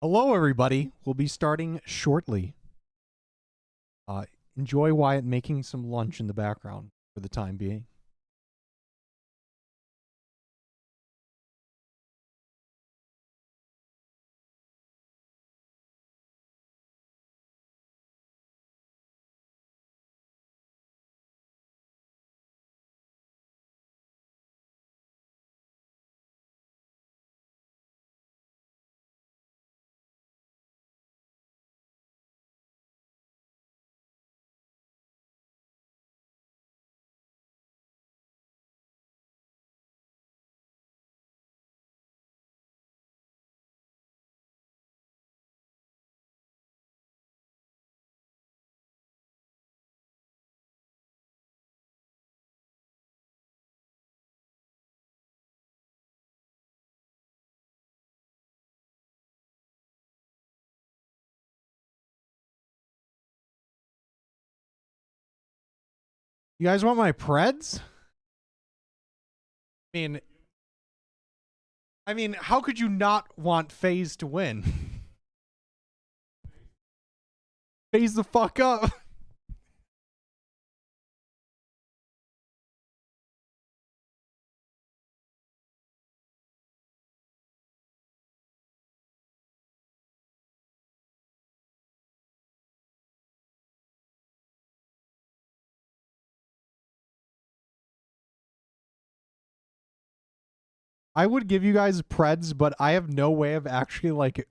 Hello, everybody. We'll be starting shortly. Enjoy Wyatt making some lunch in the background for the time being. You guys want my Preds? I mean, how could you not want FaZe to win? FaZe the fuck up. I would give you guys Preds, but I have no way of actually like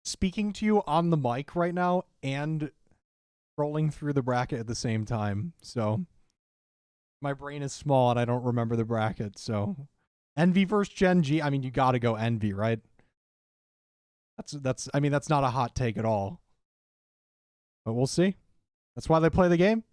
speaking to you on the mic right now and scrolling through the bracket at the same time. So my brain is small and I don't remember the bracket. So Envy versus Gen.G. I mean, you got to go Envy, right? That's not a hot take at all. But we'll see. That's why they play the game.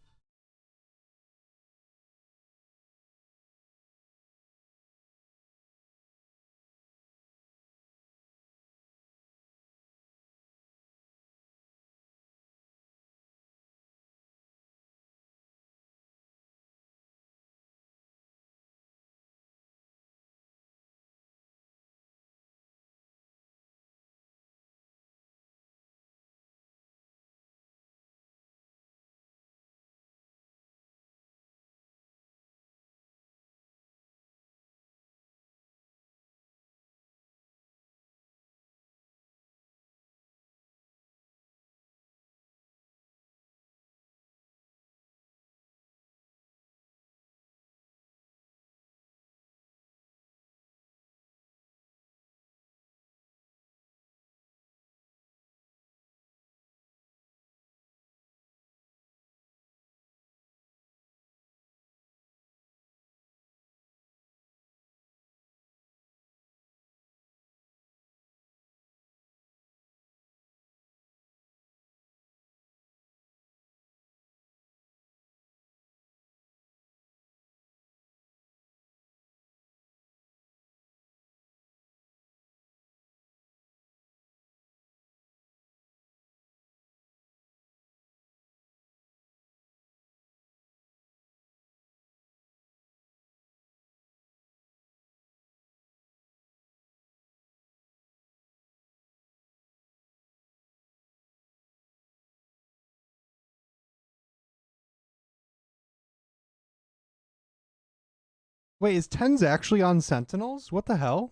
Wait, is Tens actually on Sentinels? What the hell?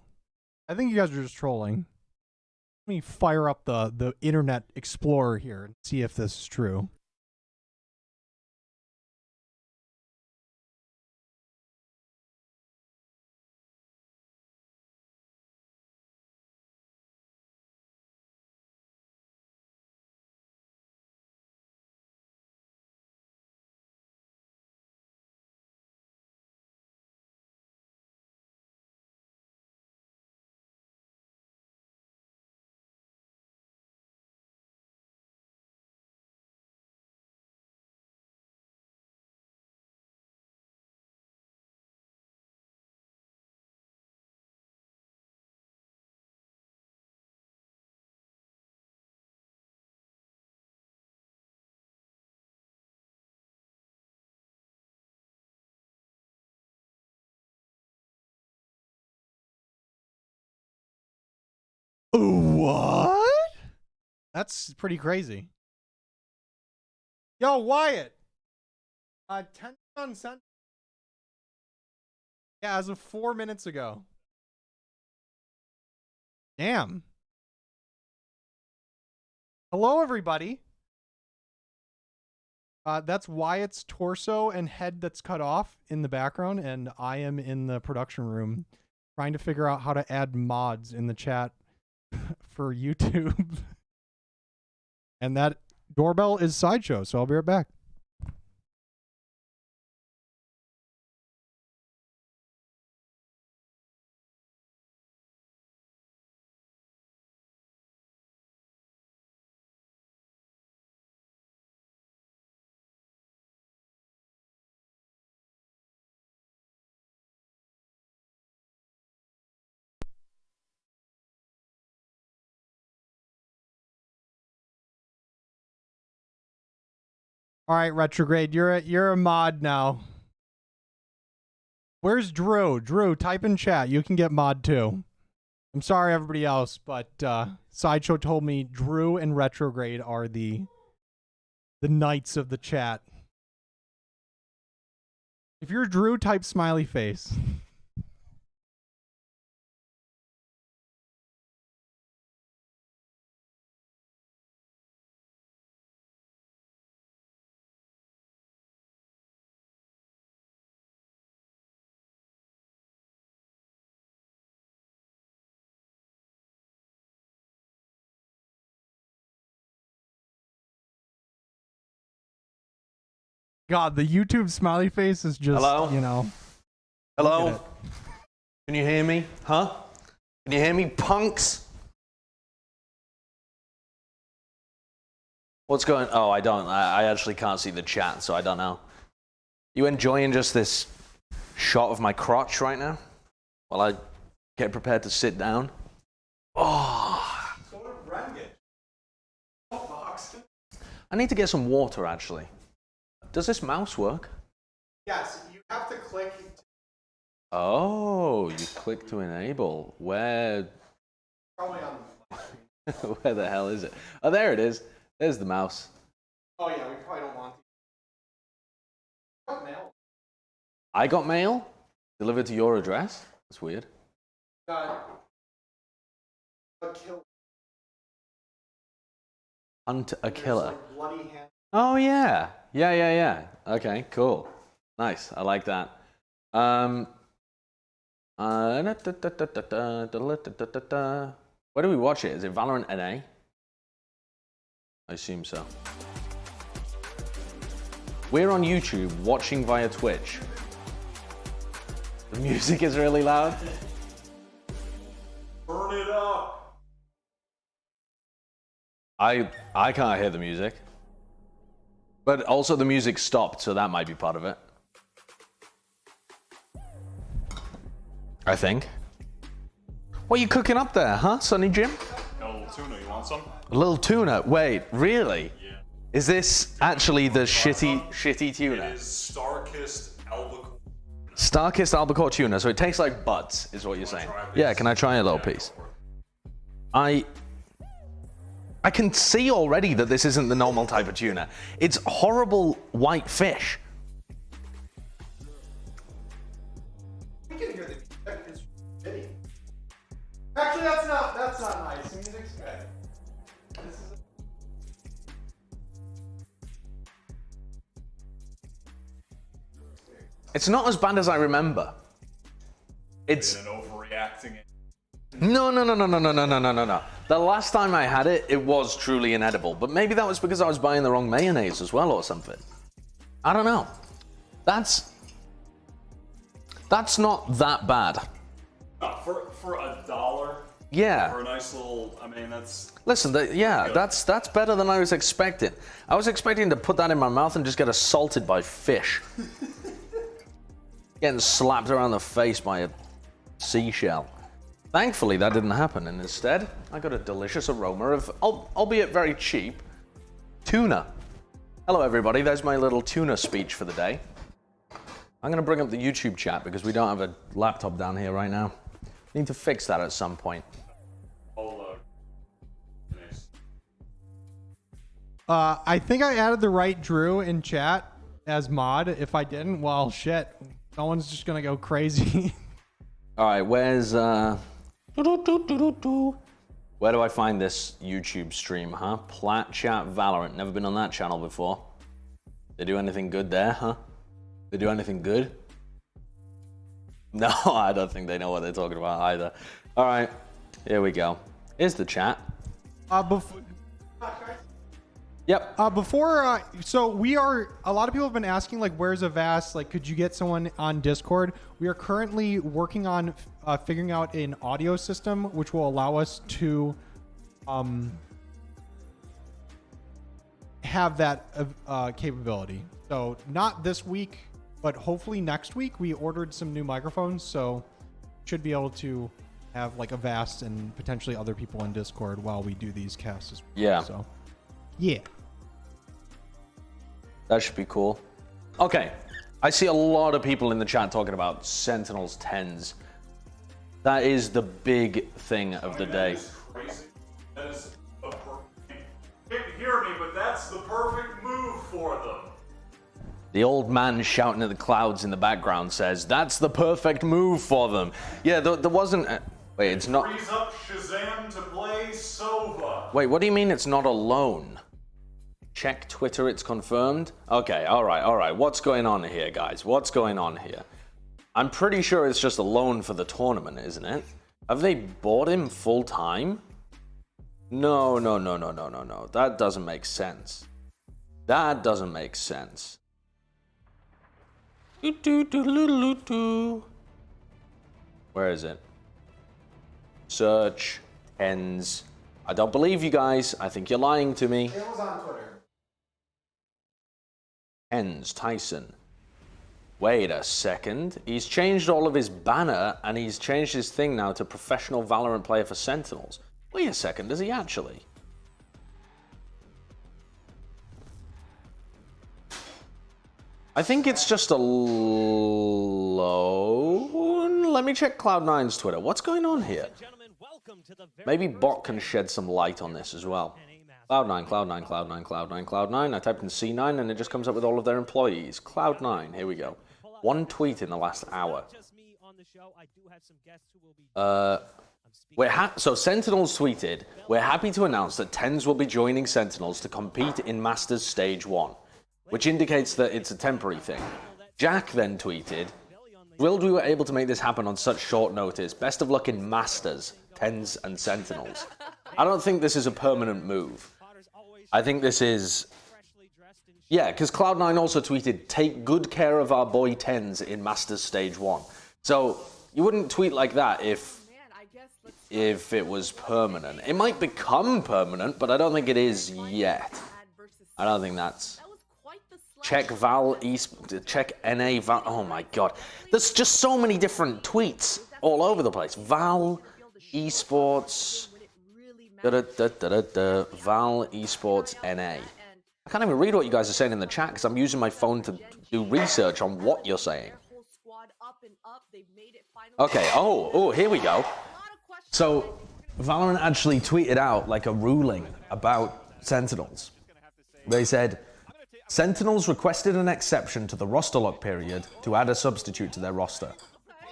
I think you guys are just trolling. Let me fire up the Internet Explorer here and see if this is true. What? That's pretty crazy. Yo, Wyatt. 10 on sent. Yeah, as of 4 minutes ago. Damn. Hello, everybody. That's Wyatt's torso and head that's cut off in the background, and I am in the production room trying to figure out how to add mods in the chat for YouTube. And that doorbell is Sideshow, so I'll be right back. All right, Retrograde, you're a mod now. Where's Drew? Drew, type in chat. You can get mod too. I'm sorry, everybody else, but Sideshow told me Drew and Retrograde are the knights of the chat. If you're Drew, type smiley face. God, the YouTube smiley face is just, Hello? you know. Hello? Can you hear me? Huh? Can you hear me, punks? What's going on? Oh, I don't. I actually can't see the chat, so I don't know. You enjoying just this shot of my crotch right now? While I get prepared to sit down? Oh. So what did Bren get? Oh, box. I need to get some water, actually. Does this mouse work? Yes, you have to click. Oh, you click to enable. Where? Probably on the Where the hell is it? Oh, there it is. There's the mouse. Oh yeah, we probably don't want mail. I got mail delivered to your address. That's weird. A kill. Hunt a killer. Like bloody hand. Oh yeah. Yeah. Okay, cool. Nice. I like that. Where do we watch it? Is it Valorant NA? I assume so. We're on YouTube watching via Twitch. The music is really loud. Burn it up. I can't hear the music. But also the music stopped, so that might be part of it. I think. What are you cooking up there, huh, Sonny Jim? A little tuna, you want some? A little tuna. Wait, really? Yeah. Is this actually the shitty tuna? It is Star-Kissed albacore. Star-Kissed albacore tuna, so it tastes like butts, is what you're saying. Yeah, can I try a little piece? I can see already that this isn't the normal type of tuna. It's horrible white fish. We can hear the music. It's shitty. Actually, that's not nice. The music's good. This is It's not as bad as I remember. It's And overreacting it. No. The last time I had it, it was truly inedible. But maybe that was because I was buying the wrong mayonnaise as well or something. I don't know. That's not that bad. For $1. Yeah. For a nice little, I mean, that's... Listen, that's better than I was expecting. I was expecting to put that in my mouth and just get assaulted by fish. Getting slapped around the face by a seashell. Thankfully, that didn't happen, and instead, I got a delicious aroma of, albeit very cheap, tuna. Hello, everybody. There's my little tuna speech for the day. I'm going to bring up the YouTube chat because we don't have a laptop down here right now. Need to fix that at some point. I think I added the right Drew in chat as mod. If I didn't, well, shit. Someone's just gonna go crazy. All right, where's where do I find this YouTube stream, huh? Plat Chat Valorant. Never been on that channel before. They do anything good there, huh? They do anything good? No, I don't think they know what they're talking about either. All right, here we go. Here's the chat. Yep. So we are, a lot of people have been asking, like, where's Avast? Like, could you get someone on Discord? We are currently working on figuring out an audio system which will allow us to have that capability. So not this week, but hopefully next week. We ordered some new microphones, so should be able to have like Avast and potentially other people on Discord while we do these casts as well. Yeah. So yeah. That should be cool. Okay, I see a lot of people in the chat talking about Sentinels 10s. That is the big thing of the day. That is crazy. That is a you can't hear me, but that's the perfect move for them. The old man shouting at the clouds in the background says, that's the perfect move for them. Yeah, there wasn't... wait, it's not... Freeze up Shazam to play Sova. Wait, what do you mean it's not alone? Check Twitter, it's confirmed? Okay, all right. What's going on here, guys? What's going on here? I'm pretty sure it's just a loan for the tournament, isn't it? Have they bought him full time? No. That doesn't make sense. That doesn't make sense. Where is it? Search, ends. I don't believe you guys. I think you're lying to me. It was on Twitter. Ends, Tyson. Wait a second. He's changed all of his banner and he's changed his thing now to professional Valorant player for Sentinels. Wait a second, does he actually? I think it's just a loan. Let me check Cloud9's Twitter. What's going on here? Maybe Bot can shed some light on this as well. Cloud9. I typed in C9 and it just comes up with all of their employees. Cloud9, here we go. One tweet in the last hour. So Sentinels tweeted, we're happy to announce that Tens will be joining Sentinels to compete in Masters Stage 1, which indicates that it's a temporary thing. Jack then tweeted, thrilled we were able to make this happen on such short notice. Best of luck in Masters, Tens and Sentinels. I don't think this is a permanent move. I think this is... yeah, because Cloud9 also tweeted, take good care of our boy Tens in Masters Stage 1. So you wouldn't tweet like that if it was permanent. It might become permanent, but I don't think it is yet. I don't think that's... check Val, check NA, Val... oh my god. There's just so many different tweets all over the place. Val, Esports... Val Esports NA. I can't even read what you guys are saying in the chat because I'm using my phone to do research on what you're saying. Okay, oh, here we go. So, Valorant actually tweeted out like a ruling about Sentinels. They said, Sentinels requested an exception to the roster lock period to add a substitute to their roster.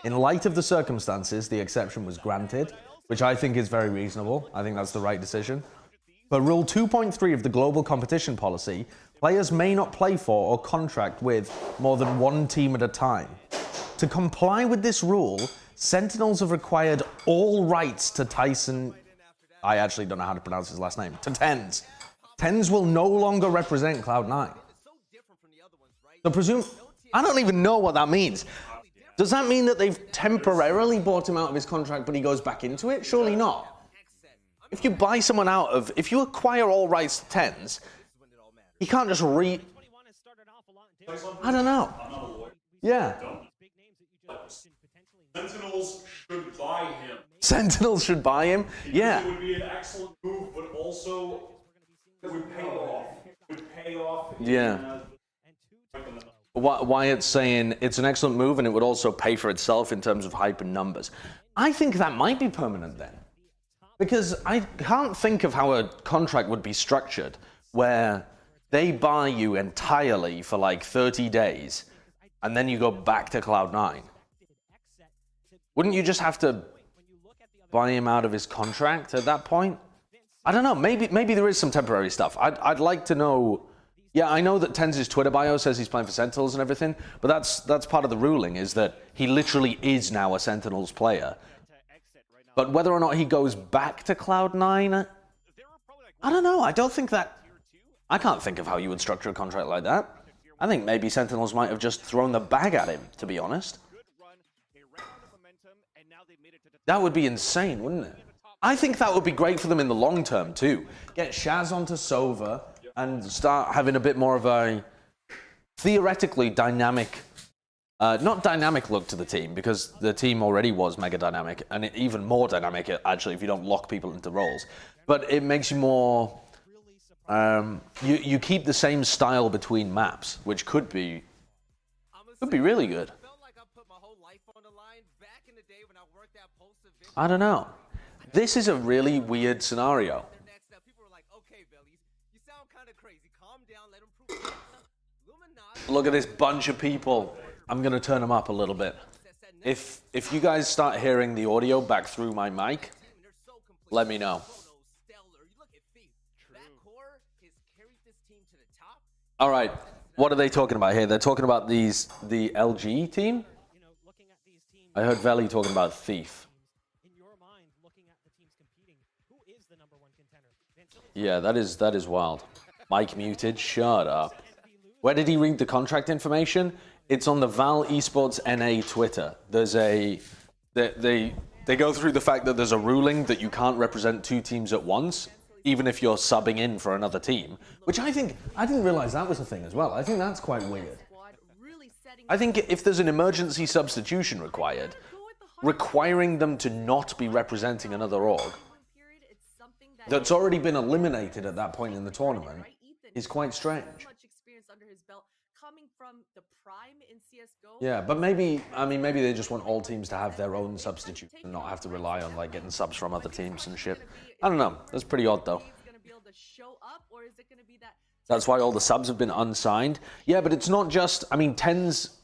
In light of the circumstances, the exception was granted, which I think is very reasonable. I think that's the right decision. But Rule 2.3 of the Global Competition Policy, players may not play for or contract with more than one team at a time. To comply with this rule, Sentinels have required all rights to Tyson... I actually don't know how to pronounce his last name. To Tens. Tens will no longer represent Cloud9. So I don't even know what that means. Does that mean that they've temporarily bought him out of his contract, but he goes back into it? Surely not. If you buy someone out of... if you acquire all rights to Tens, he can't just I don't know. Yeah. Sentinels should buy him. Sentinels should buy him? Yeah. It would be an excellent move, but also it would pay off. Yeah. Wyatt's saying it's an excellent move and it would also pay for itself in terms of hype and numbers. I think that might be permanent then. Because I can't think of how a contract would be structured where they buy you entirely for like 30 days, and then you go back to Cloud9. Wouldn't you just have to buy him out of his contract at that point? I don't know. Maybe there is some temporary stuff. I'd like to know. Yeah, I know that Tenz's Twitter bio says he's playing for Sentinels and everything, but that's part of the ruling, is that he literally is now a Sentinels player. But whether or not he goes back to Cloud9, I don't know. I don't think that... I can't think of how you would structure a contract like that. I think maybe Sentinels might have just thrown the bag at him, to be honest. That would be insane, wouldn't it? I think that would be great for them in the long term, too. Get Shaz onto Sova and start having a bit more of a theoretically dynamic... not dynamic look to the team, because the team already was mega dynamic, and even more dynamic, actually, if you don't lock people into roles. But it makes you more... you keep the same style between maps, which could be really good. I don't know. This is a really weird scenario. Look at this bunch of people. I'm going to turn them up a little bit. If you guys start hearing the audio back through my mic, let me know. All right, what are they talking about here? They're talking about the LG team? I heard Veli talking about Thief. Yeah, that is wild. Mike muted, shut up. Where did he read the contract information? It's on the Val Esports NA Twitter. There's a... They go through the fact that there's a ruling that you can't represent two teams at once, even if you're subbing in for another team, which I didn't realize that was a thing as well. I think that's quite weird. I think if there's an emergency substitution required, requiring them to not be representing another org that's already been eliminated at that point in the tournament is quite strange. Yeah, but maybe they just want all teams to have their own substitutes and not have to rely on like getting subs from other teams and shit. I don't know. That's pretty odd though. That's why all the subs have been unsigned. Yeah, but it's not just... I mean, Tenz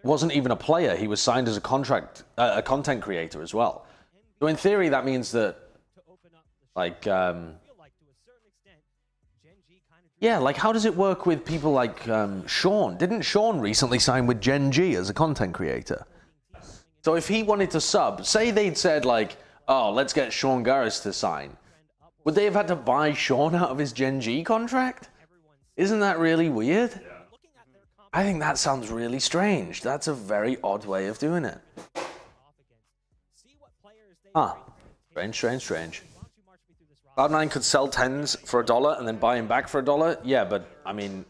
wasn't even a player. He was signed as a content creator as well. So in theory, that means that, like, yeah, like, how does it work with people like Sean? Didn't Sean recently sign with Gen.G as a content creator? So if he wanted to sub, say they'd said, like, oh, let's get Sean Garris to sign. Would they have had to buy Sean out of his Gen.G contract? Isn't that really weird? I think that sounds really strange. That's a very odd way of doing it. Huh. Strange. Cloud9 could sell Tens for $1 and then buy him back for $1. Yeah, but, I mean,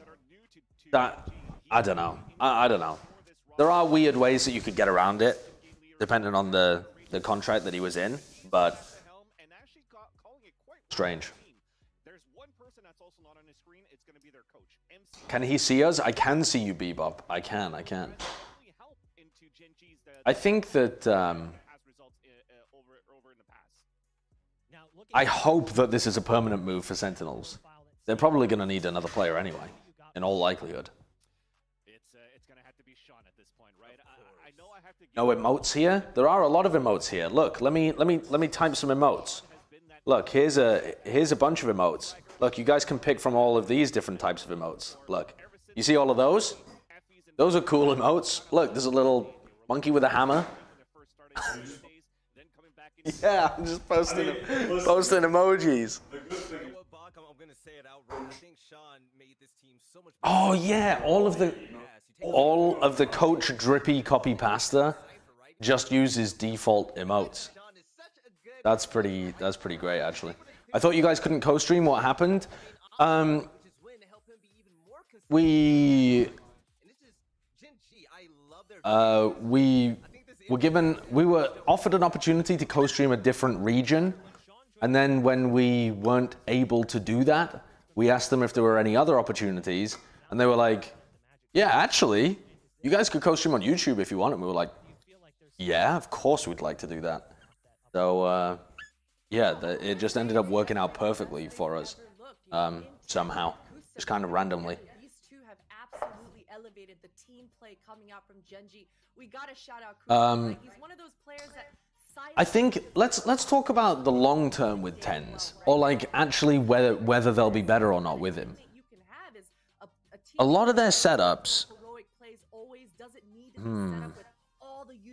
that... I don't know. I don't know. There are weird ways that you could get around it, depending on the contract that he was in, but... strange. Can he see us? I can see you, Bebop. I can. I think that... I hope that this is a permanent move for Sentinels. They're probably going to need another player anyway, in all likelihood. No emotes here? There are a lot of emotes here. Look, let me type some emotes. Look, here's a bunch of emotes. Look, you guys can pick from all of these different types of emotes. Look, you see all of those? Those are cool emotes. Look, there's a little monkey with a hammer. Yeah, I'm just posting emojis. Oh yeah, all of the coach drippy copy pasta just uses default emotes. That's pretty great actually. I thought you guys couldn't co-stream. What happened? We were offered an opportunity to co-stream a different region, and then when we weren't able to do that, we asked them if there were any other opportunities, and they were like, yeah, actually, you guys could co-stream on YouTube if you want. And we were like, yeah, of course we'd like to do that. So, yeah, it just ended up working out perfectly for us, somehow. just kind of randomly. These two have absolutely elevated the team play coming out from Gen.G. We gotta shout out Like, he's one of those players that I think let's talk about the long term with tens, or like actually whether they'll be better or not with him. A lot of their setups.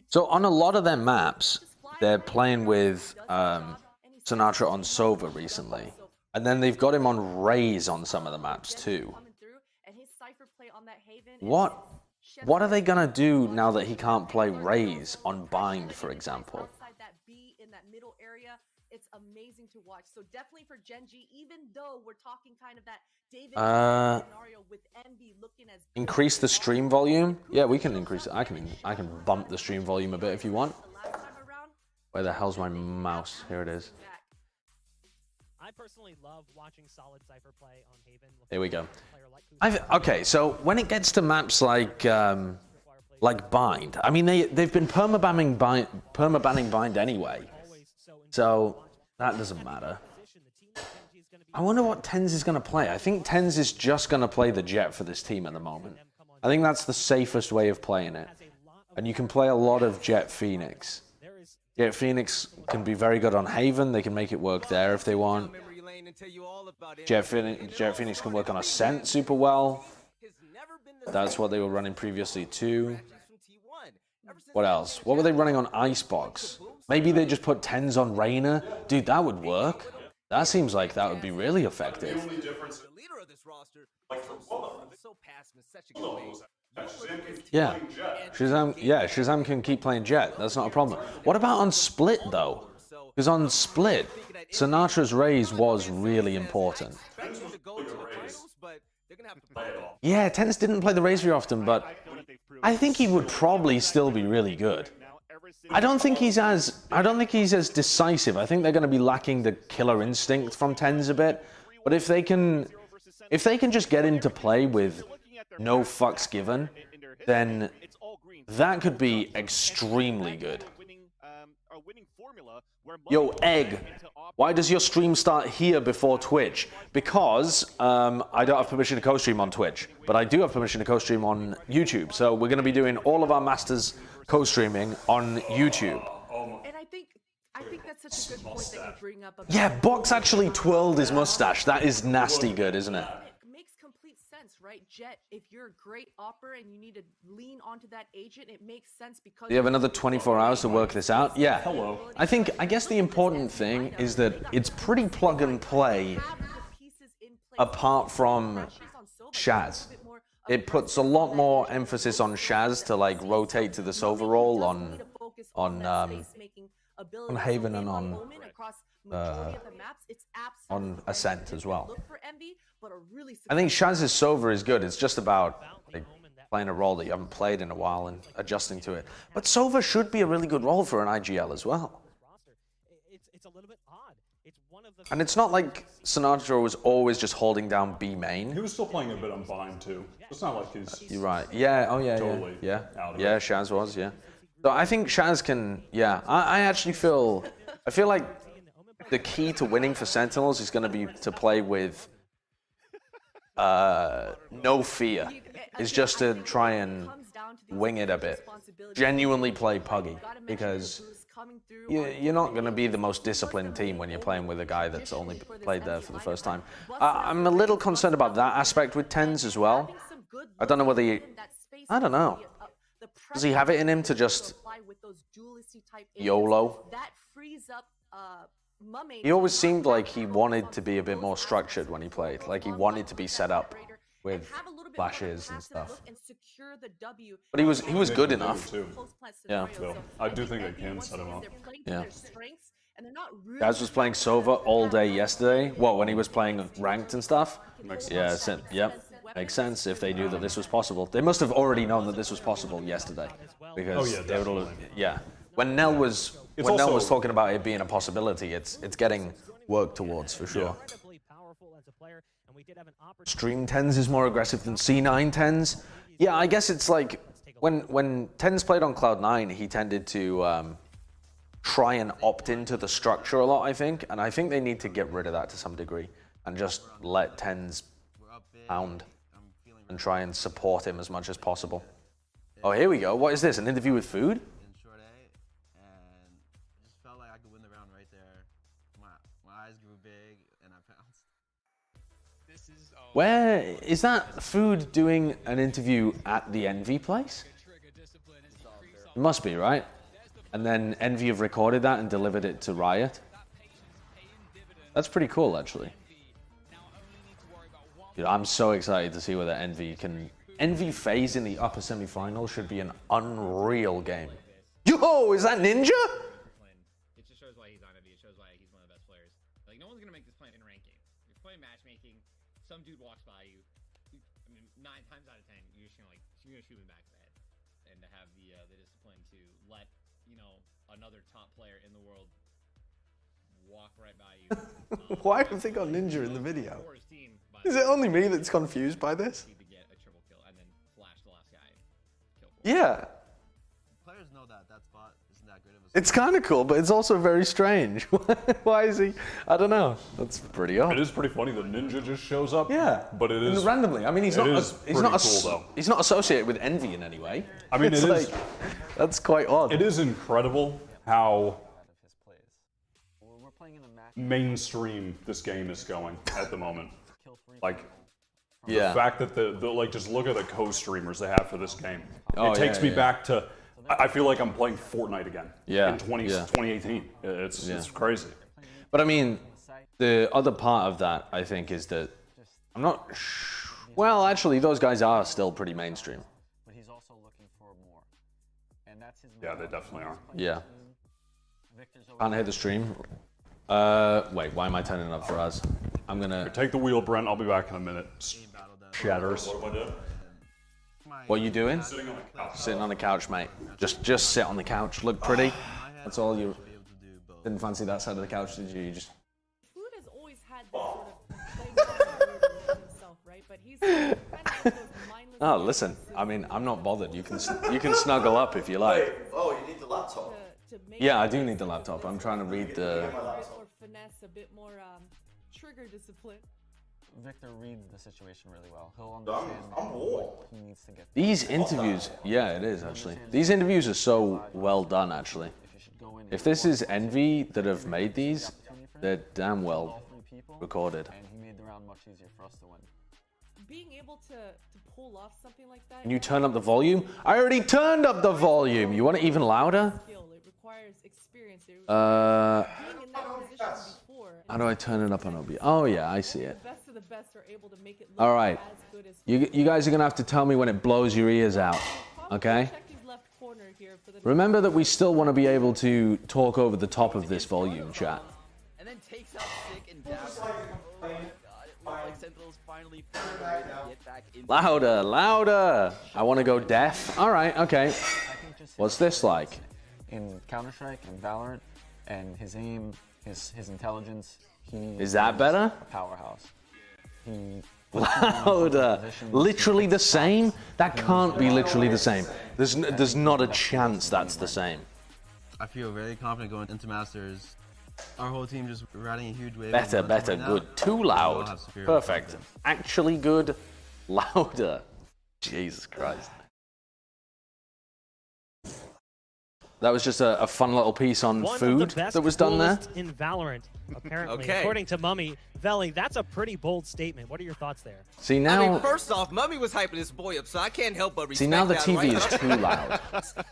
So on a lot of their maps, they're playing with Sinatra on Sova recently, and then they've got him on Raze on some of the maps too. What are they gonna do now that he can't play Raze on Bind, for example? It's amazing to watch. So definitely for Gen.G, even though we're talking kind of that David scenario with Envy looking as increase the stream volume. Yeah, we can increase it. I can bump the stream volume a bit if you want. Where the hell's my mouse? Here it is. I personally love watching solid Cypher play on Haven. Here we go. Okay, so when it gets to maps like Bind, I mean they've been permabanning Bind anyway, so that doesn't matter. I wonder what Tens is going to play. I think Tens is just going to play the Jett for this team at the moment. I think that's the safest way of playing it, and you can play a lot of Jett Phoenix. Jett Phoenix can be very good on Haven. They can make it work there if they want. Jett Phoenix can work on Ascent super well. That's what they were running previously too. What else? What were they running on Icebox? Maybe they just put Tens on Reyna? Dude, that would work. That seems like that would be really effective. Yeah. Shazam can keep playing Jett. That's not a problem. What about on Split, though? Because on Split, Sinatra's Raze was really important. Yeah, Tens didn't play the Raze very often, but I think he would probably still be really good. I don't think he's as decisive. I think they're going to be lacking the killer instinct from Tens a bit. But if they can just get into play with no fucks given, then that could be extremely good. Yo, Egg, why does your stream start here before Twitch? Because I don't have permission to co-stream on Twitch, but I do have permission to co-stream on YouTube. So we're going to be doing all of our Masters co-streaming on YouTube. And I think that's such a good point that you bring up. Yeah, Box actually twirled his mustache. That is nasty good, isn't it? It makes complete sense, right? Jett, if you're a great opper and you need to lean onto that agent, it makes sense because you have another 24 hours to work this out. Yeah. Hello. I guess the important thing is that it's pretty plug and play apart from Shaz. It puts a lot more emphasis on Shaz to like rotate to this overall on Haven and on Ascent as well. I think Shaz's Sova is good. It's just about like, playing a role that you haven't played in a while and adjusting to it. But Sova should be a really good role for an IGL as well. It's a little bit odd. It's one of the and it's not like Sinatra was always just holding down B main. He was still playing a bit on Bind too. It's not like he's You're right. Yeah, oh yeah, totally yeah. out of Yeah, it. Shaz was, yeah. So I think Shaz can, yeah. I actually feel like the key to winning for Sentinels is going to be to play with no fear. Is just to try and wing it a bit. Genuinely play Puggy. Because you're not going to be the most disciplined team when you're playing with a guy that's only played there for the first time. I'm a little concerned about that aspect with Tens as well. I don't know whether I don't know. Does he have it in him to just YOLO? He always seemed like he wanted to be a bit more structured when he played. Like he wanted to be set up with flashes and stuff. But he was good enough. Yeah. So I do think they can set him up. Yeah. Gaz was playing Sova all day yesterday. What, when he was playing ranked and stuff? Makes sense. Yeah, yep. Makes sense if they knew that this was possible. They must have already known that this was possible yesterday. Because they would have, yeah. When Nell was talking about it being a possibility, it's getting worked towards for sure. Stream Tens is more aggressive than C9 Tens. Yeah, I guess it's like when Tens played on Cloud9, he tended to try and opt into the structure a lot, I think. And I think they need to get rid of that to some degree and just let Tens pound and try and support him as much as possible. Oh, here we go. What is this? An interview with food? In short A, and it just felt like I could win the round right there. My eyes grew big, and I pounced. Where is that food doing an interview at the Envy place? It must be, right? And then Envy have recorded that and delivered it to Riot. That's pretty cool, actually. Dude, I'm so excited to see whether Envy can... Envy FaZe in the upper semi-final should be an unreal game. Yo, is that Ninja? It just shows why he's on Envy. It shows why he's one of the best players. Like, no one's going to make this play in ranking. If you're playing matchmaking, some dude walks by you. I mean, 9 times out of 10, you're just going to, like, you're going to shoot him back of the head. And to have the discipline to let, you know, another top player in the world walk right by you. Why have they got Ninja in the video? Is it only me that's confused by this? Yeah. Players know that spot isn't that great of a... It's kind of cool, but it's also very strange. Why is he? I don't know. That's pretty odd. It is pretty funny that Ninja just shows up. Yeah, but it is randomly. I mean, he's not cool, though. He's not associated with Envy in any way. I mean, it's that's quite odd. It is incredible how mainstream this game is going at the moment. Like, the fact that the like, just look at the co-streamers they have for this game. It takes me back to, I feel like I'm playing Fortnite again. Yeah. In 2018. It's crazy. But I mean, the other part of that, I think, is that I'm not. Well, actually, those guys are still pretty mainstream. But he's also looking for more. And that's his... Yeah, they definitely are. Yeah. Can't hear the stream. Wait, why am I turning it up for us? I'm gonna... Take the wheel, Brent. I'll be back in a minute. Shatters. What are you doing? Sitting on the couch, mate. Just sit on the couch. Look pretty. That's all you... Didn't fancy that side of the couch, did you? You just... Food has always had that sort of himself, right? But he's kind of those mindless... Oh, listen. I mean, I'm not bothered. You can snuggle up if you like. Oh, you need the laptop. Yeah, I do need the laptop. I'm trying to read the... More finesse, a bit more trigger discipline. Victor reads the situation really well. He'll understand what he needs to get. These interviews... Yeah, it is, actually. These interviews are so well done, actually. If this is Envy that have made these, they're damn well recorded. And he made the round much easier for us to win. Being able to pull off something like that... Can you turn up the volume? I already turned up the volume! You want it even louder? It requires experience. How Being in that position before... do I turn it up on OBS? Oh, yeah, I see it. The best of the best are able to make it look All right. as good as... You guys are going to have to tell me when it blows your ears out, okay? Remember that we still want to be able to talk over the top of this volume, chat. And then takes out Sick and down. Oh my god, it looks like Sentinel's finally found a way to get back into... Louder, louder! I want to go deaf. All right, okay. What's this like? In Counter-Strike and Valorant, and his aim, his intelligence, Is that better? A powerhouse. He... Louder. Literally the same? That can't be literally the same. There's not a chance that's the same. I feel very confident going into Masters. Our whole team just riding a huge wave. Better, right good. Too loud. Perfect. Confidence. Actually good. Louder. Jesus Christ. That was just a fun little piece on food that was done there. In Valorant, apparently. Okay. According to Mummy, Veli, that's a pretty bold statement. What are your thoughts there? See now, I mean, first off, Mummy was hyping this boy up, so I can't help but respect see now the that, TV right? is too loud.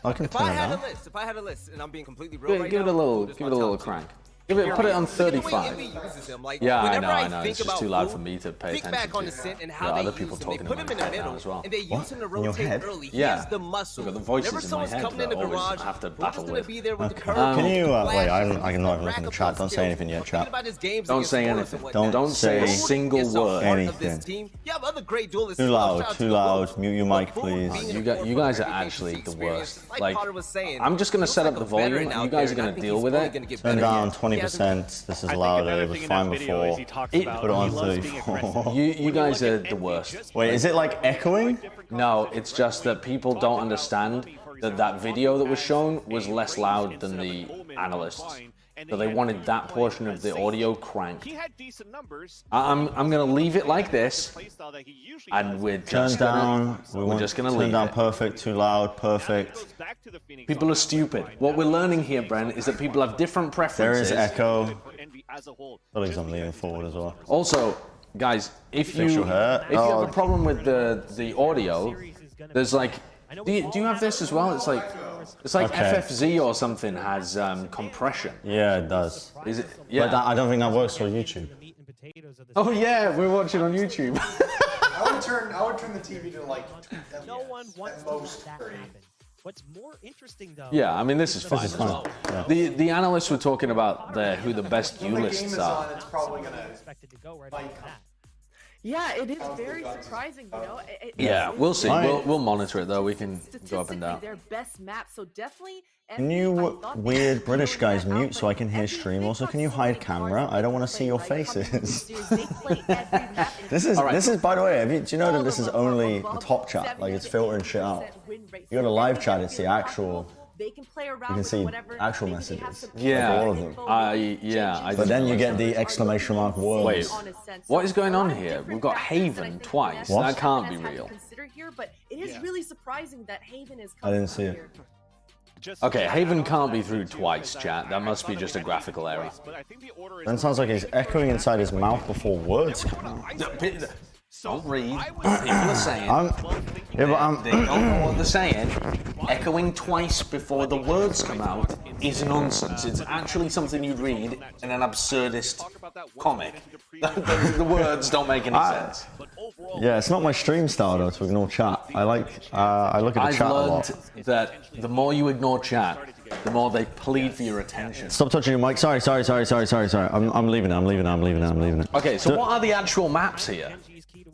I can If I had a list, and I'm being completely real right Give it now, a little, food is give my it a little top crank. two. Put it on Look at the way 35. Envy uses him. Like, Yeah, I whenever know. think It's just about too loud food, for me to pay think attention back on to. the scent and There how are they other use people him. They talking put in him my in the head now middle, as well. and they use him to rotate early. Yeah. He's the muscle. We've got the voices Whenever in my someone's head coming that in the I always garage, have to we're battle just gonna with. be there with the curve. Can you, wait, I'm not rack looking up at the chat. those Don't say skills. anything yet, Thinking chat. about his games Don't against say Forest anything. and whatnot. Don't say a Food single is a word. part of this Anything. team. You have other great duelists. Too as well. loud, Shout out too to loud. both. Mute your But mic, Food please. being in You the guys are forefront of actually everything the he worst. experienced. Like, Potter was saying, I'm just gonna feels set like up a the volume, veteran and out you guys there, are and I gonna think deal he's with only it. gonna get Turn better down yet. 20%. This is I think louder. of It was everything in fine that video is before. he talks It- about Put it on he loves being 34. aggressive. You guys When are look the at worst. just Wait, is it like echoing? No, it's just that people don't understand that that video that was shown was less loud than the analysts. So they wanted that portion of the audio cranked. He had decent numbers. I'm gonna leave it like this, and we're just down. we're just gonna turn leave down it. perfect, too loud, perfect. People are stupid. What we're learning here, Bren, is that people have different There preferences. is echo. At least I'm leaning forward as well. Also, guys, if you Facial hair. have a problem with the audio, there's like, do you have this as well? It's like Okay. FFZ or something has compression. Yeah, it does. Is it? Yeah. But I don't think that works for YouTube. Oh yeah, we're watching on YouTube. I would turn the TV to like No one wants at to most let that 30. happen. What's more interesting though? Yeah, I mean this is fine. This is fine. Yeah. The analysts were talking about who the best When the game duelists is are. on, it's probably gonna Expected to go right after that. Yeah, it is very surprising, you know. Yeah, we'll see. Right. We'll monitor it though. We can go up and down. Their best map, so definitely. Can you weird British guys mute so I can hear stream? Also, can you hide camera? I don't want to see your faces. This is by the way. Do you know that this is only the top chat? Like it's filtering shit out. You go to live chat, it's the actual. They can play around You can with see whatever, actual maybe they have messages. some Yeah, all of them. I But then you get the exclamation mark words. Wait, what is going on here? We've got Haven twice. What? That can't be real. Consider here, but it is really surprising that Haven is I didn't see it. Okay, Haven can't be through twice, chat. That must be just a graphical error. Then it sounds like he's echoing inside his mouth before words come out. Don't read. People are saying. Yeah, but They don't know what they're saying. Echoing twice before the words come out is nonsense. It's actually something you'd read in an absurdist comic. The words don't make any sense. Yeah, it's not my stream style though to ignore chat. I look at the I've chat a learned lot. that the more you ignore chat, the more they plead for your attention. Stop touching your mic. Sorry. I'm leaving it. Okay, so what are the actual maps here?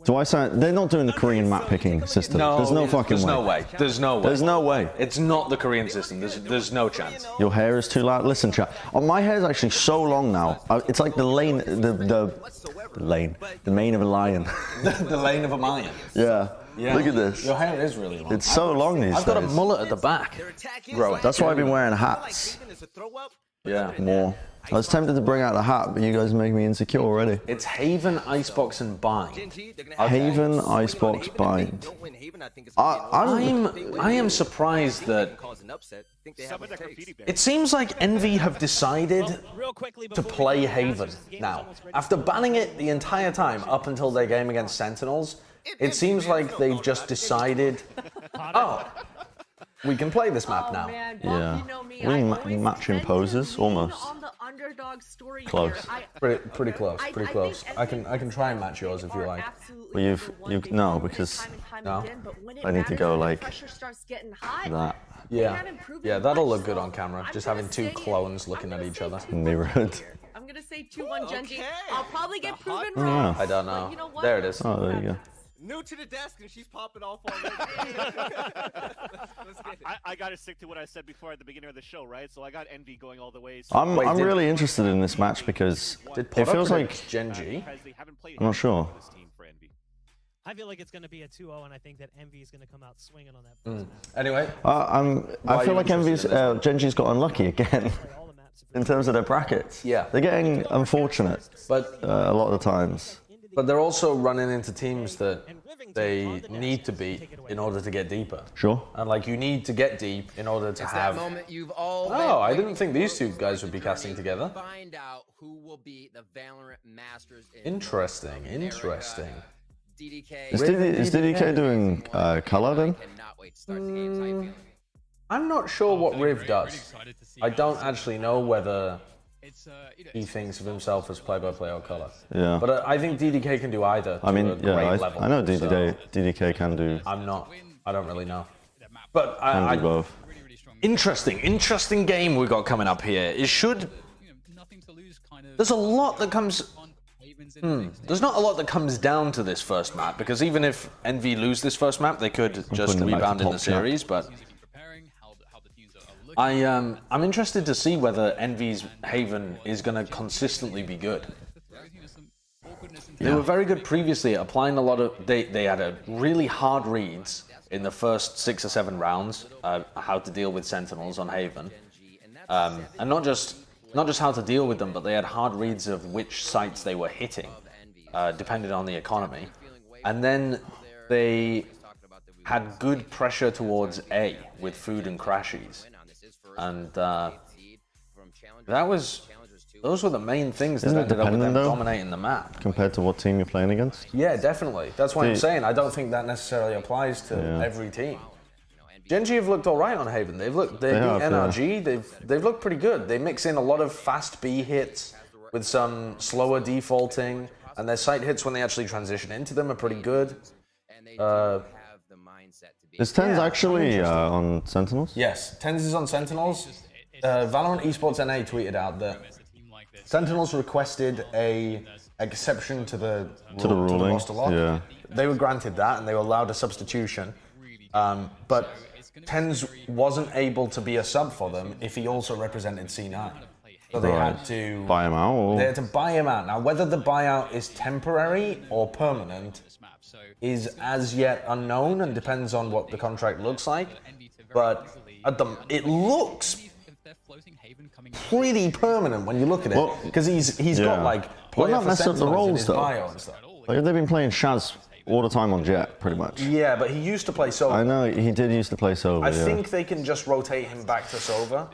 Do I sound? They're not doing the Korean map picking system. There's no fucking there's way. no way. There's no way. There's no way. It's not the Korean system. There's no chance. Your hair is too loud. Listen, chat. Oh, my hair is actually so long now. It's like the lane, the mane of a lion. The lane of a lion. Yeah. Look at this. Your hair is really long. It's so long these days. I've got a mullet at the back. Growing. That's why I've been wearing hats Yeah. more. I was tempted to bring out the hat, but you guys make me insecure already. It's Haven, Icebox, and Bind. Haven, Icebox, Bind. I am surprised that it seems like Envy have decided to play Haven now. After banning it the entire time up until their game against Sentinels, it seems like they've just decided, oh, we can play this map now. Man, Yeah. you know me, We I always matching defend poses, being almost. on the underdog story Close. here. Pretty close, pretty close. I can try and match yours if you like. Well, you've no, because No? I need to go like that. Yeah, that'll look good on camera. Just having two clones looking at each other. Mirrored. I'm gonna say 2-1 Gen.G. I'll probably get proven Oh, wrong. I don't know. But you know what? There it is. Oh, there you go. New to the desk and she's popping off already. I gotta stick to what I said before at the beginning of the show, right? So I got Envy going all the way. I'm really interested in this match because it feels like Gen.G. I'm not sure. I feel like it's going to be a 2-0, and I think that Envy is going to come out swinging on that. First match. Anyway, I feel like Envy's Gen.G's got unlucky again in terms of their brackets. Yeah. They're getting unfortunate, but a lot of the times. But they're also running into teams that they need to beat in order to get deeper. Sure. And like you need to get deep in order to have. That moment you've all Oh, I didn't think these two guys would be casting together. Find out who will be the Valorant Masters. Interesting. DDK. Is DDK doing color then? I'm not sure what Riv does. I don't actually know whether he thinks of himself as play-by-play or color. Yeah. But I think DDK can do either. I mean, to a great yeah, level, I know so DDK can do. I don't really know. But Can do both. Interesting game we got coming up here. It should. There's a lot that comes. There's not a lot that comes down to this first map because even if Envy lose this first map, they could just rebound in the series. But I'm interested to see whether Envy's Haven is going to consistently be good. They were very good previously at applying a lot of. They had a really hard reads in the first 6 or 7 rounds how to deal with Sentinels on Haven, and not just not just how to deal with them, but they had hard reads of which sites they were hitting, depending on the economy. And then they had good pressure towards A with food and crashies. And those were the main things that ended up with them dominating the map. Compared to what team you're playing against? Yeah, definitely. That's what I'm saying. I don't think that necessarily applies to every team. Gen.G have looked all right on Haven. They beat NRG. They've looked pretty good. They mix in a lot of fast B hits with some slower defaulting, and their site hits when they actually transition into them are pretty good. Is Tens actually on Sentinels? Yes, Tens is on Sentinels. Valorant Esports NA tweeted out that Sentinels requested a exception to the roster lock. Yeah. They were granted that, and they were allowed a substitution. But Tens wasn't able to be a sub for them if he also represented C9. So they had to buy him out. Or? They had to buy him out. Now, whether the buyout is temporary or permanent is as yet unknown and depends on what the contract looks like. But it looks pretty permanent when you look at it, because he's got like player for Sentinels in his bio and stuff. Like, they've been playing Shaz all the time on Jett, pretty much. Yeah, but he used to play Sova. I know, he did used to play Sova, I think they can just rotate him back to Sova.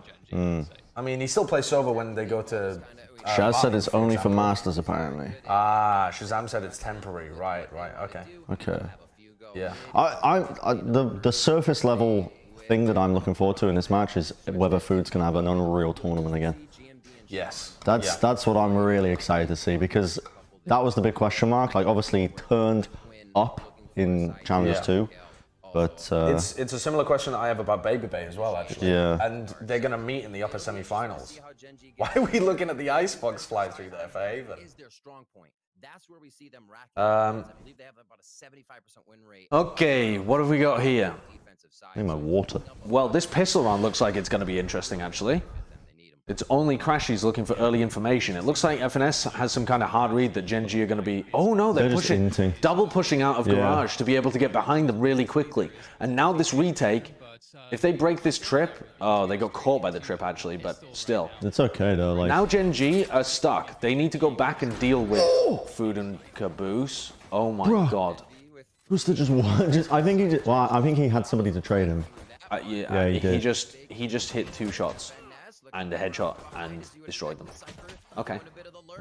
I mean, he still plays Sova when they go to... Shaz said it's only for Masters, apparently. Ah, Shazam said it's temporary. Right, okay. Okay. Yeah. The surface level thing that I'm looking forward to in this match is whether Foods can have an Unreal tournament again. Yes. That's what I'm really excited to see, because that was the big question mark. Like, obviously, he turned up in Challengers 2, but... It's a similar question that I have about Baby Bay as well, actually. Yeah. And they're going to meet in the upper semi-finals. Why are we looking at the Icebox fly through there for Haven? Okay, what have we got here? I need my water. Well, this pistol round looks like it's going to be interesting, actually. It's only Crashies looking for early information. It looks like FNS has some kind of hard read that Gen.G are going to be... Oh no, they're pushing, double pushing out of Garage to be able to get behind them really quickly. And now this retake, if they break this trip... Oh, they got caught by the trip, actually, but still. It's okay, though. Like... Now Gen.G are stuck. They need to go back and deal with Food and Caboose. Oh my god. Rooster just won. I think he had somebody to trade him. He did. He just hit 2 shots and a headshot and destroyed them. Okay.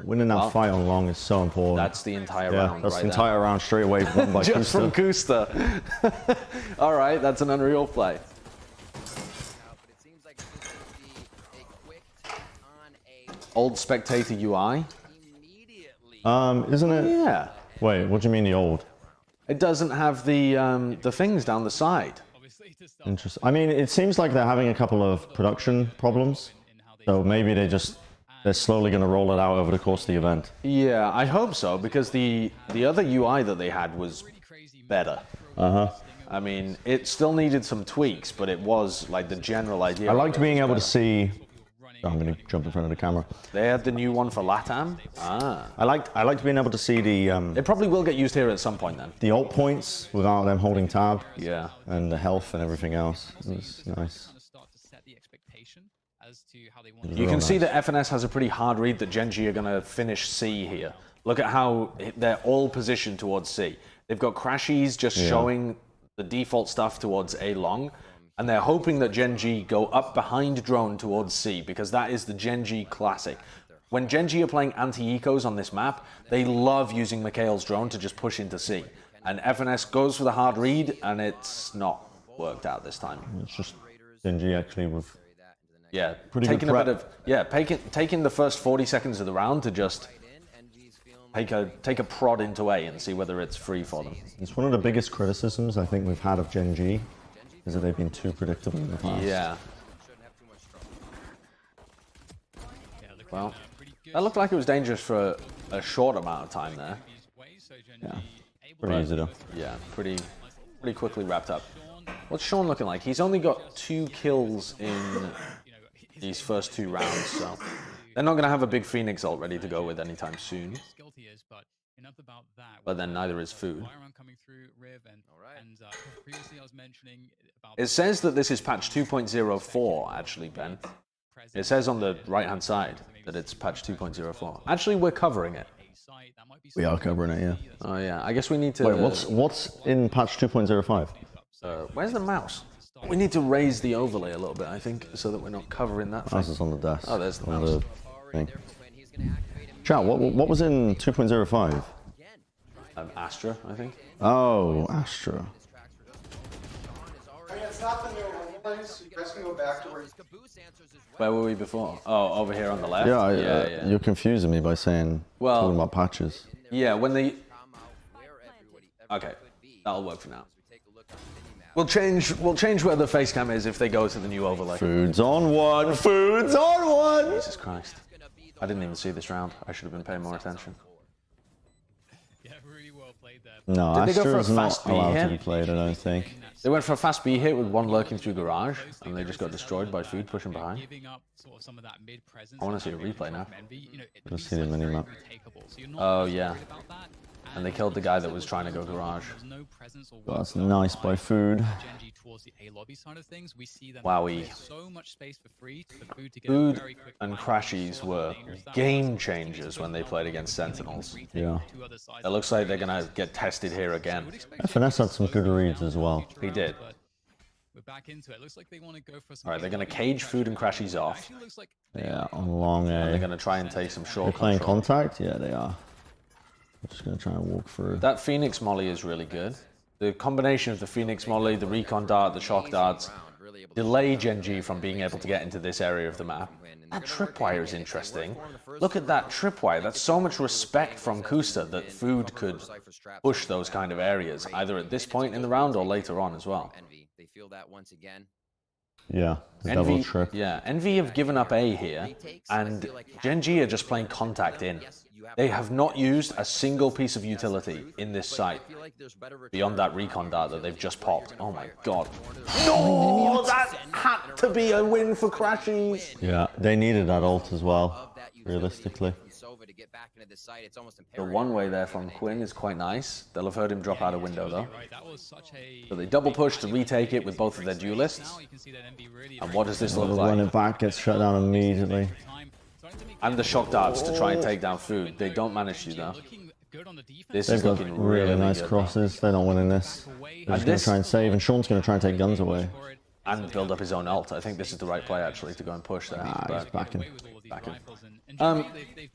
Winning that fight on long is so important. That's the entire round. That's the entire round straight away won by just from Kusta. All right, that's an Unreal play. Old spectator UI. Isn't it? Yeah. Wait, what do you mean the old? It doesn't have the things down the side. Interesting. I mean, it seems like they're having a couple of production problems, so maybe they're slowly going to roll it out over the course of the event. Yeah, I hope so, because the other UI that they had was better. I mean, it still needed some tweaks, but it was like the general idea. I liked being able to see. Oh, I'm going to jump in front of the camera. They had the new one for LATAM. I liked being able to see the. It probably will get used here at some point then. The ult points without them holding tab. Yeah. And the health and everything else. It was nice. You can see that FNS has a pretty hard read that Gen.G are going to finish C here. Look at how they're all positioned towards C. They've got Crashies just showing the default stuff towards A long. And they're hoping that Gen.G go up behind drone towards C, because that is the Gen.G classic. When Gen.G are playing anti-ecos on this map, they love using Mikhail's drone to just push into C. And FNS goes for the hard read, and it's not worked out this time. It's just Gen.G actually with taking a bit of taking the first 40 seconds of the round to just take a prod into A and see whether it's free for them. It's one of the biggest criticisms I think we've had of Gen.G. is that they've been too predictable in the past. Yeah. Well, that looked like it was dangerous for a short amount of time there. Yeah. Pretty easy though. Yeah, pretty quickly wrapped up. What's Sean looking like? He's only got 2 kills in these first 2 rounds, so they're not going to have a big Phoenix ult ready to go with anytime soon. But then neither is Food. It says that this is patch 2.04, actually, Ben. It says on the right-hand side that it's patch 2.04. Actually, we're covering it. We are covering it, yeah. Oh yeah, I guess we need to... Wait, what's in patch 2.05? Where's the mouse? We need to raise the overlay a little bit, I think, so that we're not covering that. Mouse is on the desk. Oh, there's the on mouse. the thing. Chat, what was in 2.05? Astra, I think. Oh, Astra. I mean, it's not the new place. You guys can go back to Where were we before? Oh, over here on the left? Yeah, you're confusing me by saying, talking about patches. Yeah, when they... Okay, that'll work for now. We'll change where the face cam is if they go to the new overlay. Food's on one, food's on one! Jesus Christ. I didn't even see this round. I should have been paying more attention. No, Astra is not allowed to be played, I don't think. They went for a fast B hit with one lurking through garage, and they just got destroyed by food pushing behind. I want to see a replay now. Let's see the minimap. Oh, yeah. And they killed the guy that was trying to go garage. That's nice by food. Wowie. Food and Crashies were game changers when they played against Sentinels. Yeah. It looks like they're going to get tested here again. FNS had some good reads as well. He did. Alright, they're going to cage Food and Crashies off. Yeah, on long A. And they're going to try and take some short They're playing control. contact? Yeah, they are. I'm just going to try and walk through. That Phoenix Molly is really good. The combination of the Phoenix Molly, the Recon Dart, the Shock Darts, delay Gen.G from being able to get into this area of the map. That tripwire is interesting. Look at that tripwire. That's so much respect from Kusta that Food could push those kind of areas, either at this point in the round or later on as well. They feel that once again. Yeah, the double trip. Yeah, Envy have given up A here, and Gen.G are just playing contact in. They have not used a single piece of utility in this site beyond that recon dart that they've just popped. Oh my god. No, that had to be a win for Crashies. Yeah, they needed that ult as well, realistically. The one way there from Quinn is quite nice. They'll have heard him drop out a window though. So they double push to retake it with both of their duelists. And what does this look like? When it back gets shut down immediately. And the shock darts to try and take down Food. They don't manage to though. This is looking really nice good. crosses. They're not winning this. They're just going to try and save, and Sean's going to try and take guns away. And build up his own ult. I think this is the right play actually to go and push there. He's backing.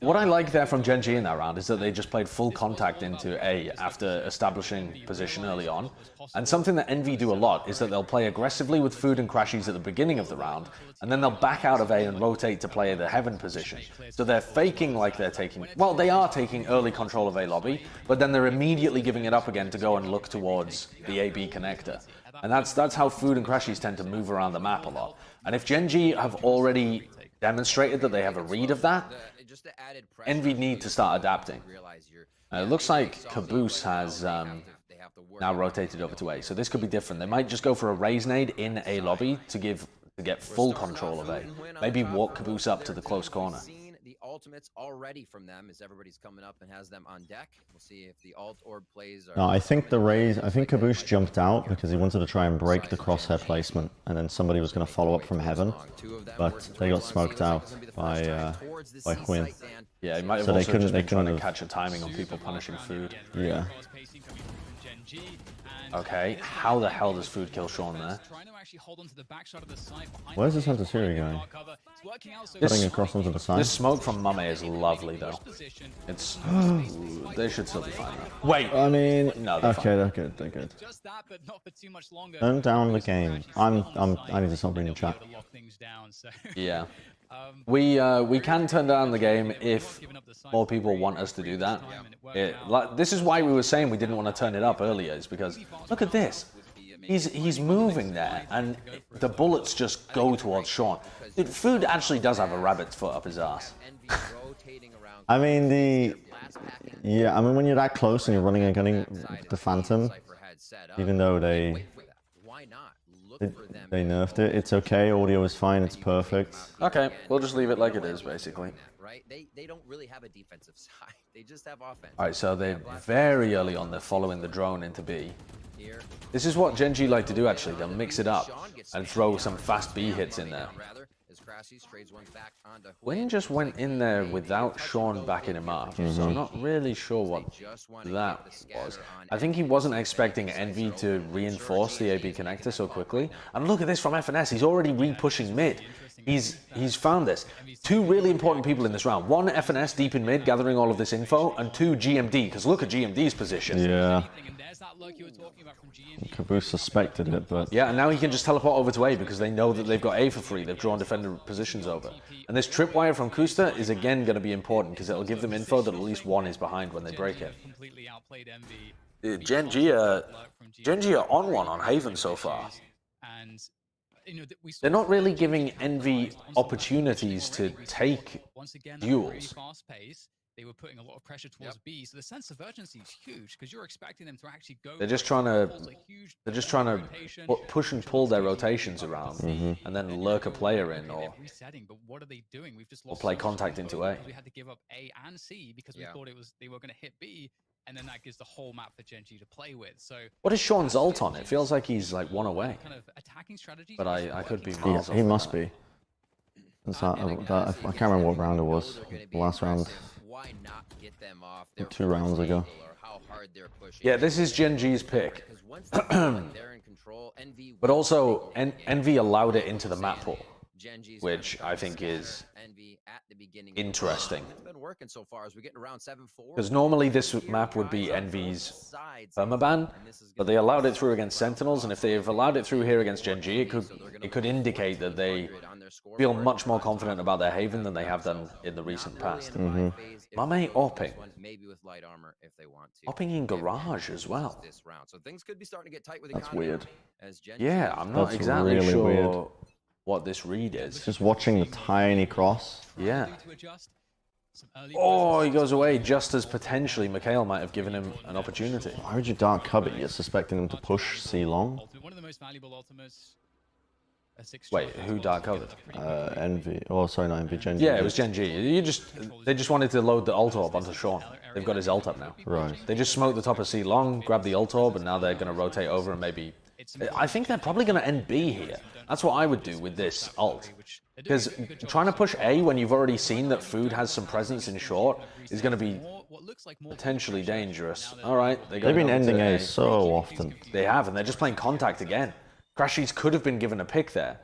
What I like there from Gen.G in that round is that they just played full contact into A after establishing position early on. And something that Envy do a lot is that they'll play aggressively with Food and Crashies at the beginning of the round, and then they'll back out of A and rotate to play the Heaven position. So they're faking like they're taking, well, they are taking early control of A lobby, but then they're immediately giving it up again to go and look towards the AB connector. And that's how Food and Crashies tend to move around the map a lot. And if Gen.G have already demonstrated that they have a read of that, Envy need to start adapting. It looks like Caboose has now rotated over to A, so this could be different. They might just go for a raise nade in A lobby to get full control of A. Maybe walk Caboose up to the close corner. The ultimates already from them as everybody's coming up and has them on deck. We'll see if the alt orb plays are... No, I think the raise, I think Caboose jumped out because he wanted to try and break the crosshair placement, and then somebody was going to follow up from Heaven, but they got smoked out by Quinn. Yeah, he might have also just been trying to catch a timing on people punishing Food. Yeah. Okay, how the hell does Food kill Sean there? Where's this Hunter Siri going? Cutting across onto the side. This smoke from Mame is lovely though. It's... they should still be fine though. Wait! I mean... No, they're okay, they're good, they're good. Turn down the game. I need to stop reading chat. Yeah. We can turn down the game if more people want us to do that. This is why we were saying we didn't want to turn it up earlier, is because look at this. He's moving there, and the bullets just go towards Sean. Dude, Food actually does have a rabbit's foot up his ass. I mean, I mean, when you're that close and you're running and gunning the Phantom, even though they nerfed it, it's okay, audio is fine, it's perfect. Okay, we'll just leave it like it is, basically. They don't really have a defensive side, they just have offense. Alright, so they're very early on, they're following the drone into B. This is what Gen.G like to do actually, they'll mix it up and throw some fast B hits in there. Wynn just went in there without Sean backing him up, so I'm not really sure what that was. I think he wasn't expecting Envy to reinforce the AB connector so quickly. And look at this from FNS, he's already re-pushing mid. He's found this. Two really important people in this round. One, FNS deep in mid, gathering all of this info, and two, GMD, because look at GMD's position. Yeah. Caboose suspected it, but... Yeah, and now he can just teleport over to A because they know that they've got A for free. They've drawn defender positions over. And this tripwire from Kusta is again going to be important because it'll give them info that at least one is behind when they break it. Gen.G are on one on Haven so far. They're not really giving Envy opportunities to take duels. They were putting a lot of pressure towards B, so the sense of urgency is huge because you're expecting them to actually go. They're just trying to push and pull their rotations around, and then lurk a player in, or play contact into A. We had to give up A and C because we thought they were going to hit B, and then that gives the whole map for Gen.G to play with. So what is Sean's ult on? It feels like he's like one away. Kind of attacking strategy. But I could be miles off. He must be. I can't remember what round it was. The last round. 2 rounds ago. Yeah, this is Gen.G's pick. But also, Envy allowed it into the map pool, which I think is interesting. Because normally this map would be Envy's permaban, but they allowed it through against Sentinels, and if they've allowed it through here against Gen.G, it could indicate that they feel much more confident about their Haven than they have done in the recent past. Mame opping. Opping in garage as well. That's weird. Yeah, I'm not exactly really sure weird. what this read is. Just watching the tiny cross. Yeah. Oh, he goes away just as potentially Mikhail might have given him an opportunity. Why would you dark cover? You're suspecting him to push C long? Wait, who dark covered? Envy. Oh, sorry, not Envy. Gen.G. Yeah, it was Gen.G. They just wanted to load the ult orb onto Sean. They've got his ult up now. Right. They just smoked the top of C long, grabbed the ult orb, and now they're going to rotate over and maybe... I think they're probably going to end B here. That's what I would do with this ult. Because trying to push A when you've already seen that Food has some presence in short is going to be potentially dangerous. All right, they've been ending A so often. They have, and they're just playing contact again. Crashies could have been given a pick there.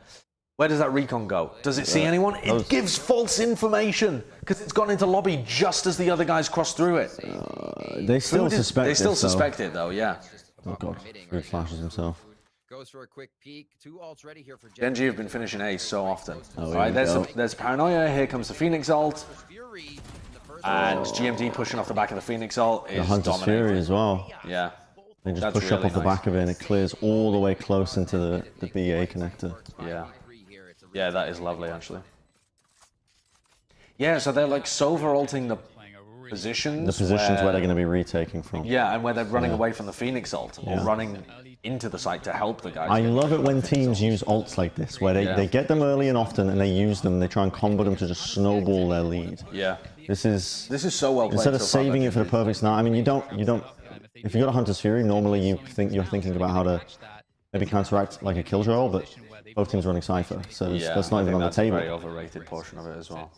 Where does that recon go? Does it see anyone? It gives false information because it's gone into lobby just as the other guys cross through it. They still suspect it. They still suspect it though, yeah. Oh god, Food flashes himself. Goes for a quick peek. 2 ults ready here for Gen.G have been finishing A so often. Oh, all right, there's Paranoia. Here comes the Phoenix ult. And GMD pushing off the back of the Phoenix ult is the Hunter's Fury as well. Yeah. They just push up off the back of it and it clears all the way close into the BA connector. Yeah. Yeah, that is lovely actually. Yeah, so they're like Sova-ulting the positions. The positions where they're going to be retaking from. Yeah, and where they're running away from the Phoenix ult or running into the site to help the guys. I love it when teams use ults like this, where they get them early and often and they use them, they try and combo them to just snowball their lead. Yeah. This is so well played. Instead of saving it for the perfect snap, I mean, you don't. If you got a Hunter's Fury, normally you're thinking about how to maybe counteract like a Killjoy ult, but both teams are running Cypher, so that's not even on the table. That's a very overrated portion of it as well.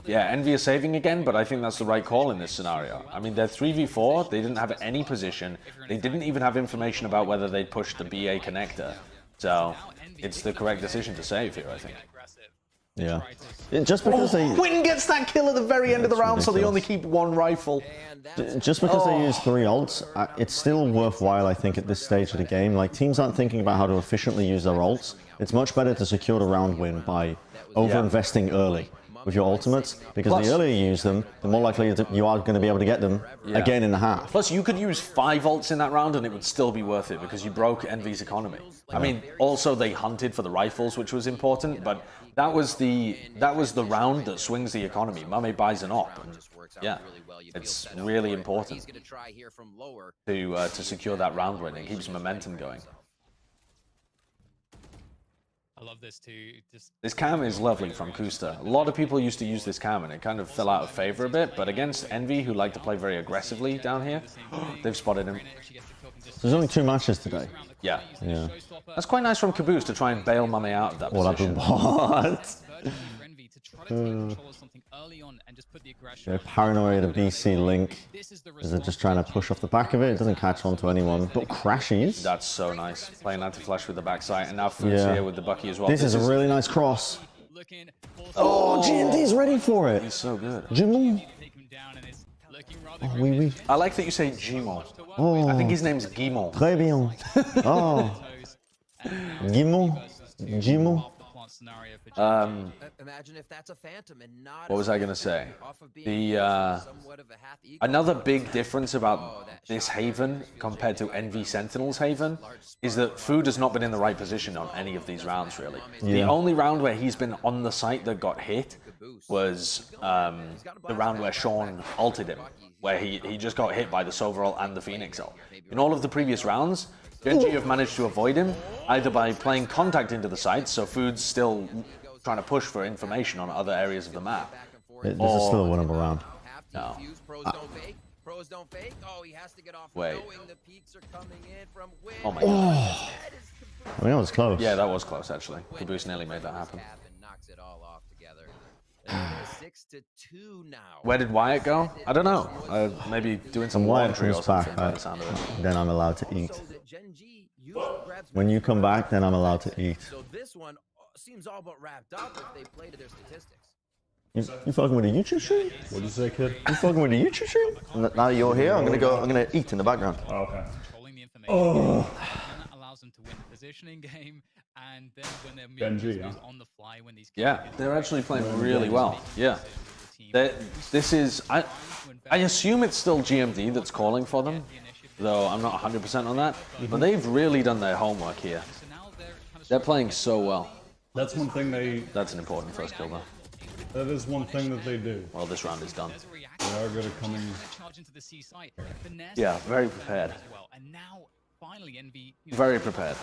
Yeah, Envy is saving again, but I think that's the right call in this scenario. I mean, they're 3v4, they didn't have any position, they didn't even have information about whether they'd push the BA connector, so it's the correct decision to save here, I think. Yeah. Just because Wynn gets that kill at the very end of the round, so they only keep 1 rifle. Just because they use 3 ults, it's still worthwhile, I think, at this stage of the game. Like, teams aren't thinking about how to efficiently use their ults. It's much better to secure the round win by over-investing early with your ultimates, because the earlier you use them, the more likely you are going to be able to get them again in the half. Plus, you could use 5 ults in that round and it would still be worth it because you broke Envy's economy. I mean, also they hunted for the rifles, which was important, but that was the round that swings the economy. Mame buys an op. And, yeah, it's really important to secure that round win. It keeps momentum going. I love this too. This cam is lovely from Kusta. A lot of people used to use this cam and it kind of fell out of favor a bit, but against Envy, who like to play very aggressively down here, they've spotted him. There's only 2 matches today. Yeah. Yeah. That's quite nice from Caboose to try and bail Mame out of that position. What? urgency for Envy to try to take control of something early on and just put the aggression. Yeah, paranoid of BC Link. Is it just trying to push off the back of it? It doesn't catch on to anyone, but crashes. That's so nice. Playing anti-flash with the backside, and now Food's here with the Bucky as well. This is a really nice cross. Oh, G&D's ready for it. He's so good. Jimon. Oh, oui, oui. I like that you say Gimon. Oh. I think his name's Guimon. Très bien. Oh. Guimon. Gimon. Imagine if that's a phantom and not. What was I gonna say? The another big difference about this Haven compared to Envy Sentinel's Haven is that Food has not been in the right position on any of these rounds really. The only round where he's been on the site that got hit was the round where Sean ulted him, where he just got hit by the Sovereign and the Phoenix ult. In all of the previous rounds, Gen.G have managed to avoid him, either by playing contact into the site, so Food's still trying to push for information on other areas of the map. This is still a winnable round. No. Pros don't fake. Oh, he has to get off. Wait. The peaks are coming in from Oh my god. I mean, that was close. Yeah, that was close actually. Caboose nearly made that happen. knocks it all off together. 6-2 now. Where did Wyatt go? I don't know. Maybe doing some laundry or something by the sound of it. Then I'm allowed to eat. When you come back, then I'm allowed to eat. So this one seems all but wrapped up if they play to their statistics. You fucking with a YouTube stream? What did you say, kid? You fucking with a YouTube stream? Now that you're here, I'm gonna eat in the background. Oh, okay. Oh. That allows them to win the positioning game, and then when they're Gen.G, on the fly when these Yeah, they're actually playing really well. Yeah. This is I assume it's still GMD that's calling for them, though I'm not 100% on that. But they've really done their homework here. They're playing so well. That's one thing That's an important first kill though. That is one thing that they do. Well, this round is done. They are going to come in. Yeah, very prepared. Very prepared.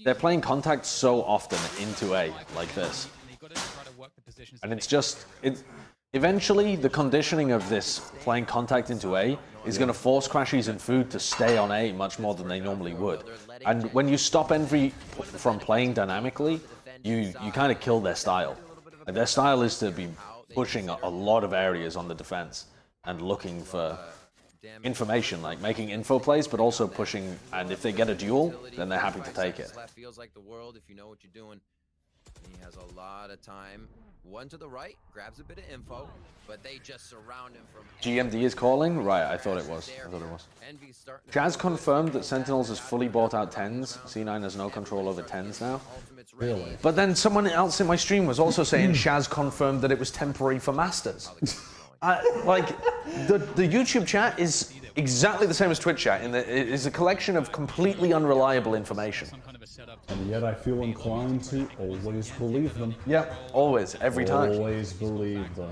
They're playing contact so often into A, like this. And it's just, eventually the conditioning of this playing contact into A is going to force Crashies and Food to stay on A much more than they normally would. And when you stop Envy from playing dynamically, you kind of kill their style. And their style is to be pushing a lot of areas on the defense and looking for information, like making info plays, but also pushing, and if they get a duel, then they're happy to take it. Feels like the world if you know what you're doing. He has a lot of time. One to the right, grabs a bit of info, but they just surround him from GMD is calling? Right, I thought it was. Jazz confirmed that Sentinels has fully bought out 10s. C9 has no control over 10s now. Really? But then someone else in my stream was also saying Shaz confirmed that it was temporary for Masters. Like, the YouTube chat is exactly the same as Twitch chat, in that it is a collection of completely unreliable information. And yet I feel inclined to always believe them. Yeah, always, every time. Always believe them.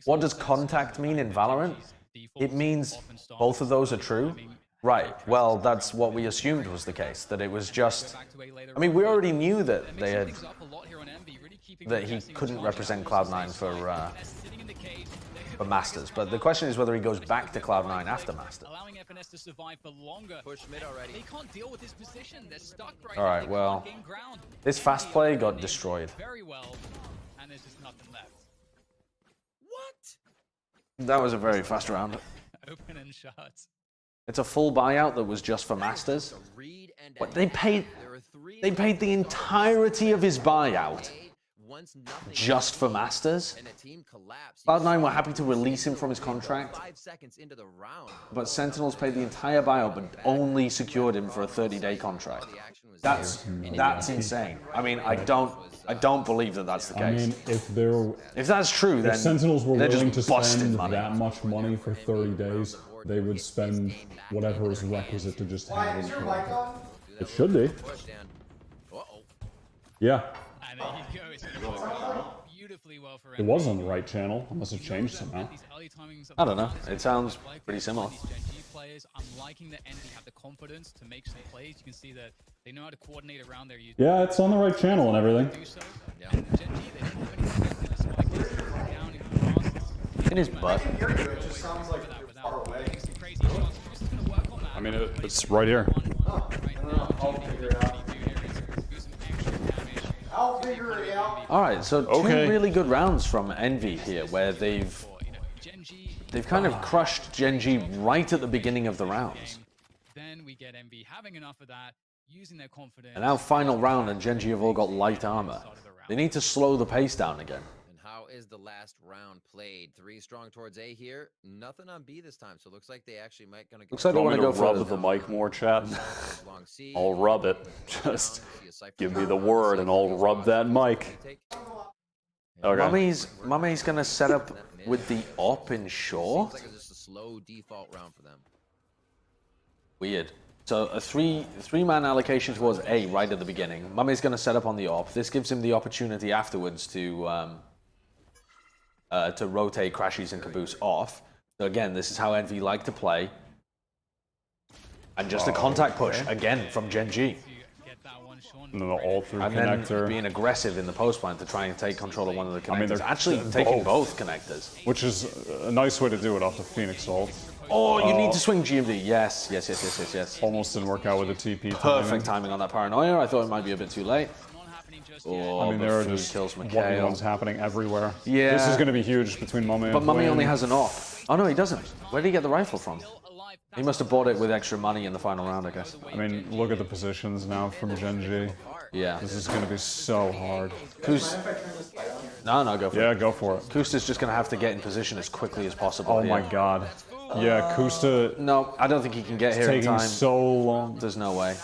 What does contact mean in Valorant? It means both of those are true. Right, well, that's what we assumed was the case, that it was just... I mean, we already knew that they had... that he couldn't represent Cloud9 for Masters, but the question is whether he goes back to Cloud9 after Masters. Allowing FNS to survive for longer. Push mid already. They can't deal with this position. They're stuck right now. Alright, well, this fast play got destroyed. Very well, and there's just nothing left. What? That was a very fast round. Open and shut. It's a full buyout that was just for Masters. What, they paid the entirety of his buyout just for Masters? Cloud9 were happy to release him from his contract, but Sentinels paid the entire buyout but only secured him for a 30-day contract. That's insane. I mean, I don't believe that that's the case. I mean, if that's true, then if Sentinels were they're willing to just busting spend money. that much money for 30 days, they would spend whatever is requisite to just have Is it. your mic on? It should be. Yeah. And there you go. It's beautifully well for It was on the right channel, unless it changed somehow. I don't know. It sounds pretty similar. Players, I'm liking that Envy have the confidence to make some plays. You can see that they know how to coordinate around their users. Yeah, it's on the right channel and everything. In his butt. I mean, it's right here. I'll figure it out. All right, so two really good rounds from Envy here, where they've kind of crushed Gen.G right at the beginning of the rounds. Then we get Envy having enough of that, using their confidence. And now final round, and Gen.G have all got light armor. They need to slow the pace down again. And how is the last round played? 3 strong towards A here. Nothing on B this time, so it looks like they actually might gonna go. Looks like they want to go rub for the mic more, chat. I'll rub it. Just give me the word, and I'll rub that mic. Okay. Mummy's gonna set up with the op in short. Seems like it's just a slow default round for them. Weird. So a three-man allocation towards A right at the beginning. Mummy's going to set up on the op. This gives him the opportunity afterwards to rotate Crashies and Caboose off. So again, this is how Envy like to play. And just a contact push again from Gen.G. And then the all-through and connector. Then being aggressive in the post plant to try and take control of one of the connectors. I mean, they're actually taking both connectors. Which is a nice way to do it off the Phoenix ult. Oh, you need to swing GMD. Yes. Almost didn't work out with the TP. Perfect timing on that paranoia. I thought it might be a bit too late. Oh, I mean, there are just one-on-ones happening everywhere. Yeah. This is going to be huge between Mummy and But Mummy only has an off. Oh, no, he doesn't. Where did he get the rifle from? He must have bought it with extra money in the final round, I guess. I mean, look at the positions now from Gen.G. Yeah. This is going to be so hard. No, go for it. Yeah, go for it. Kusta's just going to have to get in position as quickly as possible. Oh my god. Yeah, Kusta... No, I don't think he can get here in time. Taking so long. There's no way.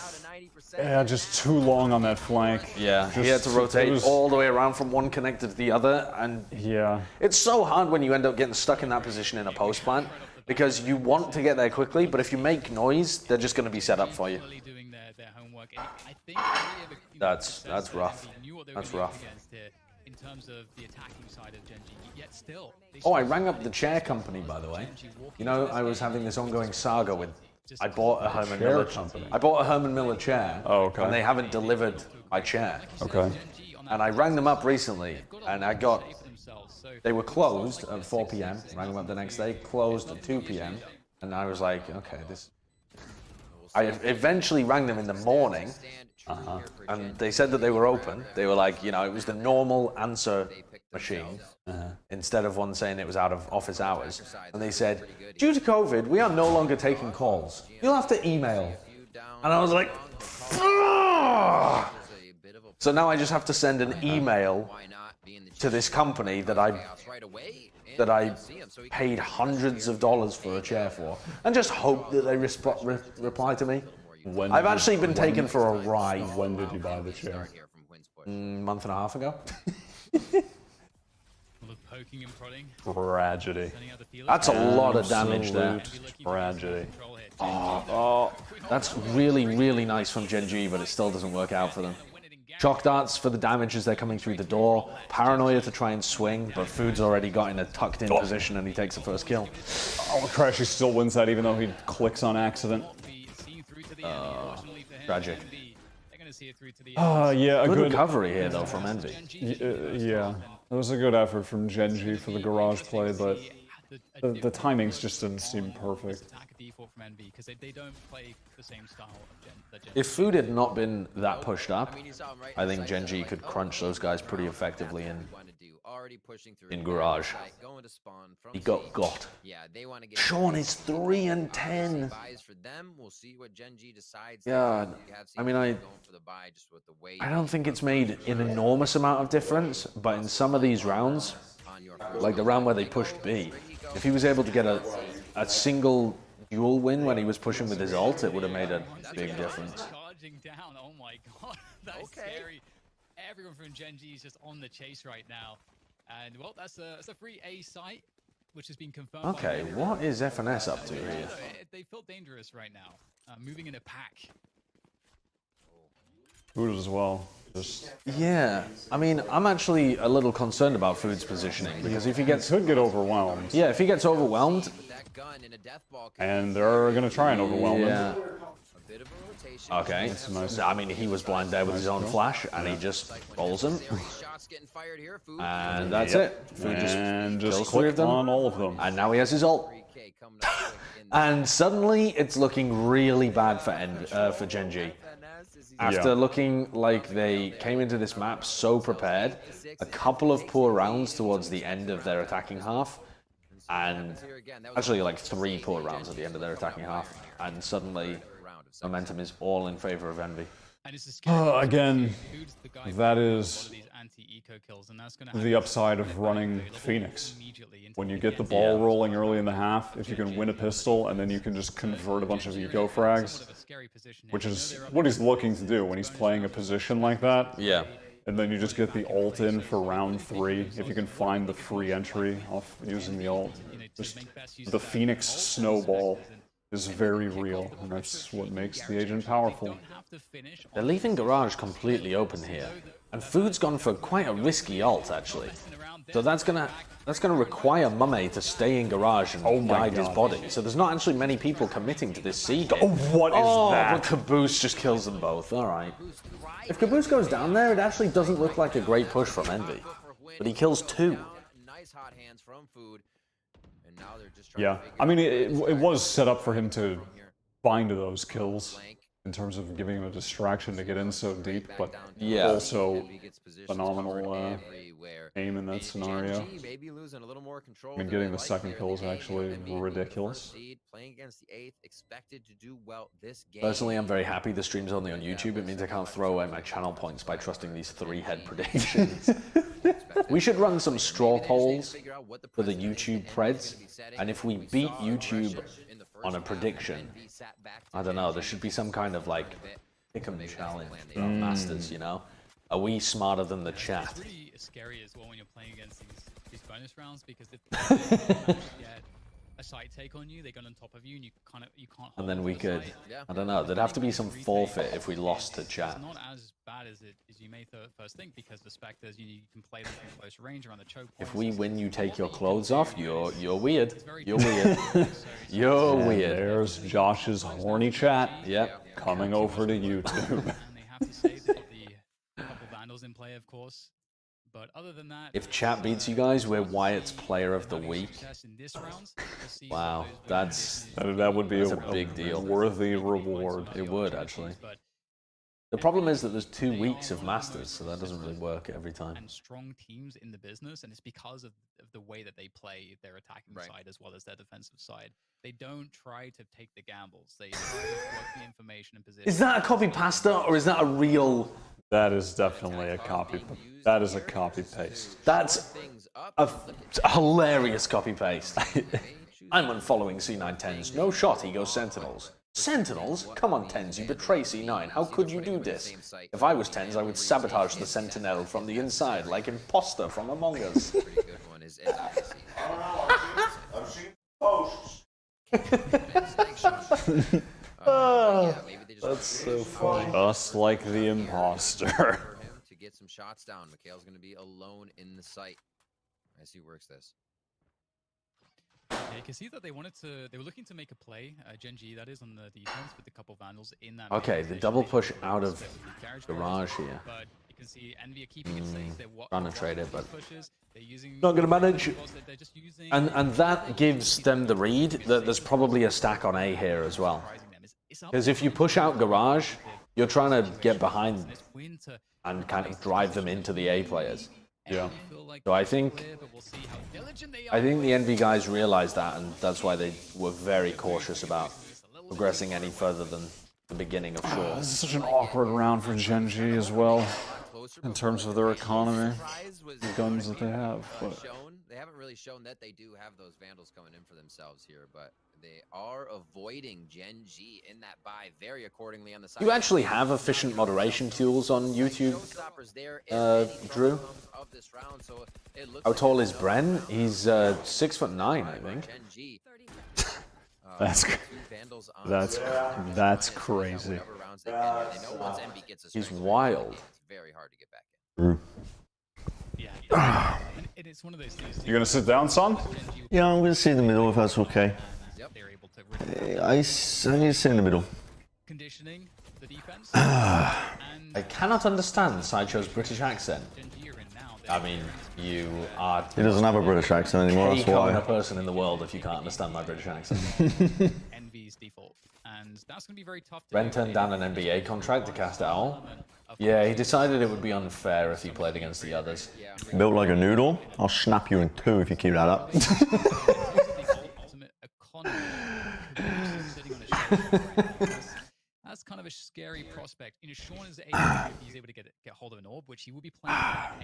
Yeah, just too long on that flank. Yeah, he had to rotate all the way around from one connector to the other, and yeah, it's so hard when you end up getting stuck in that position in a post plant, because you want to get there quickly, but if you make noise, they're just going to be set up for you. That's rough. That's rough. In terms of the attacking side of Gen.G, yet still. Oh, I rang up the chair company, by the way. You know, I was having this ongoing saga with. I bought a Herman Miller company. I bought a Herman Miller chair. Oh, okay. And they haven't delivered my chair. Okay. And I rang them up recently, and I got. They were closed at 4 p.m. Rang them up the next day, closed at 2 p.m. And I was like, okay, this. I eventually rang them in the morning. And they said that they were open. They were like, you know, it was the normal answer machine instead of one saying it was out of office hours. And they said, due to COVID, we are no longer taking calls. You'll have to email. And I was like, so now I just have to send an email to this company that I paid hundreds of dollars for a chair for, and just hope that they reply to me. I've actually been taken for a ride. When did you buy the chair? Month and a half ago. Tragedy. That's a lot of damage there. Tragedy. Oh, that's really, really nice from Gen.G, but it still doesn't work out for them. Shock darts for the damage as they're coming through the door. Paranoia to try and swing, but Food's already got in a tucked in position and he takes the first kill. Oh, Crashy still wins that even though he clicks on accident. Tragic. Yeah, a good recovery here though from Envy. Yeah, it was a good effort from Gen.G for the garage play, but the timings just didn't seem perfect. If Food had not been that pushed up, I think Gen.G could crunch those guys pretty effectively in garage. He got. Sean is 3 and 10. Yeah, I mean, I don't think it's made an enormous amount of difference, but in some of these rounds, like the round where they pushed B, if he was able to get a single duel win when he was pushing with his ult, it would have made a big difference. Oh my god, that's scary. Everyone from Gen.G is just on the chase right now. And well, that's a free A site, which has been confirmed. Okay, what is FNS up to here? They feel dangerous right now, moving in a pack. Food as well. Yeah, I mean, I'm actually a little concerned about Food's positioning because if he could get overwhelmed. Yeah, if he gets overwhelmed, and they're gonna try and overwhelm him. Okay, I mean, he was blind there with his own flash, and he just rolls him. And that's it. Food just clicked on all of them. And now he has his ult. And suddenly, it's looking really bad for Gen.G. After looking like they came into this map so prepared, a couple of poor rounds towards the end of their attacking half, and actually like 3 poor rounds at the end of their attacking half, and suddenly momentum is all in favor of Envy. Again, that is the upside of running Phoenix. When you get the ball rolling early in the half, if you can win a pistol and then you can just convert a bunch of eco frags, which is what he's looking to do when he's playing a position like that. Yeah. And then you just get the ult in for round 3, if you can find the free entry off using the ult. Just the Phoenix snowball is very real, and that's what makes the agent powerful. They're leaving Garage completely open here, and Food's gone for quite a risky ult actually. So that's gonna require Mame to stay in Garage and guide his body. So there's not actually many people committing to this C hit. Oh, what is that? But Caboose just kills them both. All right. If Caboose goes down there, it actually doesn't look like a great push from Envy, but he kills 2. Yeah, I mean, it was set up for him to find those kills in terms of giving him a distraction to get in so deep, but also phenomenal aim in that scenario. I mean, getting the second kill is actually ridiculous. Personally, I'm very happy the stream's only on YouTube. It means I can't throw away my channel points by trusting these 3-head predictions. We should run some straw polls for the YouTube preds, and if we beat YouTube on a prediction, I don't know, there should be some kind of like pick'em challenge for Masters, you know? Are we smarter than the chat? It's really scary as well when you're playing against these bonus rounds, because if they get a side take on you, they got on top of you, and you can't. And then we could, I don't know, there'd have to be some forfeit if we lost to chat. It's not as bad as you may first think, because the Spectres, you can play them from close range around the choke points. If we win, you take your clothes off. You're weird. You're weird. You're weird. There's Josh's horny chat. Yep. Coming over to YouTube. And they have to say they've got the couple Vandals in play, of course. But other than that, if chat beats you guys, we're Wyatt's Player of the Week. Wow, that would be a big deal. Worthy reward. It would actually. The problem is that there's 2 weeks of Masters, so that doesn't really work every time. And strong teams in the business, and it's because of the way that they play their attacking side as well as their defensive side. They don't try to take the gambles. They try to work the information and position. Is that a copy pasta or is that a real? That is definitely a copy. That is a copy paste. That's a hilarious copy paste. I'm unfollowing C9 No shot, he goes Sentinels. Sentinels? Come on, Tens, you betray C9. How could you do this? If I was Tens, I would sabotage the Sentinel from the inside, like imposter from Among Us. I've seen posts. That's so funny. Just like the imposter. To get some shots down, Mikhail's going to be alone in the site. As he works this. Yeah, you can see that they were looking to make a play, Gen.G that is, on the defense with a couple Vandals in that. Okay, the double push out of Garage here. But you can see Envy are keeping it safe. They're trying to trade it, but not going to manage. And that gives them the read that there's probably a stack on A here as well. Because if you push out Garage, you're trying to get behind and kind of drive them into the A players. Yeah. So I think the Envy guys realized that, and that's why they were very cautious about progressing any further than the beginning of Shore. This is such an awkward round for Gen.G as well, in terms of their economy, the guns that they have. But they haven't really shown that they do have those Vandals coming in for themselves here, but they are avoiding Gen.G in that buy very accordingly on the side. You actually have efficient moderation tools on YouTube, Drew? How tall is Bren? He's 6'9", I think. That's crazy. He's wild. It's one of those things. You gonna sit down, son? Yeah, I'm gonna sit in the middle if that's okay. I need to sit in the middle. Conditioning the defense. I cannot understand Sideshow's British accent. I mean, you are... He doesn't have a British accent anymore, that's why. a person in the world if you can't understand my British accent. Envy's default. And that's going to be very tough to Bren turned down an NBA contract to cast Owl. Yeah, he decided it would be unfair if he played against the others. Built like a noodle. I'll snap you in two if you keep that up. That's kind of a scary prospect. You know, Sean is able, if he's able to get hold of an orb, which he will be playing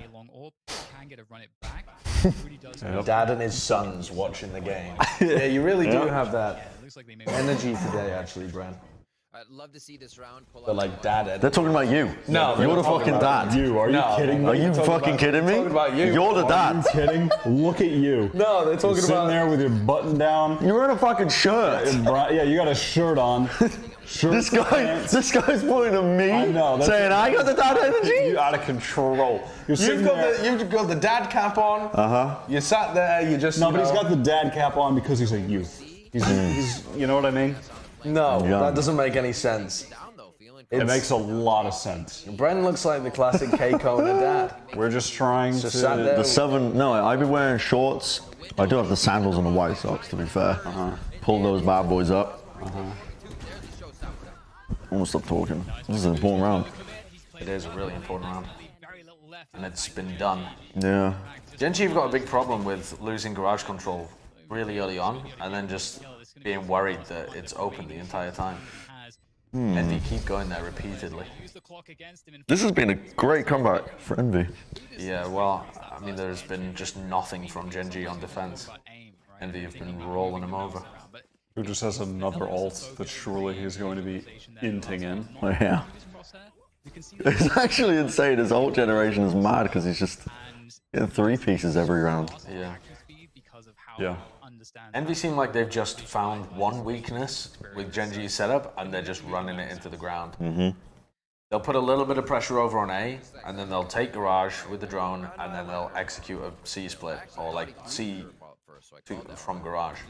a long orb, can get a run it back. It really does. Dad and his sons watching the game. Yeah, you really do have that energy today, actually, Bren. I'd love to see this round pull But like dad. They're talking about you. No, you're the fucking dad. You are you kidding me? Are you fucking kidding me? Talking about you. You're the dad. Are you kidding? Look at you. No, they're talking Sitting about there with your button down. You're wearing a fucking shirt. Yeah, you got a shirt on. This guy's pointing at me, I know, saying I got the dad energy. You out of control. You've got the dad cap on. You sat there. You just but he's got the dad cap on because he's a youth. He's you know what I mean? No, that doesn't make any sense. It makes a lot of sense. Bren looks like the classic K-Kona dad. We're just trying to. Sat there. The 7. No, I've been wearing shorts. I do have the sandals and the white socks. To be fair, pull those bad boys up. I want to stop talking. This is an important round. It is a really important round. And it's been done. Yeah. Gen.G have got a big problem with losing garage control really early on and then just being worried that it's open the entire time. Envy keep going there repeatedly. This has been a great comeback for Envy. Yeah, well, I mean, there's been just nothing from Gen.G on defense. Envy have been rolling him over. Who just has another ult that surely he's going to be inting in. Oh, yeah. It's actually insane. His ult generation is mad because he's just getting 3 pieces every round. Yeah. Yeah. Envy seem like they've just found one weakness with Gen.G's setup and they're just running it into the ground. They'll put a little bit of pressure over on A, and then they'll take garage with the drone, and then they'll execute a C split, or like C from garage.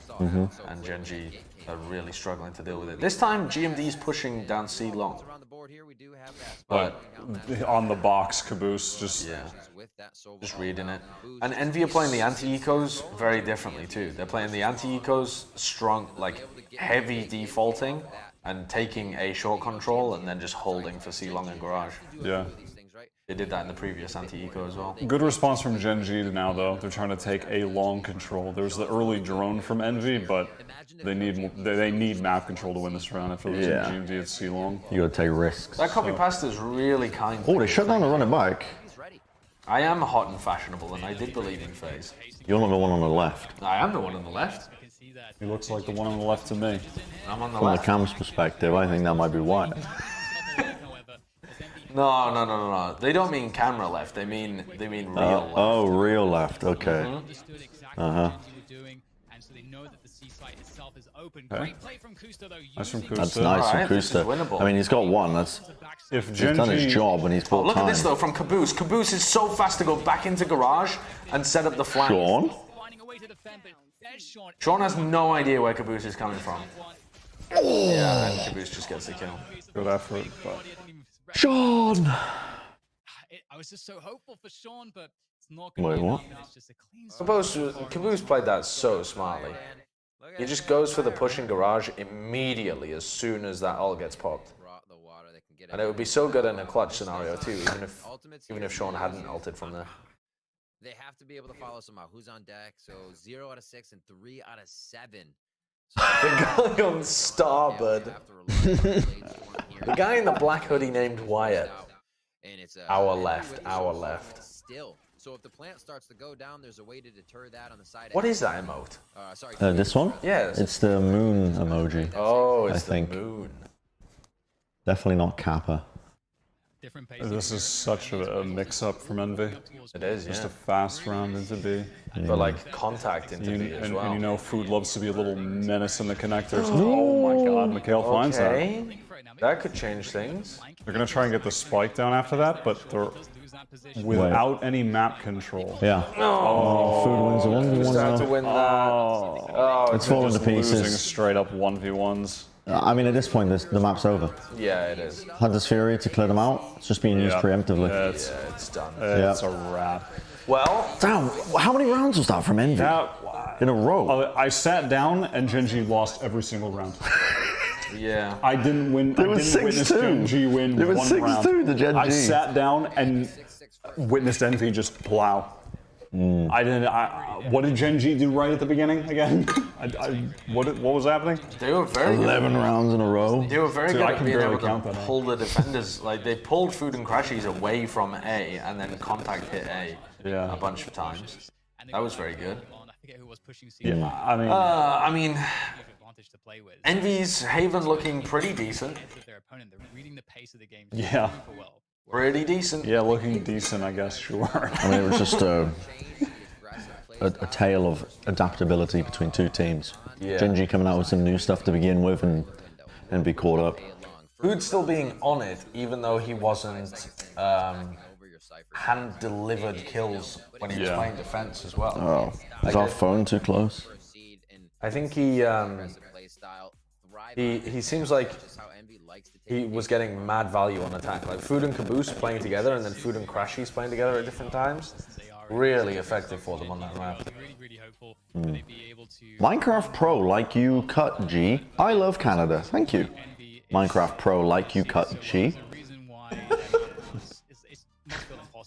And Gen.G are really struggling to deal with it. This time, GMD's pushing down C long. But on the box, Caboose just reading it. And Envy are playing the anti-ecos very differently too. They're playing the anti-ecos strong, like heavy defaulting and taking A short control and then just holding for C long and garage. Yeah. They did that in the previous anti-eco as well. Good response from Gen.G now, though. They're trying to take A long control. There's the early drone from Envy, but they need map control to win this round after losing GMD at C long. You gotta take risks. That copy pasta is really kind. Oh, they shut down the running back. I am hot and fashionable, and I did believe in FaZe. You're not the one on the left. I am the one on the left. He looks like the one on the left to me. I'm on the From left. the cam's perspective, I think that might be Wyatt. No. They don't mean camera left. They mean real left. Oh, real left. Okay. That's from Kusta. That's nice from Kusta. I mean, he's got one. That's if he's done his job and he's bought look time. at this though from Caboose. Caboose is so fast to go back into garage and set up the flank. Sean has no idea where Caboose is coming from. Yeah, and Caboose just gets the kill. Good effort, but Sean! I was just so hopeful for Sean, but it's not going to be enough. It's just a clean Caboose played that so smartly. He just goes for the pushing garage immediately as soon as that ult gets popped. And it would be so good in a clutch scenario too, even if Sean hadn't ulted from there. They have to be able to follow somehow. Who's on deck? So 0 out of 6 and 3 out of 7. The guy on starboard. The guy in the black hoodie named Wyatt. Our left. Still. So if the plant starts to go down, there's a way to deter that on the side. What is that emote? This one? Yes. It's the moon emoji. Oh, it's the moon. Definitely not Kappa. This is such a mix-up from Envy. It is, Just a fast round into B. But like contact into B as well. And you know Food loves to be a little menace in the connectors. Oh my god, Mikhail finds that. That could change things. They're going to try and get the spike down after that, but they're without any map control. Yeah. Oh, Food wins a 1v1 now. To win that. Oh, it's falling to pieces. Losing straight up 1v1s. I mean, at this point, the map's over. Yeah, it is. Hunter's Fury to clear them out. It's just being used preemptively. Yeah, it's done. It's a wrap. Well, damn, how many rounds was that from Envy? In a row. I sat down and Gen.G lost every single round. Yeah. I didn't win. There I was didn't witness 6-2. Gen.G win There was one 6-2 round. the Gen.G. I sat down and witnessed Envy just plow. I didn't. What did Gen.G do right at the beginning again? What was happening? They were very 11 good. rounds in a row. They were very Dude, good I at can being barely able to count that out. pull the defenders. Like they pulled Food and Crashies away from A, and then contact hit A a bunch of times. That was very good. I forget who was pushing C. Yeah, I mean, advantage to play with. Envy's Haven looking pretty decent. Their opponent, they're reading the pace of the game Yeah. super well. Pretty decent. Yeah, looking decent, I guess. Sure. I mean, it was just a tale of adaptability between two teams. Yeah. Gen.G coming out with some new stuff to begin with and be caught up. Food still being on it, even though he wasn't hand-delivered kills when he was playing defense as well. Oh, is our phone too close? I think he seems like he was getting mad value on attack. Like Food and Caboose playing together, and then Food and Crashies playing together at different times. Really effective for them on that map. Minecraft Pro like you cut G. I love Canada. Thank you. Minecraft Pro like you cut G.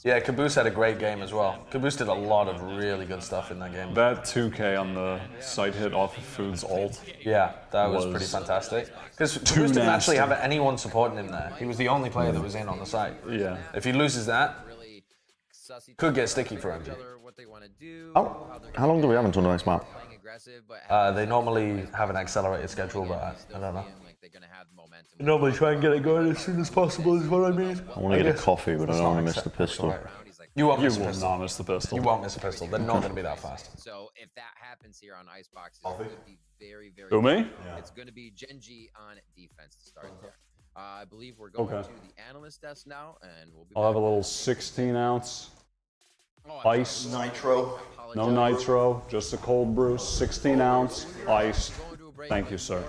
Yeah, Caboose had a great game as well. Caboose did a lot of really good stuff in that game. That 2K on the site hit off of Food's ult. Yeah, that was pretty fantastic. Because Caboose didn't actually have anyone supporting him there. He was the only player that was in on the site. Yeah. If he loses that, could get sticky for MG. Oh, how long do we have until the next map? They normally have an accelerated schedule, but I don't know. They normally try and get it going as soon as possible, is what I mean. I want to get a coffee, but I don't want to miss the pistol. You won't miss a will pistol. not miss the pistol. You won't miss a pistol. They're not going to be that fast. So if that happens here on Icebox, it's going to be very, very. Who, me? It's going to be Gen.G on defense to start there. I believe we're going to the analyst desk now, and we'll be. I'll have a little 16-ounce ice. Nitro. No nitro, just a cold brew, 16-ounce ice. Thank you, sir.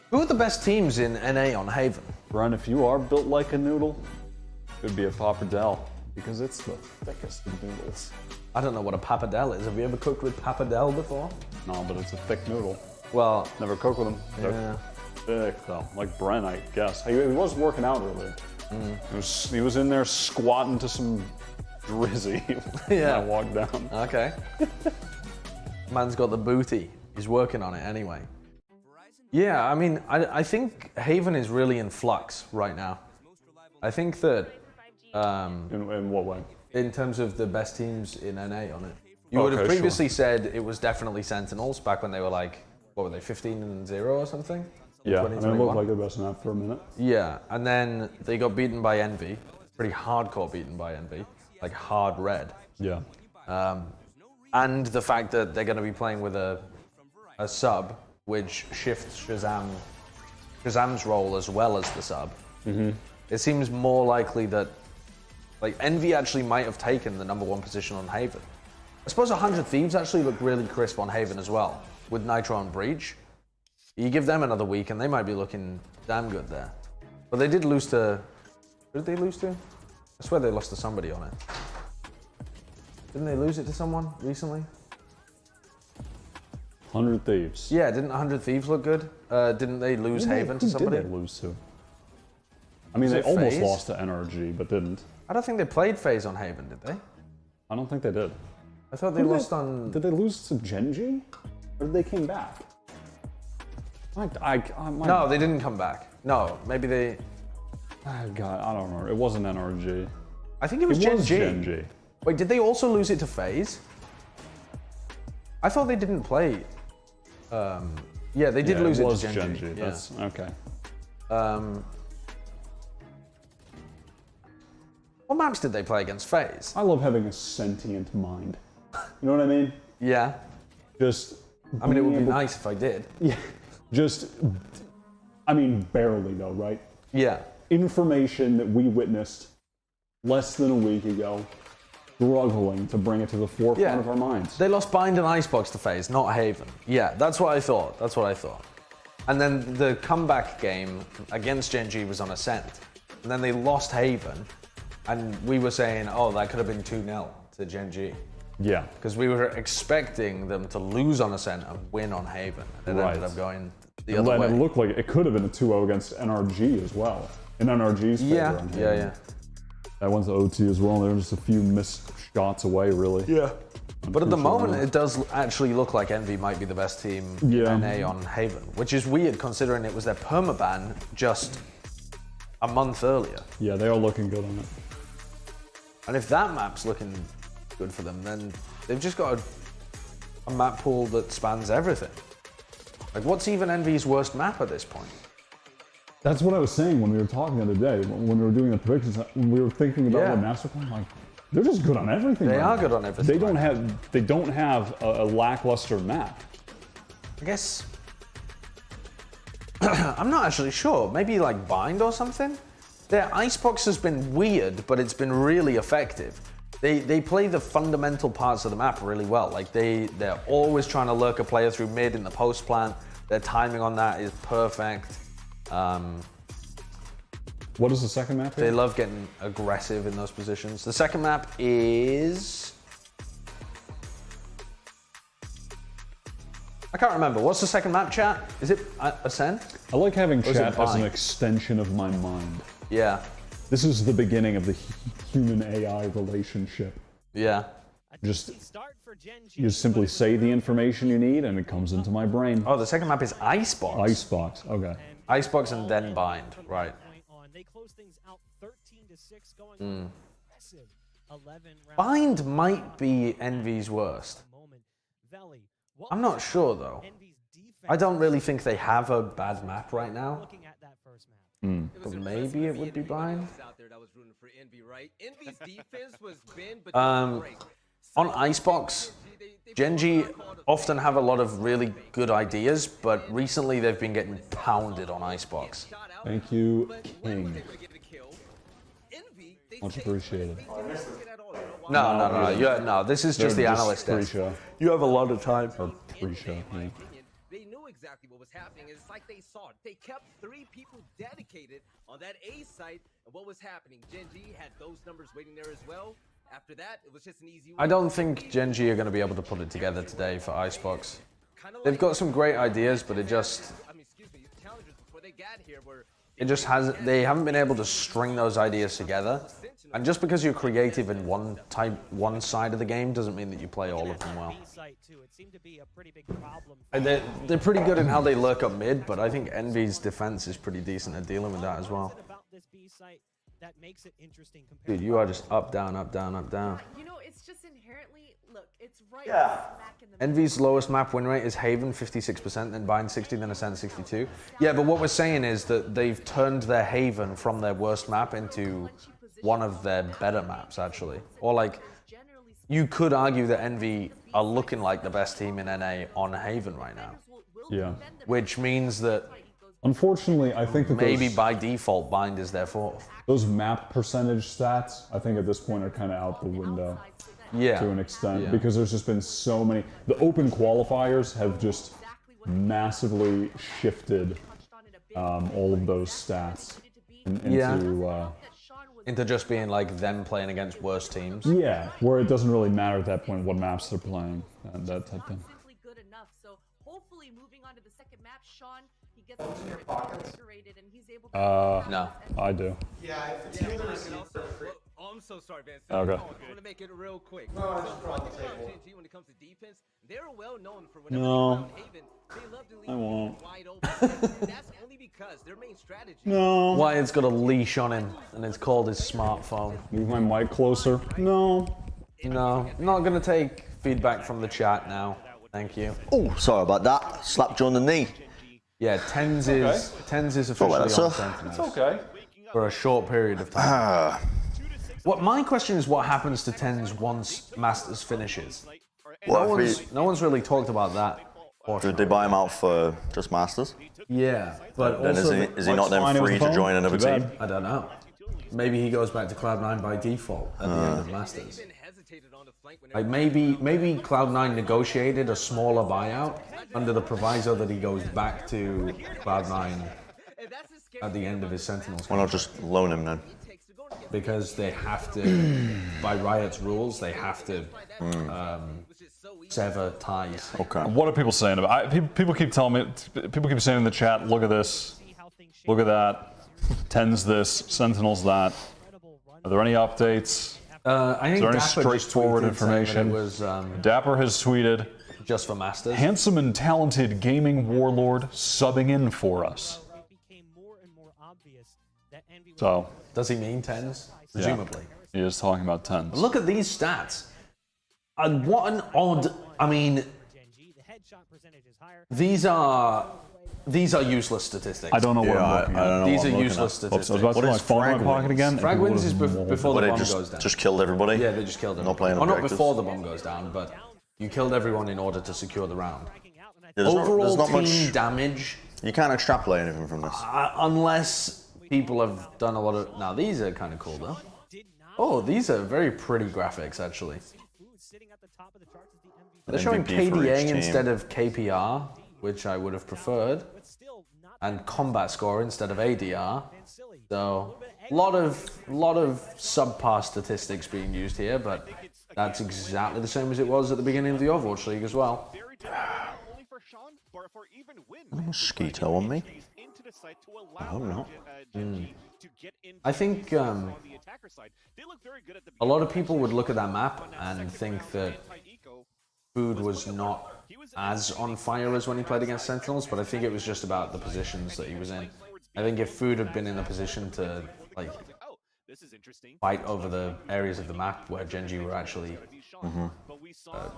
Who are the best teams in NA on Haven? Bren, if you are built like a noodle, it would be a pappardelle, because it's the thickest of noodles. I don't know what a pappardelle is. Have you ever cooked with pappardelle before? No, but it's a thick noodle. Well, never cooked with them. They're thick though, like Bren, I guess. He was working out earlier. He was in there squatting to some drizzy when I walked down. Okay. Man's got the booty. He's working on it anyway. Yeah, I mean, I think Haven is really in flux right now. I think that... in what way? In terms of the best teams in NA on it. You would have previously said it was definitely Sentinels back when they were like, what were they, 15-0 or something? Yeah, and it looked like the best map for a minute. Yeah, and then they got beaten by Envy. Pretty hardcore beaten by Envy. Like hard red. Yeah. And the fact that they're going to be playing with a sub, which shifts Shazam's role as well as the sub. It seems more likely that like Envy actually might have taken the #1 position on Haven. I suppose 100 Thieves actually look really crisp on Haven as well, with Nitro and Breach. You give them another week and they might be looking damn good there. But they did lose to... Who did they lose to? I swear they lost to somebody on it. Didn't they lose it to someone recently? 100 Thieves. Yeah, didn't 100 Thieves look good? Didn't they lose Haven to somebody? Who did they lose to? I mean, they almost lost to NRG, but didn't. I don't think they played FaZe on Haven, did they? I don't think they did. I thought they lost on... Did they lose to Gen.G? Or did they came back? No, they didn't come back. No, maybe they... God, I don't remember. It wasn't NRG. I think it was Gen.G. Gen.G. Wait, did they also lose it to FaZe? I thought they didn't play... yeah, they did lose it to Gen.G. Gen.G. That's okay. What maps did they play against FaZe? I love having a sentient mind. You know what I mean? Yeah. Just... I mean, it would be nice if I did. Yeah. Just... I mean, barely though, right? Yeah. Information that we witnessed less than a week ago, struggling to bring it to the forefront of our minds. They lost Bind and Icebox to FaZe, not Haven. Yeah, that's what I thought. That's what I thought. And then the comeback game against Gen.G was on Ascent. And then they lost Haven. And we were saying, oh, that could have been 2-0 to Gen.G. Yeah. Because we were expecting them to lose on Ascent and win on Haven. And it ended up going the other way. It looked like it could have been a 2-0 against NRG as well. In NRG's favor. Yeah. That one's OT as well. There were just a few missed shots away, really. Yeah. But at the moment, it does actually look like Envy might be the best team in NA on Haven, which is weird considering it was their permaban just a month earlier. Yeah, they are looking good on it. And if that map's looking good for them, then they've just got a map pool that spans everything. Like, what's even Envy's worst map at this point? That's what I was saying when we were talking the other day, when we were doing the predictions. We were thinking about what maps are playing. Like, they're just good on everything. They are good on everything. They don't have a lackluster map. I guess I'm not actually sure. Maybe like Bind or something. Their Icebox has been weird, but it's been really effective. They play the fundamental parts of the map really well. Like they're always trying to lurk a player through mid in the post plant. Their timing on that is perfect. What is the second map here? They love getting aggressive in those positions. The second map is... I can't remember. What's the second map, chat? Is it Ascent? I like having chat as an extension of my mind. Yeah. This is the beginning of the human-AI relationship. Yeah. Just you simply say the information you need and it comes into my brain. Oh, the second map is Icebox. Icebox, okay. Icebox and then Bind, right. They close things out 13-6 going aggressive. 11 Bind might be Envy's worst. I'm not sure though. I don't really think they have a bad map right now. But maybe it would be Bind. On Icebox, Gen.G often have a lot of really good ideas, but recently they've been getting pounded on Icebox. Thank you, King. Much appreciated. No, this is just the analyst desk. You have a lot of time. Or pre-show, yeah. They knew exactly what was happening. It's like they saw it. They kept 3 people dedicated on that A site and what was happening. Gen.G had those numbers waiting there as well. After that, it was just an easy I don't think Gen.G are going to be able to put it together today for Icebox. They've got some great ideas, but it just hasn't. They haven't been able to string those ideas together. And just because you're creative in one side of the game doesn't mean that you play all of them well. And they're pretty good in how they lurk up mid, but I think Envy's defense is pretty decent at dealing with that as well. That makes it interesting. Dude, you are just up, down, up, down, up, down. You know, it's just inherently, look, it's right back in the Envy's lowest map win rate is Haven, 56%, then Bind 60, then Ascent 62. Yeah, but what we're saying is that they've turned their Haven from their worst map into one of their better maps, actually. Or like, you could argue that Envy are looking like the best team in NA on Haven right now. Yeah. Which means that unfortunately, I think that maybe by default, Bind is their fourth. Those map percentage stats, I think at this point are kind of out the window. Yeah. To an extent, because there's just been so many. The open qualifiers have just massively shifted all of those stats into just being like them playing against worse teams. Yeah, where it doesn't really matter at that point what maps they're playing and that type of thing. good enough. So hopefully moving on to the second map, Sean, he gets invigorated and he's able to no, I do. Yeah, if it's either I'm so sorry, man. Okay. I want to make it real quick. Gen.G, when it comes to defense, they're well known for whenever they're around Haven, they love to leave wide open. And that's only because their main strategy. No. Wyatt's got a leash on him, and it's called his smartphone. Move my mic closer. No. No, not gonna take feedback from the chat now. Thank you. Oh, sorry about that. Slapped you on the knee. Yeah, Tens is officially on Sentinels. It's okay. For a short period of time. What my question is, what happens to Tens once Masters finishes? No one's really talked about that. Did they buy him out for just Masters? Yeah, but then also is he not then free to join another team? I don't know. Maybe he goes back to Cloud9 by default at the end of Masters. Like maybe Cloud9 negotiated a smaller buyout under the proviso that he goes back to Cloud9 at the end of his Sentinels. Why not just loan him then? because they have to, by Riot's rules, they have to sever ties. Okay. What are people saying about it? People keep telling me, people keep saying in the chat, look at this, look at that, Tens this, Sentinels that. Are there any updates? I think Is there any Dapper just straightforward tweeted information? saying that it was, Dapper has tweeted, just for Masters. Handsome and talented gaming warlord subbing in for us. So. Does he mean Tens? Presumably. Yeah, he is talking about Tens. Look at these stats. And what an odd, I mean, these are useless statistics. I don't know what I'm looking at. These are useless statistics. I was about to put my phone in my pocket again. Frag wins is before the bomb just, goes down. Just killed everybody? Yeah, they just killed everyone. Not playing Or not objectives. before the bomb goes down, but you killed everyone in order to secure the round. There's Overall not team much damage. You can't extrapolate anything from this. Unless people have done a lot of... Now, these are kind of cool, though. Oh, these are very pretty graphics, actually. They're showing KDA instead of KPR, which I would have preferred, and combat score instead of ADR. So, lot of subpar statistics being used here, but that's exactly the same as it was at the beginning of the Overwatch League as well. A mosquito on me? I hope not. I think a lot of people would look at that map and think that Food was not as on fire as when he played against Sentinels, but I think it was just about the positions that he was in. I think if Food had been in a position to like fight over the areas of the map where Gen.G were actually moving,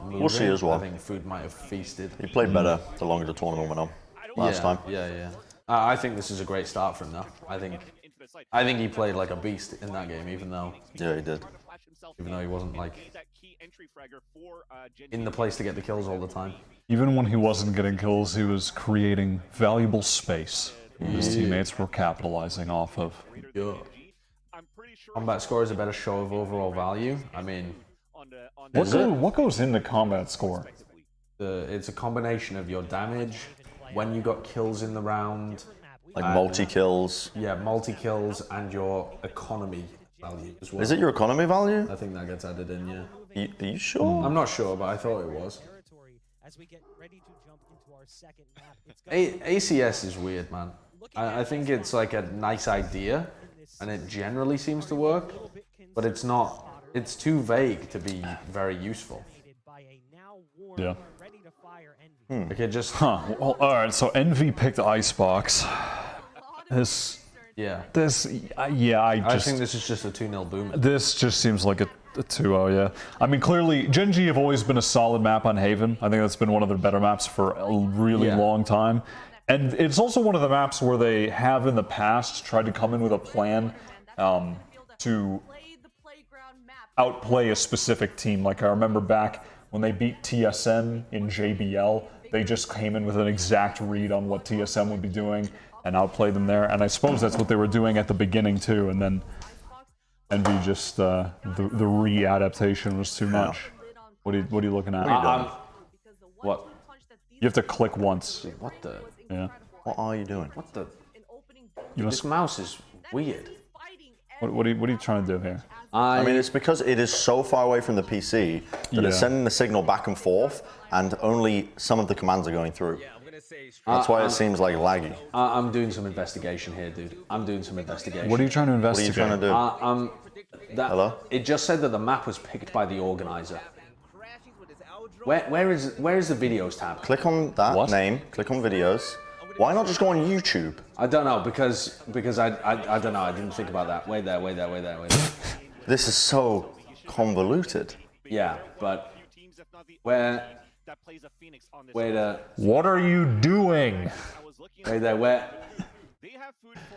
We'll see as well. I think Food might have feasted. He played better the longer the tournament went on last time. Yeah. I think this is a great start for him, though. I think he played like a beast in that game, even though he did. Even though he wasn't like in the place to get the kills all the time. Even when he wasn't getting kills, he was creating valuable space his teammates were capitalizing off of. Yeah. Combat score is a better show of overall value. I mean, what goes into combat score? It's a combination of your damage, when you got kills in the round, like multi-kills. Yeah, multi-kills and your economy value as well. Is it your economy value? I think that gets added in, yeah. Are you sure? I'm not sure, but I thought it was. ACS is weird, man. I think it's like a nice idea, and it generally seems to work, but it's not. It's too vague to be very useful. Yeah. Okay, just... Well, alright, so Envy picked Icebox. Yeah. I think this is just a 2-0 boom. This just seems like a 2-0, yeah. I mean, clearly, Gen.G have always been a solid map on Haven. I think that's been one of their better maps for a really long time. And it's also one of the maps where they have in the past tried to come in with a plan to outplay a specific team. Like I remember back when they beat TSM in JBL, they just came in with an exact read on what TSM would be doing and outplay them there. And I suppose that's what they were doing at the beginning too. And then Envy just the re-adaptation was too much. What are you looking at? What? You have to click once. What the? Yeah. What are you doing? What the? This mouse is weird. What are you trying to do here? I mean, it's because it is so far away from the PC that it's sending the signal back and forth, and only some of the commands are going through. That's why it seems like laggy. I'm doing some investigation here, dude. I'm doing some investigation. What are you trying to investigate? What are you trying to do? Hello? It just said that the map was picked by the organizer. Where is the videos tab? Click on that name. Click on videos. Why not just go on YouTube? I don't know, because I don't know. I didn't think about that. Wait there. This is so convoluted. Yeah, but where What are you doing? Wait there.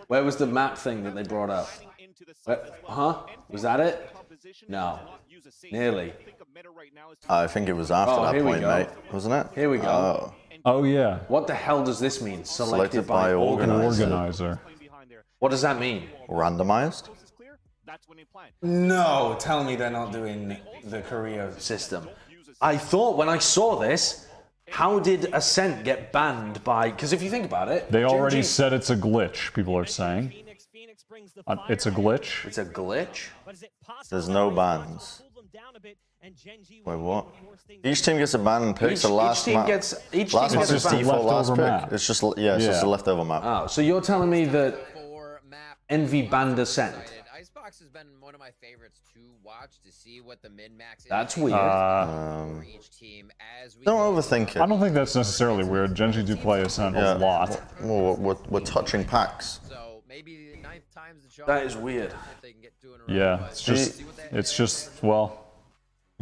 Where was the map thing that they brought up? Was that it? No. Nearly. I think it was after that point, mate. Wasn't it? Here we go. Oh yeah. What the hell does this mean? Selected by organizer. What does that mean? Randomized? No, tell me they're not doing the career system. I thought when I saw this, how did Ascent get banned by... Because if you think about it... They already said it's a glitch, people are saying. It's a glitch. It's a glitch? There's no bans. Wait, what? Each team gets a ban and picks the last map. Each last team map gets is a ban. default last pick. It's just, yeah, it's just a leftover map. Oh, so you're telling me that Envy banned Ascent? Icebox has been one of my favorites to watch to see what the min-max is. That's weird. For each team as we Don't overthink it. I don't think that's necessarily weird. Gen.G do play Ascent a lot. Well, we're touching packs. So maybe the 9th time's the charm. That is weird. If they can get 2 in a row. Yeah, it's just well,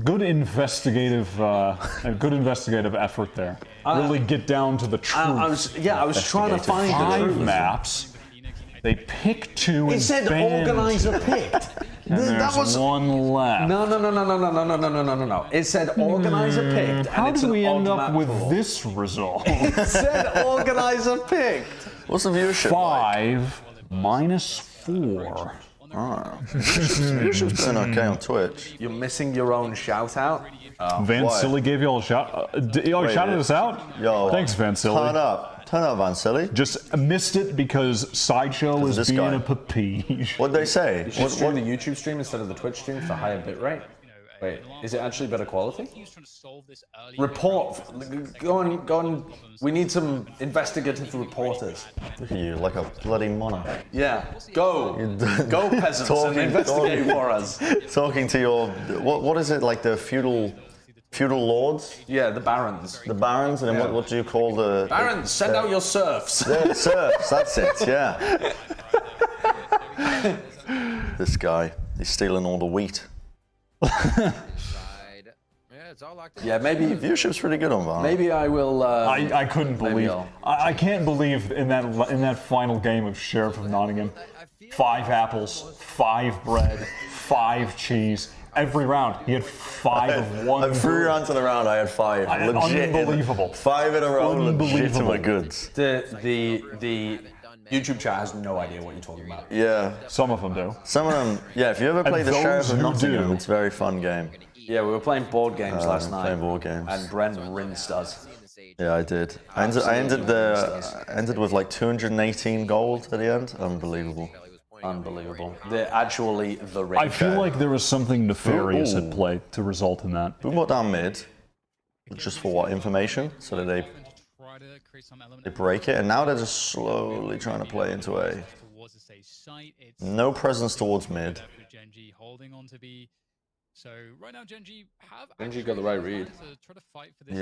good investigative effort there. Really get down to the truth. I was trying to find the 5 truth. maps. They pick 2 and It said organizer picked. And there's 1 left. No. It said organizer picked. How and it's did we an end odd up map with pool. this result? It said organizer picked. What's the viewership 5 minus 4. Oh. Viewership's doing okay on Twitch. You're missing your own shout out. Van Silly gave you all a shout. You shouted us out? Yo, thanks, Van Silly. Turn up, Van Silly. Just missed it because Sideshow was this being guy. a papige. What'd they say? You should stream the YouTube stream instead of the Twitch stream for higher bitrate. Wait, is it actually better quality? Report. Go on. We need some investigative reporters. Look at you, like a bloody monarch. Yeah. Go peasants and investigate for us. Talking to your, what is it, like the feudal lords? Yeah, the barons. The barons, and then what do you call the... Barons, send out your serfs. Yeah, the serfs, that's it, yeah. This guy, he's stealing all the wheat. Yeah, maybe viewership's pretty good on Valorant. Maybe I will. I couldn't believe. I can't believe in that final game of Sheriff of Nottingham, 5 apples, 5 bread, 5 cheese. Every round, he had 5 of one. 3 rounds in a round, I had 5. Legit. Unbelievable. 5 in a row, legitimate goods. The YouTube chat has no idea what you're talking about. Yeah. Some of them do. Some of them, yeah, if you ever play the Sheriff of Nottingham, it's a very fun game. Yeah, we were playing board games last night. Playing board games. And Bren rinsed us. Yeah, I did. I ended with like 218 gold at the end. Unbelievable. Unbelievable. They're actually the rate. I feel like there was something nefarious at play to result in that. We brought down mid, just for what, information? So that they break it, and now they're just slowly trying to play into A. No presence towards mid. Gen.G holding on to B. So right now, Gen.G have Gen.G got the right read. To try to fight for this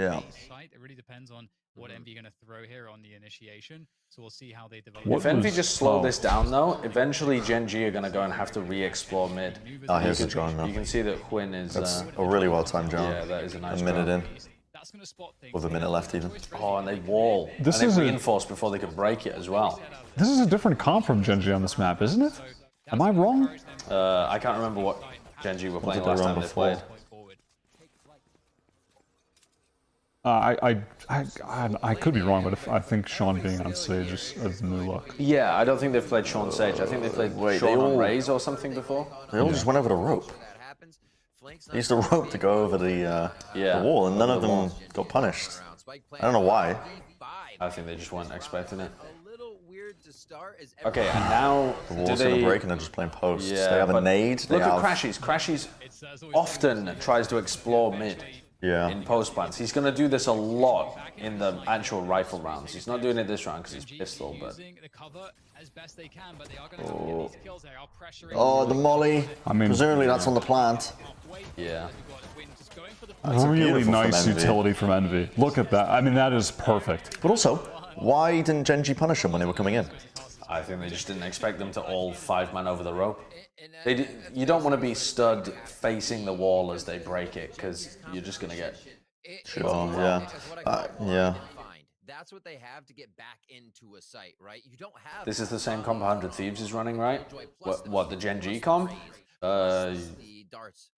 site. It really depends on what Envy are going to throw here on the initiation. So we'll see how they develop. If Envy just slow this down though, eventually Gen.G are going to go and have to re-explore mid. Oh, here's a drone now. You can see that Quinn is... That's a really well-timed drone. Yeah, that is a nice A minute drone. in. With a minute left even. Oh, and they wall. This and is they reinforce before they could break it as well. This is a different comp from Gen.G on this map, isn't it? Am I wrong? I can't remember what Gen.G were playing last time they played. I could be wrong, but I think Sean being on stage is a new look. Yeah, I don't think they've played Sean Sage. I think they played Sean on Raze or something before. They all just went over the rope. They used the rope to go over the wall, and none of them got punished. I don't know why. I think they just weren't expecting it. To start as Okay, and now the wall's gonna break and they're just playing posts. Yeah, they have a nade. Look at Crashies. Crashies often tries to explore mid in post plants. He's going to do this a lot in the actual rifle rounds. He's not doing it this round because he's pistol, but... Oh, the molly. I mean, presumably that's on the plant. Yeah. Really nice utility from Envy. Look at that. I mean, that is perfect. But also, why didn't Gen.G punish them when they were coming in? I think they just didn't expect them to all 5-man over the rope. You don't want to be stood facing the wall as they break it, because you're just going to get... Sure, yeah. Yeah. That's what they have to get back into a site, right? You don't have... This is the same comp 100 Thieves is running, right? What the Gen.G comp?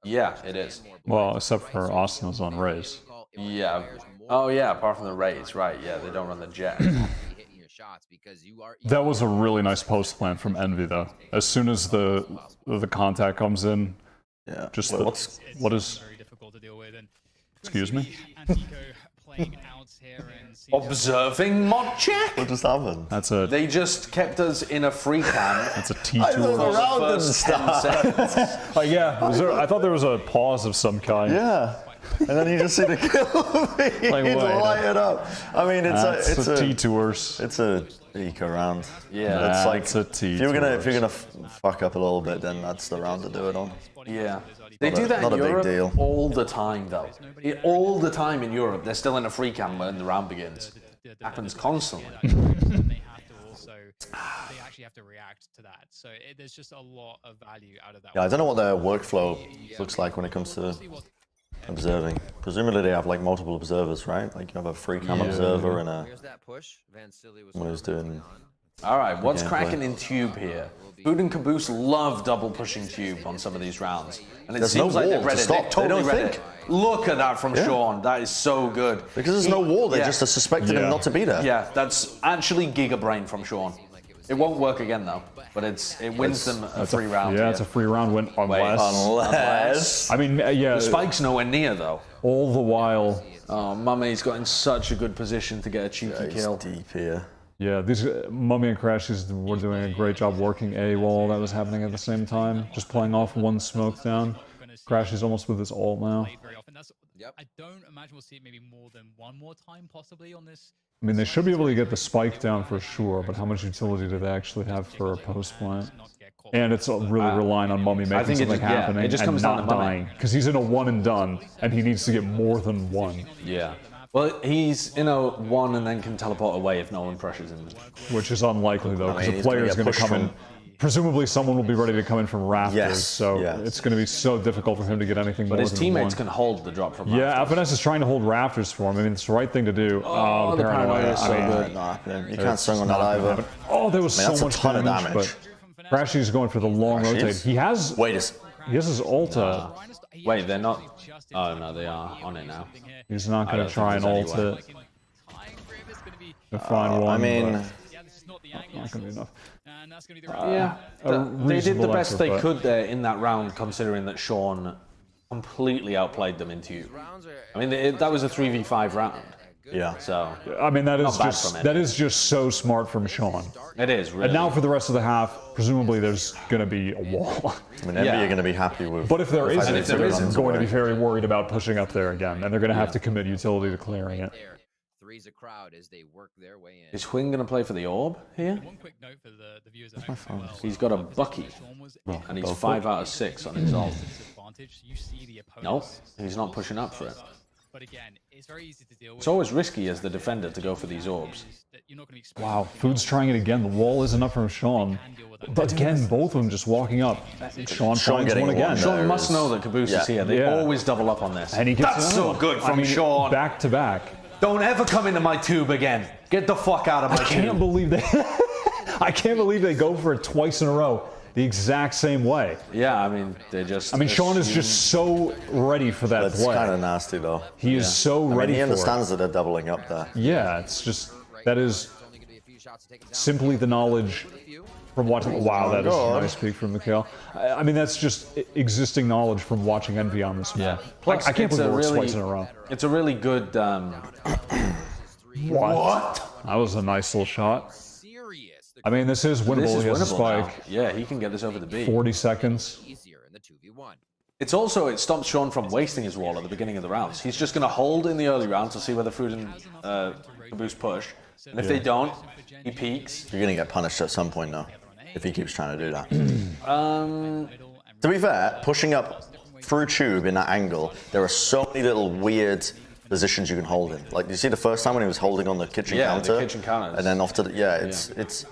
Yeah, it is. Well, except for Austin was on Raze. Yeah. Oh, yeah, apart from the Raze, right. Yeah, they don't run the Jet. That was a really nice post plan from Envy, though. As soon as the contact comes in, yeah. Just what is? Very difficult to deal with. And excuse me. playing out here and Observing mod check? What just happened? That's a. They just kept us in a free cam. That's a T2. I thought the round didn't start. Oh yeah, I thought there was a pause of some kind. Yeah. And then you just see the kill feed light it up. I mean, it's a T2ers. It's a eco round. Yeah, it's like it's a T2ers. if you're gonna fuck up a little bit, then that's the round to do it on. Yeah. They do that in Europe all the time, though. All the time in Europe, they're still in a free cam when the round begins. Happens constantly. They actually have to react to that. So there's just a lot of value out of that. Yeah, I don't know what their workflow looks like when it comes to observing. Presumably they have like multiple observers, right? Like you have a free cam observer and a one who's doing. All right, what's cracking in Tube here? Food and Caboose love double pushing Tube on some of these rounds. And it seems like they've read it. They've totally read it. Look at that from Sean. That is so good. Because there's no wall, they just suspected him not to be there. Yeah, that's actually Giga Brain from Sean. It won't work again though, but it wins them a free round. Yeah, it's a free round win unless. I mean, yeah. The spike's nowhere near though. All the while. Oh, Mummy's got in such a good position to get a cheeky kill. Deep here. Yeah, these Mummy and Crashies were doing a great job working A while all that was happening at the same time. Just playing off one smoke down. Crashies almost with his ult now. I don't imagine we'll see it maybe more than one more time possibly on this. I mean, they should be able to get the spike down for sure, but how much utility do they actually have for a post plant? And it's really relying on Mummy making something happening and not dying. Because he's in a one and done, and he needs to get more than one. Yeah. Well, he's in a one and then can teleport away if no one pressures him. Which is unlikely though, because the player is going to come in. Presumably someone will be ready to come in from rafters, so it's going to be so difficult for him to get anything more than one. But his teammates can hold the drop from rafters. Yeah, Avast is trying to hold rafters for him. I mean, it's the right thing to do. Oh, the paranoia is so good. Not happening. You can't swing on that either. Oh, there was so much damage. But Crashy's going for the long rotate. He has... Wait, he has his ulta. Wait, they're not... Oh, no, they are on it now. He's not going to try and ult it. To find one. I mean... Not going to be enough. Yeah, they did the best they could there in that round, considering that Sean completely outplayed them in Tube. I mean, that was a 3v5 round. Yeah. So I mean, that is just so smart from Sean. It is. Really. And now for the rest of the half, presumably there's going to be a wall. I mean, Envy are going to be happy with. But if there isn't, they're going to be very worried about pushing up there again, and they're going to have to commit utility to clearing it. A crowd as they work their way in. Is Hwing going to play for the orb here? One quick note for the viewers at home as well. He's got a Bucky, and he's 5 out of 6 on his ult. No, he's not pushing up for it. But again, it's very easy to deal with. It's always risky as the defender to go for these orbs. Wow, Food's trying it again. The wall isn't up from Sean. But again, both of them just walking up. Sean finds one again. Sean must know that Caboose is here. They always double up on this. And he gets That's so good from Sean. Back to back. Don't ever come into my tube again. Get the fuck out of my tube. I can't believe they... I can't believe they go for it twice in a row the exact same way. Yeah, I mean, they just... I mean, Sean is just so ready for that play. That's kind of nasty, though. He is so ready for it. He understands that they're doubling up there. Yeah, it's just... That is simply the knowledge from watching... Wow, that is a nice peek from Mikhail. I mean, that's just existing knowledge from watching Envy on this map. Yeah. Plus, I can't believe it works twice in a row. It's a really good... What? That was a nice little shot. I mean, this is winnable. He has a spike. Now. Yeah, he can get this over the B. 40 seconds. It's also, it stops Sean from wasting his wall at the beginning of the rounds. He's just going to hold in the early rounds to see whether Food and Caboose push. And if they don't, he peeks. You're going to get punished at some point, though, if he keeps trying to do that. To be fair, pushing up through Tube in that angle, there are so many little weird positions you can hold in. Like, you see the first time when he was holding on the kitchen counter? Yeah, the kitchen counters. And then off to the... Yeah, it's...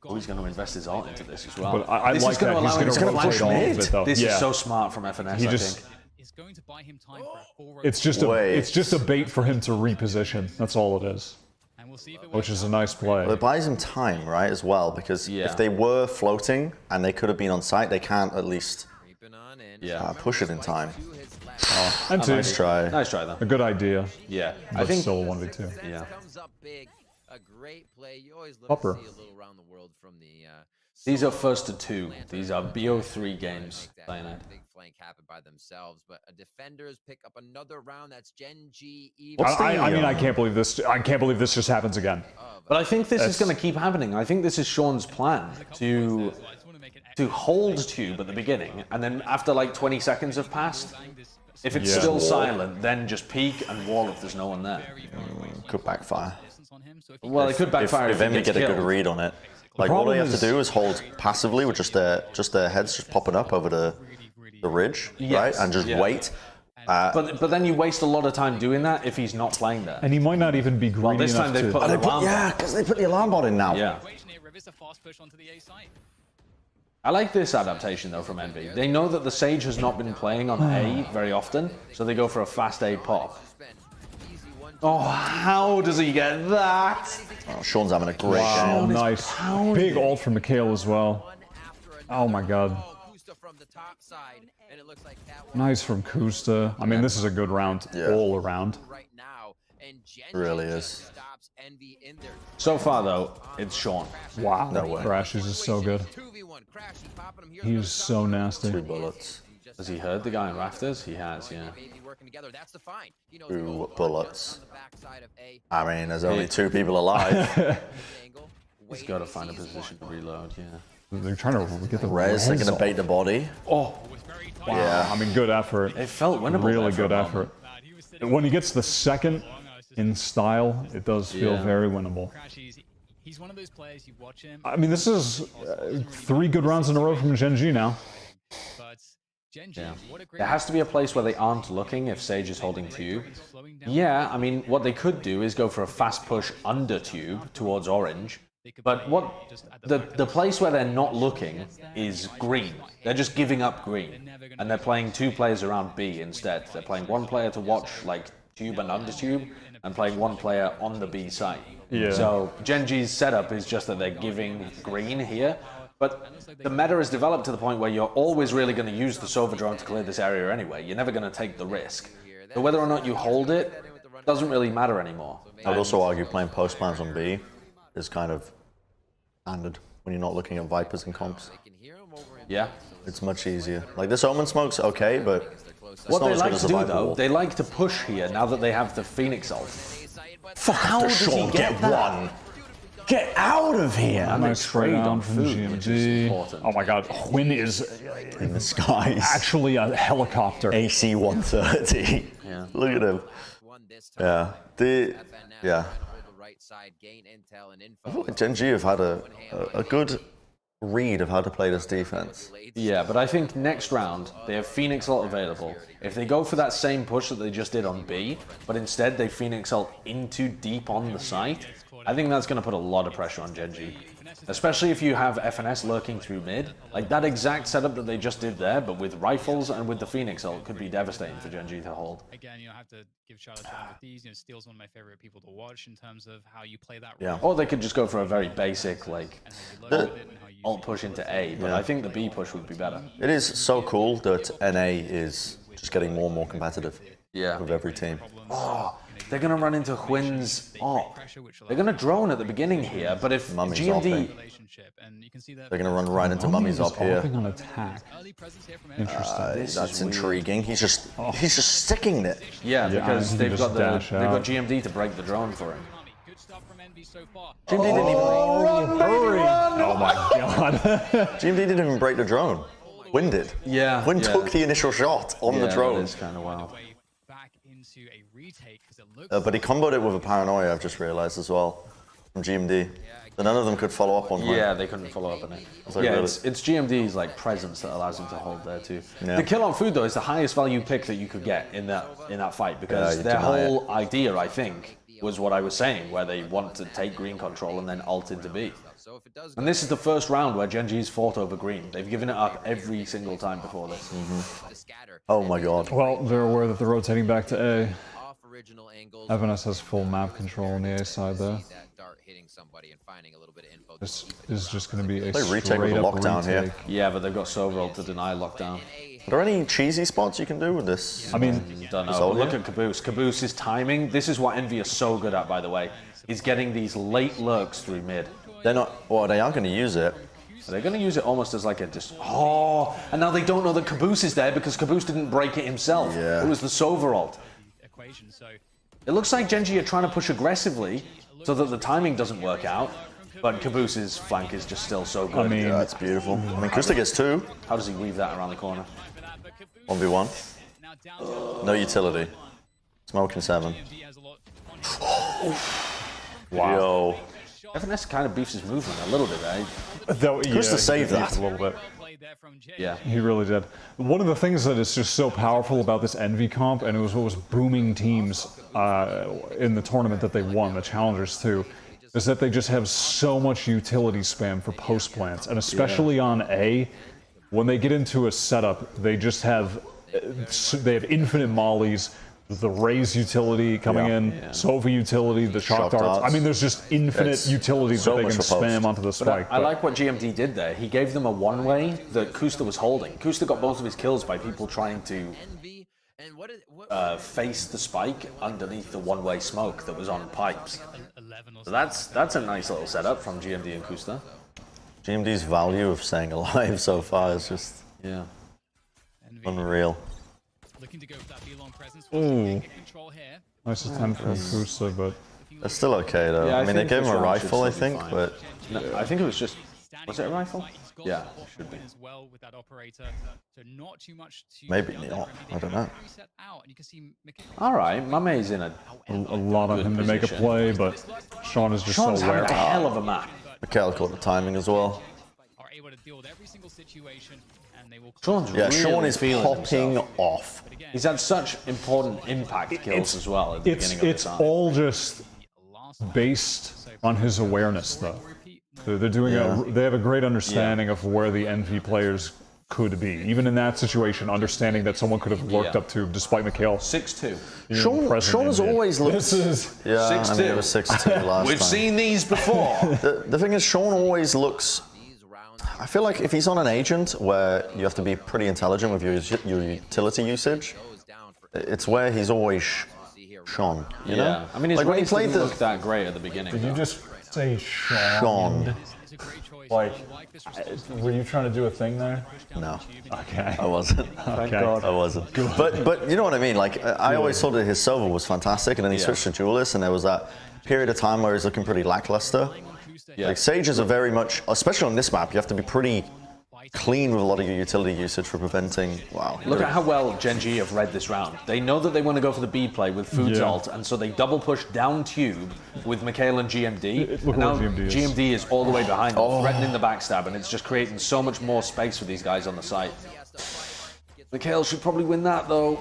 Oh, he's going to invest his art into this as well. But I like that. He's going to push mid. This is so smart from FNS, I think. It's just a bait for him to reposition. That's all it is. Which is a nice play. Well, it buys him time, right, as well, because if they were floating and they could have been on site, they can't at least push it in time. Oh, and nice try. Nice try, though. A good idea. Yeah. But I think still 1v2. Yeah. A great play. You always love Upper. to see a little around the world from the These are first to 2. These are BO3 games. Cyanide. Big flank happen by themselves, but a defenders pick up another round. That's Gen.G. I mean, I can't believe this. I can't believe this just happens again. But I think this is going to keep happening. I think this is Sean's plan to hold tube at the beginning, and then after like 20 seconds have passed, if it's still silent, then just peek and wall if there's no one there. Could backfire. Well, it could backfire if Envy get a good read on it. Like all they have to do is hold passively with just their heads just popping up over the ridge, right, and just wait. But then you waste a lot of time doing that if he's not playing there. And he might not even be greedy this time enough they to. put an alarm. Yeah, because they put the alarm bot in now. Yeah. I like this adaptation though from Envy. They know that the Sage has not been playing on A very often, so they go for a fast A pop. Oh, how does he get that? Oh, Sean's having a great Wow, game. nice. Big ult from Mikhail as well. Oh my god. Nice from Kusta. I mean, this is a good round all around. Really is. So far though, it's Sean. Wow. No way. Crash is just so good. He is so nasty. 2 bullets. Has he heard the guy in rafters? He has, yeah. 2 bullets. I mean, there's only 2 people alive. He's got to find a position to reload, yeah. They're trying to get the Res, they're going to bait the body. Oh, wow. Yeah. I mean, good effort. It felt winnable. Really good effort. When he gets the second in style, it does feel very winnable. He's one of those players you watch him. I mean, this is 3 good rounds in a row from Gen.G now. But Gen.G, what a great. There has to be a place where they aren't looking if Sage is holding tube. Yeah, I mean, what they could do is go for a fast push under tube towards orange. But what the place where they're not looking is green. They're just giving up green, and they're playing 2 players around B instead. They're playing 1 player to watch like tube and under tube, and playing 1 player on the B site. Yeah. So Gen.G's setup is just that they're giving green here, but the meta has developed to the point where you're always really going to use the Sova drone to clear this area anyway. You're never going to take the risk. So whether or not you hold it doesn't really matter anymore. I'd also argue playing postmans on B is kind of standard when you're not looking at Vipers and comps. Yeah. It's much easier. Like this Omen smoke's okay, but what they like to do though, they like to push here now that they have the Phoenix ult. How does Sean get that? 1? Get out of here! Nice spray down from Gen.G. Oh my god, Huynh is in the skies. Actually a helicopter. AC 130. Yeah. Look at him. Yeah. Yeah. I feel like Gen.G have had a good read of how to play this defense. Yeah, but I think next round they have Phoenix ult available. If they go for that same push that they just did on B, but instead they Phoenix ult into deep on the site, I think that's going to put a lot of pressure on Gen.G. Especially if you have FNS lurking through mid. Like that exact setup that they just did there, but with rifles and with the Phoenix ult could be devastating for Gen.G to hold. Again, I have to give shout out to him with these. Steel's one of my favorite people to watch in terms of how you play that. Yeah. Or they could just go for a very basic like ult push into A, but I think the B push would be better. It is so cool that NA is just getting more and more competitive. Yeah. With every team. Oh, they're going to run into Huynn's op. They're going to drone at the BEGINNG here, but if GMD... They're going to run right into Mummy's op here. On attack. Interesting. That's intriguing. He's just sticking it. Yeah, because they've got GMD to break the drone for him. GMD didn't even hurry! Oh my god. GMD didn't even break the drone. Huynh did. Yeah. Huynh took the initial shot on the drone. That is kind of wild. But he comboed it with a paranoia, I've just realized as well, from GMD. So none of them could follow up on Huynh. Yeah, they couldn't follow up on it. Like, yeah, really? it's GMD's like presence that allows him to hold there too. Yeah. The kill on food though is the highest value pick that you could get in that fight because their whole idea, I think, was what I was saying, where they want to take green control and then ult into B. And this is the first round where Gen.G's fought over green. They've given it up every single time before this. Oh my god. Well, they're aware that they're rotating back to A. Avast has full map control on the A side there. This is just going to be a retake with a lockdown here. Yeah, but they've got Sovereign to deny lockdown. Are there any cheesy spots you can do with this? I mean, don't know. Look at Caboose. Caboose's timing. This is what Envy is so good at, by the way. Is getting these late lurks through mid. They're not. Well, they aren't going to use it. They're going to use it almost as like a and now they don't know that Caboose is there because Caboose didn't break it himself. Yeah. It was the Sova ult. It looks like Gen.G are trying to push aggressively so that the timing doesn't work out, but Caboose's flank is just still so good. I mean, yeah, it's beautiful. I mean, Kusta gets 2. How does he weave that around the corner? 1v1. No utility. Smoking 7. Wow. Yo. FNS kind of beefs his movement a little bit, eh? Kusta saved that a little bit. Yeah, he really did. One of the things that is just so powerful about this Envy comp, and it was what was booming teams in the tournament that they won, the Challengers too, is that they just have so much utility spam for post plants, and especially on A, when they get into a setup, they just have infinite mollies. The Raze utility coming in, Sova utility, the shock darts. I mean, there's just infinite utility that they can spam onto the spike. I like what GMD did there. He gave them a one-way that Kusta was holding. Kusta got most of his kills by people trying to face the spike underneath the one-way smoke that was on pipes. So that's a nice little setup from GMD and Kusta. GMD's value of staying alive so far is just unreal. Looking to go for that B-long presence. Control here. Nice attempt from Kusta, but they're still okay though. Yeah, I mean, they gave him a rifle, I think, but no, I think it was just. Was it a rifle? Yeah, it should be. Maybe not. I don't know. All right, Mame's in a lot of him to make a play, but Sean is just Sean's so aware. having a hell of a map. Mikhail caught the timing as well. Sean's Sean is popping himself off. He's had such important impact kills as well at the beginning of the It's time. all just based on his awareness, though. They're doing they have a great understanding of where the NV players could be. Even in that situation, understanding that someone could have lurked up to, despite Mikhail. 6-2. Sean has always looked. This is 6-2. I mean, it was 6-2 last We've time. seen these before. The thing is, Sean always looks. I feel like if he's on an agent where you have to be pretty intelligent with your utility usage, it's where he's always shone. You know? I mean, his like when he race played didn't look that great at the beginning. Did you though. just say Sean? Like, were you trying to do a thing there? No. Okay. I wasn't. Thank God. I wasn't. But you know what I mean? Like, I always thought that his Sova was fantastic, and then he switched to Duelist, and there was that period of time where he's looking pretty lackluster. Like, Sages are very much, especially on this map, you have to be pretty clean with a lot of your utility usage for preventing. Wow. Look at how well Gen.G have read this round. They know that they want to go for the B play with Food's ult, and so they double push down tube with Mikhail and GMD. Look And now where GMD is. GMD is all the way behind them, threatening the backstab, and it's just creating so much more space for these guys on the site. Mikhail should probably win that though.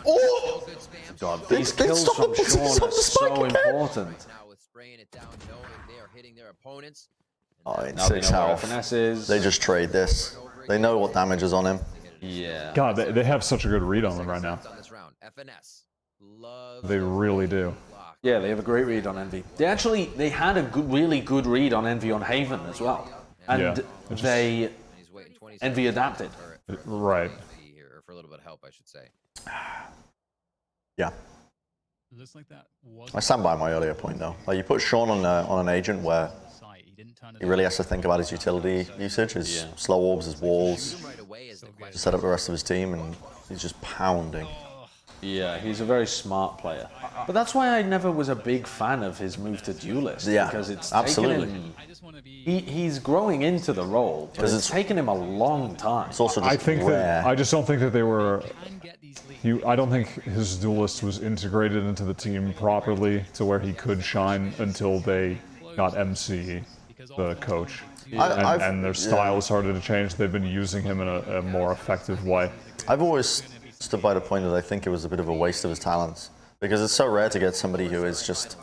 Oh! God, these kills from Sean are so important. Oh, in Now they 6 know where health. FNS is. They just trade this. They know what damage is on him. Yeah. God, they have such a good read on them right now. They really do. Yeah, they have a great read on Envy. They had a really good read on Envy on Haven as well. And Envy adapted. Right. For a little bit of help, I should say. Yeah. Looks like that was I stand by my earlier point though. Like, you put Sean on an agent where he really has to think about his utility usage, his slow orbs, his walls, to set up the rest of his team, and he's just pounding. Yeah, he's a very smart player. But that's why I never was a big fan of his move to Duelist. Yeah, because it's absolutely. taken him, he's growing into the role, but it's taken him a long time. It's also just I think rare. that I just don't think that they were. I don't think his Duelist was integrated into the team properly to where he could shine until they got MC, the coach, and their style started to change. They've been using him in a more effective way. I've always stood by the point that I think it was a bit of a waste of his talents, because it's so rare to get somebody who is just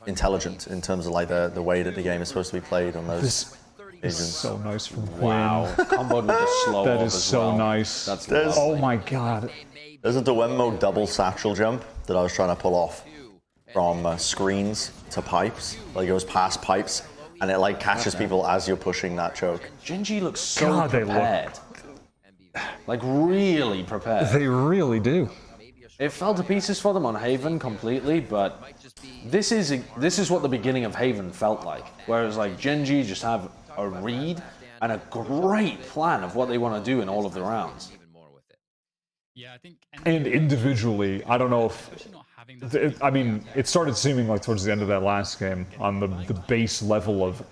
intelligent in terms of like the way that the game is supposed to be played on those This agents. is so nice from Quinn. Wow, comboed with the slow That orb is as so well. nice. That's Oh my God. There's a Duemmo double satchel jump that I was trying to pull off from screens to pipes. Like, it goes past pipes, and it like catches people as you're pushing that choke. Gen.G looks so God, they look- prepared. Like, really prepared. They really do. It fell to pieces for them on Haven completely, but this is what the beginning of Haven felt like. Whereas like Gen.G just have a read and a great plan of what they want to do in all of the rounds. Yeah, I think. And individually, I don't know if. I mean, it started seeming like towards the end of that last game on the base level of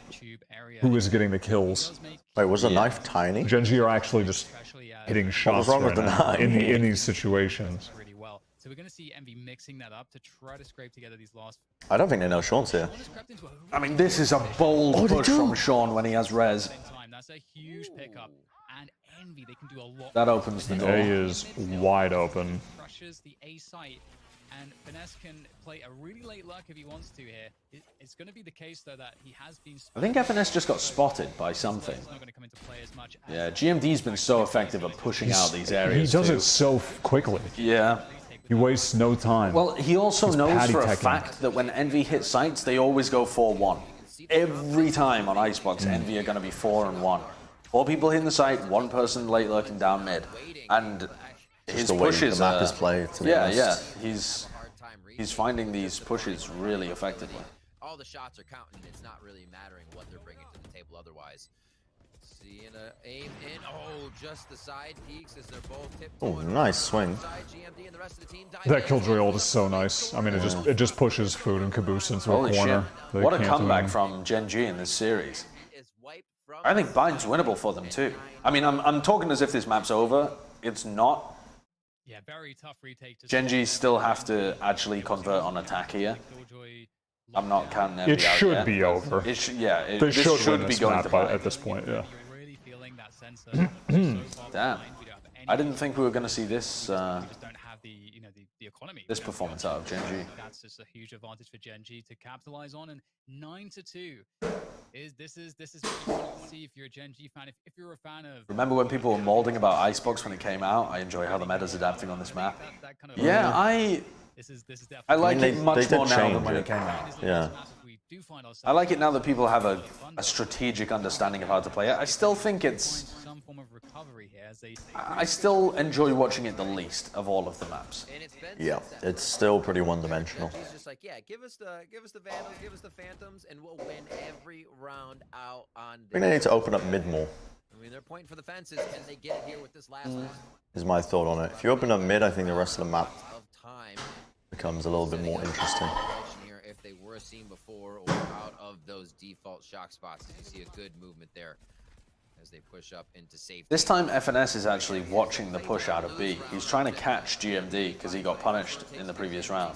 who is getting the kills. Wait, was the knife tiny? Gen.G are actually just hitting shots wrong right with the now knife? in these situations. Really well. So we're going to see Envy mixing that up to try to scrape together these last. I don't think they know Sean's here. I mean, this is a bold push from Sean when he has res. That's a huge pickup. And Envy, they can do a lot. That opens the door. A is wide open. Crushes the A site, and Finesse can play a really late luck if he wants to here. It's going to be the case though that he has been. I think FNS just got spotted by something. Yeah, GMD's been so effective at pushing out these areas. He does too. it so quickly. Yeah. He wastes no time. Well, he also He's knows for a patty-teching. fact that when Envy hit sites, they always go 4-1. Every time on Icebox, Envy are going to be 4-1. 4 people hitting the site, 1 person late lurking down mid. And his the way pushes the map are... is played, to be yeah, honest. yeah. He's finding these pushes really effectively. All the shots are counting. It's not really mattering what they're bringing to the table otherwise. Seeing a aim in. Oh, just the side peaks as they're both tipped. Oh, nice swing. That Killjoy ult is so nice. I mean, it just pushes Food and Caboose into Holy a corner. shit. What a comeback from Gen.G in this series. I think Bind's winnable for them too. I mean, I'm talking as if this map's over. It's not. Yeah, very tough retake. Gen.G still have to actually convert on attack here. I'm not counting It Envy out should yet. be over. It they They should win be this going map to buy. at this point, yeah. Damn. I didn't think we were going to see this this performance out of Gen.G. That's just a huge advantage for Gen.G to capitalize on, and 9-2 this is what you want to see if you're a Gen.G fan. If you're a fan of Remember when people were molding about Icebox when it came out? I enjoy how the meta's adapting on this map. that kind of Yeah, I like it much more now than when it came out. Yeah. I like it now that people have a strategic understanding of how to play it. I still think it's... some form of recovery here as they I still enjoy watching it the least of all of the maps. Yeah, it's still pretty one-dimensional. He's just like, yeah, give us the Vandals, give us the Phantoms, and we'll win every round out on. I think they need to open up mid more. I mean, they're pointing for the fences. Can they get it here with this last one? Is my thought on it. If you open up mid, I think the rest of the map becomes a little bit more interesting. Here, if they were seen before or out of those default shock spots, you see a good movement there as they push up into safety. This time FNS is actually watching the push out of B. He's trying to catch GMD because he got punished in the previous round.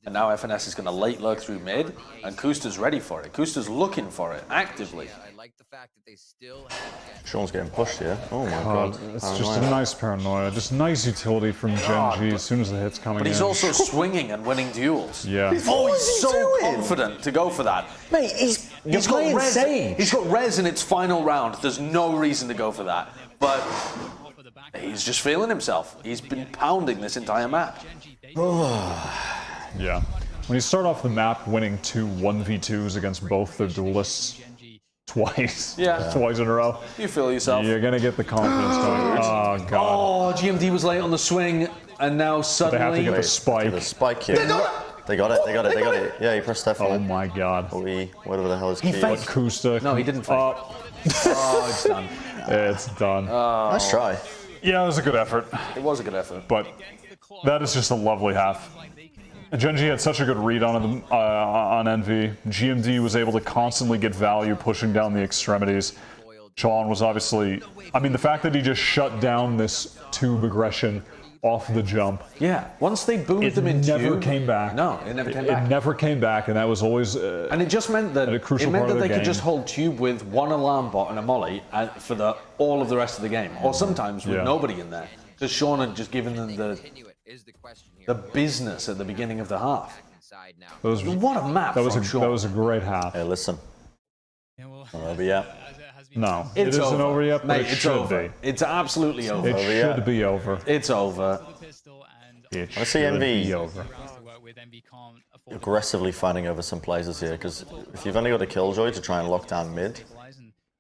And now FNS is going to late lurk through mid, and Kusta's ready for it. Kusta's looking for it actively. I like the fact that they still have Sean's getting pushed here. Oh my god. It's just a nice paranoia. Just nice utility from Gen.G as soon as the hit's coming in. But he's also swinging and winning duels. Yeah. Oh, he's so confident to go for that. Mate, he's got playing res. Sage. He's got res in its final round. There's no reason to go for that. But he's just feeling himself. He's been pounding this entire map. Yeah. When you start off the map winning 2 1v2s against both the duelists twice, twice in a row, you feel yourself. You're gonna get the confidence going. Oh god. Oh, GMD was late on the swing, and now suddenly They have to get the spike. The spike here. They got it. Yeah, he pressed F. Oh my god. Whatever the hell is key. Kusta. No, he didn't fake. Oh, it's done. It's done. Nice try. Yeah, it was a good effort. It was a good effort. But that is just a lovely half. Gen.G had such a good read on Envy. GMD was able to constantly get value pushing down the extremities. Sean was obviously... I mean, the fact that he just shut down this tube aggression off the jump. Yeah, once they boomed them in It never tube, came back. No, it never came back. It never came back, and that was always... and it just meant that a crucial part of the they could game. just hold tube with one alarm bot and a molly for all of the rest of the game, or sometimes with nobody in there, because Sean had just given them the business at the beginning of the half. What a map from Sean. That was a great half. Hey, listen. Over yet. No, It's it isn't over yet, but Mate, it it's should over. be. It's absolutely over. It should be over. It's over. I see Envy be over. aggressively fighting over some places here, because if you've only got a Killjoy to try and lock down mid,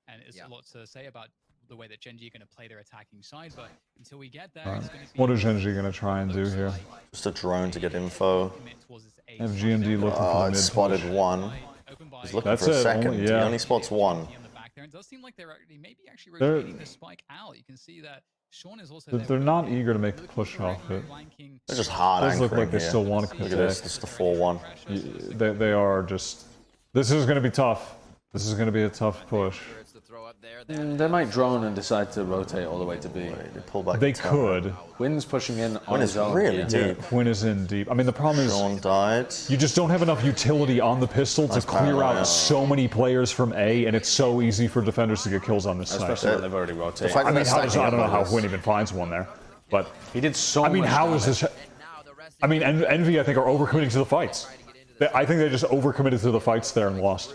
and it's a lot to say about the way that Gen.G are going to play their attacking side, but until we get there, it's going to be... What is Gen.G going to try and do here? Just a drone to get info. Have G&D looking for the mid spotted push. one. He's looking That's for a it, second. only- He yeah. only spots one. It does seem like they're maybe actually They're- rotating the spike out. You can see that Sean is also They're not eager to make the push off it. They're just hard Does look anchoring like they here. still want to Look at this. This is the 4-1. They are just... This is going to be tough. This is going to be a tough push. They might drone and decide to rotate all the way to B. They pull back. They could. Wynn's pushing in on Wynn his is own. really here. deep. Wynn is in deep. I mean, the problem is Sean died. you just don't have enough utility on the pistol to Nice clear paranoia. out so many players from A, and it's so easy for defenders to get kills on this side. Especially when they've already rotated. fact I mean, that how they're does, I stacking don't know up how on Wynn even finds one there, but he did so I mean, much how is damage. this? I mean, Envy, I think, are overcommitting to the fights. I think they just overcommitted to the fights there and lost.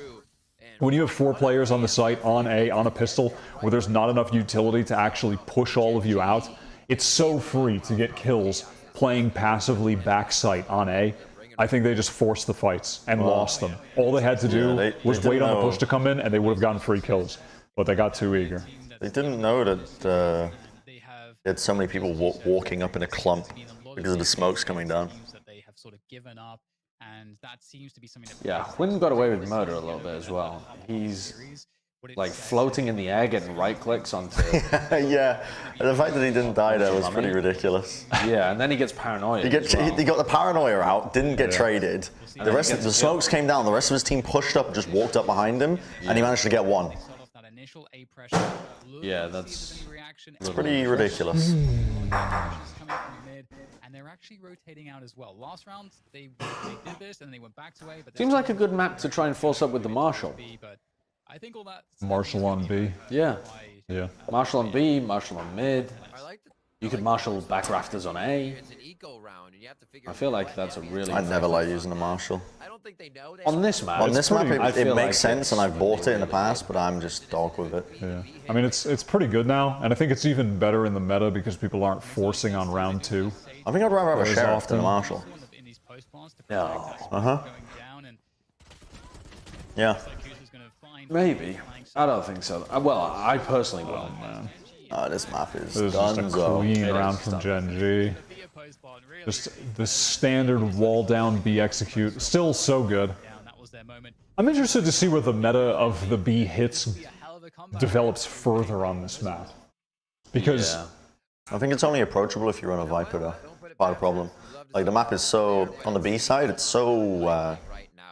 When you have 4 players on the site, on A, on a pistol, where there's not enough utility to actually push all of you out, it's so free to get kills playing passively back site on A. I think they just forced the fights and lost them. All they had to do they was didn't wait on the know. push to come in, and they would have gotten free kills. But they got too eager. They didn't know that they had so many people walking up in a clump because of the smokes coming down. That they have sort of given up, and that seems to be something that Yeah, Wynn got away with murder a little bit as well. He's like floating in the air, getting right clicks onto. Yeah, and the fact that he didn't die there was pretty ridiculous. Yeah, and then he gets paranoid. He got the paranoia out, didn't get traded. The rest of the smokes came down. The rest of his team pushed up, just walked up behind him, and he managed to get one. Yeah, that's It's pretty ridiculous. And they're actually rotating out as well. Last round, they did this and they went back to A. But Seems like a good map to try and force up with the Marshall. But I think all that Marshall on B. Yeah. Yeah. Marshall on B, Marshall on mid. You could Marshall back rafters on A. I feel like that's a really... I never like using a Marshall. On this map? On this map, I it feel like makes sense, and I've bought it in the past, but I'm just dog with it. Yeah. I mean, it's pretty good now, and I think it's even better in the meta because people aren't forcing on round 2. I think I'd rather have a As Sheriff than a often. Marshall. No. Uh-huh. Yeah. Maybe. I don't think so. Well, I personally will. Man. This map is This is just a dunzo. clean It round is from tough. Gen.G. Just the standard wall down B execute. Still so good. I'm interested to see where the meta of the B hits develops further on this map. Because Yeah. I think it's only approachable if you run a Viper, though. Part of the problem. Like, the map is so... On the B side, it's so...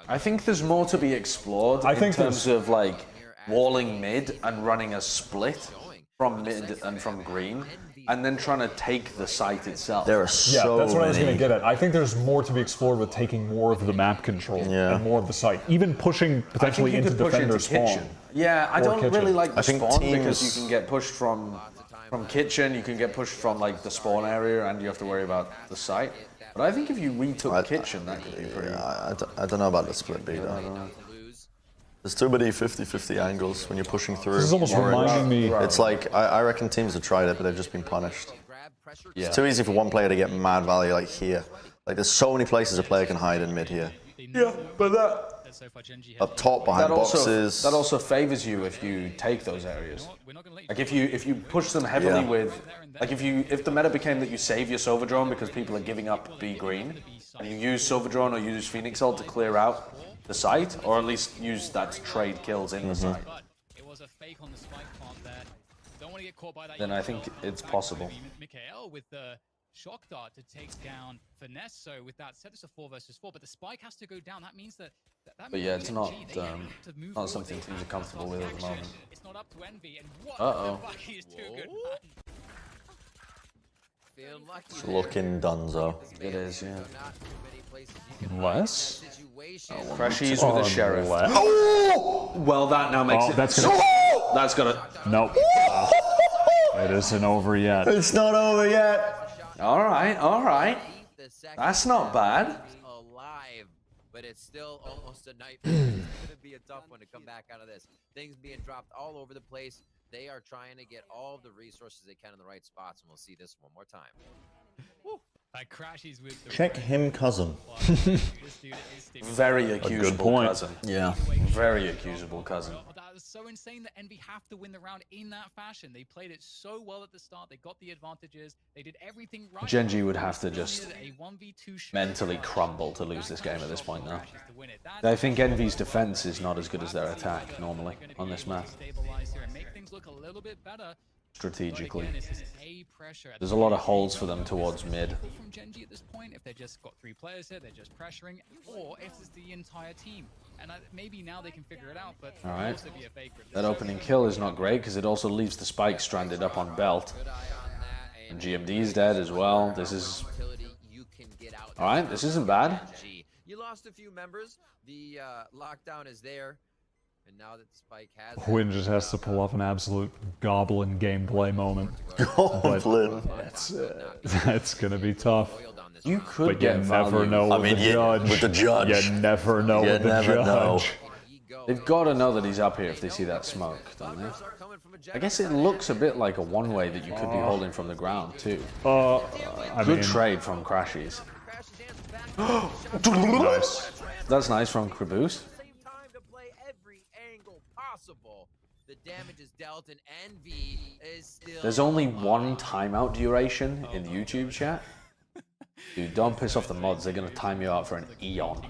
I think there's more to be explored in think terms of like walling mid and running a split from mid and from green, and then trying to take the site itself. There are so that's what I was going to many... get at. I think there's more to be explored with taking more of the map control and more of the site. Even pushing potentially I think into you could push defender into spawn. kitchen. Yeah, I Or don't kitchen. really like the I think spawn because teams- you can get pushed from kitchen, you can get pushed from like the spawn area, and you have to worry about the site. But I think if you retook kitchen, that could be pretty. I don't know about the split B, though. There's too many 50-50 angles when you're pushing through. This is almost reminding me... It's like, I reckon teams have tried it, but they've just been punished. Yeah. It's too easy for one player to get mad value like here. Like, there's so many places a player can hide in mid here. Yeah, but that Up top, behind boxes. that also favors you if you take those areas. Like if you push them heavily Yeah. with, like if the meta became that you save your Silver Drone because people are giving up B green, and you use Silver Drone or use Phoenix Ult to clear out the site, or at least use that to trade kills in the site, then I think it's possible. Mikhail with the shock dart to take down Finesse. So with that set, it's a 4 versus 4, but the spike has to go down. That means that But yeah, it's not Gen.G, they have to move not forward. something They teams are have comfortable with at the moment. It's not up to Envy, and what Uh-oh. the fuck, he's too good, man. It's looking dunzo. It is, yeah. Less? Crashies with a sheriff. Less? Oh! Well, that now makes it. That's gonna... That's gonna. Nope. It isn't over yet. It's not over yet. All right. That's not bad. Alive, but it's still almost a nightmare. It's gonna be a tough one to come back out of this. Things being dropped all over the place. They are trying to get all the resources they can in the right spots, and we'll see this one more time. Crashies with the Check him, cousin. Very accusable point. cousin. Yeah. Very accusable cousin. That's so insane that Envy have to win the round in that fashion. They played it so well at the start. They got the advantages. They did everything right. Gen.G would have to just mentally crumble to lose this game at this point now. I think Envy's defense is not as good as their attack normally on this map. Strategically. There's a lot of holes for them towards mid. From Gen.G at this point, if they just got 3 players here, they're just pressuring, or if it's the entire team. And maybe now they can figure it out, but alright. That opening kill is not great because it also leaves the spike stranded up on belt. And GMD's dead as well. This is alright, this isn't bad. You lost a few members. The lockdown is there. And now that the spike has Quinn just has to pull off an absolute goblin gameplay moment. Goblin. That's gonna be tough. You could but get you never know with the judge. With the judge. You never know with the judge. They've got to know that he's up here if they see that smoke, don't they? I guess it looks a bit like a one-way that you could be holding from the ground too. Good trade from Crashies. Nice. That's nice from Caboose. The damage is dealt and Envy is still... There's only one timeout duration in the YouTube chat. Dude, don't piss off the mods. They're going to time you out for an eon.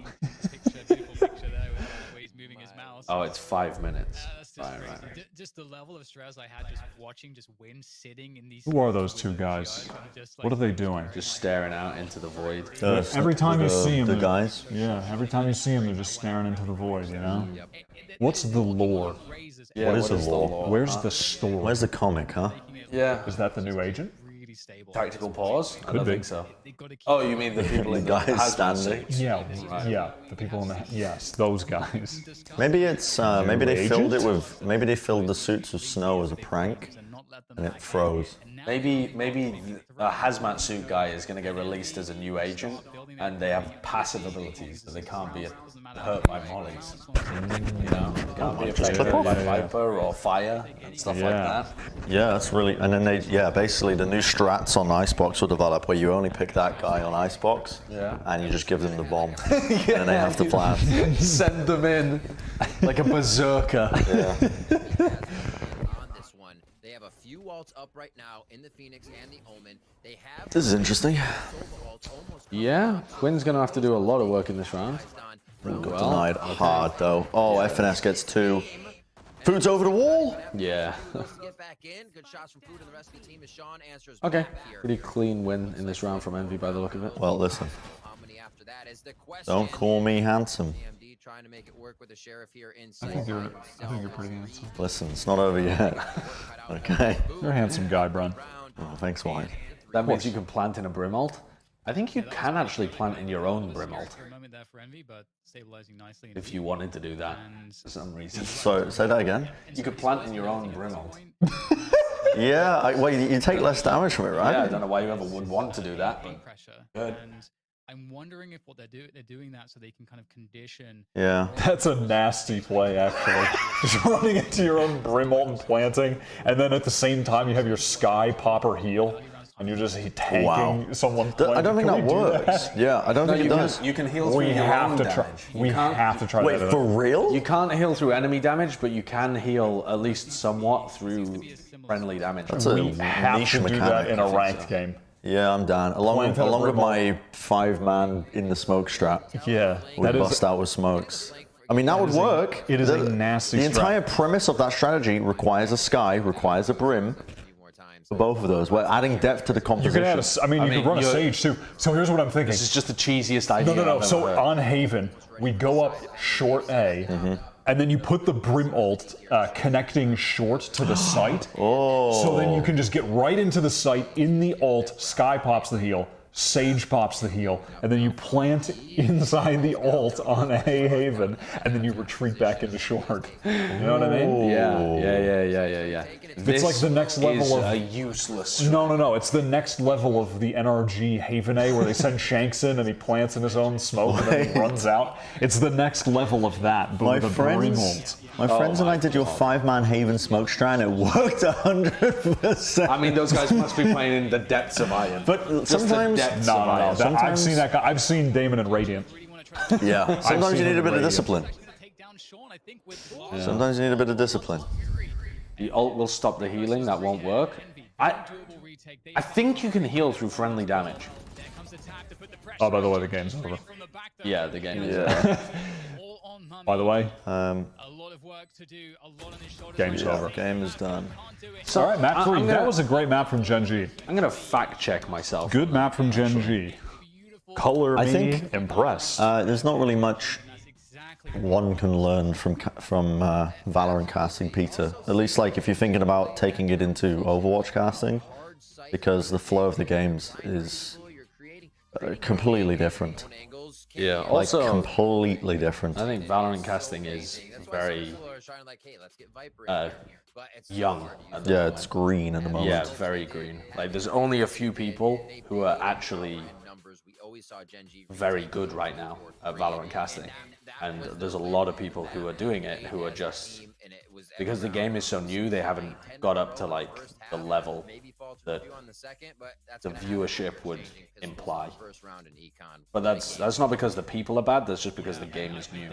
Oh, it's 5 minutes. Right. Just the level of stress I had just watching, just Win sitting in these... Who are those two guys? What are they doing? Just staring out into the void. Every time you see them, the guys. Yeah, every time you see them, they're just staring into the void, you know? What's the lore? Yeah, what is the lore? Where's the story? Where's the comic, huh? Yeah. Is that the new agent? Tactical pause? I Could don't be. think so. Oh, you mean the people in the guys standing? Yeah, yeah. The people in the yes, those guys. Maybe it's maybe they agent? filled it with maybe they filled the suits with snow as a prank, and it froze. Maybe a hazmat suit guy is going to get released as a new agent, and they have passive abilities that they can't be hurt by mollies. You know, they can't be affected by Viper or fire and stuff like that. Yeah, that's really. And then basically the new strats on Icebox will develop where you only pick that guy on Icebox, and you just give them the bomb, and then they have to plan. Send them in like a berserker. They have a few ults up right now in the Phoenix and the Omen. They have This is interesting. Yeah, Quinn's going to have to do a lot of work in this round. Got denied hard though. Oh, FNS gets 2. Food's over the wall. Yeah. get back in. Good shots from Food and the rest of the team as Sean answers Okay. back here. Pretty clean win in this round from Envy by the look of it. Well, listen. After that is the question. Don't call me handsome. DMD trying to make it work with the sheriff here I inside. think you're pretty handsome. Listen, it's not over yet. Okay. You're a handsome guy, Bren. Oh, thanks, Wyatt. That means you can plant in a Brim ult. I think you can actually plant in your own Brim ult. If you wanted to do that for some reason. So, say that again. You could plant in your own Brim ult. Yeah, well, you take less damage from it, right? Yeah, I don't know why you ever would want to do that, but good. I'm wondering if what they're doing that so they can kind of condition. Yeah. That's a nasty play, actually. Just running into your own Brim ult and planting, and then at the same time you have your Sky Popper heal, and you're just tanking someone. I don't think that works. Yeah, I don't think it does. You can heal through your own damage. We have to try Wait, that. for real? You can't heal through enemy damage, but you can heal at least somewhat through friendly damage. That's a We have niche to do mechanic. that in a ranked game. Yeah, I'm down. Along with my 5-man in the smoke strat. Yeah, We bust out with smokes. I mean, that would work. It is a nasty The strat. entire premise of that strategy requires a Sky, requires a Brim. For both of those, we're adding depth to the You composition. could add you could run a Sage too. So here's what I'm thinking. This is just the cheesiest idea. No. I've So ever heard. on Haven, we go up short A, and then you put the Brim ult connecting short to the site. So then you can just get right into the site in the ult. Sky pops the heal. Sage pops the heal, and then you plant inside the ult on A Haven, and then you retreat back into short. You know what I mean? Yeah. It's like the next level of a useless. No. It's the next level of the NRG Haven A where they send Shanks in and he plants in his own smoke and then he runs out. It's the next level of that, but with a Brim ult. My friends and I did your 5-man Haven smoke strat, and it worked 100%. I mean, those guys must be playing in the depths of Iron. But sometimes, I've seen that guy. I've seen Damon and Radiant. Yeah, sometimes you need a bit of discipline. Sometimes you need a bit of discipline. The ult will stop the healing. That won't work. I think you can heal through friendly damage. Oh, by the way, the game's over. Yeah, the game is over. By the way, game's over. Game is done. So, all right, map 3. That was a great map from Gen.G. I'm gonna fact check myself. Good map from Gen.G. Color I me think impressed. There's not really much one can learn from Valorant casting, Peter. At least, like, if you're thinking about taking it into Overwatch casting, because the flow of the games is completely different. Yeah, like, also completely different. I think Valorant casting is very young. Yeah, it's green at the moment. Yeah, very green. Like, there's only a few people who are actually very good right now at Valorant casting, and there's a lot of people who are doing it who are just, because the game is so new, they haven't got up to like the level that the viewership would imply. But that's not because the people are bad, that's just because the game is new.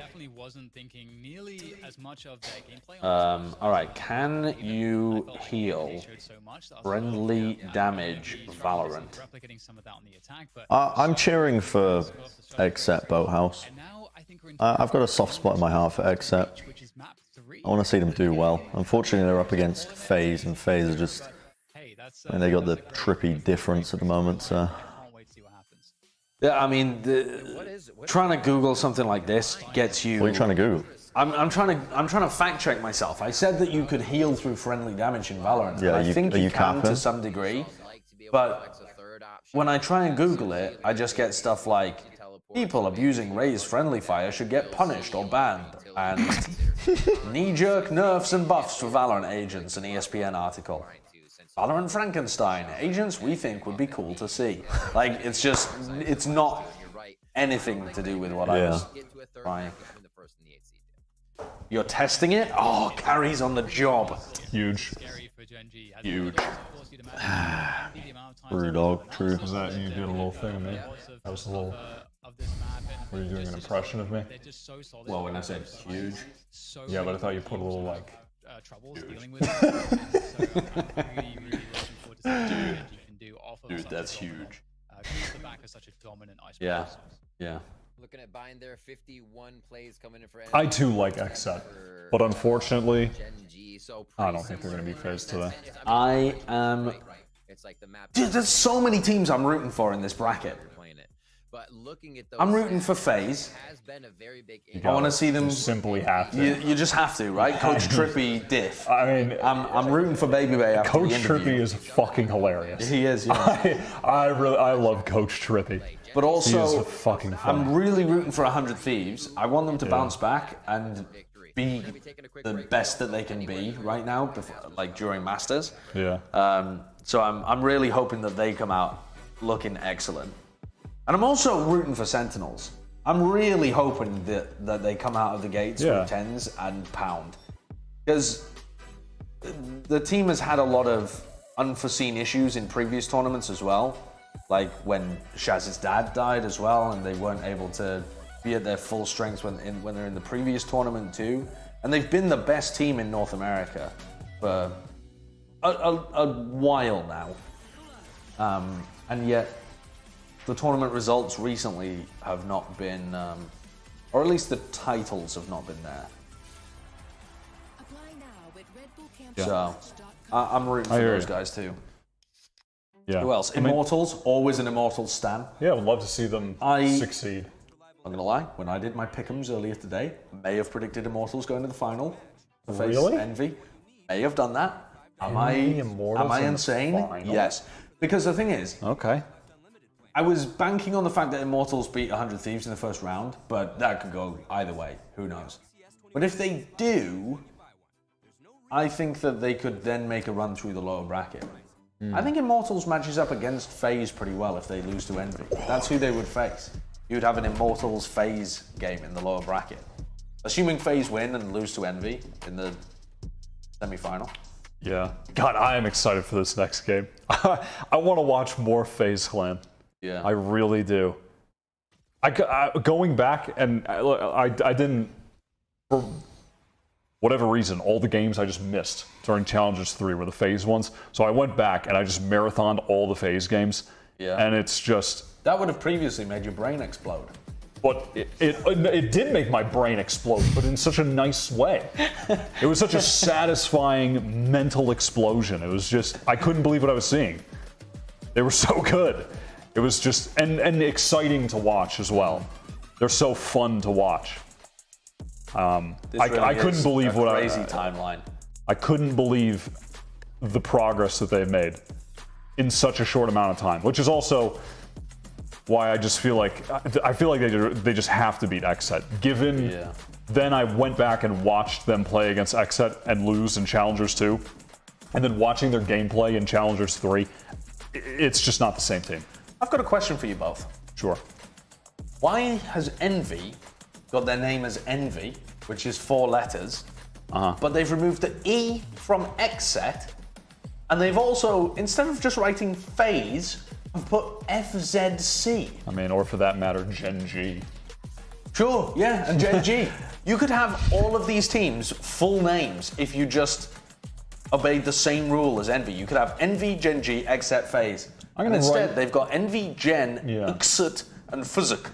Alright, can you heal friendly damage Valorant? I'm cheering for Except Boathouse. I've got a soft spot in my heart for Except. I want to see them do well. Unfortunately, they're up against FaZe, and FaZe are just... and they got the trippy difference at the moment, so... Yeah, I mean, trying to Google something like this gets you... What are you trying to Google? I'm trying to fact check myself. I said that you could heal through friendly damage in Valorant. Yeah, I think you can capping? to some degree, but when I try and Google it, I just get stuff like, people abusing Ray's friendly fire should get punished or banned, and knee-jerk nerfs and buffs for Valorant agents, an ESPN article. Valorant Frankenstein, agents we think would be cool to see. Like, it's not anything to do with what I was trying. You're testing it? Oh, Carrie's on the job. Huge. Huge. Brewdog, true. Was that you did a little thing of me? That was a little... Were you doing an impression of me? Well, when I said huge. Yeah, but I thought you put a little, like... Dude, that's huge. Yeah, yeah. Looking at buying their 51 plays coming in for I too like Except, but unfortunately, I don't think they're going to be FaZe today. I am... Dude, there's so many teams I'm rooting for in this bracket. I'm rooting for FaZe. I want to see them... You simply have to. You just have to, right? Coach Trippy diff. I mean... I'm rooting for Baby Bay after Coach the interview. Trippy is fucking hilarious. He is, yeah. I love Coach Trippy. But also, he is fucking fun. I'm really rooting for 100 Thieves. I want them to bounce back and be the best that they can be right now, before, like during Masters. Yeah. So I'm really hoping that they come out looking excellent. And I'm also rooting for Sentinels. I'm really hoping that they come out of the gates with 10s and pound. Because the team has had a lot of unforeseen issues in previous tournaments as well. Like when Shaz's dad died as well, and they weren't able to be at their full strength when they're in the previous tournament too. And they've been the best team in North America for a while now. And yet, the tournament results recently have not been, or at least the titles have not been there. Yeah. So, I'm rooting for those guys too. Yeah. Who else? Immortals, always an Immortals stan. Yeah, I would love to see them succeed. I'm gonna lie, when I did my pick'ems earlier today, may have predicted Immortals going to the final. Really? Envy. May have done that. Am I insane? Yes. Because the thing is, I was banking on the fact that Immortals beat 100 Thieves in the first round, but that could go either way. Who knows? But if they do, I think that they could then make a run through the lower bracket. I think Immortals matches up against FaZe pretty well if they lose to Envy. That's who they would face. You'd have an Immortals FaZe game in the lower bracket. Assuming FaZe win and lose to Envy in the semi-final. Yeah. God, I am excited for this next game. I want to watch more FaZe Clan. Yeah. I really do. Going back, and I didn't for whatever reason, all the games I just missed during Challengers 3 were the FaZe ones. So I went back and I just marathoned all the FaZe games. Yeah. And it's just... That would have previously made your brain explode. But it did make my brain explode, but in such a nice way. It was such a satisfying mental explosion. It was just... I couldn't believe what I was seeing. They were so good. It was just... And exciting to watch as well. They're so fun to watch. I couldn't believe what crazy timeline. I couldn't believe the progress that they've made in such a short amount of time, which is also why I just feel like they just have to beat XSET. Then I went back and watched them play against XSET and lose in Challengers 2, and then watching their gameplay in Challengers 3, it's just not the same team. I've got a question for you both. Sure. Why has Envy got their name as Envy, which is 4 letters, but they've removed the E from XSET, and they've also, instead of just writing FaZe, put FZC. I mean, or for that matter, Gen.G. Sure, yeah, and Gen.G. You could have all of these teams' full names if you just obeyed the same rule as Envy. You could have Envy, Gen.G, XSET, FaZe. And instead, they've got Envy, Gen, XSET, and Fuzzik.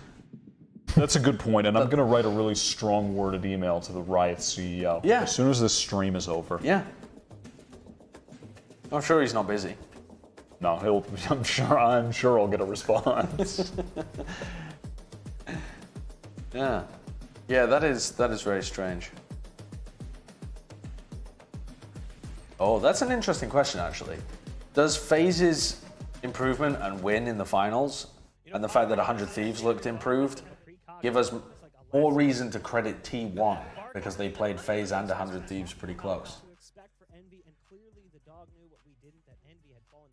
That's a good point, and I'm going to write a really strong worded email to the Riot CEO. Yeah. As soon as this stream is over. Yeah. I'm sure he's not busy. No, I'm sure I'll get a response. Yeah. Yeah, that is very strange. Oh, that's an interesting question, actually. Does FaZe's improvement and win in the finals, and the fact that 100 Thieves looked improved, give us more reason to credit T1 because they played FaZe and 100 Thieves pretty close?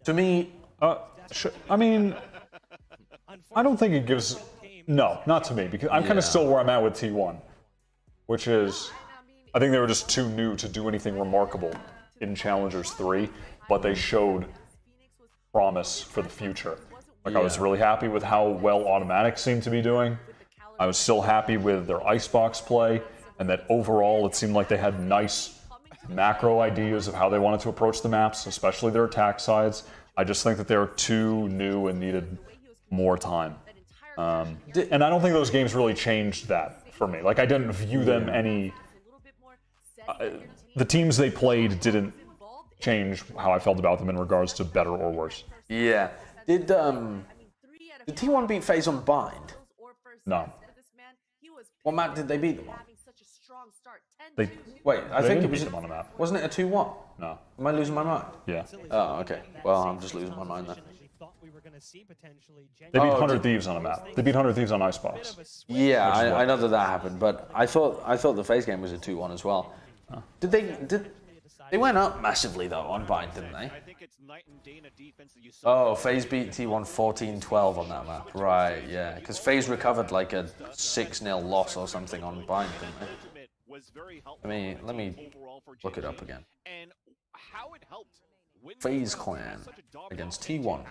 To me, I mean, I don't think it gives. No, not to me, because I'm kind of still where I'm at with T1, which is, I think they were just too new to do anything remarkable in Challengers 3, but they showed promise for the future. Like, I was really happy with how well Automatic seemed to be doing. I was still happy with their icebox play, and that overall it seemed like they had nice macro ideas of how they wanted to approach the maps, especially their attack sides. I just think that they were too new and needed more time. And I don't think those games really changed that for me. Like, I didn't view them any... the teams they played didn't change how I felt about them in regards to better or worse. Yeah. Did T1 beat FaZe on Bind? No. What map did they beat them on? Wait, I think it was them on a map. Wasn't it a 2-1? No. Am I losing my mind? Yeah. Oh, okay. Well, I'm just losing my mind then. They beat 100 Thieves on a map. They beat 100 Thieves on Icebox. Yeah, I know that happened, but I thought the FaZe game was a 2-1 as well. Oh. They went up massively though on Bind, didn't they? Oh, FaZe beat T1 14-12 on that map. Right, yeah. Because FaZe recovered like a 6-0 loss or something on Bind, didn't they? Let me look it up again. FaZe Clan against T1.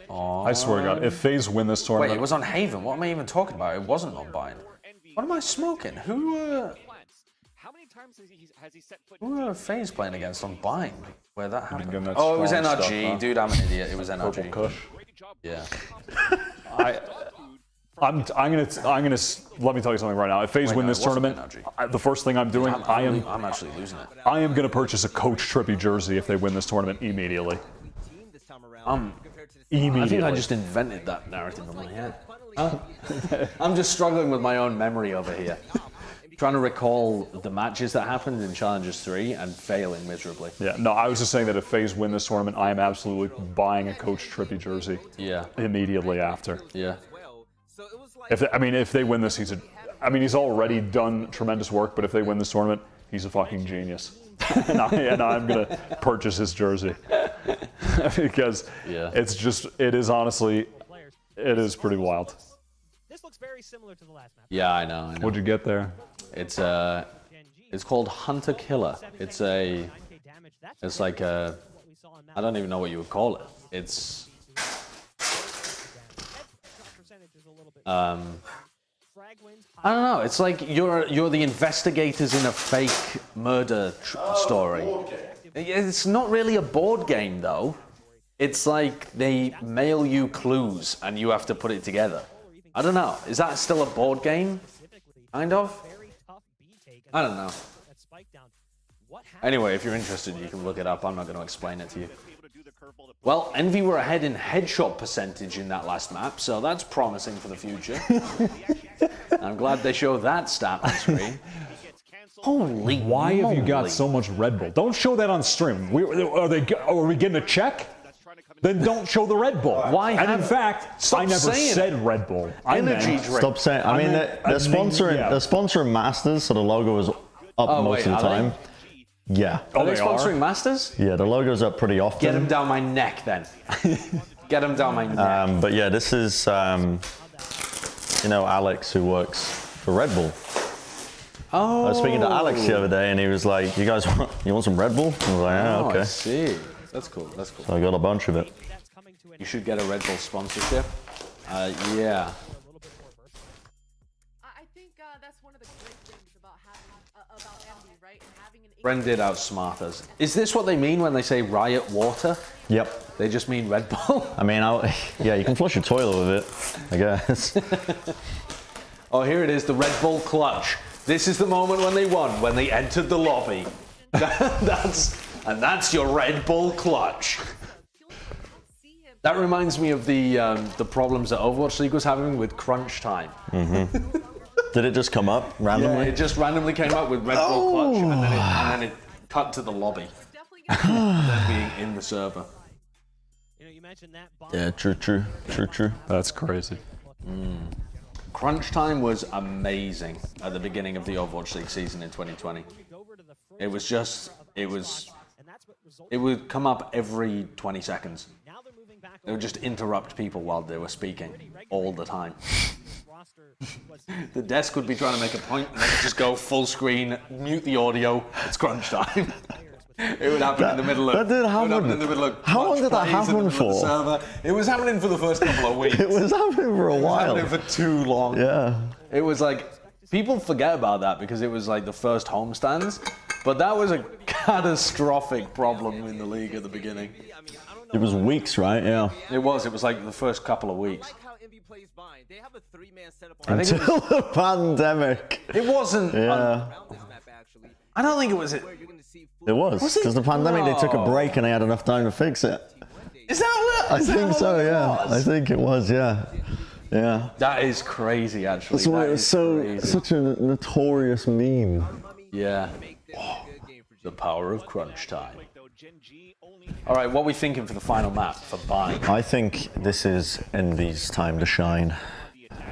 Oh, I swear to God, if FaZe win this tournament... Wait, it was on Haven. What am I even talking about? It wasn't on Bind. What am I smoking? Who were FaZe playing against on Bind? Where that happened? Oh, it was NRG. Stuff, huh? Dude, I'm an idiot. It was NRG. Purple Kush. Yeah. I'm gonna let me tell you something right now. If FaZe win this tournament, the first thing I'm doing, I'm actually losing it. I am gonna purchase a Coach Trippy jersey if they win this tournament immediately. Immediately. I think I just invented that narrative in my head. I'm just struggling with my own memory over here. Trying to recall the matches that happened in Challengers 3 and failing miserably. Yeah, no, I was just saying that if FaZe win this tournament, I am absolutely buying a Coach Trippy jersey. Yeah. Immediately after. Yeah. If they win this, he's already done tremendous work, but if they win this tournament, he's a fucking genius. and I'm gonna purchase his jersey. Because it is pretty wild. This looks very similar to the last map. Yeah, I know. What'd you get there? It's called Hunter Killer. It's like a, I don't even know what you would call it. It's I don't know. It's like you're the investigators in a fake murder story. It's not really a board game though. It's like they mail you clues and you have to put it together. I don't know. Is that still a board game? Kind of? I don't know. Anyway, if you're interested, you can look it up. I'm not going to explain it to you. Well, Envy were ahead in headshot percentage in that last map, so that's promising for the future. I'm glad they show that stat on screen. Holy Why have you got so much Red Bull? Don't show that on stream. Are we getting a check? Then don't show the Red Bull. Why? And in fact, I never said Red Bull. Energy drink. Stop saying. I mean, they're sponsoring Masters, so the logo is up most of the time. Yeah. Are they sponsoring Masters? Yeah, the logo's up pretty often. Get them down my neck then. Get them down my neck. But yeah, this is, you know, Alex who works for Red Bull. Oh. I was speaking to Alex the other day, and he was like, "You want some Red Bull?" I was like, "Yeah, okay." I see. That's cool. That's cool. So I got a bunch of it. You should get a Red Bull sponsorship. Yeah. I think that's one of the great things about Envy, right? And having an Bren did outsmart us. Is this what they mean when they say riot water? Yep. They just mean Red Bull? I mean, yeah, you can flush your toilet with it, I guess. Oh, here it is, the Red Bull clutch. This is the moment when they won, when they entered the lobby. That's your Red Bull clutch. That reminds me of the problems that Overwatch League was having with crunch time. Mm-hmm. Did it just come up randomly? Yeah, it just randomly came up with Red Bull clutch, and then it cut to the lobby. Then being in the server. Yeah, true. That's crazy. Crunch time was amazing at the beginning of the Overwatch League season in 2020. It was just, it would come up every 20 seconds. It would just interrupt people while they were speaking all the time. The desk would be trying to make a point and they would just go full screen, mute the audio, it's crunch time. It would happen in the middle of. That did happen. How long did that happen for? It was happening for the first couple of weeks. It was happening for a while. It was happening for too long. Yeah. It was like people forget about that because it was like the first homestands, but that was a catastrophic problem in the league at the beginning. It was weeks, right? Yeah. It was. It was like the first couple of weeks. Until the pandemic. It wasn't. Yeah. I don't think it was. It was because the pandemic. They took a break and they had enough time to fix it. Is that what? I think so. Yeah. I think it was. Yeah. Yeah. That is crazy, actually. That's why it was such a notorious meme. Yeah. Oh, the power of crunch time. All right, what are we thinking for the final map for buying? I think this is Envy's time to shine.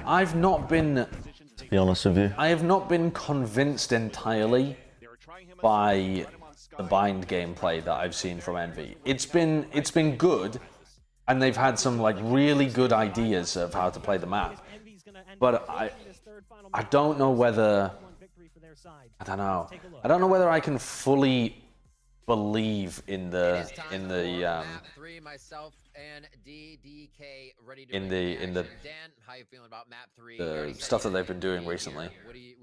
I've not been, to be honest with you, I have not been convinced entirely by the bind gameplay that I've seen from Envy. It's been good, and they've had some like really good ideas of how to play the map. But I don't know whether I don't know whether I can fully believe in the stuff that they've been doing recently.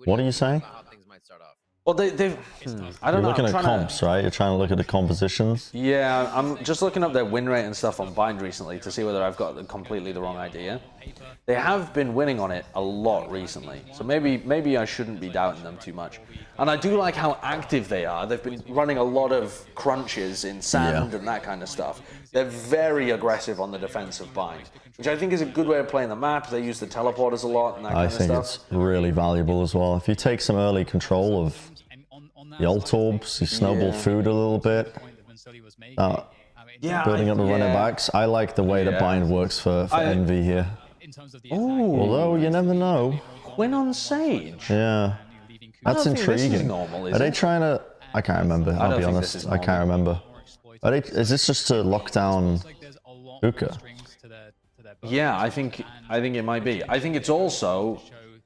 What are you saying? Well, they've. I don't know. You're looking at comps, right? You're trying to look at the compositions. Yeah, I'm just looking up their win rate and stuff on Bind recently to see whether I've got completely the wrong idea. They have been winning on it a lot recently, so maybe I shouldn't be doubting them too much. And I do like how active they are. They've been running a lot of crunches in sand and that kind of stuff. They're very aggressive on the defensive bind, which I think is a good way of playing the map. They use the teleporters a lot and that kind of stuff. I think it's really valuable as well. If you take some early control of the ult orbs, you snowball food a little bit. Building up the running backs. I like the way that bind works for Envy here. Although you never know. Win on Sage. Yeah. That's intriguing. This is normal, is Are they trying to? I can't remember. I'll be honest. I can't remember. Is this just to lock down Hookah? Yeah, I think it might be. I think it's also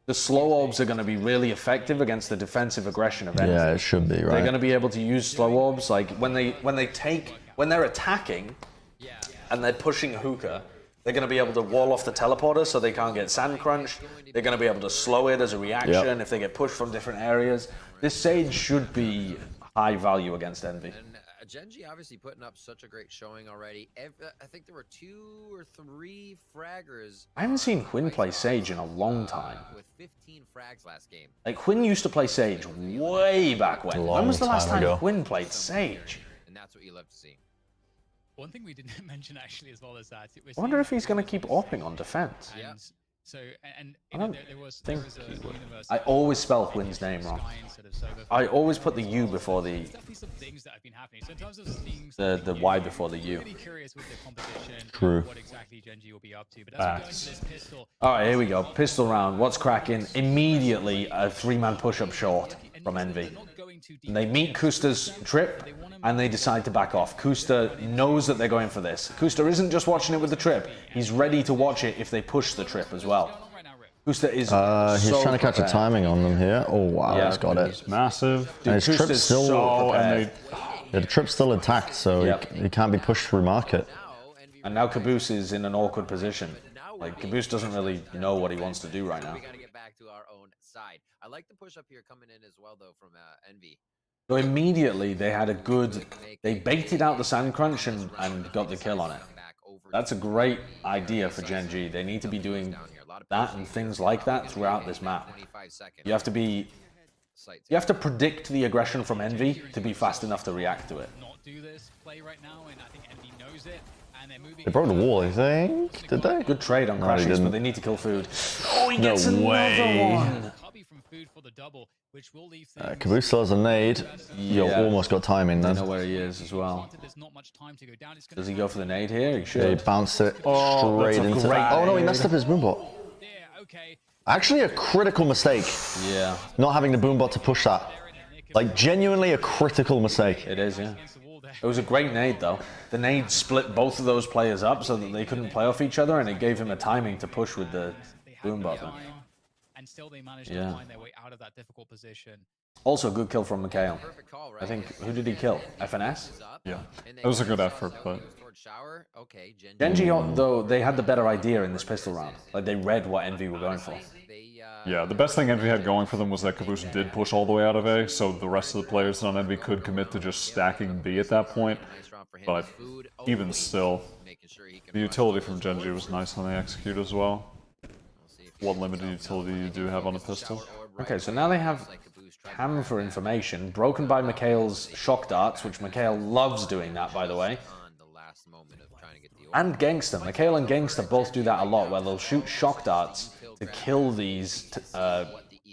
the slow orbs are going to be really effective against the defensive aggression of Envy. Yeah, it should be, right? They're going to be able to use slow orbs like when they're attacking and they're pushing Hookah. They're going to be able to wall off the teleporter so they can't get sand crunched. They're going to be able to slow it as a reaction if they get pushed from different areas. This Sage should be high value against Envy. And Gen.G obviously putting up such a great showing already. I think there were 2 or 3 fraggers. I haven't seen Quinn play Sage in a long time. With 15 frags last game. Like, Quinn used to play Sage way back when. When was the last time Quinn played Sage? And that's what you love to see. One thing we didn't mention actually as well is that I wonder if he's going to keep upping on defense. So, and I don't there was think a he would. universe I always spell Quinn's name wrong. I always put the U before the Y before the U. True. What exactly Gen.G will be up to, but as we go into this pistol, All right, here we go. Pistol round. What's cracking? Immediately a 3-man push-up short from Envy. And they meet Kusta's trip, and they decide to back off. Kusta knows that they're going for this. Kusta isn't just watching it with the trip. He's ready to watch it if they push the trip as well. Kusta is he's trying to catch a timing on them here. Oh, wow, he's got it. It's massive. And his trip's still... prepared. The trip's still intact, so he can't be pushed through market. And now Caboose is in an awkward position. Like, Caboose doesn't really know what he wants to do right now. We got to get back to our own side. I like the push up here coming in as well, though, from Envy. So immediately they had a good... They baited out the sand crunch and got the kill on it. That's a great idea for Gen.G. They need to be doing that and things like that throughout this map. You have to be... You have to predict the aggression from Envy to be fast enough to react to it. They broke the wall, I think. Did they? Good trade on crashes, but they need to kill food. Oh, he gets another one! Caboose still has a nade. You almost got timing then. I know where he is as well. Does he go for the nade here? He should. Yeah, he bounced it straight into... Oh no, he messed up his boombot. Actually a critical mistake. Yeah. Not having the boombot to push that. Like, genuinely a critical mistake. It is, yeah. It was a great nade, though. The nade split both of those players up so that they couldn't play off each other, and it gave him a timing to push with the boombot. And still they managed to find their way out of that difficult position. Also, good kill from Mikhail. I think, who did he kill? FNS? Yeah, it was a good effort, but... Gen.G, though, they had the better idea in this pistol round. Like, they read what Envy were going for. Yeah, the best thing Envy had going for them was that Caboose did push all the way out of A, so the rest of the players on Envy could commit to just stacking B at that point. But even still, the utility from Gen.G was nice on the execute as well. What limited utility you do have on a pistol. Okay, so now they have cam for information, broken by Mikhail's shock darts, which Mikhail loves doing that, by the way. And Gangster. Mikhail and Gangster both do that a lot, where they'll shoot shock darts to kill these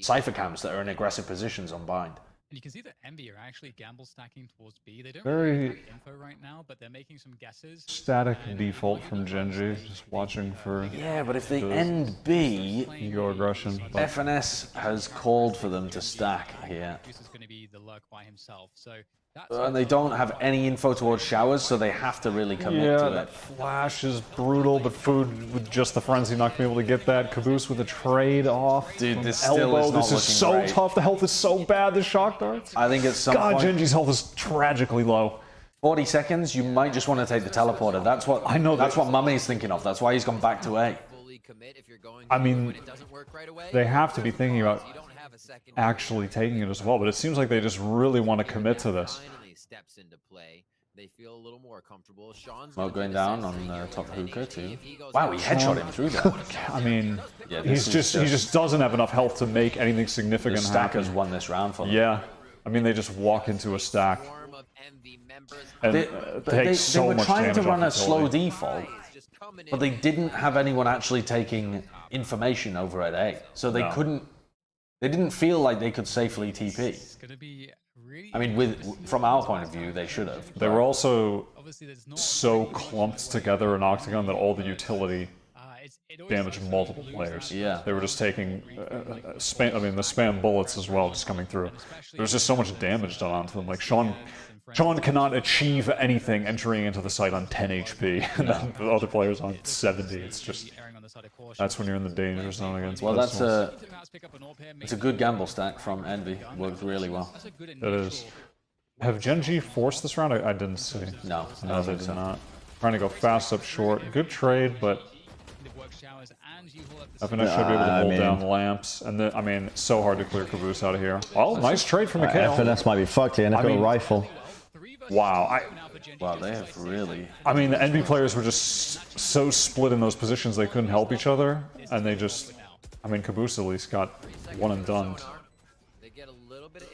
cypher cams that are in aggressive positions on bind. And you can see that Envy are actually gamble stacking towards B. They don't Very really have info right now, but they're making some guesses. Static default from Gen.G, just watching for... Yeah, but if they end B, ego aggression. But... FNS has called for them to stack here. This is going to be the lurk by himself, so... And they don't have any info towards showers, so they have to really commit to it. That flash is brutal, but Food with just the frenzy not being able to get that. Caboose with a trade off. Dude, this elbow. still is not This is so great. tough. The health is so bad, the shock darts. I think at some point... Gen.G's health is tragically low. 40 seconds, you might just want to take the teleporter. That's what I know. That's what Mummy's thinking of. That's why he's gone back to A. I mean, they have to be thinking about actually taking it as well, but it seems like they just really want to commit to this. Steps into play. They feel a little more comfortable. Sean's Smoke going down on top hookah too. Wow, he headshot him through that. I mean, yeah, he just doesn't have enough health to make anything significant happen. The stackers happen. won this round for them. Yeah, I mean they just walk into a stack and they were trying to run a slow utility. default, but they didn't have anyone actually taking information over at A, so they couldn't. They didn't feel like they could safely TP. I mean, from our point of view, they should have. They were also so clumped together in Octagon that all the utility damaged multiple players. Yeah. They were just taking the spam bullets as well, just coming through. There was just so much damage done onto them. Like Sean cannot achieve anything entering into the site on 10 HP, and then the other players on 70. It's just that's when you're in the danger zone against. Well, it's a good gamble stack from Envy. Worked really well. It is. Have Gen.G forced this round? I didn't see. No, they did not. Trying to go fast up short. Good trade, but FNS should be able to hold down the lamps, and then, I mean, so hard to clear Caboose out of here. Oh, nice trade from Mikhail. FNS might be fucked here, and they've got a rifle. Wow, wow, they have really. I mean, the NV players were just so split in those positions they couldn't help each other, and they just. I mean, Caboose at least got one and done.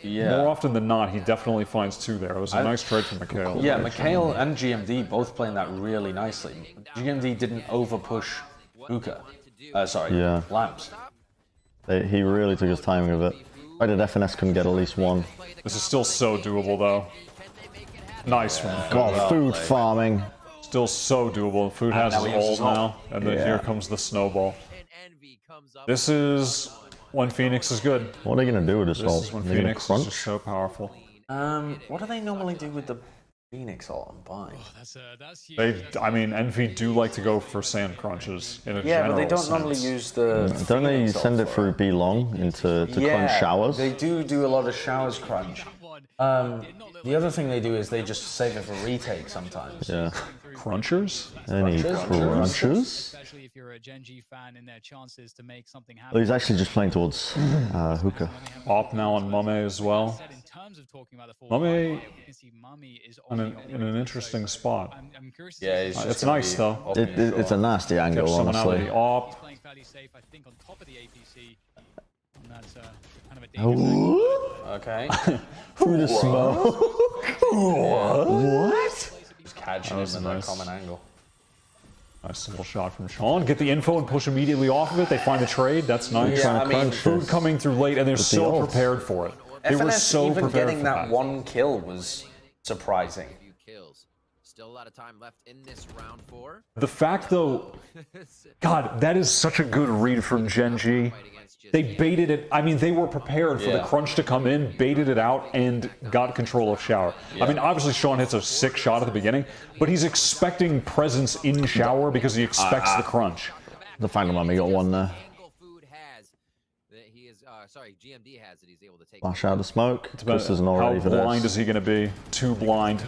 Yeah. More often than not, he definitely finds two there. It was a nice trade from Mikhail. Yeah, Mikhail and GMD both playing that really nicely. GMD didn't overpush hookah. Yeah. Lamps. He really took his timing of it. I did FNS couldn't get at least one. This is still so doable, though. Nice from God, food farming. Still so doable. Food has his ult now, and then here comes the snowball. This is when Phoenix is good. What are they gonna do with this ult? This is when They're gonna Phoenix is crunch? just so powerful. What do they normally do with the Phoenix ult and buy? I mean, Envy do like to go for sand crunches in a Yeah, but they don't sense. normally use the. Don't they send it through B long to crunch showers? They do a lot of showers crunch. The other thing they do is they just save it for retake sometimes. Yeah. Crunchers? Any crunchers? Especially if you're a Gen.G fan in their chances to make something happen. Well, he's actually just playing towards hookah. Op now on Mame as well. Mame in an interesting spot. Yeah, it's nice though. It's a nasty angle, Get someone out of honestly. the op. Okay. Through the smoke. What? Just catching him was in nice. that common angle. Nice little shot from Sean. Get the info and push immediately off of it. They find the trade. That's nice. Yeah, I mean, Food coming through late, and they're so prepared for it. They were FNS so even prepared getting for that one kill was surprising. Still a lot of time left in this round 4. The fact, though, God, that is such a good read from Gen.G. They baited it. I mean, they were prepared for the crunch to come in, baited it out, and got control of Shower. I mean, obviously, Sean hits a sick shot at the beginning, but he's expecting presence in Shower because he expects the crunch. The final Mummy got one there. GMD has it. He's able to take Flash out the smoke. Chris isn't How already for blind this. is he going to be? Too blind.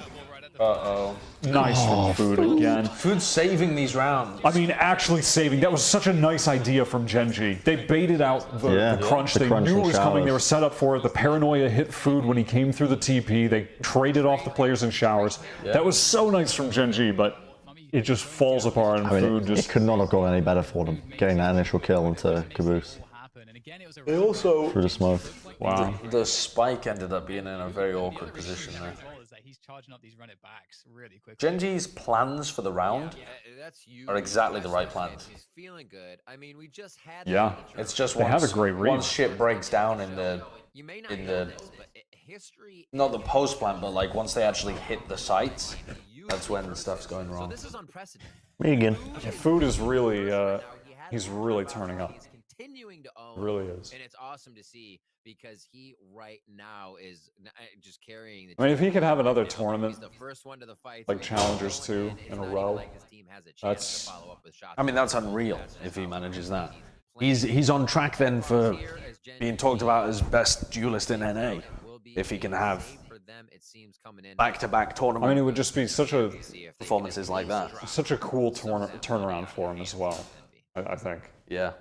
Uh-oh. Nice from Food again. Food saving these rounds. I mean, actually saving. That was such a nice idea from Gen.G. They baited out the crunch. They knew it was coming. They were set up for it. The paranoia hit Food when he came through the TP. They traded off the players in showers. That was so nice from Gen.G, but it just falls apart, and Food It just... could not have gone any better for them, getting that initial kill into Caboose. They also... Through the smoke. Wow. The spike ended up being in a very awkward position there. Gen.G's plans for the round are exactly the right plans. Yeah. It's just They have a great read. once shit breaks down in the not the post plan, but like once they actually hit the sites, that's when the stuff's going wrong. Me again. Yeah, Food is really, he's really turning up. Continuing to own, Really is. and it's awesome to see because he right now is just carrying the. I mean, if he could have another tournament, He's the first one to the fight, like Challengers 2 in a row, that's... I mean, that's unreal if he manages that. He's on track then for being talked about as best duelist in NA. If he can have back-to-back tournament. I mean, it would just be such a... performances like that. Such a cool turnaround for him as well, I think. Yeah.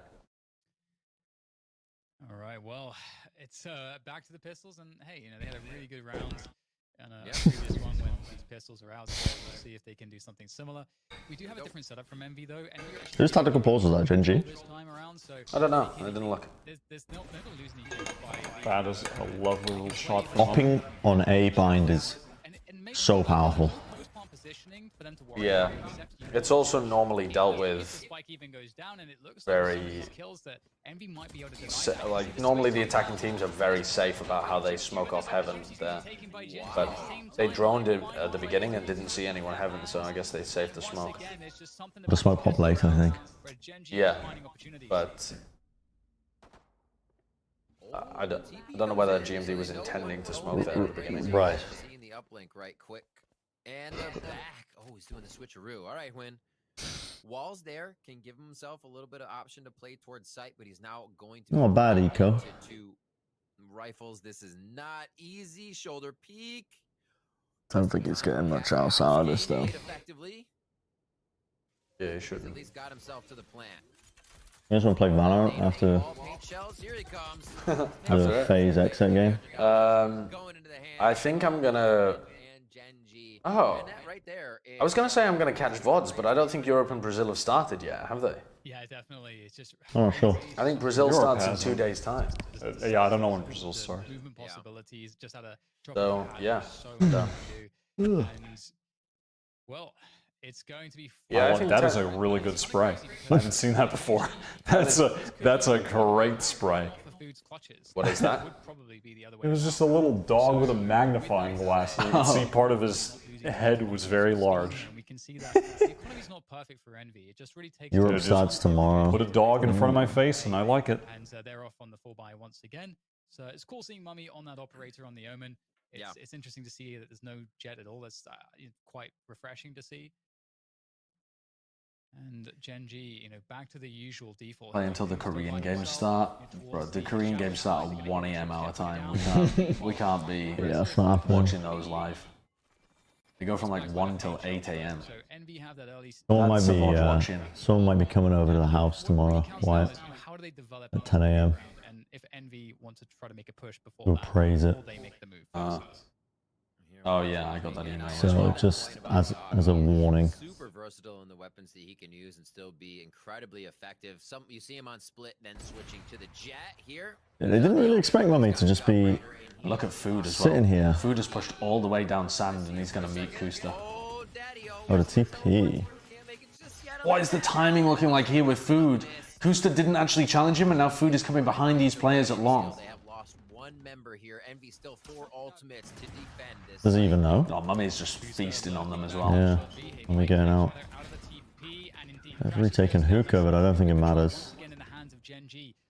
All right, well, it's back to the pistols, and hey, they had a really good round and a previous one when these pistols are out, so we'll see if they can do something similar. We do have a different setup from MV, though. Whose tactical pause was that, Gen.G? I don't know. I didn't look. There's no lose anything by... That is a lovely little shot from Hopping on A bind is so powerful. Yeah. It's also normally dealt with very... like, normally the attacking teams are very safe about how they smoke off Heaven there. But they droned it at the beginning and didn't see anyone Heaven, so I guess they saved the smoke. The smoke pop later, I think. Yeah, but... I don't know whether GMD was intending to smoke there at the beginning. Right. Seeing the uplink right quick. And they're back. Oh, he's doing the switcheroo. All right, Win. Wall's there, can give himself a little bit of option to play towards sight, but he's now going to... Not bad, Eco. ...to rifles. This is not easy. Shoulder peek. Don't think he's getting much outside of this, though. Effectively. Yeah, he shouldn't. At least got himself to the plant. You just want to play Valorant after the phase exit game? I think I'm gonna. Oh, I was gonna say I'm gonna catch VODs, but I don't think Europe and Brazil have started yet, have they? Yeah, definitely. It's just. Oh, sure. I think Brazil starts in 2 days' time. Yeah, I don't know when Brazil starts. Movement possibilities, just had a drop So yeah. And, well, it's going to be. Yeah, that is a really good spray. I haven't seen that before. That's a great spray. What is that? It was just a little dog with a magnifying glass. And you could see part of his head was very large. We can see that the economy's not perfect for Envy. It just really takes. Europe starts tomorrow. Put a dog in front of my face, and I like it. And they're off on the 4x once again. So it's cool seeing Mummy on that operator on the Omen. It's interesting to see that there's no Jett at all. That's quite refreshing to see. And Gen.G, back to the usual default. Play until the Korean games start. Bro, the Korean games start at 1 AM our time. We can't be watching those live. They go from like 1 till 8 AM. So Envy have that early. Someone might be coming over to the house tomorrow, Wyatt, How do they develop at 10 AM. And if Envy want to try to make a push before We'll that, praise it. they make the move. Oh yeah, I got that email. So just as a warning. Super versatile in the weapons that he can use and still be incredibly effective. You see him on split, then switching to the Jett here. Yeah, they didn't really expect Mummy to just be. Look at Food as well. Sitting here. Food has pushed all the way down sand, and he's gonna meet Kusta. Oh, the TP. What is the timing looking like here with Food? Kusta didn't actually challenge him, and now Food is coming behind these players at long. They have lost one member here. Envy still 4 ultimates to defend this. Does he even know? Oh, Mummy's just feasting on them as well. Yeah. Mummy getting out. They've retaken hookah, but I don't think it matters.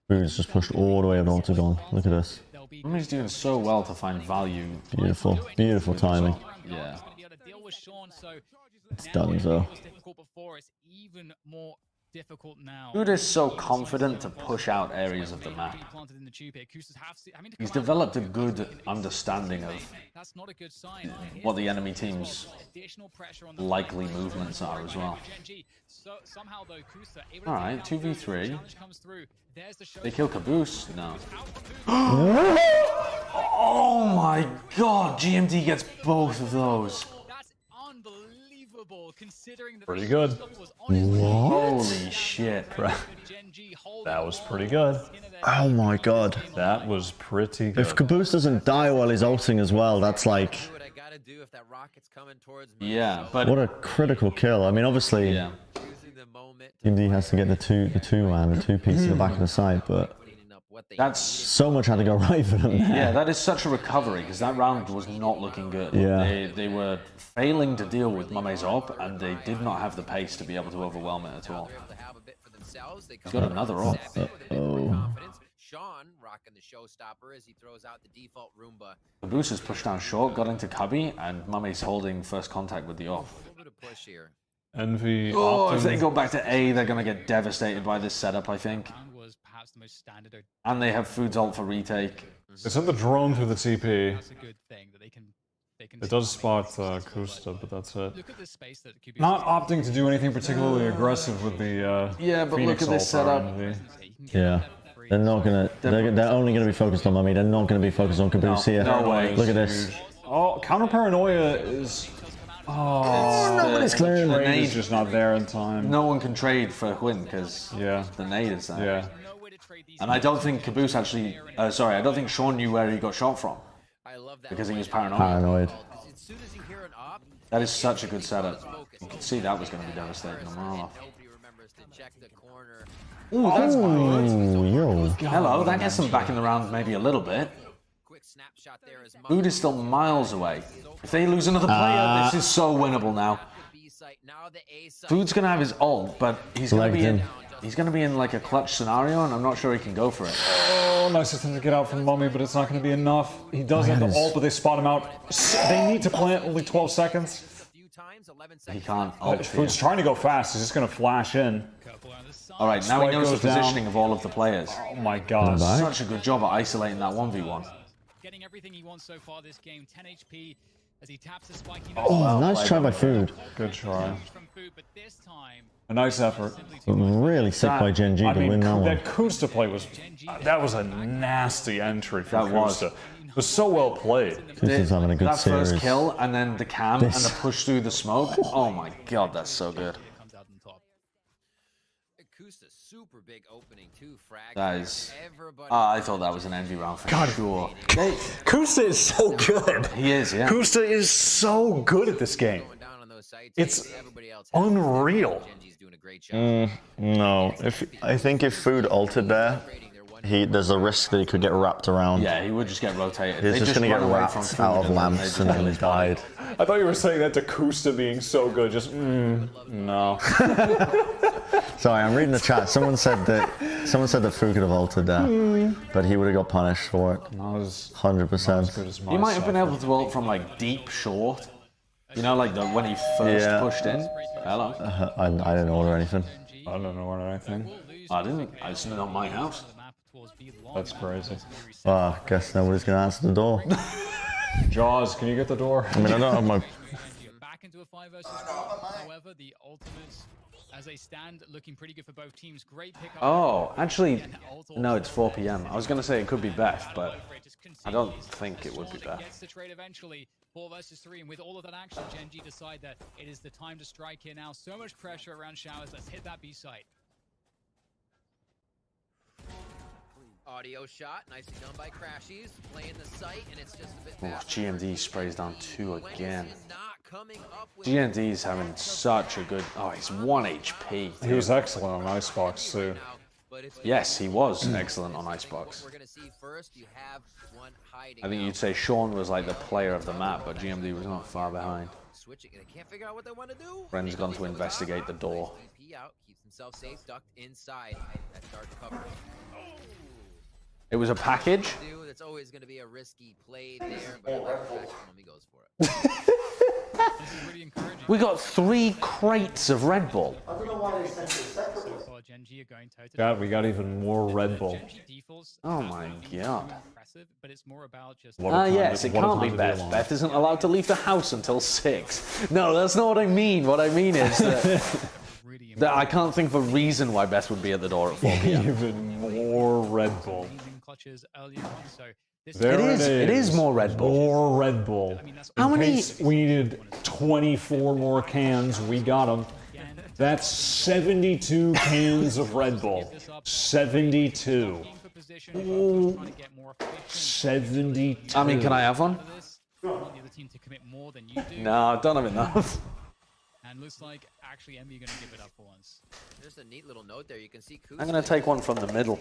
Food's just pushed all the way up to Octagon. Look at this. Mummy's doing so well to find value. Beautiful. Beautiful timing. Yeah. It's done, though. Difficult now. Food is so confident to push out areas of the map. He's developed a good understanding of what the enemy team's likely movements are as well. Alright, 2v3. They kill Caboose? No. Oh my god, GMD gets both of those. Pretty good. Holy shit, bro. That was pretty good. Oh my god. That was pretty good. If Caboose doesn't die while he's ulting as well, that's like. Yeah, but. What a critical kill. I mean, obviously. Yeah. GMD has to get the two man, the 2 piece in the back of the side, but. That's so much had to go right for them there. Yeah, that is such a recovery because that round was not looking good. Yeah. They were failing to deal with Mummy's op, and they did not have the pace to be able to overwhelm it at all. He's got another op. Oh. Sean rocking the showstopper as he throws out the default Roomba. Caboose has pushed down short, got into Cubby, and Mummy's holding first contact with the op. A little bit of push here. Envy. Oh, if they go back to A, they're going to get devastated by this setup, I think. And they have Food's ult for retake. They sent the drone through the TP. That's a good thing that they can It does spot Kusta, but that's it. Not opting to do anything particularly aggressive with the yeah, but Phoenix look at this setup. Yeah. They're not gonna. They're only gonna be focused on Mummy. They're not gonna be focused on Caboose here. No way. Look at this. Oh, counter paranoia is. Oh, nobody's clearing. The nade is just not there in time. No one can trade for Quinn because the nade is there. Yeah. And I don't think Caboose actually. Sorry, I don't think Sean knew where he got shot from. Because he was paranoid. That is such a good setup. You could see that was going to be devastating on Marlow. Ooh, that's good. Yo. Hello, that gets them back in the round maybe a little bit. Food is still miles away. If they lose another player, this is so winnable now. Food's going to have his ult, but he's going to be in. He's going to be in like a clutch scenario, and I'm not sure he can go for it. Oh, nice attempt to get out from Mummy, but it's not going to be enough. He does have the ult, but they spot him out. They need to plant only 12 seconds. He can't ult. Food's trying to go fast. He's just going to flash in. All right, now he knows the positioning of all of the players. Oh my god. Such a good job at isolating that 1v1. Getting everything he wants so far this game. 10 HP. as he taps the spike. Oh, nice try by Food. Good try. A nice effort. Really sick by Gen.G to win that one. That Kusta play was, that was a nasty entry for Kusta. It was so well played. Kusta's having a good series. That first kill and then the cam and the push through the smoke. Oh my god, that's so good. Super big opening, 2 frags. That is. I thought that was an envy round for sure. Kusta is so good. He is, yeah. Kusta is so good at this game. It's unreal. No, I think if Food altered there, there's a risk that he could get wrapped around. Yeah, he would just get rotated. He's just going to get wrapped out of lamps and then he died. I thought you were saying that to Kusta being so good. Just no. Sorry, I'm reading the chat. Someone said that Food could have altered there, but he would have got punished for it. 100%. He might have been able to ult from like deep short. You know, like when he first pushed in. Hello. I didn't order anything. I don't order anything. I didn't. It's not my house. That's crazy. Well, I guess nobody's going to answer the door. Jaws, can you get the door? I mean, I don't have my... Back into a 5 versus 4. However, the ultimates, as they stand, looking pretty good for both teams. Great pick up. Oh, actually, no, it's 4 p.m. I was going to say it could be Beth, but I don't think it would be Beth. Gets the trade eventually. 4 versus 3, and with all of that action, Gen.G decide that it is the time to strike here now. So much pressure around Showers. Let's hit that B site. Audio shot, nicely done by Crashies, playing the site, and it's just a bit Oh, faster. GMD sprays down 2 again. GMD's having such a good... Oh, he's 1 HP. He was excellent on Icebox, too. Yes, he was excellent on Icebox. I think you'd say Sean was like the player of the map, but GMD was not far behind. Bren's gone to investigate the door. Keeps himself safe, ducked inside that dark cover. It was a package? It's always going to be a risky play there, but I like the fact when he goes for it. We got 3 crates of Red Bull. I don't know why they sent it separately. Gen.G are going toe to God, we got even more Red Bull. Oh my god. But it's more about just Yes, it can't be Beth. Beth isn't allowed to leave the house until 6. No, that's not what I mean. What I mean is that I can't think of a reason why Beth would be at the door at 4 p.m. Even more Red Bull. It is more Red Bull. More Red Bull. How many? We needed 24 more cans. We got them. That's 72 cans of Red Bull. 72. Ooh. 72. I mean, can I have one? No, I don't have enough. And looks like actually Envy going to give it up for once. Just a neat little note there. You can see I'm going to take one from the middle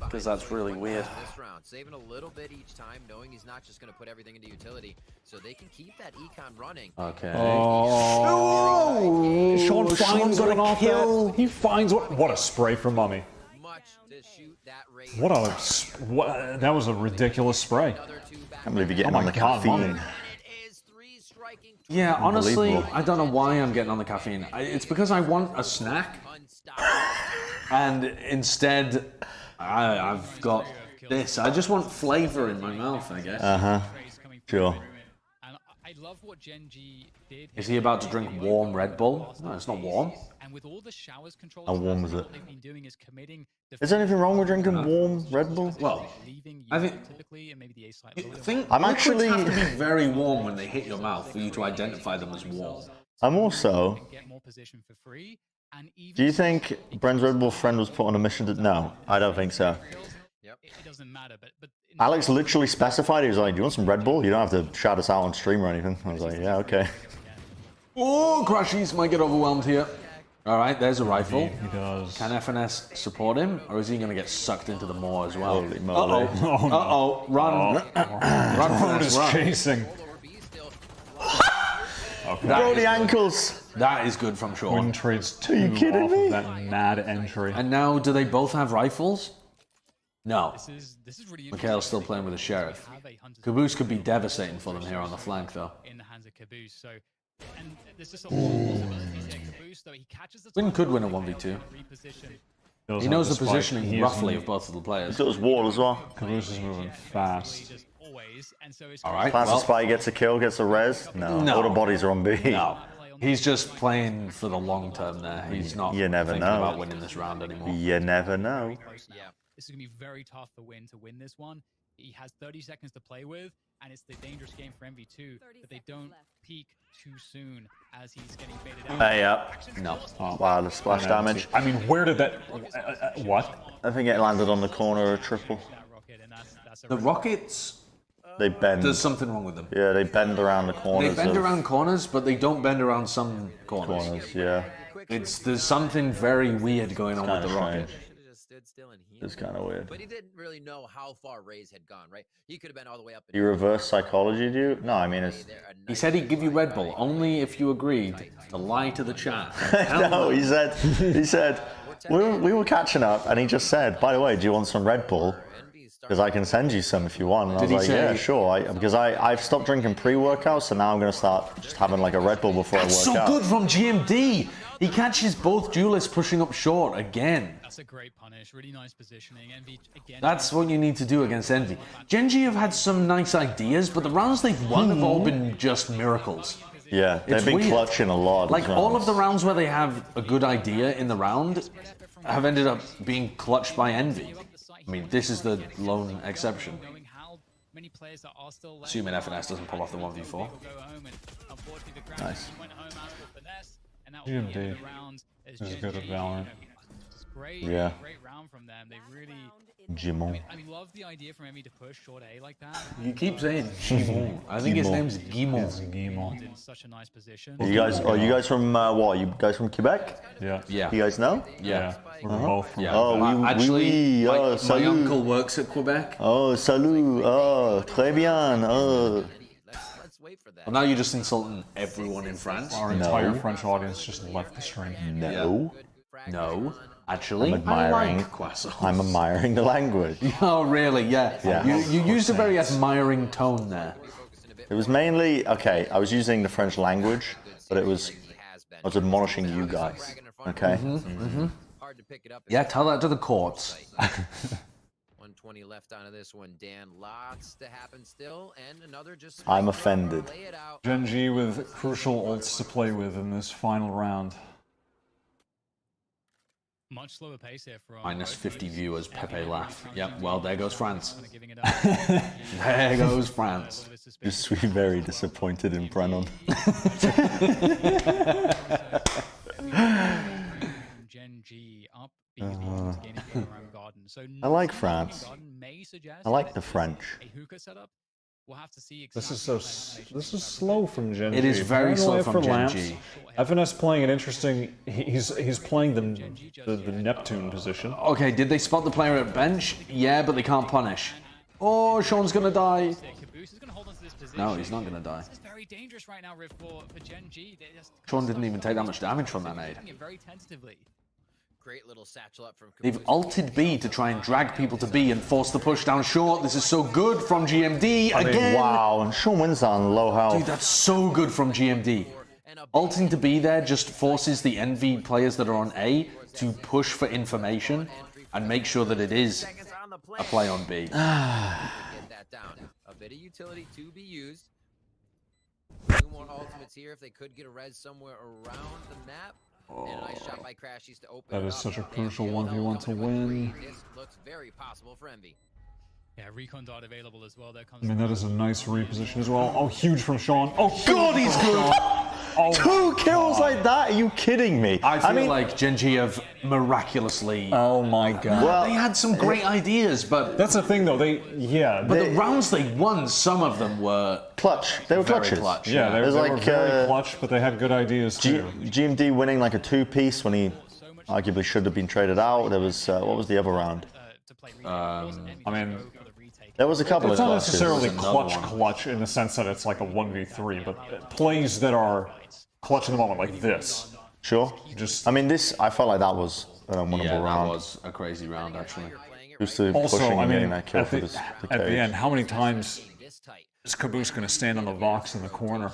because that's really weird. This round, saving a little bit each time, knowing he's not just going to put everything into utility, so they can keep that econ running. Okay. Oh, Sean finds one off that. He finds what a spray from Mummy. Much to shoot that rate. What that was a ridiculous spray. I can't believe you're getting on the caffeine. Yeah, honestly, I don't know why I'm getting on the caffeine. It's because I want a snack, and instead, I've got this. I just want flavor in my mouth, I guess. Sure. I love what Gen.G did. Is he about to drink warm Red Bull? No, it's not warm. And with all the showers control, how warm is it? What they've been doing is committing. Is there anything wrong with drinking warm Red Bull? Well, I think I'm liquids actually have to be very warm when they hit your mouth for you to identify them as warm. I'm also. Do you think Bren's Red Bull friend was put on a mission to? No, I don't think so. It doesn't matter, but Alex literally specified. He was like, "Do you want some Red Bull? You don't have to shout us out on stream or anything." I was like, "Yeah, okay." Oh, Crashies might get overwhelmed here. All right, there's a rifle. He does. Can FNS support him, or is he going to get sucked into the maw as well? Holy moly. Uh-oh. Run. Run, is chasing. Okay. Bro, the ankles. That is good from Sean. Win trades 2 Are you kidding off me? of that mad entry. And now, do they both have rifles? No. This is really Mikhail's still playing with the Sheriff. Caboose could be devastating for them here on the flank, though. In the hands of Caboose, so and there's just a lot of possibilities here. Caboose, though, he catches the Win could win a 1v2. He knows the positioning roughly of both of the players. He's got his wall as well. Caboose is moving fast. always, and so it's All right. Plants Well, a spy, gets a kill, gets a res. No. All the bodies are on B. No. He's just playing for the long term there. He's not You never thinking know. about winning this round anymore. You never know. Yeah. This is going to be very tough for Win to win this one. He has 30 seconds to play with, and it's the dangerous game for MV2 that they don't peak too soon as he's getting baited out. Hey, No. Wow, the splash damage. I mean, where did that... what? I think it landed on the corner of triple. The Rockets... They bend. There's something wrong with them. Yeah, they bend around the corners. They bend of around corners, but they don't bend around some corners. yeah. There's something very weird going on with the kinda Rocket. It's kind of weird. But he didn't really know how far Rays had gone, right? He could have been all the way up. You reverse psychology, do you? No, I mean it's. He said he'd give you Red Bull only if you agreed to lie to the chat. No, he said we were catching up, and he just said, by the way, do you want some Red Bull? Because I can send you some if you want. And I was like, yeah, sure. Because I've stopped drinking pre-workouts, so now I'm going to start just having like a Red Bull before I work so out. Good from GMD. He catches both duelists pushing up short again. That's a great punish. Really nice positioning. Envy again. That's what you need to do against Envy. Gen.G have had some nice ideas, but the rounds they've won have all been just miracles. Yeah, they've been weird. clutching a lot. Like all of the rounds where they have a good idea in the round have ended up being clutched by Envy. I mean, this is the lone exception. Assuming FNS doesn't pull off the 1v4. Nice. GMD is good at Valorant. Yeah. Great round from them. They really. Jimon. I love the idea from Emmy to push short A like that. You keep saying Guimont. I think his name's Guimont. In such a nice position. Are you guys from what? You guys from Quebec? Yeah. Yeah. You guys know? Yeah. We're both from Yeah. Oh, Actually, my salut. uncle works at Quebec. Oh, salut. Oh, très bien. Oh. Well, now you're just insulting everyone in France. Our entire French audience just left the stream. No. No. Actually, I'm admiring. I like croissants. I'm admiring the language. Oh, really? Yeah. Yeah. You used a very admiring tone there. It was mainly okay. I was using the French language, but I was admonishing you guys. Okay. Yeah, tell that to the courts. 120 left on this one, Dan. Lots to happen still, and another just. I'm offended. Gen.G with crucial ults to play with in this final round. Much slower pace here from Minus 50 viewers, Pepe laugh. Yep, well, there goes France. There goes France. Just be very disappointed in Brennon. Gen.G up gaining around Garden. So I like France. I like the French. A hookah setup. We'll have to see This is slow from Gen.G. It is very slow from Gen.G. FNS playing an interesting. He's playing the Neptune position. Okay, did they spot the player at bench? Yeah, but they can't punish. Oh, Sean's gonna die. No, he's not gonna die. This is very dangerous right now, Riv, for Gen.G. Sean didn't even take that much damage from that nade. Very tentatively. Great little satchel up from. They've ulted B to try and drag people to B and force the push down short. This is so good from GMD again. Wow, and Sean wins on low health. Dude, that's so good from GMD. Ulting to B there just forces the Envy players that are on A to push for information and make sure that it is a play on B. Get that down. A bit of utility to be used. 2 more ultimates here if they could get a res somewhere around the map. And a nice shot by Crashies to open That it is up. such a crucial 1v1 to win. This looks very possible for Envy. Yeah, recon dart available as well. There comes. I mean, that is a nice reposition as well. Oh, huge from Sean. Oh, God, he's good. Oh, 2 kills like that? Are you kidding me? I feel like Gen.G have miraculously. Oh my God. Well, they had some great ideas, but that's the thing, though. But the rounds they won, some of them were clutch. They were clutches. Clutch. Yeah, they were very clutch, but they had good ideas too. GMD winning like a 2-piece when he arguably should have been traded out. There was what was the other round? I mean, there was a couple it's of not clutches. necessarily clutch in the sense that it's like a 1v3, but plays that are clutch in the moment, like this. Sure. I mean, I felt like that was an unwinnable round. That was a crazy round, actually. Just pushing and getting that kill for the at the end, how many times is Caboose going to stand on the Vox in the corner?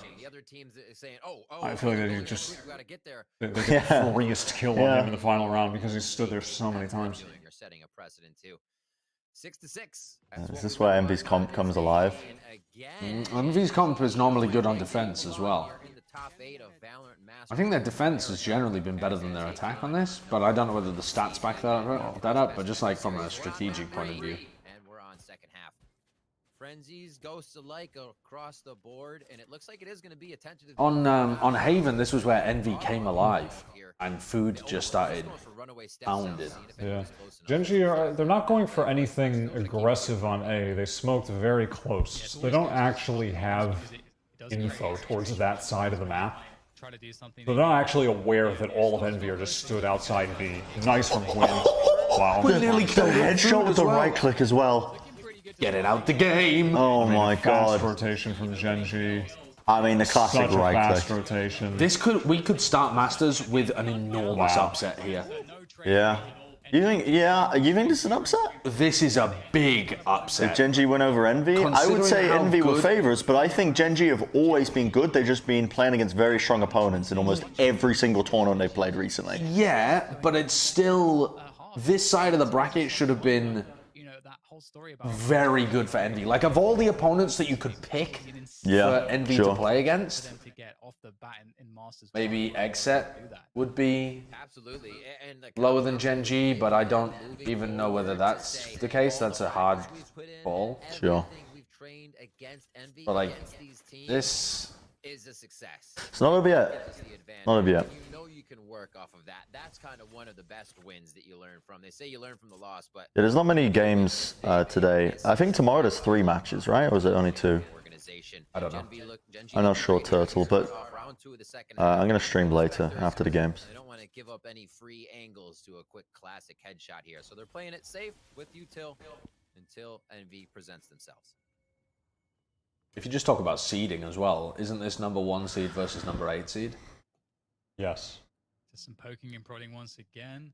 I feel like they just they get the freest kill on him in the final round because he stood there so many times. You're setting a precedent too. 6-6. Is this where Envy's comp comes alive? Envy's comp is normally good on defense as well. I think their defense has generally been better than their attack on this, but I don't know whether the stats back that up, but just like from a strategic point of view. And we're on second half. Frenzies, ghosts alike across the board, and it looks like it is going to be a tentative. On Haven, this was where Envy came alive, and food just started pounded. Yeah. Gen.G, they're not going for anything aggressive on A. They smoked very close. So they don't actually have info towards that side of the map. So they're not actually aware that all of Envy are just stood outside B. Nice from Quinn. Wow. The headshot with the right click as well. Get it out the game. Oh my god. Fast rotation from Gen.G. I mean, the classic Such a right fast click. rotation. We could start Masters with an enormous upset here. Yeah. You think this is an upset? This is a big upset. If Gen.G win over Envy? I would say how Envy were good- favorites, but I think Gen.G have always been good. They've just been playing against very strong opponents in almost every single tournament they've played recently. Yeah, but it's still... This side of the bracket should have been very good for Envy. Like, of all the opponents that you could pick for Envy to play against, maybe Exet would be lower than Gen.G, but I don't even know whether that's the case. That's a hard call. Sure. But, like, this... is a success. It's not over yet. Not over yet. You know you can work off of that. That's kind of one of the best wins that you learn from. They say you learn from the loss, but Yeah, there's not many games today. I think tomorrow there's 3 matches, right? Or is it only 2? I don't know. I'm not sure, Turtle, but I'm going to stream later after the games. They don't want to give up any free angles to a quick classic headshot here. So they're playing it safe with util until Envy presents themselves. If you just talk about seeding as well, isn't this number 1 seed versus number 8 seed? Yes. Just some poking and prodding once again.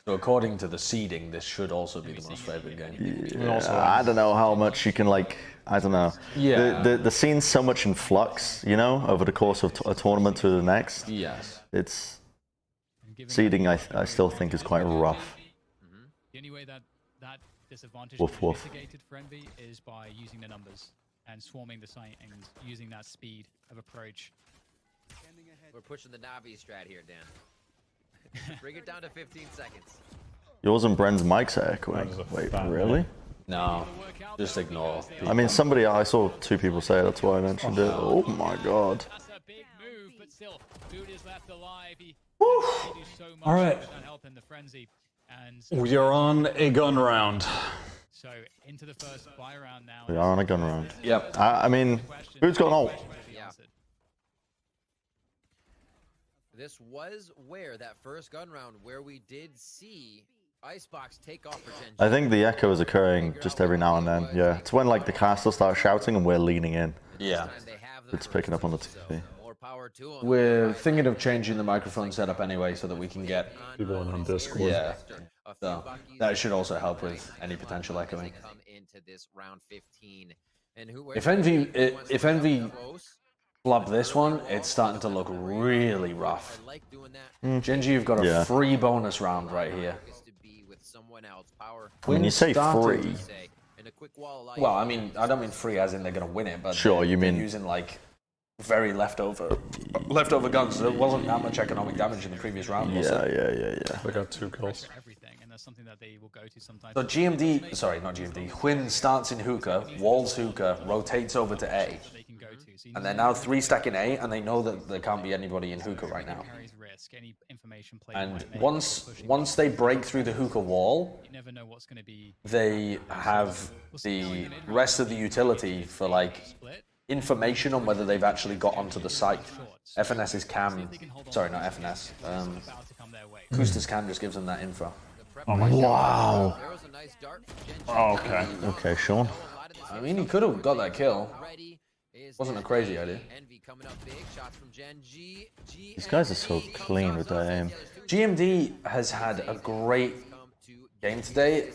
So according to the seeding, this should also be the most favored game. Yeah, I don't know how much you can, like, I don't know. Yeah. The scene's so much in flux, you know, over the course of a tournament to the next. Yes. It's... Seeding, I still think, is quite rough. The only way that disadvantage Woof, can be woof. mitigated for Envy is by using the numbers and swarming the site and using that speed of approach. We're pushing the Navi strat here, Dan. Bring it down to 15 seconds. Yours and Bren's mics are echoing. Wait, really? No, just ignore. I mean, I saw 2 people say it, that's why I mentioned it. Oh my god. That's a big move, but still, Food is left alive. He do so much All right. without helping the frenzy. And We are on a gun round. so into the first buy round now. We are on a gun round. Yep. I mean, who's got an ult? This was where that first gun round where we did see Icebox take off for Gen.G. I think the echo is occurring just every now and then. Yeah, it's when like the caster starts shouting and we're leaning in. Yeah. It's picking up on the TV. We're thinking of changing the microphone setup anyway so that we can get people on Discord. Yeah. So that should also help with any potential echoing. If Envy flub this one, it's starting to look really rough. Gen.G, you've got a free bonus round right here. When you say free, well, I mean, I don't mean free as in they're going to win it, but sure, you mean using like very leftover guns. There wasn't that much economic damage in the previous round. Was yeah. They got 2 kills. And that's something that they will go to sometimes. So GMD, sorry, not GMD. Quinn starts in hookah, walls hookah, rotates over to A, and they're now 3-stacking A, and they know that there can't be anybody in hookah right now. And once they break through the hookah wall, they have the rest of the utility for like information on whether they've actually got onto the site. FNS's cam, sorry, not FNS. Kusta's cam just gives them that info. Oh my wow. Oh, okay. Okay, Sean. I mean, he could have got that kill. Wasn't a crazy idea. These guys are so clean with their aim. GMD has had a great game today,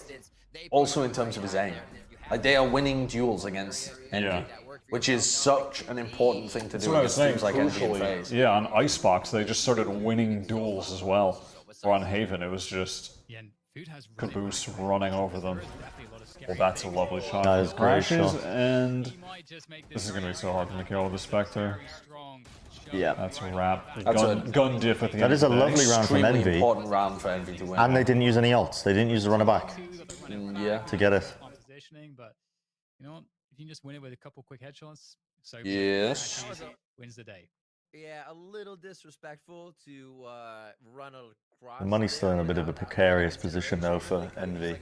also in terms of his aim. Like, they are winning duels against Envy, which is such an important thing to do against teams like Envy and FaZe. Yeah, on Icebox, they just started winning duels as well. Or on Haven, it was just Caboose running over them. Well, that's a lovely shot. That is great Crashes, shot. and this is going to be so hard to kill with the Spectre. Yeah. That's a wrap. That's gun diff at the end That is a of the day. lovely round from Extremely Envy. important round for Envy to win. And they didn't use any ults. They didn't use the runner back Yeah. to get it. Positioning, but you know what? If you can just win it with a couple quick headshots, so Yes. wins the day. Yeah, a little disrespectful to run across. The money's still in a bit of a precarious position though for Envy.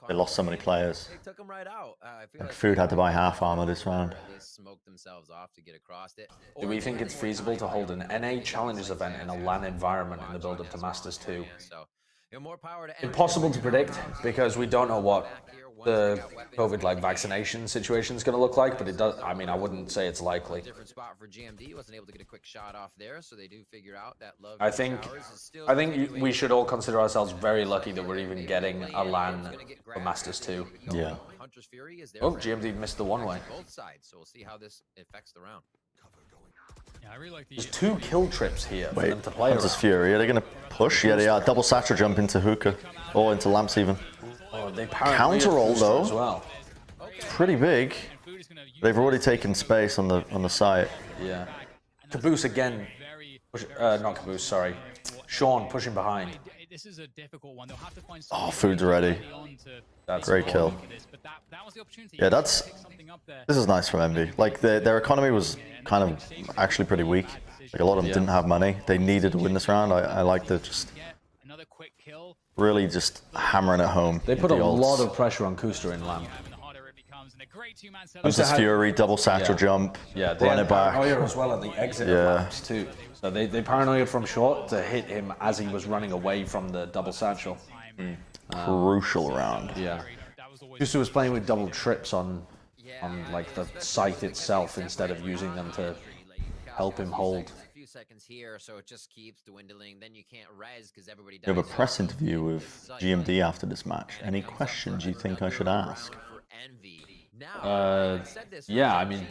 They lost so many players. They took him right out. I feel Like like Food had to buy half armor this round. They smoked themselves off to get across it. Do we think it's feasible to hold an NA Challengers event in a LAN environment in the build-up to Masters 2? So, more power to Impossible to predict because we don't know what the COVID vaccination situation is going to look like, but it does. I mean, I wouldn't say it's likely. Different spot for GMD. Wasn't able to get a quick shot off there, so they do figure out that love. I think we should all consider ourselves very lucky that we're even getting a LAN for Masters 2. Yeah. Hunter's Fury is there. Oh, GMD missed the one-way. Both sides, so we'll see how this affects the round. Yeah, I really like the. There's 2 kill trips here for them to play Hunter's around. Fury. Are they going to push? Yeah, they are. Double Satchel jump into Hookah. Or into Lamps even. Oh, they Counter roll though. as well. It's pretty big. They've already taken space on the site. Yeah. Caboose again. Not Caboose, sorry. Sean pushing behind. This is a difficult one. They'll have to find Oh, Food's ready. That's Great kill. Yeah, this is nice from Envy. Like their economy was kind of actually pretty weak. Like a lot of them didn't have money. They needed to win this round. I like the just really just hammering it home. They put a with the ults. lot of pressure on Kuster in LAN. Hunter's Fury, double satchel jump, Yeah, they run had it back. paranoia as well at the exit of laps too. So they paranoia from short to hit him as he was running away from the double satchel. Crucial round. Yeah. Kuster was playing with double trips on the site itself instead of using them to help him hold. Seconds here, so it just keeps dwindling. Then you can't res because everybody We have a press interview with GMD after this match. Any questions you think I should ask? Yeah, I mean,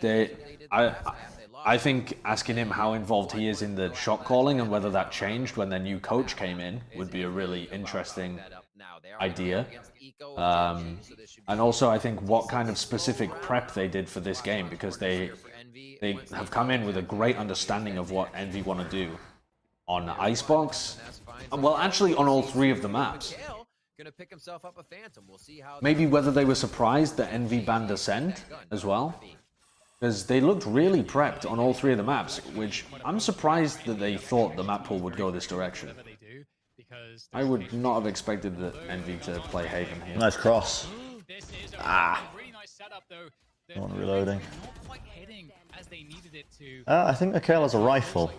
I think asking him how involved he is in the shot calling and whether that changed when their new coach came in would be a really interesting idea. And also, I think what kind of specific prep they did for this game, because they have come in with a great understanding of what Envy want to do on Icebox. Well, actually, on all 3 of the maps. Maybe whether they were surprised that Envy banned Ascent as well. Because they looked really prepped on all 3 of the maps, which I'm surprised that they thought the map pool would go this direction. I would not have expected the Envy to play Haven here. Nice cross. Not reloading. I think Mikhail has a rifle.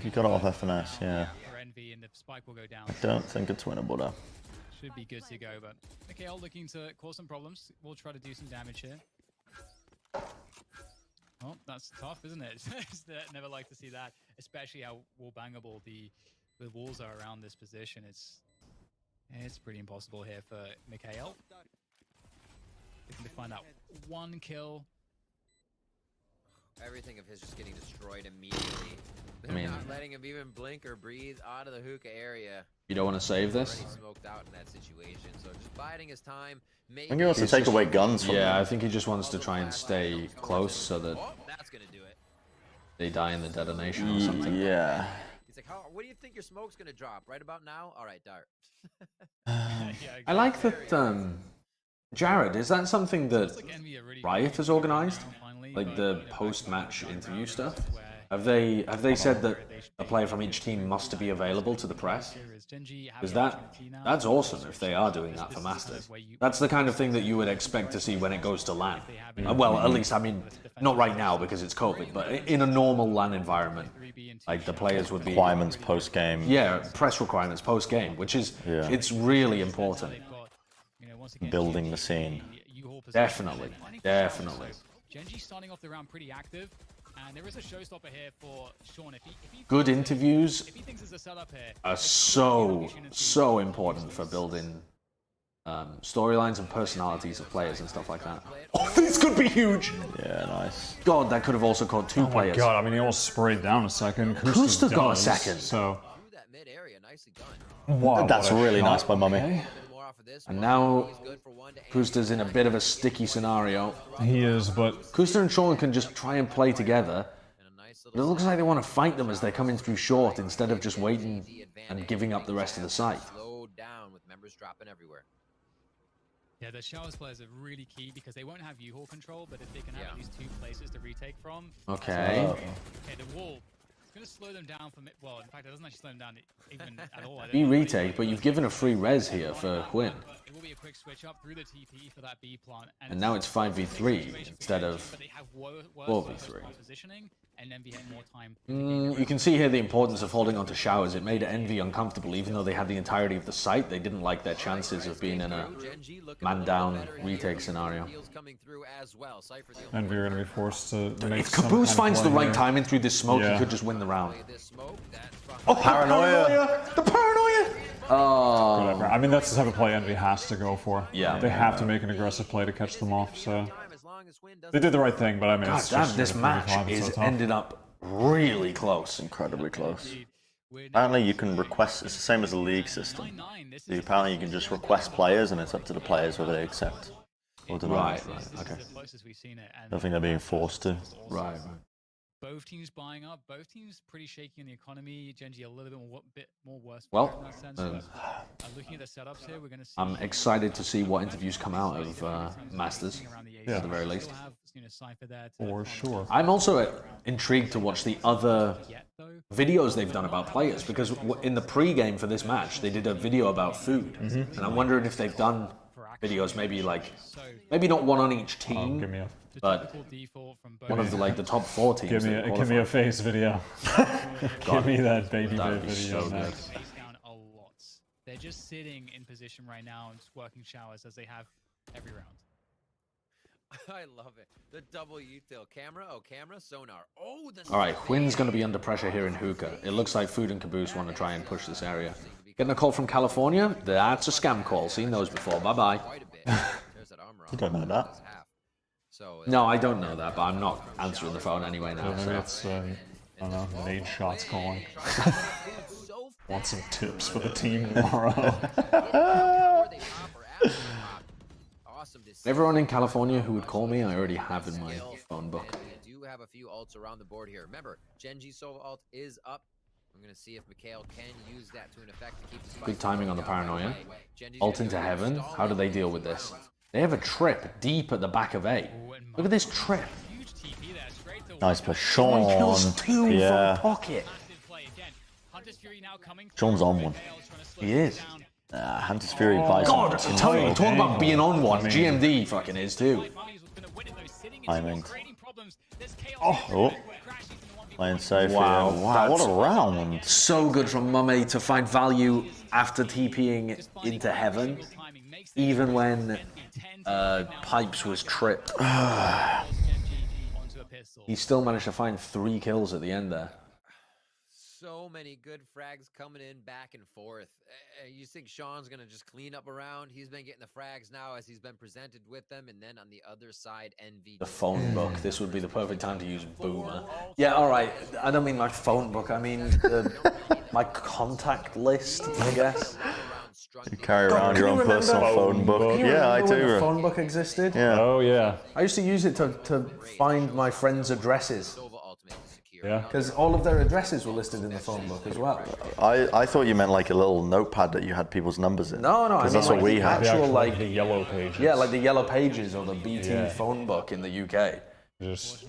He got it off FNS, yeah. I don't think it's winnable though. Should be good to go, but Mikhail looking to cause some problems. We'll try to do some damage here. Oh, that's tough, isn't it? Never like to see that, especially how wall bangable the walls are around this position. It's pretty impossible here for Mikhail. Looking to find out 1 kill. Everything of his just getting destroyed immediately. I mean, not letting him even blink or breathe out of the hookah area. You don't want to save this? Already smoked out in that situation, so just biding his time. I think he wants to take away guns from them. I think he just wants to try and stay close so that that's gonna do it. they die in the detonation or something. Yeah. He's like, what do you think your smoke's gonna drop? Right about now? All right, dart. I like that. Jared, is that something that Riot has organized? Like the post-match interview stuff? Have they said that a player from each team must be available to the press? Because that's awesome if they are doing that for Masters. That's the kind of thing that you would expect to see when it goes to LAN. Well, at least, I mean, not right now because it's COVID, but in a normal LAN environment, like the players would be... Requirements post-game. Yeah, press requirements post-game, which is, it's really important. Building the scene. Definitely, definitely. Gen.G starting off the round pretty active, and there is a showstopper here for Sean. If he Good interviews thinks there's a setup here, are so important for building storylines and personalities of players and stuff like that. Oh, this could be huge! Yeah, nice. God, that could have also caught 2 players. God, I mean, he almost sprayed down a second. Kuster got a second. So Mid area, nicely done. wow, That's really nice by Mummy. off of this. And now Kusta's in a bit of a sticky scenario. He is, but Kusta and Sean can just try and play together. But it looks like they want to fight them as they're coming through short instead of just waiting and giving up the rest of the site. Slowed down with members dropping everywhere. Yeah, the Showers players are really key because they won't have U-Haul control, but if they can have at least 2 places to retake from. Okay. Okay, the wall. It's going to slow them down from it. Well, in fact, it doesn't actually slow them down even at all. B retake, but you've given a free res here for Quinn. It will be a quick switch up through the TP for that B plant. And now it's 5v3 instead of 4v3. Positioning and then be more time. You can see here the importance of holding onto Showers. It made Envy uncomfortable, even though they had the entirety of the site. They didn't like their chances of being in a man-down retake scenario. Envy are going to be forced to make If Caboose finds the right timing through this smoke, he could just win the round. Oh, Paranoia! The paranoia! Oh. Whatever. I mean, that's the type of play Envy has to go for. Yeah. They have to make an aggressive play to catch them off, so... They did the right thing, but I mean, God it's damn, just this match is ended up really close. Incredibly close. Apparently you can request, it's the same as the league system. Apparently you can just request players and it's up to the players whether they accept or deny. Right, okay. I don't think they're being forced to. Right. Both teams buying up, both teams pretty shaky in the economy. Gen.G a little bit more worse. Well, in that sense, but, looking at the setups here, we're going to see. I'm excited to see what interviews come out of Masters, at the very least. For sure. I'm also intrigued to watch the other videos they've done about players, because in the pre-game for this match, they did a video about food. And I'm wondering if they've done videos, maybe not one on each team, but one of the top 4 teams. Give me a face video. Give me that baby video. So next. They're just sitting in position right now and just working Showers as they have every round. I love it. The double util. Camera, sonar. Oh, the All right, Quinn's going to be under pressure here in Hookah. It looks like Food and Caboose want to try and push this area. Getting a call from California? That's a scam call. Seen those before. Bye-bye. You don't know that. No, I don't know that, but I'm not answering the phone anyway now. Maybe it's, I don't know, Nate Shots calling. Want some tips for the team tomorrow. Everyone in California who would call me, I already have in my phone book. We do have a few ults around the board here. Remember, Gen.G solo ult is up. I'm going to see if Mikhail can use that to an effect to keep the Good timing on the paranoia. Ult into heaven. How do they deal with this? They have a trip deep at the back of A. Look at this trip. Nice for Sean. Kills 2 yeah. from pocket. Sean's on one. He is. Hunter's Fury buys God, tell you, talk about being on one. GMD fucking is too. Timing. Oh. Playing safe Wow, here. Wow, what a round. So good from Mummy to find value after TPing into heaven, even when Pipes was tripped. He still managed to find 3 kills at the end there. So many good frags coming in back and forth. You think Sean's going to just clean up around? He's been getting the frags now as he's been presented with them. And then on the other side, NV. The phone book. This would be the perfect time to use Boomer. Yeah, all right. I don't mean my phone book. I mean my contact list, I guess. You carry around your own personal phone book. Yeah, I do. When the phone book existed? Yeah. Oh, yeah. I used to use it to find my friends' addresses. Yeah. Because all of their addresses were listed in the phone book as well. I thought you meant like a little notepad that you had people's numbers in. No, I mean that's like what we had. Actual, like the yellow pages. Yeah, like the yellow pages or the BT phone book in the UK. Just.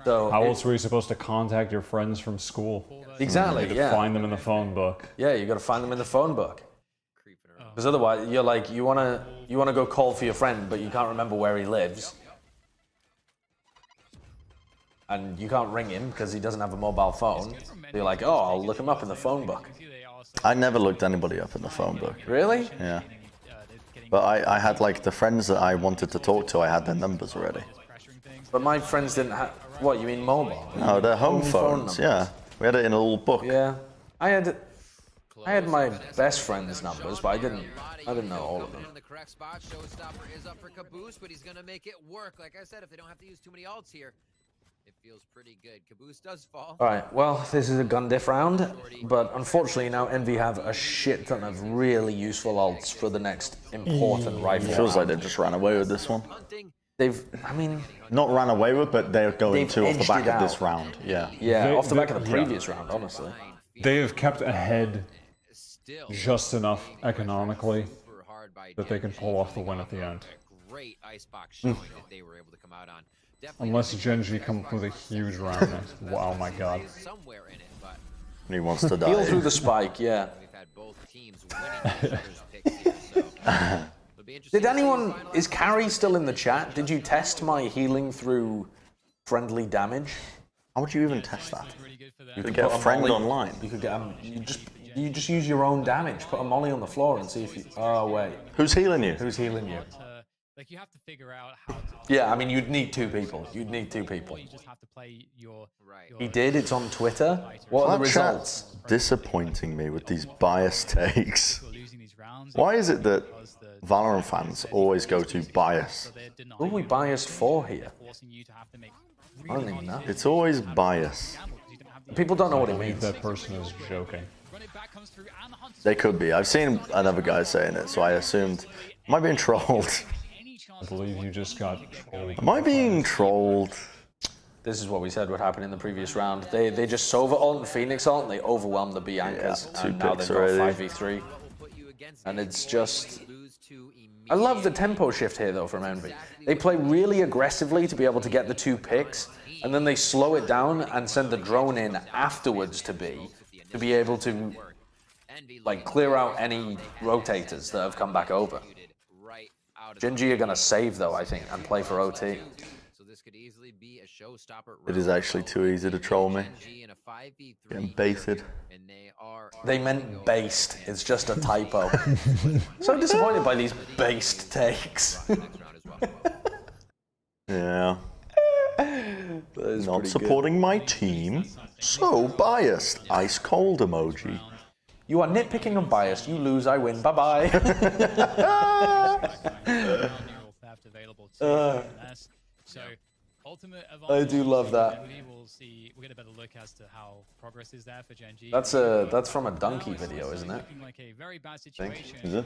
So How else were you supposed to contact your friends from school? Exactly. You had to find them in the phone book. Yeah, you got to find them in the phone book. Because otherwise, you're like you wanna go call for your friend, but you can't remember where he lives. And you can't ring him because he doesn't have a mobile phone. So you're like, oh, I'll look him up in the phone book. I never looked anybody up in the phone book. Really? Yeah. But I had like the friends that I wanted to talk to, I had their numbers already. But my friends didn't have, what, you mean mobile? No, they're home phones, yeah. We had it in a little book. Yeah. I had my best friend's numbers, but I didn't know all of them. The correct spot. Showstopper is up for Caboose, but he's going to make it work. Like I said, if they don't have to use too many ults here, It feels pretty good. Caboose does fall. Alright, well, this is a gun diff round, but unfortunately now Envy have a shit ton of really useful ults for the next important rifle. It feels like round. they just ran away with this one. I mean... Not ran away with, but they're going to off the back of this out. round. Yeah. Yeah, off the back of the previous round, honestly. They have kept ahead just enough economically that they can pull off the win at the end. Great icebox showing that they were able to come out on. Unless Gen.G come up with a huge round next. Wow, my god. Somewhere in it, but He wants to die. Heal through the spike, yeah. we've had both teams winning each other's picks here, so it'll be interesting. Did anyone... Is Carrie still in the chat? Did you test my healing through friendly damage? How would you even test that? You could get a friend online. You could get you just use your own damage. Put a molly on the floor and see if you... Oh, wait. Who's healing you? Who's healing you? Like you have to figure out how to. Yeah, I mean, you'd need 2 people. You'd need 2 people. You just have to play your. He did. It's on Twitter. What are the That results? chat's disappointing me with these biased takes. Why is it that Valorant fans always go to bias? Who are we biased for here? I don't even know. It's always bias. People don't know what I it believe means. that person is joking. They could be. I've seen another guy saying it, so I assumed. Am I being trolled? I believe you just got trolled. Am I being trolled? This is what we said would happen in the previous round. They just Sova ult and Phoenix ult and they overwhelmed the Biancas. Yeah, 2 and now picks they've got already. 5v3. And it's just... I love the tempo shift here though from Envy. They play really aggressively to be able to get the 2 picks, and then they slow it down and send the drone in afterwards to be able to like clear out any rotators that have come back over. Gen.G are gonna save though, I think, and play for OT. So this could easily be a showstopper. It is actually too easy to troll me. Getting baited. They meant based. It's just a typo. So disappointed by these based takes. Yeah. Not supporting my team. So biased. Ice cold emoji. You are nitpicking and biased. You lose, I win. Bye-bye. I do love that. We'll get a better look as to how progress is there for Gen.G. That's from a Donkey video, isn't it? Like a very bad situation. Is it?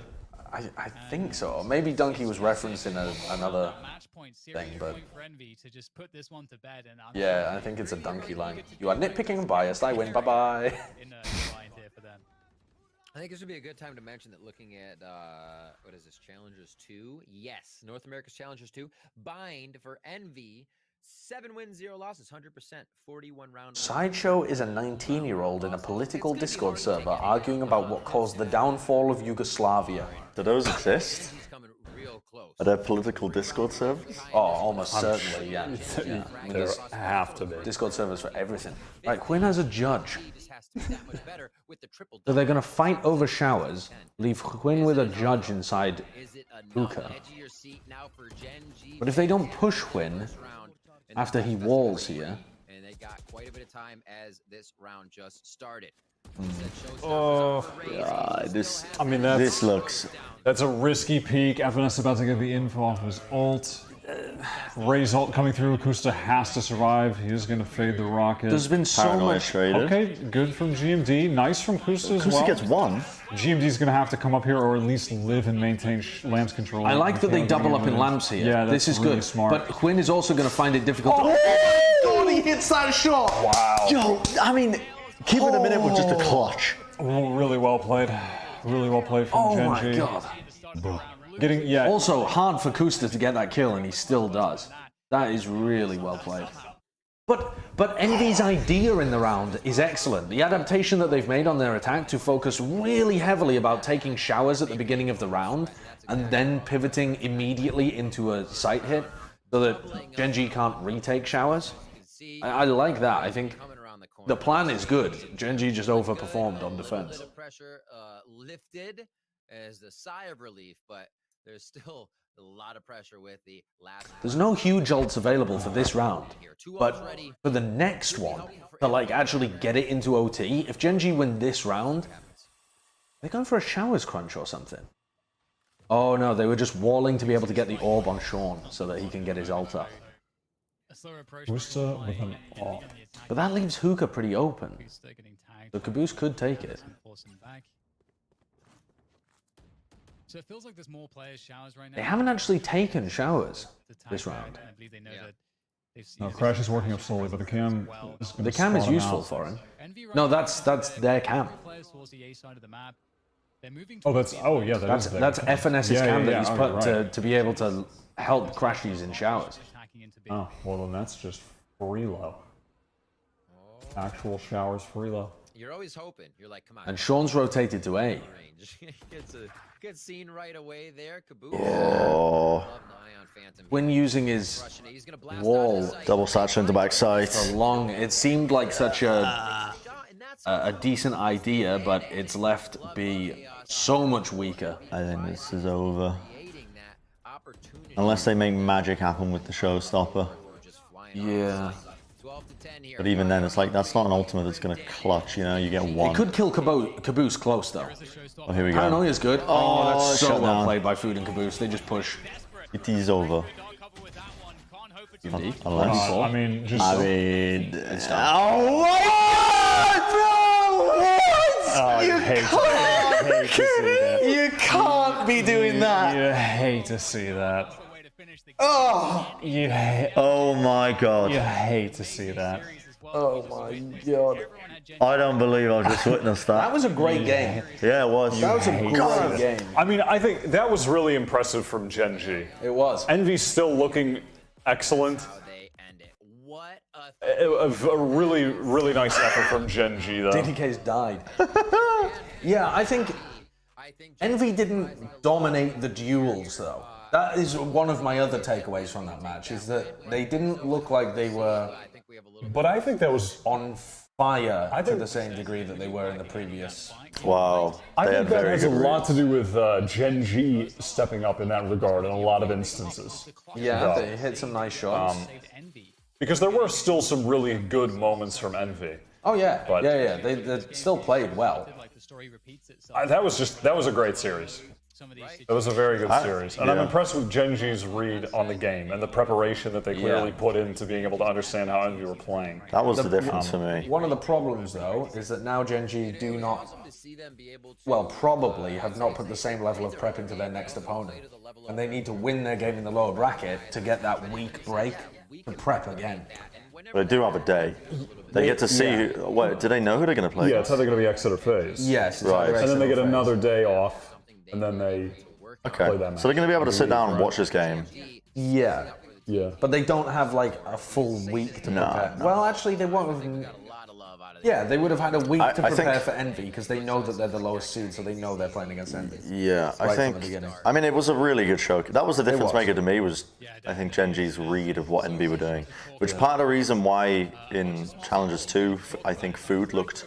I think so. Maybe Donkey was referencing another thing, but yeah, I think it's a Donkey line. You are nitpicking and biased. I win. Bye-bye. I think this would be a good time to mention that looking at, what is this, Challengers 2? Yes, North America's Challengers 2. Bind for Envy, 7 wins, 0 losses, 100%, 41 rounds. Sideshow is a 19-year-old in a political Discord server arguing about what caused the downfall of Yugoslavia. Do those exist? Are there political Discord servers? Oh, almost certainly, yeah. Yeah. I mean, There there's have to be. Discord servers for everything. Right, Quinn has a judge. So they're going to fight over showers, leave Quinn with a judge inside Hookah. But if they don't push Quinn after he walls here... And they got quite a bit of time as this round just started. Oh, God, I mean, this looks... That's a risky peek. Avast about to get the info off his ult. Ray's ult coming through. Akusta has to survive. He is going to fade the rocket. There's been so much... Okay, good from GMD. Nice from Akusta as well. Akusta gets 1. GMD's going to have to come up here or at least live and maintain Lamb's control. I like that they double up in lamps here. Yeah, this is really good. smart. But Quinn is also going to find it difficult to... Oh my God, he hits that shot! Wow. Yo, I mean, keep it a minute with just a clutch. Oh, really well played. Really well played from Gen.G. Oh my God. Also, hard for Kusta to get that kill, and he still does. That is really well played. But Envy's idea in the round is excellent. The adaptation that they've made on their attack to focus really heavily about taking showers at the beginning of the round, and then pivoting immediately into a sight hit, so that Gen.G can't retake showers. I like that. I think the plan is good. Gen.G just overperformed on defense. Pressure lifted as the sigh of relief, but there's still a lot of pressure with the last. There's no huge ults available for this round, but for the next one, to like actually get it into OT, if Gen.G win this round, they're going for a showers crunch or something. Oh no, they were just walling to be able to get the orb on Sean so that he can get his ult up. a slower approach. Booster with an AWP. But that leaves Hookah pretty open. The Caboose could take it. So it feels like there's more players showers right now. They haven't actually taken showers this round. I believe they know that they've No, Crash is working up slowly, but the cam is The cam is useful for him. No, that's their cam. Oh, that's yeah, that's FNS's cam that he's put to be able to help Crash using showers. Oh, well then that's just freelo. Actual showers freelo. You're always hoping. You're like, come on. And Sean's rotated to A. Gets a good scene right away there. Caboose. Oh. When using his wall, Double satchel into backside. for long, it seemed like such a decent idea, but it's left B so much weaker. I think this is over. Unless they make magic happen with the showstopper. Yeah. But even then, it's like, that's not an ultimate that's going to clutch, you know? You get one. It could kill Caboose close, though. Oh, here we go. Paranoia's good. Oh, that's so shut well down. played by Food and Caboose. They just push. It is over. Indeed. Unless... I mean, just... I mean... Oh, what? Bro! What? You hate to see that. You can't be doing that. You hate to see that. Oh! You hate... Oh my god. You hate to see that. Oh my god. I don't believe I just witnessed that. That was a great game. Yeah, it was. That was a great game. I mean, I think that was really impressive from Gen.G. It was. Envy's still looking excellent. A really, really nice effort from Gen.G, though. DDK's died. Yeah, I think Envy didn't dominate the duels, though. That is one of my other takeaways from that match, is that they didn't look like they were But I think that was... on fire to the same degree that they were in the previous. Wow. I They think had that very has a good lot to do with Gen.G stepping up in that regard in a lot of instances. Yeah, they hit some nice shots. Because there were still some really good moments from Envy. Oh yeah, But- yeah. They still played well. That was a great series. It was a very good series. And I'm impressed with Gen.G's read on the game and the preparation that they clearly put into being able to understand how Envy were playing. That was the difference for me. One of the problems, though, is that now Gen.G do not, well, probably have not put the same level of prep into their next opponent. And they need to win their game in the lower bracket to get that week break to prep again. But they do have a day. They get to see who... Wait, do they know who they're going to play? Yeah, it's either going to be Exeter phase. Yes. Right. And then they get another day off, and then they play that match. So they're going to be able to sit down and watch this game. Yeah. Yeah. But they don't have, like, a full week to prepare. No. Well, actually, they won't have... Yeah, they would have had a week to prepare for Envy, because they know that they're the lowest seed, so they know they're playing against Envy. Yeah, I Right think... from the beginning. I mean, it was a really good show. That was the difference was. maker to me, was, I think, Gen.G's read of what Envy were doing. Which part of the reason why in Challengers 2, I think Food looked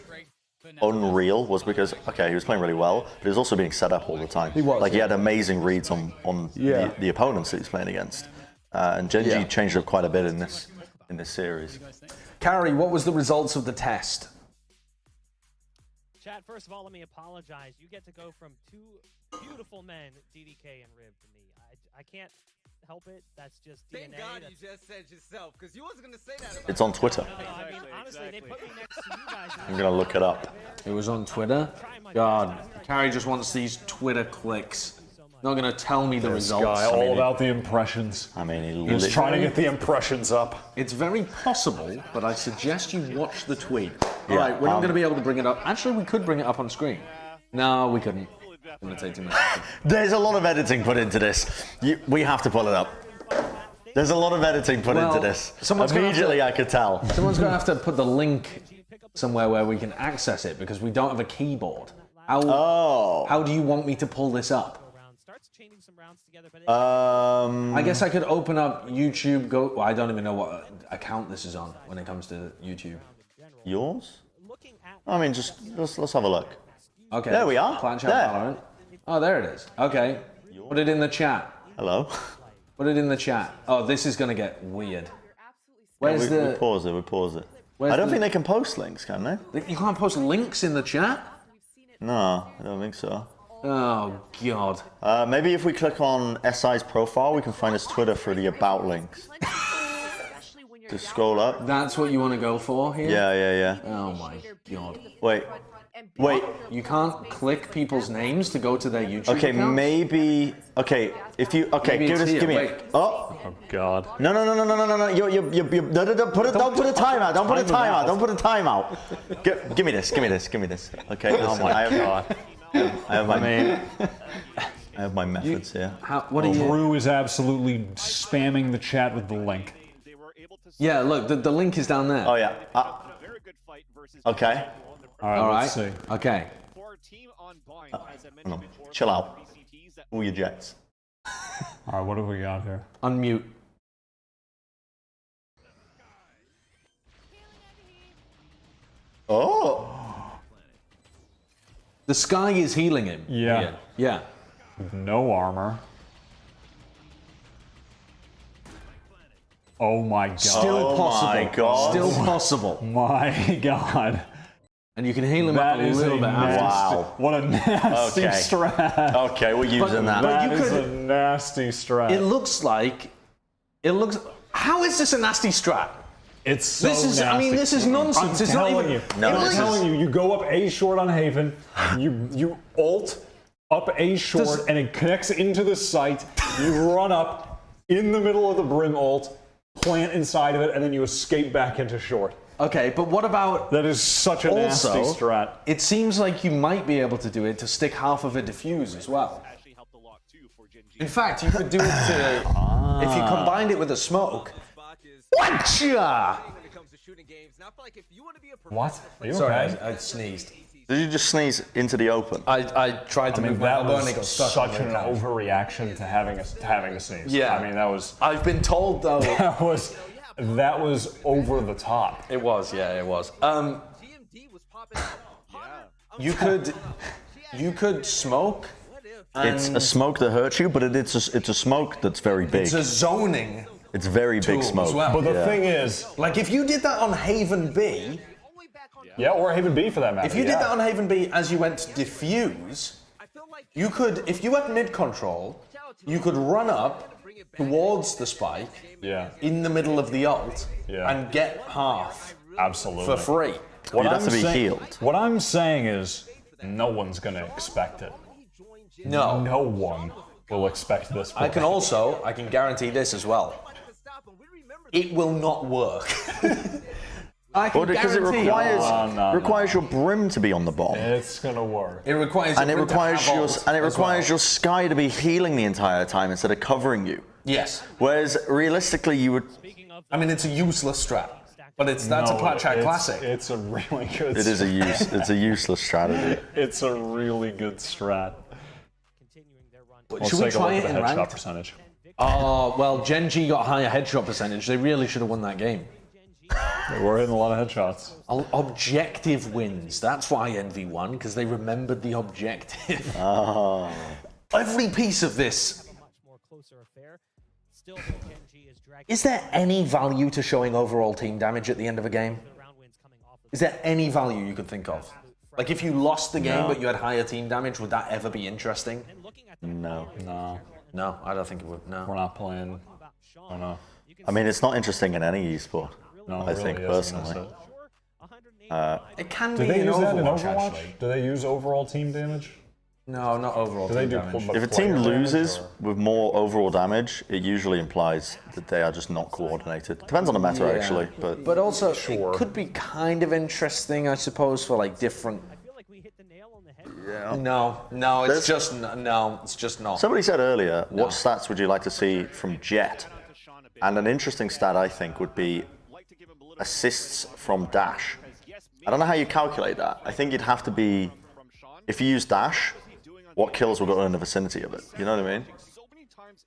unreal was because, okay, he was playing really well, but he was also being set up all the time. He was, Like, he had amazing reads on the opponents that he's playing against. And Gen.G changed up quite a bit in this series. Carrie, what was the results of the test? Chat, first of all, let me apologize. You get to go from two beautiful men, DDK and Rib, to me. I can't help it. That's just DNA. Thank God you just said yourself, because you wasn't going to say that about It's on Twitter. I mean, honestly, they put me next to you guys. I'm going to look it up. It was on Twitter? God, Carrie just wants these Twitter clicks. Not going to tell me the This results. guy, all about the impressions. I mean, He was trying to get the impressions up. It's very possible, but I suggest you watch the tweet. Yeah, All right, we're not going to be able to bring it up. Actually, we could bring it up on screen. No, we couldn't. It's going to take too much. There's a lot of editing put into this. We have to pull it up. There's a lot of editing put into this. Immediately, I could tell. Someone's going to have to put the link somewhere where we can access it, because we don't have a keyboard. How do you want me to pull this up? I guess I could open up YouTube. Well, I don't even know what account this is on when it comes to YouTube. Yours? I mean, just let's have a look. Okay. There we are. Plat There. VALORANT. Oh, there it is. Okay. Put it in the chat. Hello. Put it in the chat. Oh, this is gonna get weird. Where's we the? pause it. We pause it. Where's I don't the- think they can post links, can they? You can't post links in the chat. No, I don't think so. Oh God. Maybe if we click on SI's profile, we can find his Twitter for the about links. To scroll up. That's what you want to go for here? Yeah. Oh my god. Wait. You can't click people's names to go to their YouTube Okay, accounts? maybe. Okay, if you. Okay, Maybe it's give me. here. Wait. Oh. Oh God. No. You're no, don't put a timeout. Don't put a timeout. Don't put a timeout. Give me this. Okay. Oh my God. I have my methods here. What are you? Drew is absolutely spamming the chat with the link. Yeah, look, the link is down there. Oh yeah. Okay. All right. Let's see. Okay. No, chill out. All your jets. All right, what have we got here? Unmute. Oh. The sky is healing him. Yeah. Yeah. No armor. Oh my God. Still possible. My God. Still possible. My God. And you can heal him up a little bit after. Wow. What a nasty strat. Okay, we're using that. That is a nasty strat. It looks. How is this a nasty strat? It's so nasty. I mean, this is nonsense. It's not even. I'm telling you, you go up A short on Haven, you ult up A short, and it connects into the site. You run up in the middle of the Brim ult, plant inside of it, and then you escape back into short. Okay, but what about... That is such a nasty strat. It seems like you might be able to do it to stick half of a diffuse as well. In fact, you could do it to... If you combined it with a smoke... Whatcha? What? Are you Sorry, okay? I sneezed. Did you just sneeze into the open? I tried to move my elbow and it got stuck. Such an overreaction to having a sneeze. Yeah. I mean, that was... I've been told, though... That was over the top. It was, yeah, it was. You could smoke. It's a smoke that hurts you, but it's a smoke that's very big. It's a zoning. It's very big smoke. As well. But the thing is, like if you did that on Haven B, yeah, or Haven B for that matter. If you did that on Haven B as you went to diffuse, you could, if you had mid control, you could run up towards the spike in the middle of the ult and get half for free. You'd have to be healed. What I'm saying is, no one's going to expect it. No. No one will expect this. I can guarantee this as well. It will not work. Because it requires your Brim to be on the bomb. It's gonna work. It requires your Sky to be healing the entire time instead of covering you. Yes. Whereas realistically, you would. I mean, it's a useless strat, but that's a Plat chat classic. It's a really good. It is it's a useless strategy. It's a really good strat. Should we try it in headshot ranked? Percentage. Oh well, Gen.G got a higher headshot percentage. They really should have won that game. We're hitting a lot of headshots. Objective wins. That's why Envy won, because they remembered the objective. Oh. Every piece of this. Is there any value to showing overall team damage at the end of a game? Is there any value you could think of? Like if you lost the game but you had higher team damage, would that ever be interesting? No. No, I don't think it would. No. We're not playing. Oh no. I mean, it's not interesting in any esport. No, I think personally. It can Do be they in use that in Overwatch, Overwatch? actually. Do they use overall team damage? No, not overall Do team they do damage. If a team loses with more overall damage, it usually implies that they are just not coordinated. Depends on the meta, actually. But also, it could be kind of interesting, I suppose, for like different. Yeah. No, it's just not. Somebody said earlier, what stats would you like to see from Jett? And an interesting stat, I think, would be assists from dash. I don't know how you calculate that. I think you'd have to be, if you use dash, what kills will go in the vicinity of it? You know what I mean?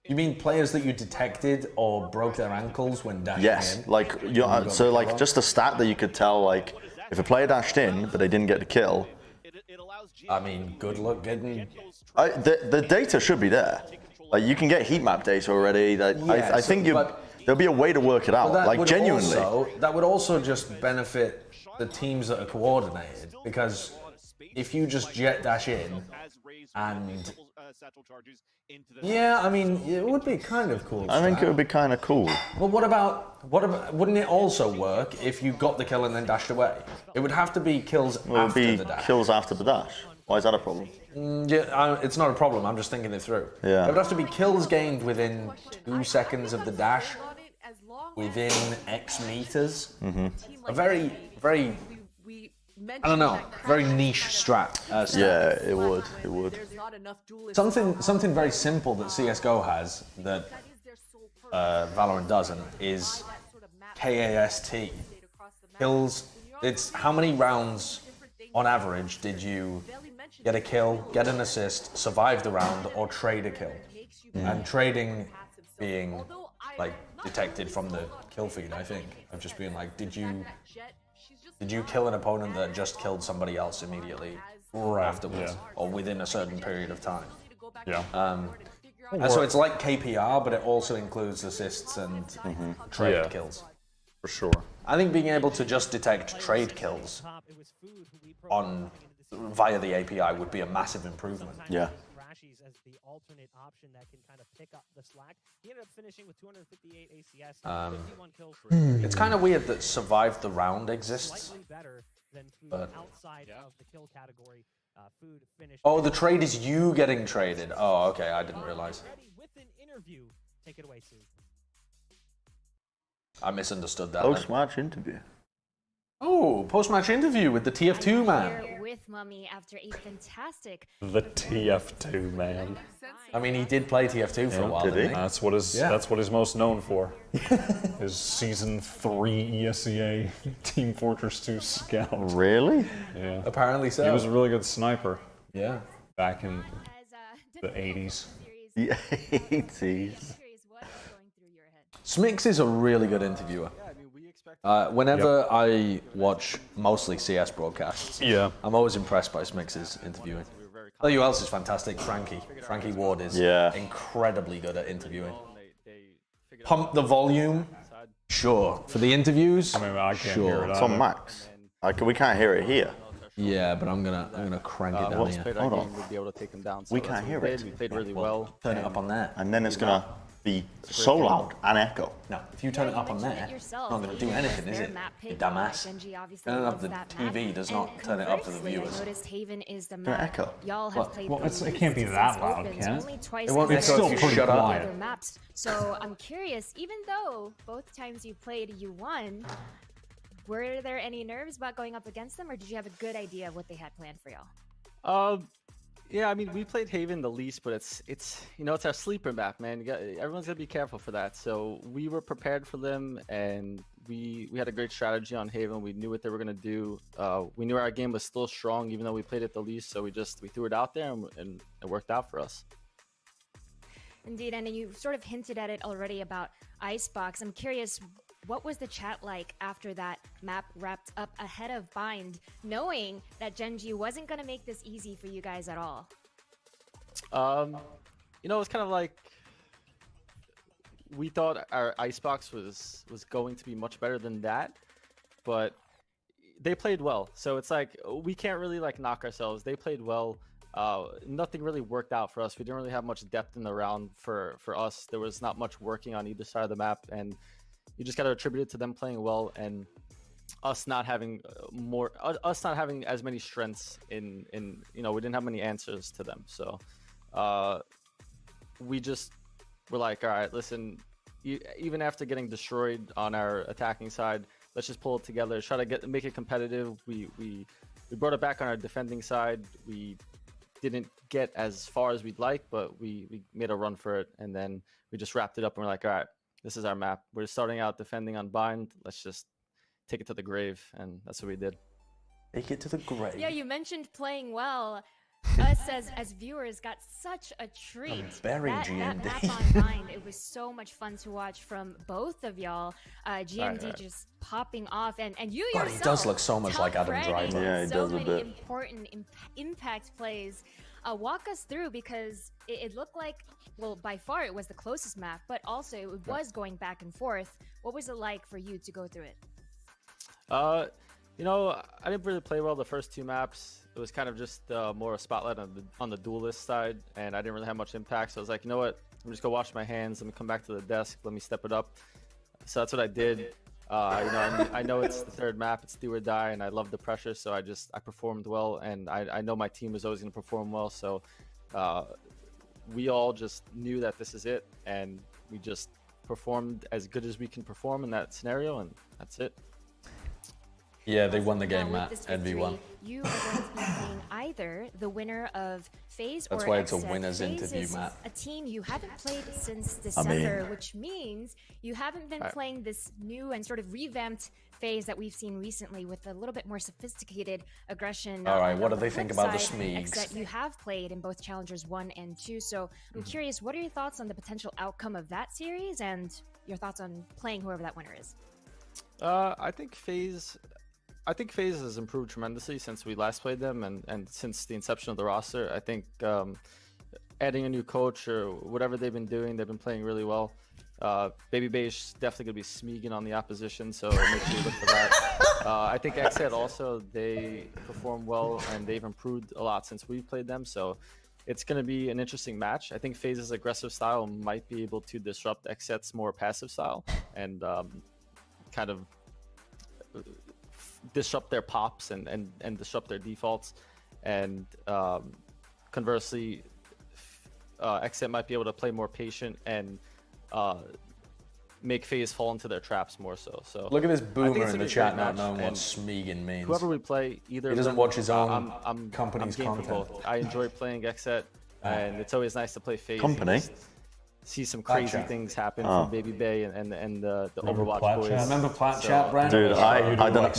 You mean players that you detected or broke their ankles when dashing Yes, in? like just a stat that you could tell, like if a player dashed in but they didn't get the kill. I mean, good luck getting. The data should be there. Like you can get heat map data already. I think there'll be a way to work it out. Like genuinely. That would also just benefit the teams that are coordinated, because if you just jet dash in and satchel charges into the. Yeah, I mean, it would be kind of cool. I think it would be kind of cool. Well, what about wouldn't it also work if you got the kill and then dashed away? It would have to be kills after the dash. Kills after the dash. Why is that a problem? Yeah, it's not a problem. I'm just thinking it through. Yeah. It would have to be kills gained within 2 seconds of the dash, within X meters. A very, very, I don't know, very niche strat. Yeah, it would. It would. Something very simple that CS:GO has that Valorant doesn't is KAST. Kills. It's how many rounds on average did you get a kill, get an assist, survive the round, or trade a kill? And trading being like detected from the kill feed, I think, of just being like, did you kill an opponent that just killed somebody else immediately afterwards, or within a certain period of time? Yeah. And so it's like KPR, but it also includes assists and trade kills. For sure. I think being able to just detect trade kills via the API would be a massive improvement. Yeah. As the alternate option that can kind of pick up the slack. He ended up finishing with 258 ACS, 51 kills. It's kind of weird that survive the round exists. Slightly better than food But outside of the kill category. Food finished. oh, the trade is you getting traded. Oh, okay, I didn't realize. With an interview, take it away, Sue. I misunderstood that. Post-match interview. Oh, post-match interview with the TF2 man. Here with Mummy after a fantastic. The TF2 man. I mean, he did play TF2 for a while, didn't he? That's what he's most known for. His season 3 ESEA Team Fortress 2 scout. Really? Yeah. Apparently so. He was a really good sniper. Yeah. Back in the 80s. The 80s. Smix is a really good interviewer. Whenever I watch mostly CS broadcasts, I'm always impressed by Smix's interviewing. Tell you who else is fantastic? Frankie. Frankie Ward is incredibly good at interviewing. Pump the volume? Sure. For the interviews? I mean, I can't hear it. It's on max. We can't hear it here. Yeah, but I'm gonna crank it down here. Hold on. We'd be able to take him down. So We can't hear it. We played really well. Turn it up on there. And then it's gonna be so loud and echo. No, if you turn it up on there, it's not going to do anything, is it? You dumbass. Turning up the TV does not turn it up for the viewers. Is the map. Echo. Y'all have played it can't be that loud, can it? Twice It won't be it's still pretty quiet. maps. So I'm curious, even though both times you played, you won, were there any nerves about going up against them, or did you have a good idea of what they had planned for y'all? Yeah, I mean, we played Haven the least, but it's our sleeper map, man. Everyone's gonna be careful for that. So we were prepared for them, and we had a great strategy on Haven. We knew what they were gonna do. We knew our game was still strong, even though we played it the least. So we threw it out there, and it worked out for us. Indeed, and you sort of hinted at it already about Icebox. I'm curious, what was the chat like after that map wrapped up ahead of Bind, knowing that Gen.G wasn't going to make this easy for you guys at all? It was kind of like we thought our Icebox was going to be much better than that, but they played well. So it's like we can't really knock ourselves. They played well. Nothing really worked out for us. We didn't really have much depth in the round for us. There was not much working on either side of the map, and you just got to attribute it to them playing well and us not having as many strengths in we didn't have many answers to them. So we just were like, all right, listen, even after getting destroyed on our attacking side, let's just pull it together, try to make it competitive. We brought it back on our defending side. We didn't get as far as we'd like, but we made a run for it, and then we just wrapped it up and we're like, all right, this is our map. We're starting out defending on Bind. Let's just take it to the grave, and that's what we did. Take it to the grave. Yeah, you mentioned playing well. Us as viewers got such a treat. Very that G&D. map on Bind, it was so much fun to watch from both of y'all. G&D just popping off, and you God, yourself. he does look so much like Adam Driver. Yeah, he does a bit. Important impact plays. Walk us through, because it looked like, well, by far it was the closest map, but also it was going back and forth. What was it like for you to go through it? I didn't really play well the first two maps. it was kind of just more a spotlight on the duelist side, and I didn't really have much impact. So I was like, you know what? I'm just gonna wash my hands. Let me come back to the desk. Let me step it up. So that's what I did. You know, I know it's the third map. It's do or die, and I love the pressure. So I performed well, and I know my team was always gonna perform well. So we all just knew that this is it, and we just performed as good as we can perform in that scenario, and that's it. Yeah, they won the game, Matt. NV won. You are going to be playing either the winner of FaZe or That's why it's a Exit. winner's FaZe interview, is Matt. a team you haven't played since December, which means you haven't been playing this new and sort of revamped FaZe that we've seen recently with a little bit more sophisticated aggression. All right, what do on they the think flip about the side, Smeegs? Exit you have played in both Challengers 1 and 2, so I'm curious, what are your thoughts on the potential outcome of that series and your thoughts on playing whoever that winner is? I think FaZe has improved tremendously since we last played them, and since the inception of the roster. I think adding a new coach or whatever they've been doing, they've been playing really well. Baby Beige definitely going to be smeeging on the opposition, so make sure you look for that. I think Exet also, they perform well, and they've improved a lot since we played them, so it's going to be an interesting match. I think FaZe's aggressive style might be able to disrupt Exet's more passive style, and kind of disrupt their pops and disrupt their defaults, and conversely Exet might be able to play more patient and make FaZe fall into their traps more so. Look at this boomer in the chat not match, knowing what and Smeegin means. whoever we play, either He doesn't watch his own company's I'm game content. for both. I enjoy playing Exet, and it's always nice to play FaZe. Company? See some crazy things happen from Baby Bay and the Overwatch Plat boys. chat? Remember Plat chat, Bren? Dude, I don't know.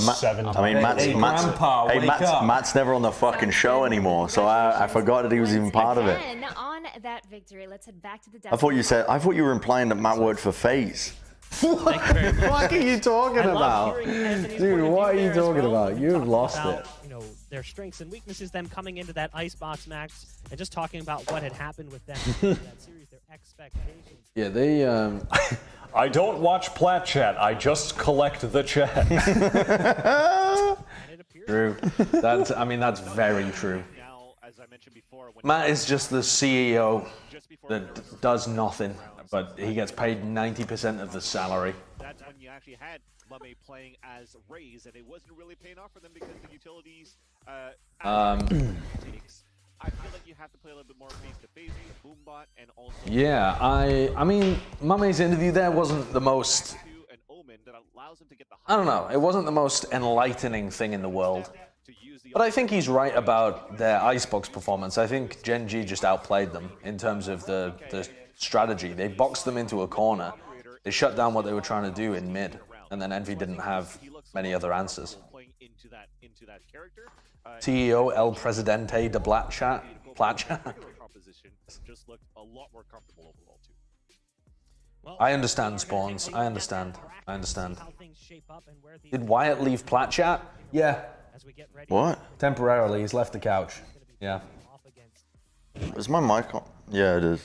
Matt's never on the fucking show anymore, so I forgot that he was even part of it. And on that victory, let's head back to the I thought you were implying that Matt worked for FaZe. What the fuck are you talking about? Dude, what are you talking about? You've lost it. You know, their strengths and weaknesses, them coming into that Icebox match, and just talking about what had happened with them in that series, their expectations. Yeah, they I don't watch Plat chat. I just collect the chat. True. That's very true. Matt is just the CEO that does nothing, but he gets paid 90% of the salary. That's when you actually had Mame playing as Raze, and it wasn't really paying off for them because the utilities. I feel like you have to play a little bit more face-to-face with Boombot, and also. Yeah, I mean, Mame's interview there wasn't the most. I don't know. It wasn't the most enlightening thing in the world. But I think he's right about their Icebox performance. I think Gen.G just outplayed them in terms of the strategy. They boxed them into a corner. They shut down what they were trying to do in mid, and then Envy didn't have many other answers. CEO El Presidente de Plat chat. I understand, Spawns. I understand. Did Wyatt leave Plat chat? Yeah. What? Temporarily, he's left the couch. Yeah. Is my mic on? Yeah, it is.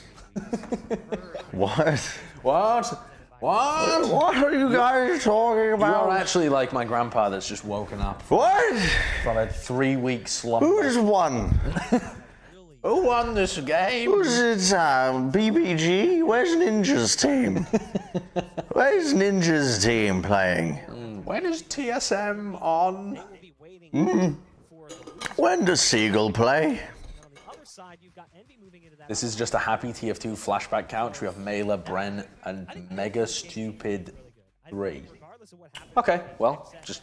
What? What? What are you guys talking about? You are actually like my grandpa that's just woken up. What? From a 3-week slumber. Who just won? Who won this game? Who's it? BBG? Where's Ninja's team? Where's Ninja's team playing? When is TSM on? When does Seagull play? This is just a happy TF2 flashback couch. We have Mela, Bren, and Mega Stupid 3. Okay, well, just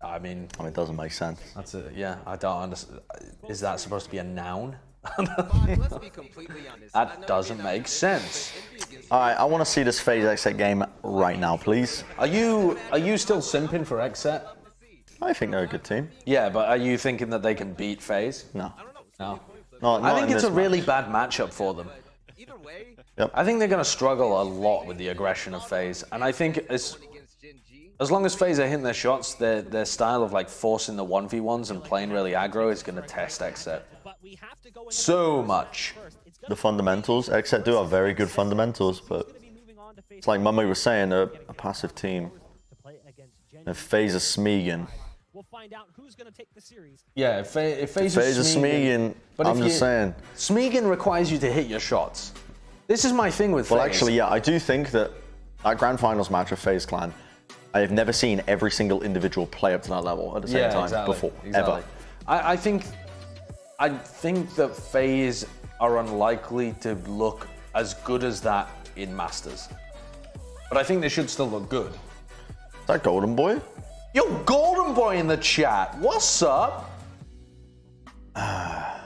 I mean, it doesn't make sense. That's it. Yeah, I don't understand. Is that supposed to be a noun? That doesn't make sense. All right, I want to see this FaZe Exet game right now, please. Are you still simping for Exet? I think they're a good team. Yeah, but are you thinking that they can beat FaZe? No. No. I think it's a really bad matchup for them. Yep. I think they're going to struggle a lot with the aggression of FaZe, and I think as long as FaZe are hitting their shots, their style of like forcing the 1v1s and playing really aggro is going to test Exet so much. The fundamentals, Exet do have very good fundamentals, but it's like Mummy was saying, they're a passive team. And FaZe are Smeegin. we'll find out who's going to take the series. Yeah, if FaZe is Smeagol, but I'm just saying. Smeagol requires you to hit your shots. This is my thing with FaZe. Well, actually, yeah, I do think that Grand Finals match of FaZe Clan, I have never seen every single individual play up to that level at the same time before, ever. I think that FaZe are unlikely to look as good as that in Masters. But I think they should still look good. Is that Golden Boy? Yo, Golden Boy in the chat. What's up?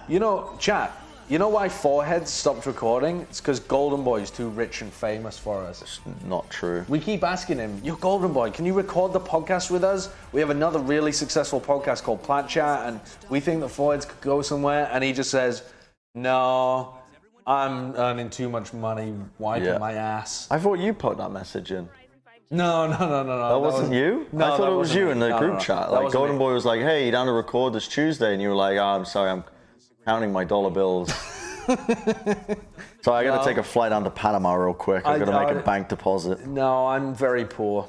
You know, chat, you know why Foreheads stopped recording? It's because Golden Boy is too rich and famous for us. It's not true. We keep asking him, yo, Golden Boy, can you record the podcast with us? We have another really successful podcast called Plat Chat, and we think that Foreheads could go somewhere, and he just says, no, I'm earning too much money wiping my ass. I thought you put that message in. No. That wasn't you? No, I thought it was you me. in the group chat. Like, Golden Boy was like, hey, you down to record this Tuesday? And you were like, oh, I'm sorry, I'm counting my dollar bills. So I got to take a flight down to Panama real quick. I got to make a bank deposit. No, I'm very poor.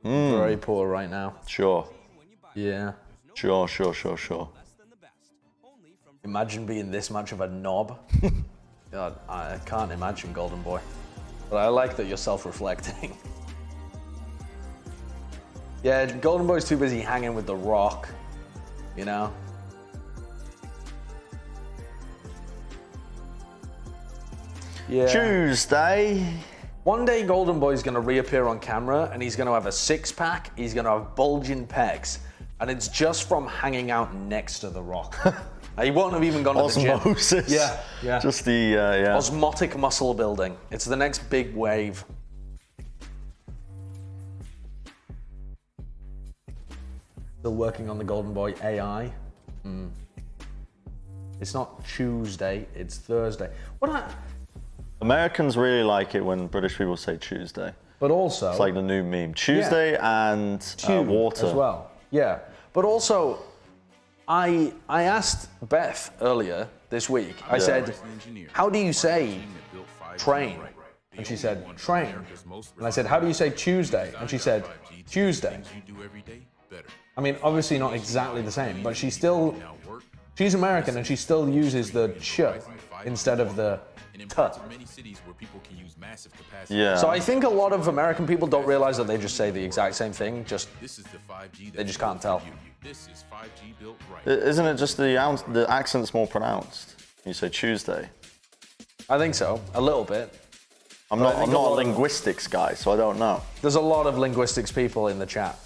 Very poor right now. Sure. Yeah. Sure. Imagine being this much of a knob. God, I can't imagine, Golden Boy. But I like that you're self-reflecting. Yeah, Golden Boy's too busy hanging with The Rock, you know? Yeah. Tuesday. One day Golden Boy's gonna reappear on camera and he's gonna have a six-pack, he's gonna have bulging pecs, and it's just from hanging out next to The Rock. He won't have even gone to the gym. Osmosis. Yeah. Just the, Osmotic muscle building. It's the next big wave. Still working on the Golden Boy AI. It's not Tuesday, it's Thursday. Americans really like it when British people say Tuesday. But also... It's like the new meme. Tuesday and water. As well. Yeah. But also, I asked Beth earlier this week, I said, how do you say train? And she said, train. And I said, how do you say Tuesday? And she said, Tuesday. I mean, obviously not exactly the same, but she's American and she still uses the ch instead of the t. Yeah. So I think a lot of American people don't realize that they just say the exact same thing, they just can't tell. Isn't it just the accent's more pronounced? You say Tuesday. I think so, a little bit. I'm not a linguistics guy, so I don't know. There's a lot of linguistics people in the chat.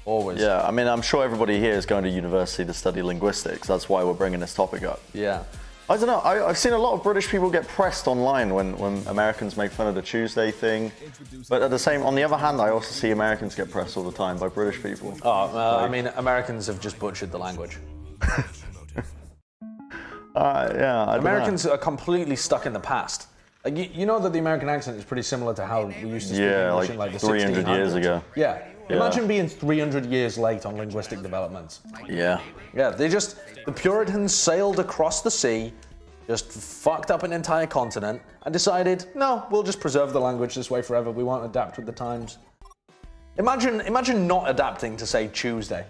Always. Yeah, I mean, I'm sure everybody here is going to university to study linguistics. That's why we're bringing this topic up. Yeah. I don't know. I've seen a lot of British people get pressed online when Americans make fun of the Tuesday thing. But on the other hand, I also see Americans get pressed all the time by British people. I mean, Americans have just butchered the language. Americans are completely stuck in the past. Like, you know that the American accent is pretty similar to how we used to speak English in like the 300 years ago. Yeah. Imagine being 300 years late on linguistic developments. Yeah. Yeah, the Puritans sailed across the sea, just fucked up an entire continent, and decided, no, we'll just preserve the language this way forever. We won't adapt with the times. Imagine not adapting to say Tuesday.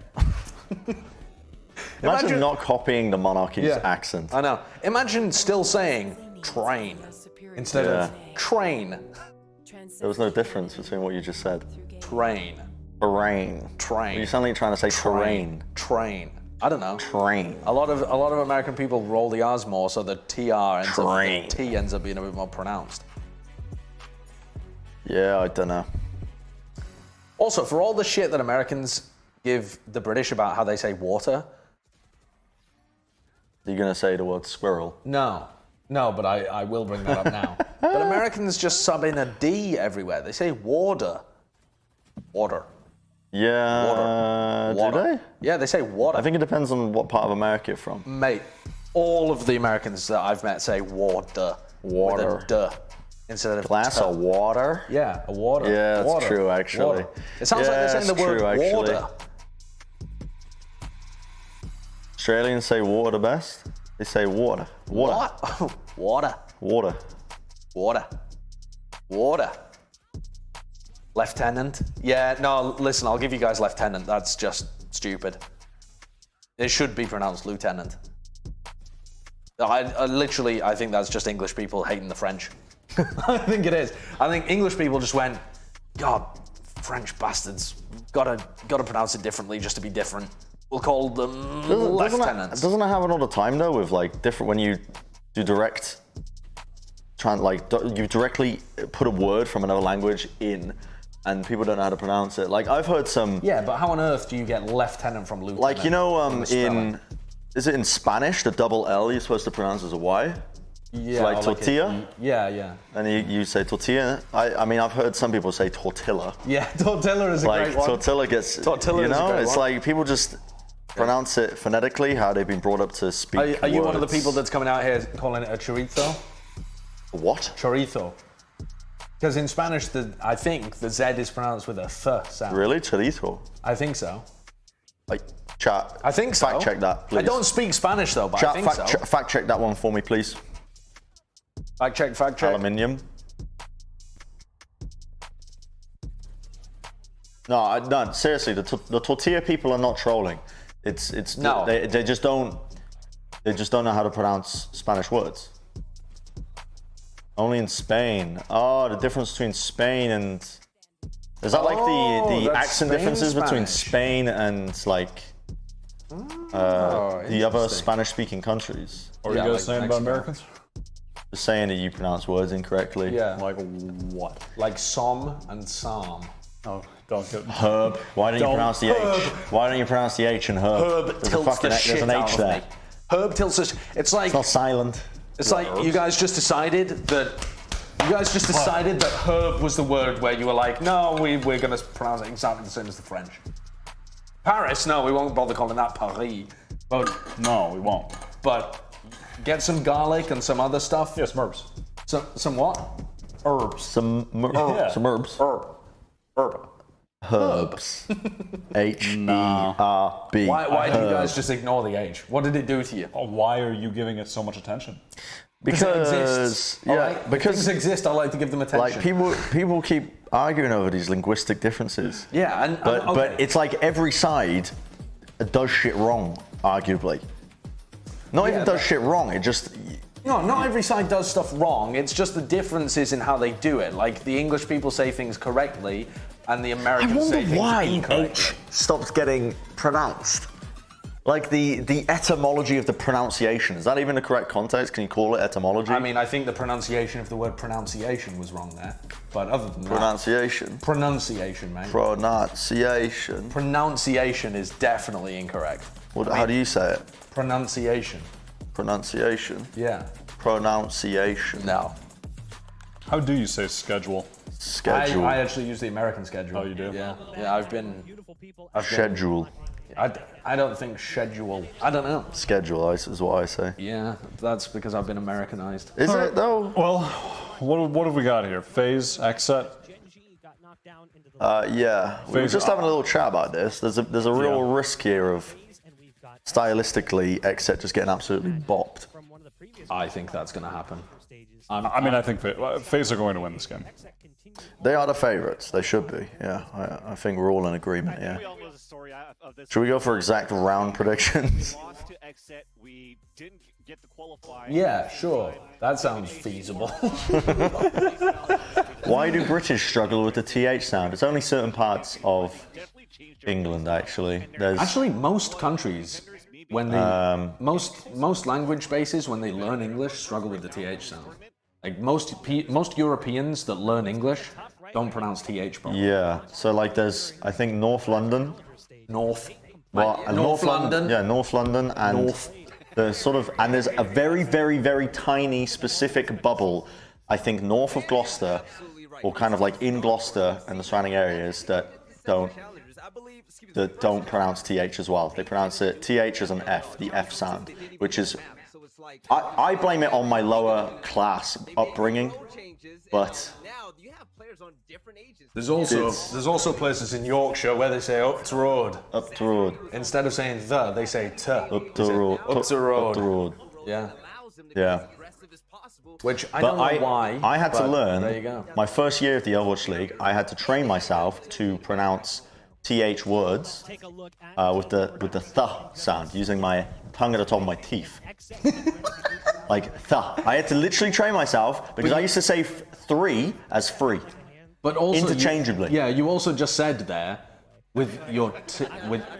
Imagine not copying the monarchy's accent. I know. Imagine still saying train instead of train. There was no difference between what you just said. Train. Train. You sound like you're trying to say terrain. Train. I don't know. Train. A lot of American people roll the R's more, so the T ends up being a bit more pronounced. Yeah, I don't know. Also, for all the shit that Americans give the British about how they say water. Are you gonna say the word squirrel? No, but I will bring that up now. But Americans just sub in a D everywhere. They say water. Water. Yeah. Water. Do they? Yeah, they say water. I think it depends on what part of America you're from. Mate, all of the Americans that I've met say water. Water. With a duh instead of glass of water. Yeah, a water. Yeah, that's water. true actually. Water. It sounds like they're saying the word water. Australians say water best. They say water. Water. What? Water. Water. Water. Water. Lieutenant. Yeah, no, listen, I'll give you guys lieutenant. That's just stupid. It should be pronounced lieutenant. I think that's just English people hating the French. I think it is. I think English people just went, God, French bastards, gotta pronounce it differently just to be different. We'll call them lieutenants. Doesn't it happen all the time though with like different, when you do direct, you directly put a word from another language in, and people don't know how to pronounce it. Like I've heard some. Yeah, but how on earth do you get lieutenant from lieutenant? Like, you know, is it in Spanish, the double L you're supposed to pronounce as a Y? Yeah. Like tortilla? Yeah. And you say tortilla. I mean, I've heard some people say tortilla. Yeah, tortilla is a great one. Tortilla gets, tortilla you know, is a great it's one. like people just pronounce it phonetically, how they've been brought up to speak Are you one of the words. people that's coming out here calling it a chorizo? What? Chorizo. Because in Spanish, I think the Z is pronounced with a th sound. Really? Chorizo? I think so. Like, chat. I think so. Fact check that, please. I don't speak Spanish though, but Chat, I think so. fact check that one for me, please. Fact check. Aluminium. No, seriously, the tortilla people are not trolling. It's no. They just don't know how to pronounce Spanish words. Only in Spain. Oh, the difference between Spain and, is that like the accent differences between Spain and like the other Spanish-speaking countries? What are you guys saying about Americans? Just saying that you pronounce words incorrectly. Yeah. Like what? Like som and psalm. Oh, don't get herb. Why don't you pronounce the H? Why don't you pronounce the H and herb? Herb tilts the shit there's an out H of there. me. Herb tilts the It's like... It's not silent. It's like you guys just decided that... herb was the word where you were like, no, we're going to pronounce it exactly the same as the French. Paris, no, we won't bother calling that Paris. But no, we won't. But get some garlic and some other stuff. Yes, herbs. Some what? Herbs. Some herbs. Herb. Herbs. H-E-R-B. Why did you guys just ignore the H? What did it do to you? Oh, why are you giving it so much attention? Because it exists. Because things exist, I like to give them attention. Like people keep arguing over these linguistic differences. Yeah, but it's like every side does shit wrong, arguably. Not even does shit wrong. It just. No, not every side does stuff wrong. It's just the differences in how they do it. Like the English people say things correctly, and the Americans say things incorrectly. H stopped getting pronounced. Like the etymology of the pronunciation. Is that even the correct context? Can you call it etymology? I mean, I think the pronunciation of the word pronunciation was wrong there. But other than pronunciation. Pronunciation, mate. Pronunciation. Pronunciation is definitely incorrect. How do you say it? Pronunciation. Pronunciation? Yeah. Pronunciation. No. How do you say schedule? Schedule. I actually use the American schedule. Oh, you do? Yeah. Yeah, I've been schedule. I don't think schedule. I don't know. Schedule is what I say. Yeah, that's because I've been Americanized. Is it though? Well, what have we got here? Phase, exit. Yeah. We were just having a little chat about this. There's a real risk here of stylistically exit just getting absolutely bopped. I think that's going to happen. I mean, I think FaZe are going to win this game. They are the favorites. They should be. Yeah, I think we're all in agreement. Yeah. Should we go for exact round predictions? Yeah, sure. That sounds feasible. Why do British struggle with the TH sound? It's only certain parts of England, actually. Actually, most countries, when they most language bases, when they learn English, struggle with the TH sound. Like most Europeans that learn English don't pronounce TH properly. Yeah. So like, there's North London. North London. Yeah, North London and there's a very, very, very tiny specific bubble, I think, north of Gloucester, or kind of like in Gloucester and the surrounding areas that don't pronounce TH as well. They pronounce it TH as an F, the F sound, which is, I blame it on my lower class upbringing, but there's also places in Yorkshire where they say up the road. Up the road. Instead of saying the, they say t. Up the road. Up the road. Up the road. Yeah. Yeah. Which I don't know why. I had to learn. There you go. My first year of the Overwatch League, I had to train myself to pronounce TH words with the th sound, using my tongue at the top of my teeth. Like th. I had to literally train myself because I used to say 3 as free. But also interchangeably. You also just said there with your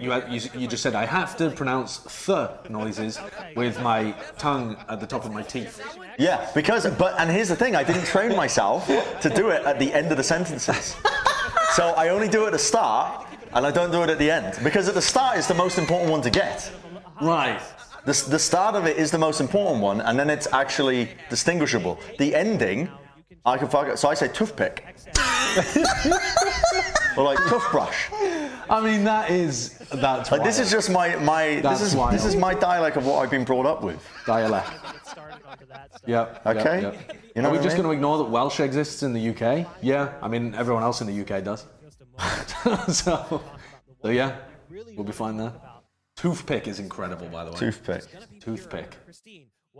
you just said I have to pronounce th noises with my tongue at the top of my teeth. Yeah, and here's the thing, I didn't train myself to do it at the end of the sentences. So I only do it at the start, and I don't do it at the end. Because at the start is the most important one to get. Right. The start of it is the most important one, and then it's actually distinguishable. The ending, I can fuck it. So I say toothpick. Or like toothbrush. I mean, that's like, this is just this is my dialect of what I've been brought up with. Dialect. Yeah. Okay. Yep. You know Are we what just I mean? going to ignore that Welsh exists in the UK? Yeah. I mean, everyone else in the UK does. so yeah, we'll be fine there. Toothpick is incredible, by the way. Toothpick.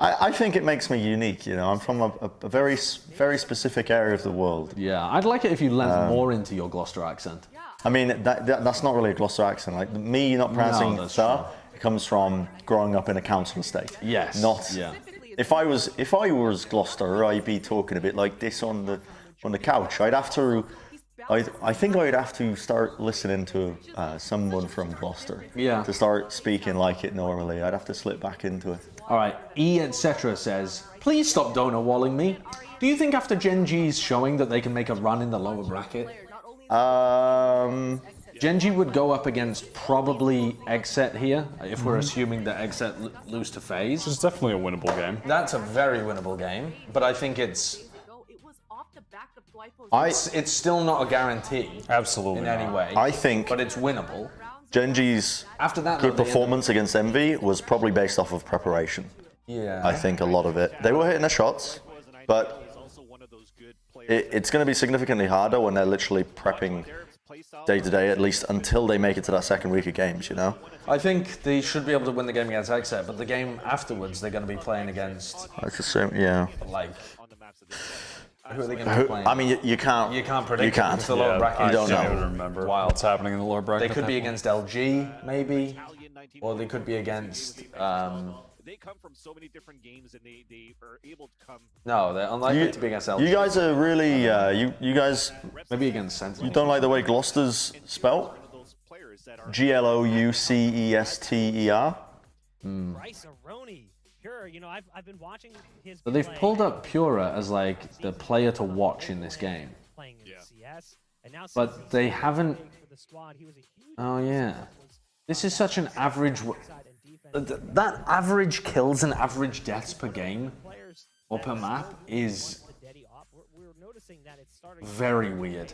I think it makes me unique, you know. I'm from a very specific area of the world. Yeah, I'd like it if you lent more into your Gloucester accent. I mean, that's not really a Gloucester accent. Like, me not pronouncing the, it comes from growing up in a council estate. Yes. If I was Gloucester, I'd be talking a bit like this on the couch. I think I'd have to start listening to someone from Gloucester to start speaking like it normally. I'd have to slip back into it. All right, etc. says, please stop donor walling me. Do you think after Gen.G's showing that they can make a run in the lower bracket? Gen.G would go up against probably Eggset here, if we're assuming that Eggset lose to FaZe. It's definitely a winnable game. That's a very winnable game, but I think it's still not a guarantee. Absolutely in any way. I think, but it's winnable. Gen.G's good performance against Envy was probably based off of preparation. Yeah. I think a lot of it. They were hitting their shots, but it's going to be significantly harder when they're literally prepping day to day, at least until they make it to that second week of games, you know? I think they should be able to win the game against Eggset, but the game afterwards they're going to be playing against... Let's assume, yeah. Like... Who are they going to be playing? I mean, you can't predict. You can't. It, the lower bracket. You don't know. I don't remember what's happening in the lower bracket. They could be against LG, maybe, or they could be against. They come from so many different games, and they are able to come. No, they're unlikely to be against LG. You guys are really, you guys. Maybe against Sentinel. You don't like the way Gloucester's spelled? Gloucester. Pure, you know, I've been watching his. So they've pulled up Pura as like the player to watch in this game. But they haven't. Oh yeah, this is such an average. That average kills and average deaths per game or per map is very weird.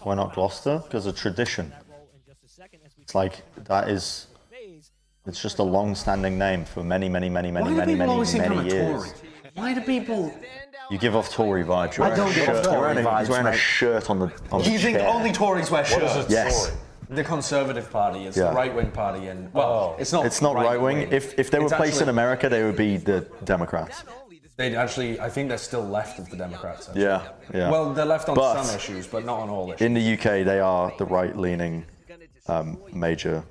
Why not Gloucester? Because of tradition. It's like that is. It's just a long-standing name for many years. Why do people? You give off Tory vibes. I don't give off Tory vibes. He's wearing a shirt on the Do you think only Tories wear shirts? Yes. The Conservative Party is the right-wing party, and it's not. It's not right-wing. If they were placed in America, they would be the Democrats. They'd actually. I think they're still left of the Democrats. Actually. Yeah. Well, they're left on some issues, but not on all issues. In the UK, they are the right-leaning major.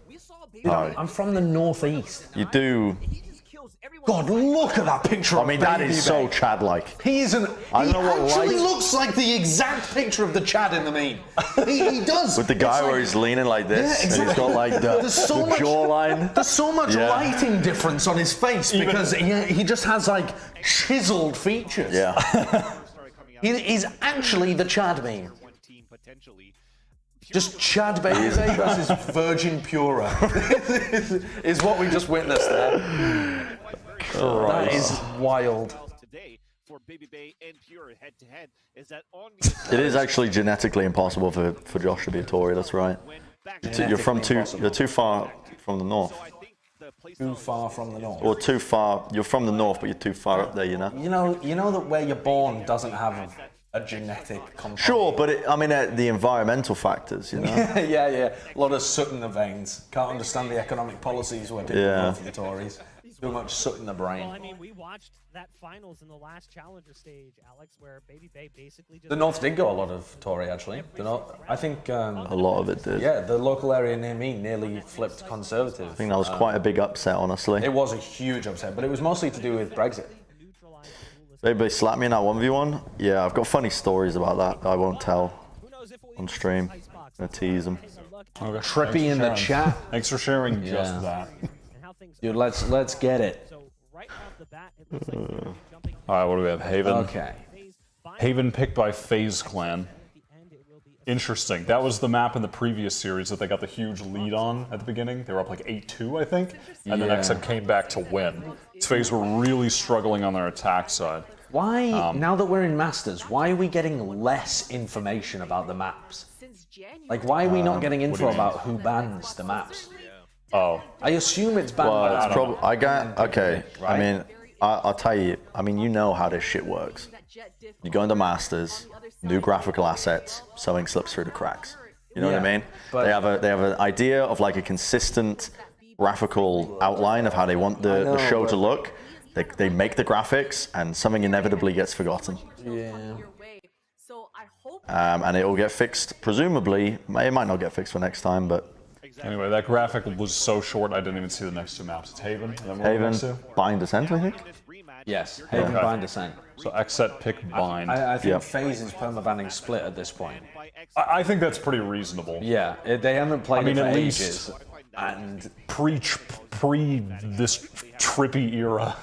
I'm from the northeast. You do. God, look at that picture. I mean, that is so Chad-like. He actually looks like the exact picture of the Chad in the meme. He does. With the guy where he's leaning like this, yeah, exactly. and he's got like the jawline. There's so much lighting difference on his face because he just has like chiseled features. Yeah. He's actually the Chad meme. Just Chad Baby versus Virgin Pura is what we just witnessed there. That is wild. It is actually genetically impossible for Josh to be a Tory. That's right. You're too far from the north. Too far from the north. Or too far. You're from the north, but you're too far up there. You know. You know that where you're born doesn't have a genetic component. Sure, but the environmental factors, you know. yeah. A lot of soot in the veins. Can't understand the economic policies where people vote for the Tories. Too much soot in the brain. Well, I mean, we watched that finals in the last challenger stage, Alex, where Baby Bay basically just... The North did go a lot of Tory, actually. The North, I think... A lot of it did. Yeah, the local area near me nearly flipped Conservative. I think that was quite a big upset, honestly. It was a huge upset, but it was mostly to do with Brexit. They slapped me in that 1v1. Yeah, I've got funny stories about that I won't tell on stream. I'm gonna tease them. Okay. Trippy in the chat. Thanks for sharing just that. Dude, let's get it. Alright, what do we have? Haven. Okay. Haven picked by FaZe Clan. Interesting. That was the map in the previous series that they got the huge lead on at the beginning. They were up like 8-2, I think. And then XM came back to win. FaZe were really struggling on their attack side. Why, now that we're in Masters, why are we getting less information about the maps? Like, why are we not getting info about who bans the maps? Oh. I assume it's banned. Well, it's probably... Okay, right? I mean, I'll tell you. I mean, you know how this shit works. You go into Masters, new graphical assets, something slips through the cracks. You know what I mean? They have an idea of like a consistent graphical outline of how they want the show to look. They make the graphics, and something inevitably gets forgotten. Yeah. And it will get fixed, presumably. It might not get fixed for next time, but... Anyway, that graphic was so short, I didn't even see the next two maps. It's Haven. Haven, Bind Descent, I think? Yes, Haven, Bind Descent. So XSET pick Bind. I think FaZe is permabanning Split at this point. I think that's pretty reasonable. Yeah, they haven't played it for ages. And pre this trippy era,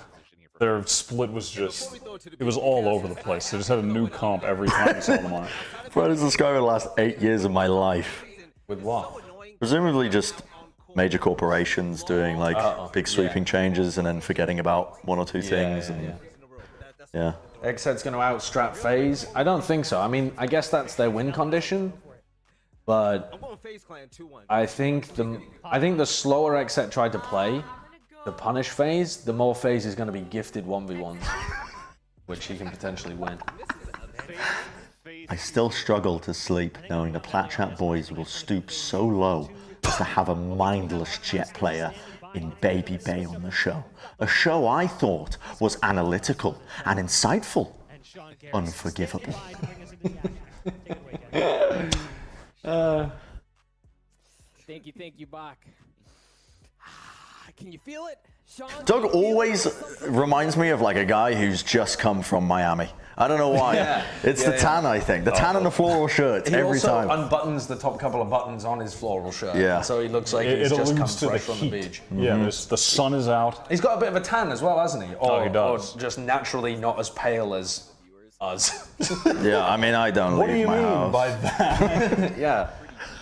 their Split was just, it was all over the place. They just had a new comp every time you saw them on it. Bro, this is describing the last 8 years of my life. With what? Presumably just major corporations doing like big sweeping changes and then forgetting about one or two things. Yeah. XSET's going to outstrap FaZe? I don't think so. I mean, I guess that's their win condition, but I think the slower XSET tried to play to punish FaZe, the more FaZe is going to be gifted 1v1s, which he can potentially win. I still struggle to sleep knowing the Plat Chat boys will stoop so low as to have a mindless Jett player in Baby Bay on the show. A show I thought was analytical and insightful. Unforgivable. Thank you, Bach. Can you feel it? Sean, Doug always reminds me of like a guy who's just come from Miami. I don't know why. It's the tan, I think. The tan and the floral shirt every time. He also unbuttons the top couple of buttons on his floral shirt. Yeah. So he looks like he's just come fresh from the beach. Yeah, the sun is out. He's got a bit of a tan as well, hasn't he? He does. Or just naturally not as pale as us. Yeah, I mean, I don't leave my house. What do you mean by that? Yeah.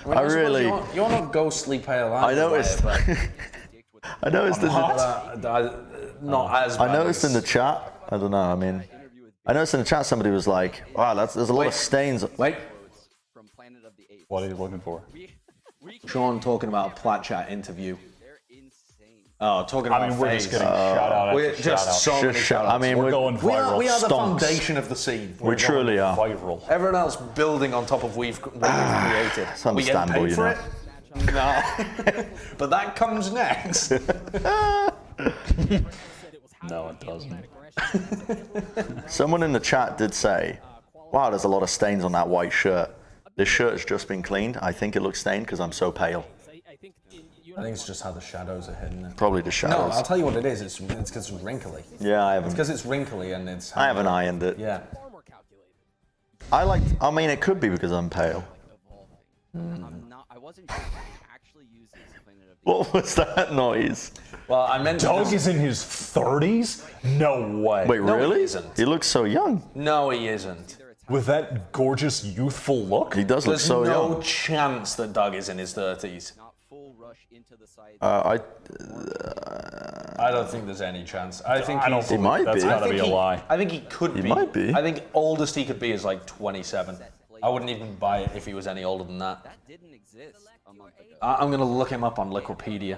I really... You're not ghostly pale, are you? I noticed... I noticed I noticed in the chat, I don't know, I mean, I noticed in the chat somebody was like, wow, there's a lot of stains. Wait. What are you looking for? Sean talking about a Plat Chat interview. Oh, talking about we're just getting shout out we're just so many shout outs. I mean, we're going viral. We are the foundation of the scene. We truly are. Viral. Everyone else building on top of what we've created. It's understandable, we get paid for it? No. But that comes next. No, it doesn't. Someone in the chat did say, wow, there's a lot of stains on that white shirt. This shirt has just been cleaned. I think it looks stained because I'm so pale. I think it's just how the shadows are hitting it. Probably the shadows. No, I'll tell you what it is. It's because it's wrinkly. Yeah, I haven't. It's because it's wrinkly and it's... I haven't ironed it. Yeah. I mean, it could be because I'm pale. I wasn't sure if I actually used this Planet of the What was that noise? Well, I meant... Doug is in his 30s? No way. Wait, No, really? he isn't. He looks so young. No, he isn't. With that gorgeous, youthful look? He does look There's so no young. chance that Doug is in his 30s. I don't think there's any chance. I think he might that's be. gotta be a lie. I think he could be. He might be. I think oldest he could be is like 27. I wouldn't even buy it if he was any older than that. That didn't exist a month ago. I'm gonna look him up on Wikipedia.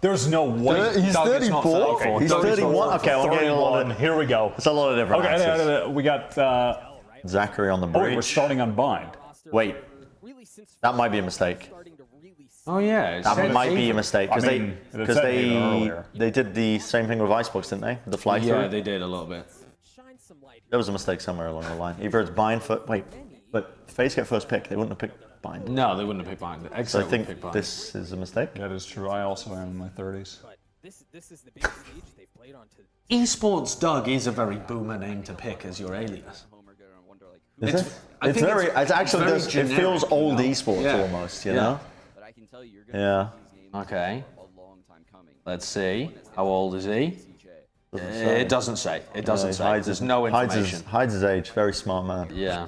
There's no way. He's Doug is not 34. 34. He's Doug is 31. Okay, I'm getting a lot 31. of... Here we go. It's a lot of different answers. We got... Zachary on the we're bridge. starting on Bind. Wait. That might be a mistake. Oh yeah, that might be a mistake because they did the same thing with Icebox, didn't they? The fly through. Yeah, they did a little bit. There was a mistake somewhere along the line. Either it's bind for but FaZe get first pick. They wouldn't have picked bind. No, they wouldn't have picked bind. So I think this is a mistake. That is true. I also am in my 30s. This is the big stage they've played on to. Esports Doug is a very boomer name to pick as your alias. It's it feels old esports almost, you know? But I can tell you, Yeah. Okay. Let's see. How old is he? It doesn't say. It doesn't say. There's no information. Hides his age. Very smart man. Yeah.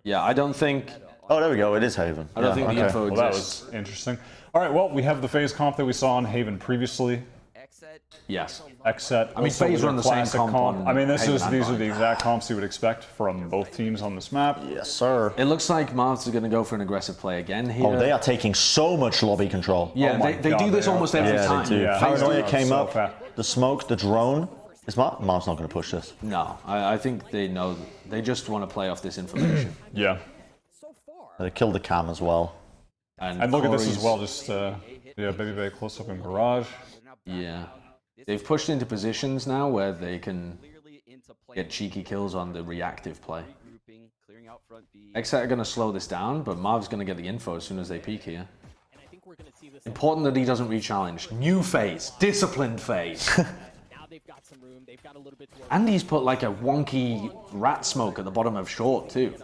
Yeah, I don't think... Oh, there we go. It is Haven. I don't think the info well, exists. That was interesting. All right, well, we have the FaZe comp that we saw on Haven previously. Yes. Xset. I mean, FaZe run the same comp on I mean, these Haven and are the exact comps you would expect from both teams on this map. Yes, sir. It looks like Mavs are going to go for an aggressive play again here. Oh, they are taking so much lobby control. Yeah, they do this almost every time. They do. Yeah. Paranoia came up, the smoke, the drone. Is Mavs not going to push this? No, I think they know. They just want to play off this information. Yeah. They killed the cam as well. And look at this as well, just Baby Bay close up in garage. Yeah. They've pushed into positions now where they can get cheeky kills on the reactive play. Xset are going to slow this down, but Marv's going to get the info as soon as they peek here. Important that he doesn't re-challenge. New phase. Disciplined phase. And he's put like a wonky rat smoke at the bottom of short too.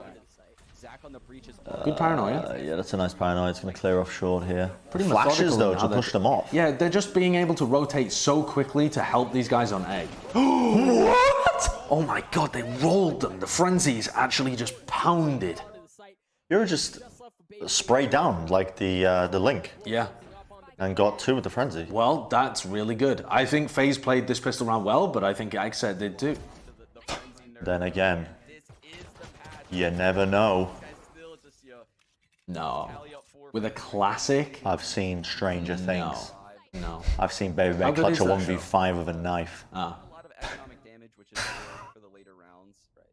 Good paranoia. Yeah, that's a nice paranoia. It's going to clear off short here. Pretty Flashes though methodical to push them off. Yeah, they're just being able to rotate so quickly to help these guys on A. What? Oh my god, they rolled them. The frenzies actually just pounded. You're just sprayed down like the link. Yeah. And got 2 with the frenzy. Well, that's really good. I think FaZe played this pistol round well, but I think Xset did too. Then again, you never know. No. With a classic? I've seen stranger things. No. I've seen Baby Bay clutch a 1v5 with a knife. Ah. A lot of economic damage, which is for the later rounds, right?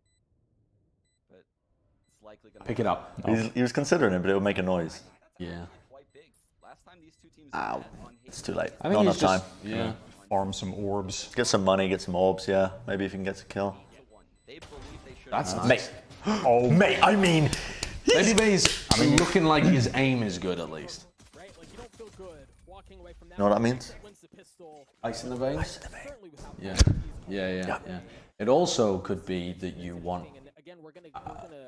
But it's likely going to pick it up. He was considering it, but it would make a noise. Yeah. Ow. It's too late. I think Not enough time. Yeah. Farm some orbs. Get some money, get some orbs, yeah. Maybe if you can get a kill. That's nice. Mate. Oh, mate, I mean... Baby Bay's looking like his aim is good at least. You know what that means? Ice in the veins? Yeah. It also could be that you want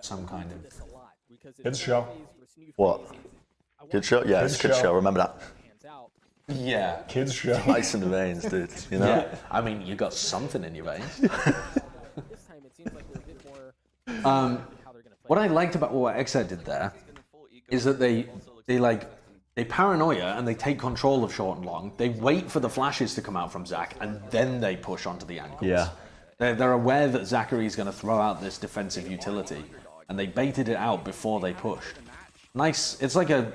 some kind of... Kids show. What? Kids show? Yeah, it's kids show. Remember that. Yeah. Kids show. Ice in the veins, dude. You know? Yeah. I mean, you got something in your veins. What I liked about what Xset did there is that they paranoia and they take control of short and long. They wait for the flashes to come out from Zach and then they push onto the angles. Yeah. They're aware that Zachary's going to throw out this defensive utility and they baited it out before they pushed. Nice. It's like a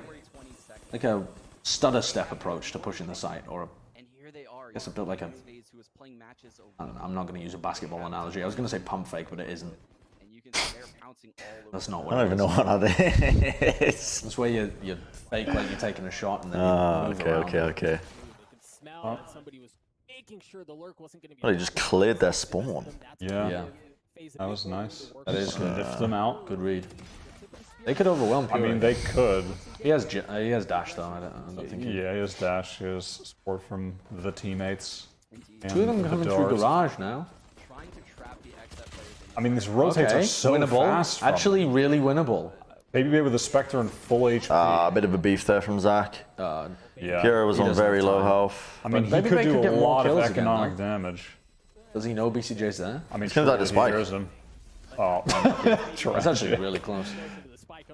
stutter step approach to pushing the site, or I guess a bit like a... I don't know, I'm not going to use a basketball analogy. I was going to say pump fake, but it isn't. That's not what I don't even know what that is. That's where you fake like you're taking a shot and then you move around. Okay. Well, they just cleared their spawn. Yeah. That was nice. That is good. Lift them out. Good read. They could overwhelm Pure. I mean, they could. He has dash though. I don't think. Yeah, he has dash. He has support from the teammates. 2 of them coming through garage now. I mean, these rotates are so winnable. fast. Actually, really winnable. Baby Bay with a Spectre and full HP. A bit of a beef there from Zach. Yeah. Kira was on very low health. I mean, he could do a lot of economic damage. Does he know BCJ's there? I mean, seems like the spike. hears him. Oh, that's actually really close.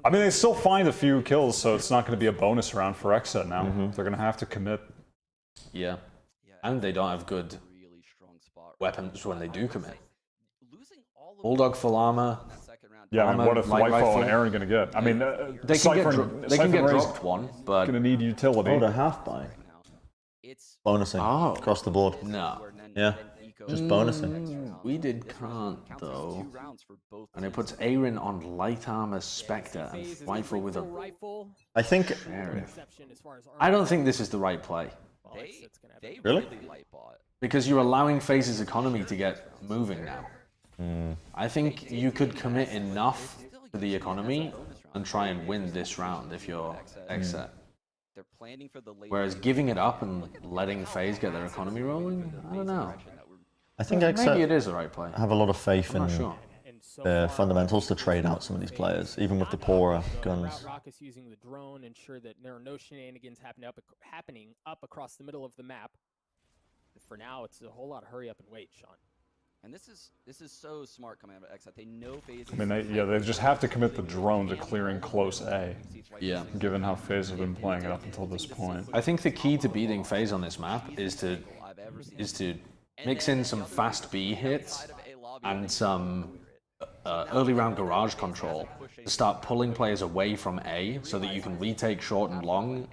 I mean, they still find a few kills, so it's not going to be a bonus round for Xset now. They're going to have to commit. Yeah. And they don't have good weapons when they do commit. Bulldog full armor. Yeah, and what if Lightfall and Aaron going to get? I mean, they can get dropped one, but going to need utility. Oh, the half buy. Bonusing across the board. No. Yeah. Just bonusing. We did can't though. And it puts Aaron on light armor Spectre and Rifle with a... I think... I don't think this is the right play. Really? Because you're allowing FaZe's economy to get moving now. I think you could commit enough to the economy and try and win this round if you're Xset. Whereas giving it up and letting FaZe get their economy rolling, I don't know. I think maybe it is the right play. I have a lot of faith in sure. the fundamentals to trade out some of these players, even with the poorer guns. Rockets using the drone, ensure that there are no shenanigans happening up across the middle of the map. For now, it's a whole lot of hurry up and wait, Sean. And this is so smart coming out of Xset. They know FaZe. I mean, they just have to commit the drone to clearing close A. Yeah. Given how FaZe have been playing it up until this point. I think the key to beating FaZe on this map is to mix in some fast B hits and some early round garage control to start pulling players away from A so that you can retake short and long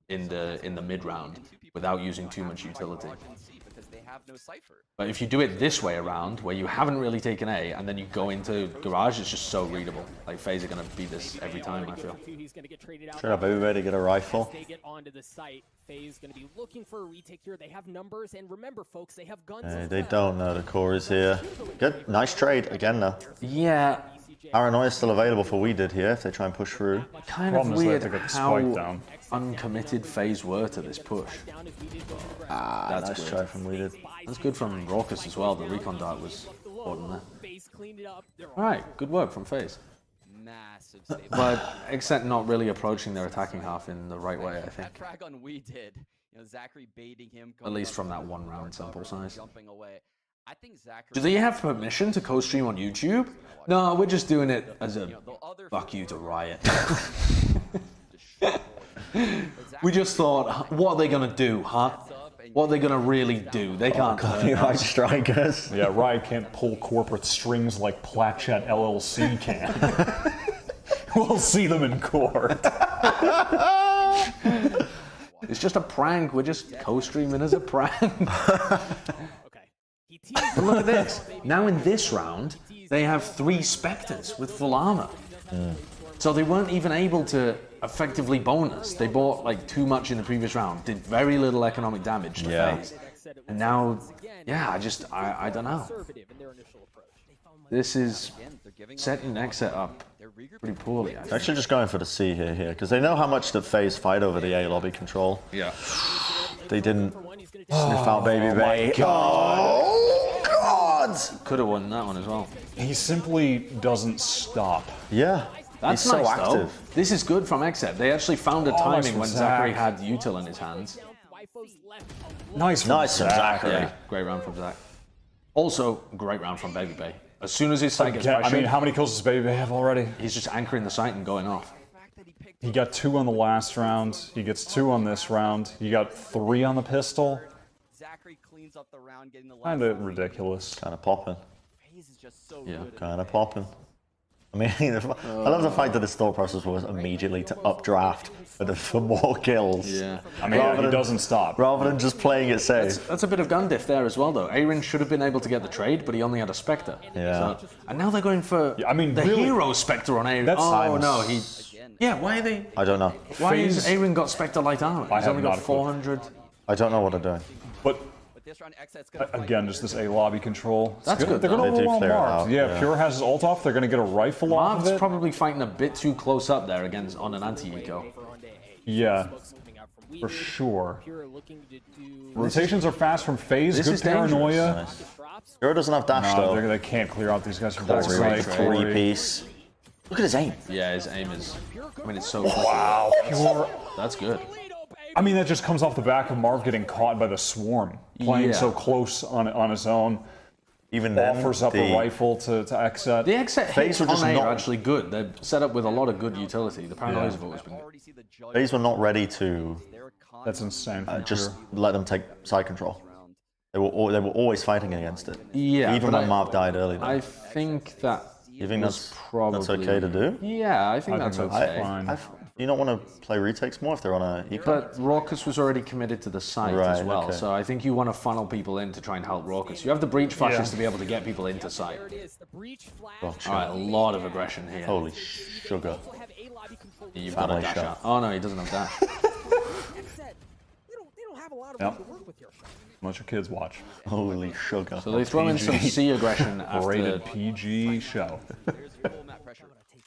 in the mid round without using too much utility. But if you do it this way around, where you haven't really taken A, and then you go into garage, it's just so readable. Like, FaZe are going to beat this every time, I feel. Should have everybody get a rifle. They get onto the site. FaZe going to be looking for a retake here. They have numbers, and remember, folks, they have guns. They don't know the core is here. Good, nice trade again, though. Yeah. Paranoia is still available for we did here if they try and push through. Kind of weird how uncommitted FaZe were to this push. That's nice good. try from we did. That's good from Raucus as well. The recon dart was important there. Alright, good work from FaZe. But except not really approaching their attacking half in the right way, I think. That frag on we did. You know, Zachary baiting him. At least from that one round sample size. Jumping away. I think Zachary... Do they have permission to co-stream on YouTube? No, we're just doing it as a fuck you to Riot. We just thought, what are they gonna do, huh? What are they gonna really do? They can't. Copyright strikers. Yeah, Riot can't pull corporate strings like Plat LLC can. We'll see them in court. It's just a prank. We're just co-streaming as a prank. But look at this. Now in this round, they have 3 Spectres with full armor. So they weren't even able to effectively bonus. They bought like too much in the previous round, did very little economic damage to FaZe. And now, yeah, I don't know. This is setting Xset up pretty poorly. They're actually just going for the C here, because they know how much the FaZe fight over the A lobby control. Yeah. They didn't sniff out Baby Bay. Oh, God! Could have won that one as well. He simply doesn't stop. Yeah. That's He's so nice, active. though. This is good from Xset. They actually found a timing when Zachary had util in his hands. Nice from Zachary. Yeah, great round from Zach. Also, great round from Baby Bay. As soon as his site gets pressured, I mean, how many kills does Baby Bay have already? He's just anchoring the site and going off. He got 2 on the last round. He gets 2 on this round. He got 3 on the pistol. Zachary cleans up the round, getting the Kind of ridiculous. Kind of popping. FaZe is just so Yeah. good. Kind of popping. I mean, I love the fact that his thought process was immediately to updraft for more kills. Yeah. I mean, he doesn't stop. Rather than just playing it safe. That's a bit of gun diff there as well, though. Aaron should have been able to get the trade, but he only had a Spectre. Yeah. So, and now they're going for I mean, the really, hero Spectre on Aaron. that's Oh, no, he... Yeah, why are they... I don't know. Why has Aaron got Spectre light armor? He's only got 400... I don't know what they're doing. But This round, Xset's gonna fight. again, just this A lobby control. That's good, They're going to though. They do overwhelm clear it Marv. out, Yeah, yeah. Pure has his ult off. They're going to get a rifle off of Marv's it. probably fighting a bit too close up there against on an anti-eco. Yeah, for sure. Rotations are fast from FaZe. This Good is dangerous. paranoia. Hero doesn't have dash No, though. they can't clear out these guys from That's backside. right, 3-piece. Look at his aim. Yeah, his aim is... I mean, it's so... Wow, Pure. That's good. I mean, that just comes off the back of Marv getting caught by the swarm, playing Yeah. so close on his own. Even then, Offers up a rifle to Xset. The Xset FaZe hits were on just A not- are actually good. They're set up with a lot of good utility. The paranoias have always been good. FaZe were not ready to That's insane. From just Pure. let them take side control. They were always fighting against it. Yeah, Even but when Marv died early. I think that You think was that's okay to do? Yeah, I think that's okay. Do you not want to play retakes more if they're on a eco? But Raucus was already committed to the site as well, okay. so I think you want to funnel people in to try and help Raucus. You have the breach flashes to be able to get people into site. Gotcha. Alright, a lot of aggression here. Holy sugar. You've got a dash out. Oh no, he doesn't have dash. Yep. Let your kids watch. Holy sugar. So they throw in some C aggression after rated PG show. There's full map pressure.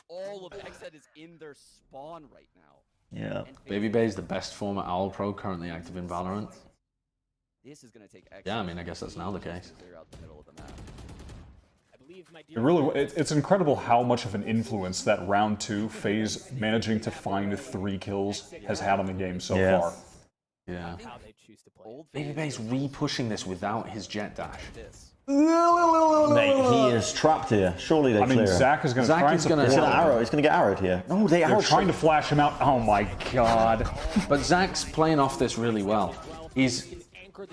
All of Xset is in their spawn right now. Yeah. Baby Bay is the best former Owl Pro currently active in Valorant. This is going to take Yeah, I mean, I guess that's now the case. It's incredible how much of an influence that round 2 FaZe managing to find 3 kills has had on the game so far. Yeah. Baby Bay's re-pushing this without his jet dash. Mate, he is trapped here. Surely they clear him. Zach is going to try to He's going to get arrowed here. No, They're trying to flash him out. Oh my god. But Zach's playing off this really well.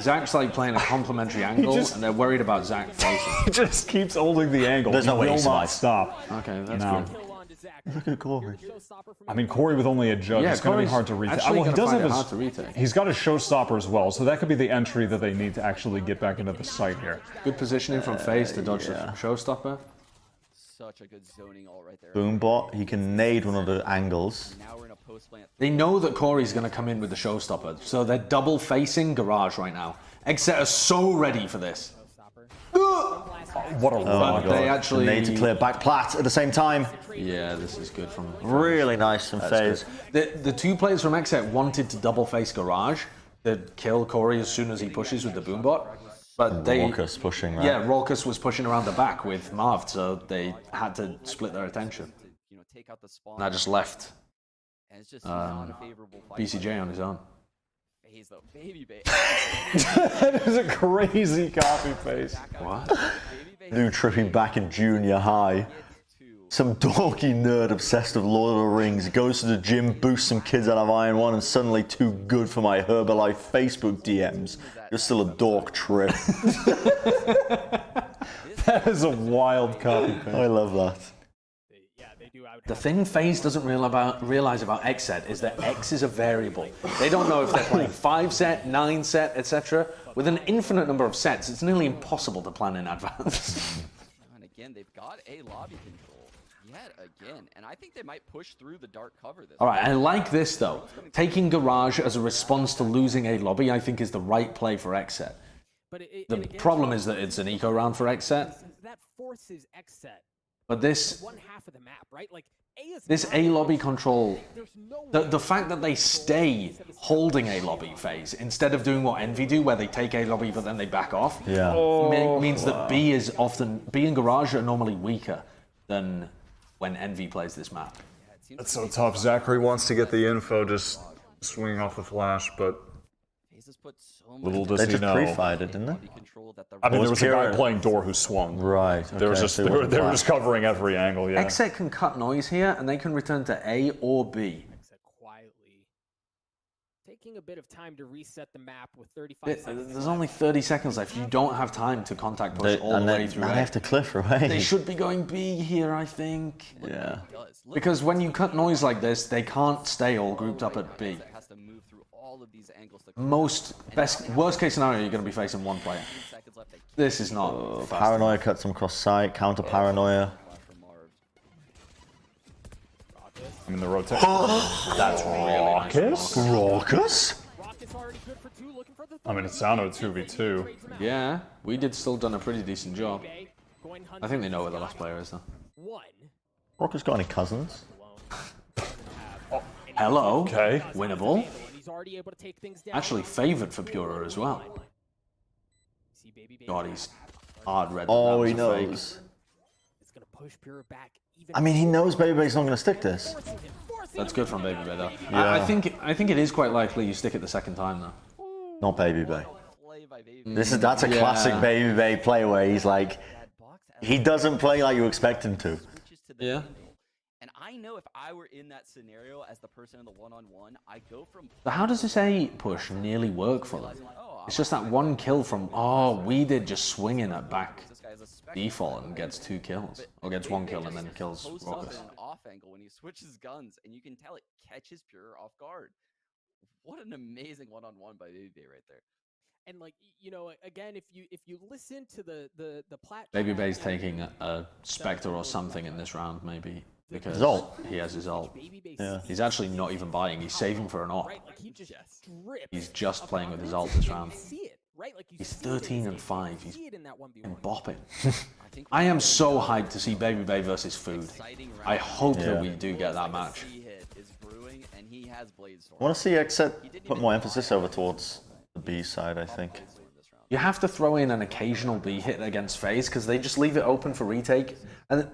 Zach's like playing a complimentary angle, and they're worried about Zach facing. He just keeps holding the angle. There's no way he he will not survives. stop. Okay, that's good. Look at Corey. I mean, Corey with only a jug is going to be hard to retake. Well, he does have his, he's got a showstopper as well, so that could be the entry that they need to actually get back into the site here. Good positioning from FaZe to dodge the showstopper. Such a good zoning all right there. Boombot, he can nade one of the angles. Now we're in a post plant. They know that Corey's going to come in with the showstopper, so they're double facing Garage right now. Xset are so ready for this. What a run. They actually need to clear back Plat at the same time. Yeah, this is good from really nice from FaZe. The 2 players from Xset wanted to double face Garage to kill Corey as soon as he pushes with the boombot. But Raucus pushing, right? Yeah, Raucus was pushing around the back with Marv, so they had to split their attention. And I just left BCJ on his own. Baby Bay. That is a crazy copy paste. What? New tripping back in junior high. Some dorky nerd obsessed with Lord of the Rings goes to the gym, boosts some kids out of Iron 1, and suddenly too good for my Herbalife Facebook DMs. You're still a dork trip. That is a wild copy paste. I love that. The thing FaZe doesn't realize about Xset is that X is a variable. They don't know if they're playing 5 set, 9 set, etc. With an infinite number of sets, it's nearly impossible to plan in advance. And again, they've got a lobby control yet again, and I think they might push through the dark cover this. All right, I like this though. Taking Garage as a response to losing a lobby, I think, is the right play for Xset. The problem is that it's an eco round for Xset. That forces Xset. But this, one half of the map, right? Like this A lobby control, the fact that they stay holding A lobby phase instead of doing what Envy do, where they take A lobby but then they back off, means that B and Garage are normally weaker than when Envy plays this map. That's so tough. Zachary wants to get the info, just swinging off the flash, but little does They he just know. pre-fired it, didn't they? I mean, there was a guy playing door who swung. Right. They were just they were just covering every angle. Yeah. Xset can cut noise here, and they can return to A or B. Quietly taking a bit of time to reset the map with 35 seconds. There's only 30 seconds left. You don't have time to contact push all the way through Now A. they have to cliff away. They should be going B here, I think. Yeah. Because when you cut noise like this, they can't stay all grouped up at B. Worst case scenario, you're going to be facing one player. This is not fast. Paranoia cuts them across sight, counter paranoia. I mean, the rotation. That's Raucus? Raucus? I mean, it's down to a 2v2. Yeah, we did still done a pretty decent job. I think they know where the last player is, though. Raucus got any cousins? Hello. Okay. Winnable. Actually favored for Pura as well. God, he's hard red. Oh, he knows. I mean, he knows Baby Bay's not going to stick this. That's good from Baby Bay, though. Yeah. I think it is quite likely you stick it the second time, though. Not Baby Bay. That's a classic Baby Bay play where he's like, he doesn't play like you expect him to. Yeah. I know if I were in that scenario as the person in the one-on-one, I go from. So how does this A push nearly work for them? It's just that one kill from, we did just swinging at back default and gets 2 kills. Or gets 1 kill and then kills Raucous. An off angle when he switches guns, and you can tell it catches Pure off guard. What an amazing one-on-one by Baby right there. And like, you know, again, if you listen to the Plat, Baby Bay's taking a Spectre or something in this round, maybe. Because his ult. He has his ult. Yeah. He's actually not even buying, he's saving for an op. He's just playing with his ult this round. He's 13 and 5, he's bopping. I am so hyped to see Baby Bay versus Food. I hope that we do get that match. I want to see Exit put more emphasis over towards the B side, I think. You have to throw in an occasional B hit against FaZe because they just leave it open for retake.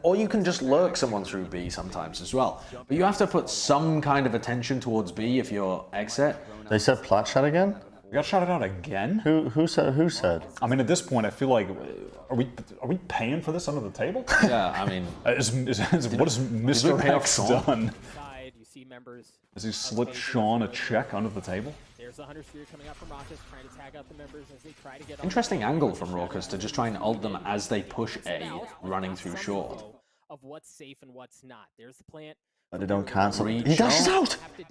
Or you can just lurk someone through B sometimes as well. But you have to put some kind of attention towards B if you're Exit. They said Plat shot again? We got shouted out again? Who said? I mean, at this point, I feel like, are we paying for this under the table? Yeah, I mean... what has Mr. X done? You see members. Has he slipped Sean a check under the table? There's the Hunter Sphere coming out from Raucous, trying to tag out the members as they try to get. Interesting angle from Raucous to just try and ult them as they push A, running through short. Of what's safe and what's not. There's the plant. But they don't cancel. He dashes out! He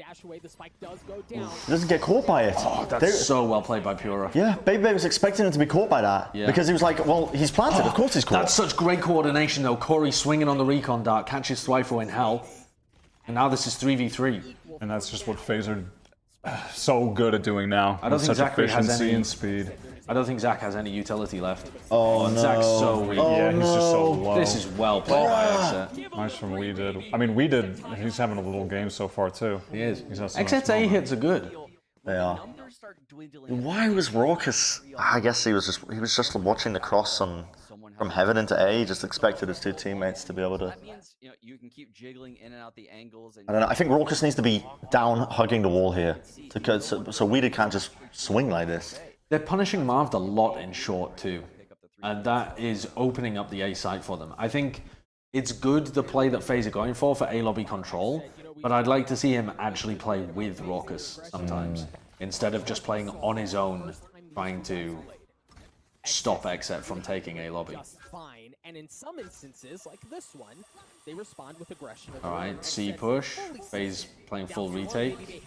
doesn't get caught by it. Oh, that's so well played by Pura. Yeah, Baby Bay was expecting him to be caught by that. Yeah. Because he was like, well, he's planted, of course he's caught. That's such great coordination though. Corey swinging on the recon dart, catches Thwyfo in hell. And now this is 3v3. And that's just what FaZe are so good at doing now. I don't think Zach has any and speed. I don't think Zach has any utility left. Oh, no. Zach's so weak. Yeah, he's just so low. This is well played by Exit. Nice from We Did. I mean, We Did, he's having a little game so far too. He is. Exit's A hits are good. They are. Why was Raucous? I guess he was just watching the cross from heaven into A. He just expected his 2 teammates to be able to. That means, you know, you can keep jiggling in and out the angles. And I don't know. I think Raucous needs to be down hugging the wall here, so We Did can't just swing like this. They're punishing Marved a lot in short too, and that is opening up the A site for them. I think it's good the play that FaZe are going for A lobby control, but I'd like to see him actually play with Raucous sometimes, instead of just playing on his own, trying to stop Exit from taking A lobby. Fine, and in some instances, like this one, they respond with aggression. Alright, C push. FaZe playing full retake,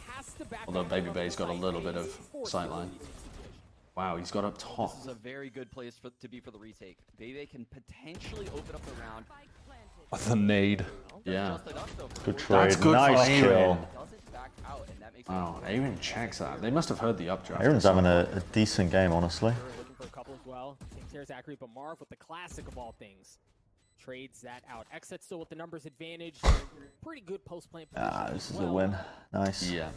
although Baby Bay's got a little bit of sightline. Wow, he's got up top. This is a very good place to be for the retake. Baby can potentially open up the round. With the nade. Yeah. Good trade. That's good nice for kill. Wow, Aaron checks that. They must have heard the updraft. Aaron's having a decent game, honestly. For a couple as well. Tears accurate, but Marv with the classic of all things. Trades that out. Exit still with the numbers advantage. Pretty good post-plant. This is a win. Nice. Yeah.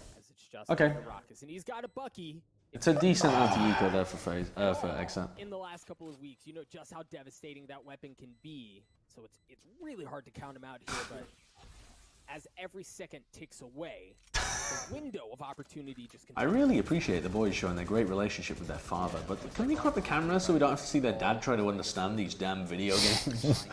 Okay. And he's got a Bucky. It's a decent anti-eco there for FaZe, for Exit. In the last couple of weeks, you know just how devastating that weapon can be. So it's really hard to count him out here, but as every second ticks away, the window of opportunity just I continues. really appreciate the boys showing their great relationship with their father, but can we crop the camera so we don't have to see their dad try to understand these damn video games?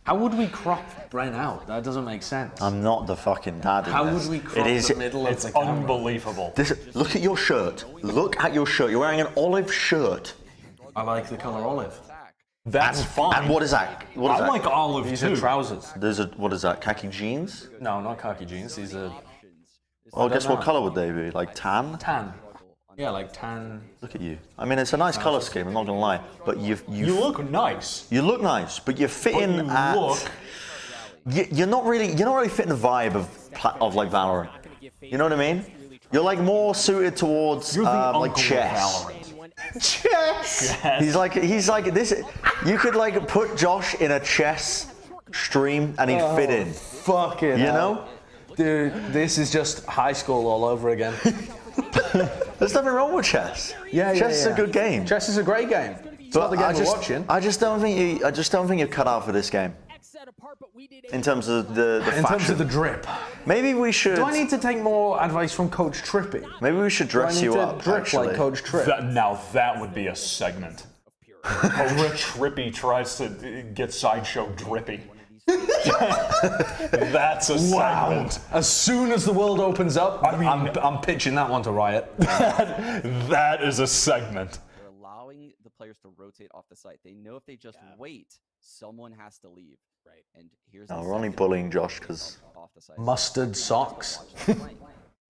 How would we crop Bren out? That doesn't make sense. I'm not the fucking dad. How would we crop the middle of the camera? Unbelievable. Look at your shirt. Look at your shirt. You're wearing an olive shirt. I like the color olive. That's fine. And what is that? What is I that? like olive These too. are trousers. What is that? Khaki jeans? No, not khaki jeans. These are... Well, guess what color would they be? Like tan? Tan. Yeah, like tan. Look at you. I mean, it's a nice color scheme, I'm not gonna lie. But you look nice. You look nice, but you're fitting you're not really fitting the vibe of like Valorant. You know what I mean? You're like more suited towards like chess. Chess. Yes. He's like this. You could like put Josh in a chess stream and he'd fit in. Fuck it. You know? Dude, this is just high school all over again. There's nothing wrong with chess. Chess is a good game. Chess is a great game. It's not the game we're watching. I just don't think you're cut out for this game. In terms of the in terms of the drip. Maybe we should. Do I need to take more advice from Coach Trippy? Maybe we should dress you up. Drip actually. like Coach Tripp. Now that would be a segment. Coach Trippy tries to get Sideshow drippy. That's a segment. As soon as the world opens up, I'm pitching that one to Riot. That is a segment. They're allowing the players to rotate off the site. They know if they just wait, someone has to leave. Right. And here's No, we're only bullying Josh because mustard socks.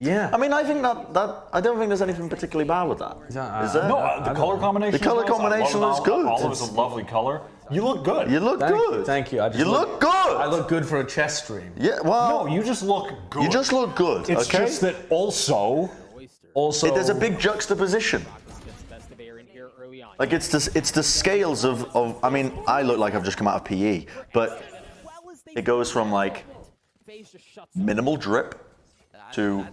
Yeah. I mean, I think that I don't think there's anything particularly bad with that. Is there? No, the color combination. The color combination is good. Olive is a lovely color. You look good. You look good. Thank you. You look good. I look good for a chess stream. Yeah. Well, No, you just look good. you just look good. It's okay. just that also. There's a big juxtaposition. Like it's the scales of. I mean, I look like I've just come out of PE, but it goes from like minimal drip to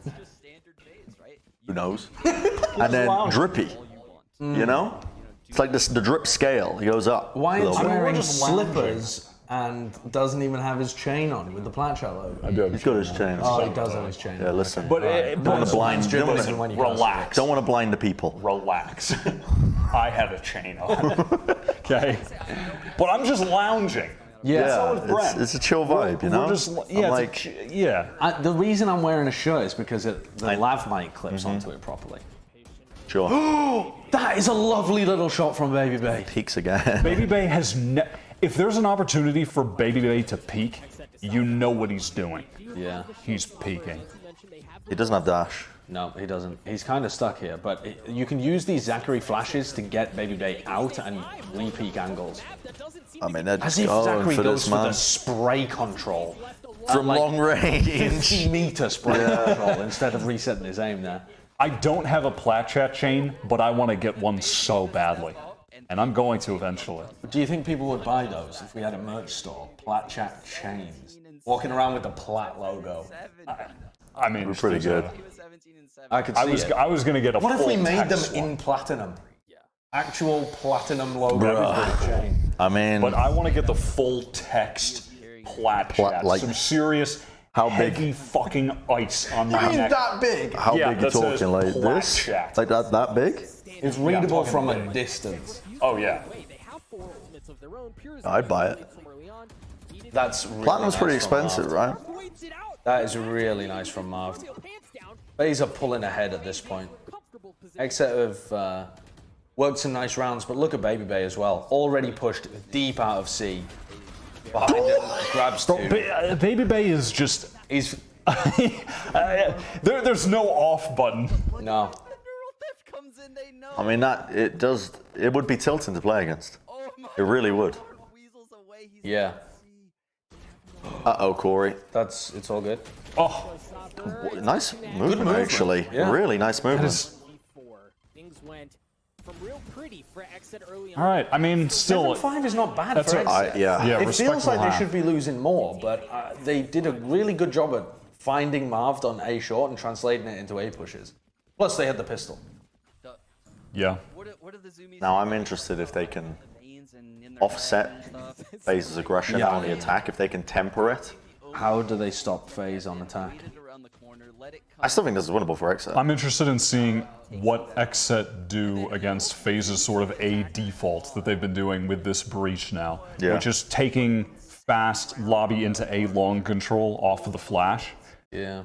who knows, and then drippy. You know, it's like the drip scale. It goes up. Wyatt's wearing just slippers and doesn't even have his chain on with the Plat logo. He's got his chain. Oh, he does have his chain. Yeah, listen. But don't want to blind. Relax. Don't want to blind the people. Relax. I had a chain on. Okay. But I'm just lounging. Yeah, it's a chill vibe, you know. The reason I'm wearing a shirt is because the lav mic clips onto it properly. Sure. That is a lovely little shot from Baby Bay. Peaks again. Baby Bay has if there's an opportunity for Baby Bay to peak, you know what he's doing. Yeah. He's peaking. He doesn't have dash. No, he doesn't. He's kind of stuck here, but you can use these Zachary flashes to get Baby Bay out and re-peak angles. I mean, they're As just if going Zachary for goes this, for man. the spray control. From long range. 50-meter spray control instead of resetting his aim there. I don't have a Plat Chat chain, but I want to get one so badly. And I'm going to eventually. Do you think people would buy those if we had a merch store? Plat Chat chains. Walking around with the Plat logo. I mean, we're pretty good. I could see it. I was going to get a What if we made them text in one. platinum? Actual platinum logo Bruh. for the chain. I mean, But I want to get the full text Plat Chat. like- Some serious, How big? heavy fucking ice on my It's neck. that big. How Yeah, big you that says talking? Like Plat this? Chat. Like that big? It's readable talking from a big. distance. Oh, yeah. I'd buy it. That's really Platinum's nice pretty from expensive, Marv. right? That is really nice from Marv. Bays are pulling ahead at this point. Except have worked some nice rounds, but look at Baby Bay as well. Already pushed deep out of C. Behind it, grabs two. Baby Bay is just... He's there's no off button. no. I mean, it would be tilting to play against. It really would. Yeah. Uh-oh, Corey. It's all good. Oh, Nice movement, actually. Yeah. Really nice movement. all right. I mean, still... 7-5 is not bad That's for a- Exet. Yeah. Yeah, It feels respectable like they half. should be losing more, but they did a really good job at finding Marv on A short and translating it into A pushes. Plus, they had the pistol. Yeah. Now I'm interested if they can offset FaZe's aggression Yeah. on the attack, if they can temper it. How do they stop FaZe on attack? I still think this is winnable for Exet. I'm interested in seeing what Exet do against FaZe's sort of A default that they've been doing with this breach now. Yeah. Which is taking fast lobby into A long control off of the flash. Yeah.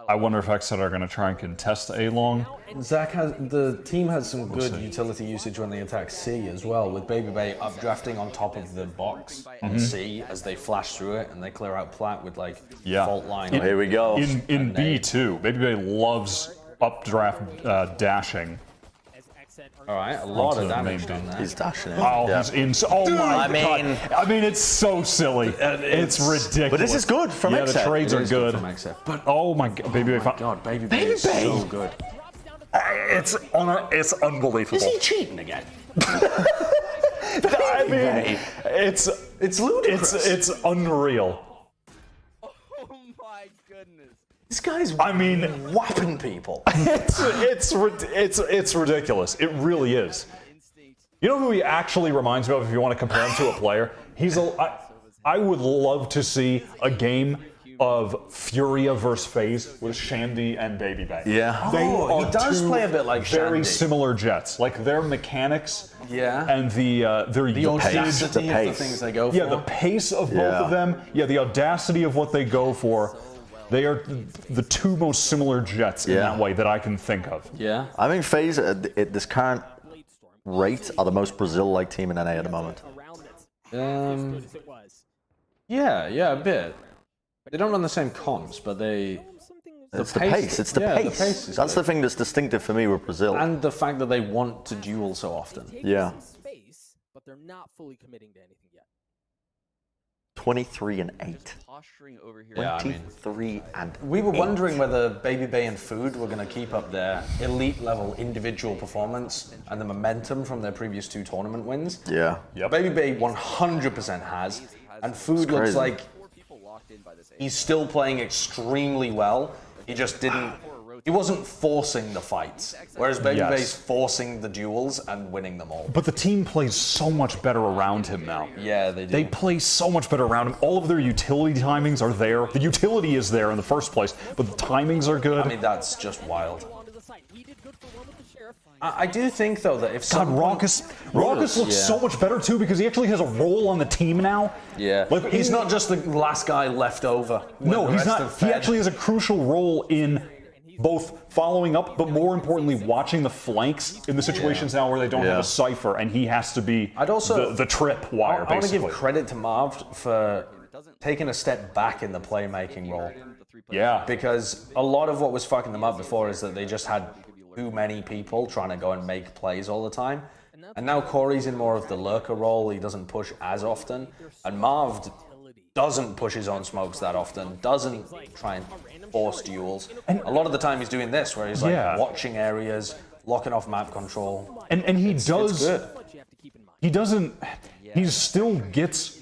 I wonder if Exet are going to try and contest A long. The team has some good utility usage when they attack C as well, with Baby Bay updrafting on top of the box on C as they flash through it and they clear out Plat with like fault line. Here we go. In B too, Baby Bay loves updraft dashing. All right, a lot Onto of the damage main done there. He's dashing it. Oh, Yeah. he's in. Oh my I mean- god! I mean, it's so silly. It's ridiculous. But this is good from Yeah, Exet. the trades It are is good. from Exet. But oh my god, Baby Bay! God, Baby Bay is Bay? so good. It's unbelievable. Is he cheating again? I mean, it's ludicrous. It's unreal. Oh my goodness. This guy's I mean, whapping people. it's ridiculous. It really is. You know who he actually reminds me of if you want to compare him to a player? I would love to see a game of Furia versus FaZe was Shandy and Baby Bay. Yeah. They he does two play a bit like very Shandy. similar Jets. Like their mechanics and the audacity of the things they go for. Yeah, the pace of both of them. Yeah, the audacity of what they go for. They are the two most similar Jets in that way that I can think of. Yeah. I think FaZe at this current rate are the most Brazil-like team in NA at the moment. Yeah, a bit. They don't run the same comps, but they... It's the pace. It's the pace. The pace is That's good. the thing that's distinctive for me with Brazil. And the fact that they want to duel so often. Yeah. Space, but they're not fully committing to anything yet. 23 and 8. Posturing over here. Yeah, 23 and 8. We were wondering whether Baby Bay and Food were going to keep up their elite level individual performance and the momentum from their previous 2 tournament wins. Yeah. Baby Bay 100% has, and Food looks like he's still playing extremely well. He just didn't. He wasn't forcing the fights, whereas Baby Bay's forcing the duels and winning them all. But the team plays so much better around him now. Yeah, they do. They play so much better around him. All of their utility timings are there. The utility is there in the first place, but the timings are good. I mean, that's just wild. I do think, though, that if God, Raucus looks so much better, too, because he actually has a role on the team now. Yeah. Like, he's not just the last guy left over. No, he's not. He actually has a crucial role in both following up, but more importantly, watching the flanks in the situations now where they don't have a cipher, and he has to be the trip wire, I want to basically. give credit to Marv for taking a step back in the playmaking role. Yeah. Because a lot of what was fucking them up before is that they just had too many people trying to go and make plays all the time. And now Corey's in more of the lurker role. He doesn't push as often. And Marv doesn't push his own smokes that often, doesn't try and force duels. And a lot of the time he's doing this, where he's like watching areas, locking off map control. And he does. It's good. He doesn't. He still gets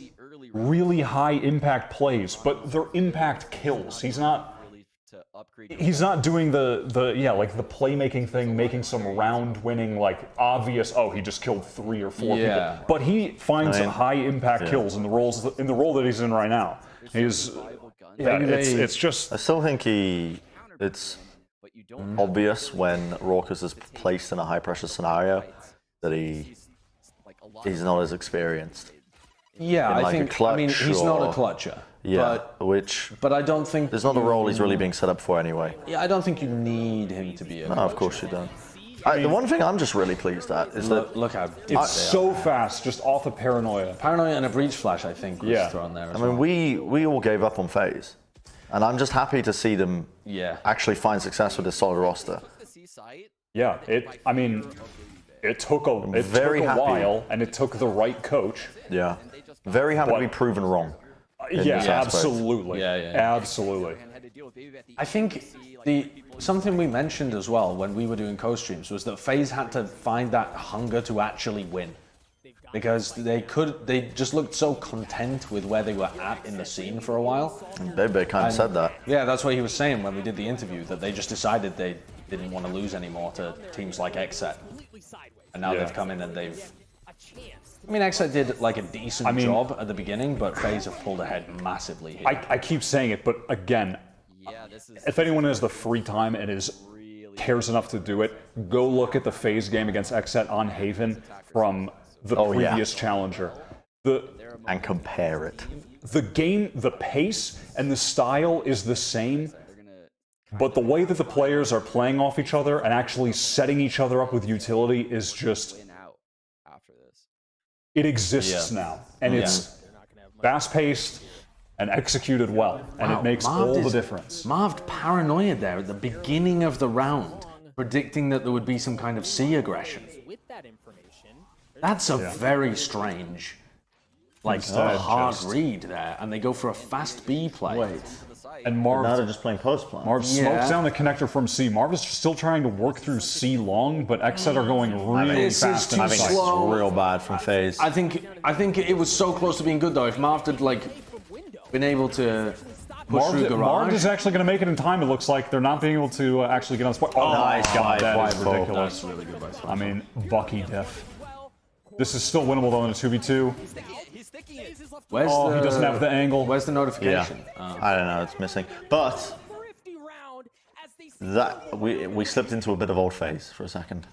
really high impact plays, but they're impact kills. He's not doing the playmaking thing, making some round winning, like obvious, he just killed 3 or 4 people. But he finds high impact kills in the role that he's in right now. It's just. I still think it's obvious when Raucus is placed in a high pressure scenario that he's not as experienced. Yeah, I think. I mean, he's not a clutcher. Yeah, but I don't think there's not the role he's really being set up for anyway. Yeah, I don't think you need him to be a clutcher. No, of course you don't. The one thing I'm just really pleased at is that look how it's so fast, just off of paranoia. Paranoia and a breach flash, I think, was thrown there. I mean, we all gave up on FaZe, and I'm just happy to see them actually find success with this solid roster. Yeah, it took a while, and it took the right coach. Yeah, very happy to be proven wrong. Yeah, absolutely. Absolutely. I think something we mentioned as well when we were doing co-streams was that FaZe had to find that hunger to actually win. Because they just looked so content with where they were at in the scene for a while. Bebe kind of said that. Yeah, that's what he was saying when we did the interview, that they just decided they didn't want to lose anymore to teams like XSET. And now they've come in and they've... I mean, XSET did like a decent job at the beginning, but FaZe have pulled ahead massively here. I keep saying it, but again, if anyone has the free time and cares enough to do it, go look at the FaZe game against XSET on Haven from the previous challenger. And compare it. The game, the pace and the style is the same, but the way that the players are playing off each other and actually setting each other up with utility is just... It exists now, and it's fast-paced and executed well, and it makes all the difference. Marv paranoia there at the beginning of the round, predicting that there would be some kind of C aggression. That's a very strange, hard read there, and they go for a fast B play. And Marv, now they're just playing post plan. Marv smokes down the connector from C. Marv is still trying to work through C long, but XSET are going really fast. I think it's real bad from FaZe. I think it was so close to being good though. If Marv had been able to push through garage. Marv is actually going to make it in time. It looks like they're not being able to actually get on spot. Oh, nice. God, that is ridiculous. That's really good by I mean, Bucky diff. This is still winnable though in a 2v2. He's thinking it. Where's Oh, the, he doesn't have the angle. Where's the notification? Yeah. I don't know, it's missing. But that we slipped into a bit of old phase for a second.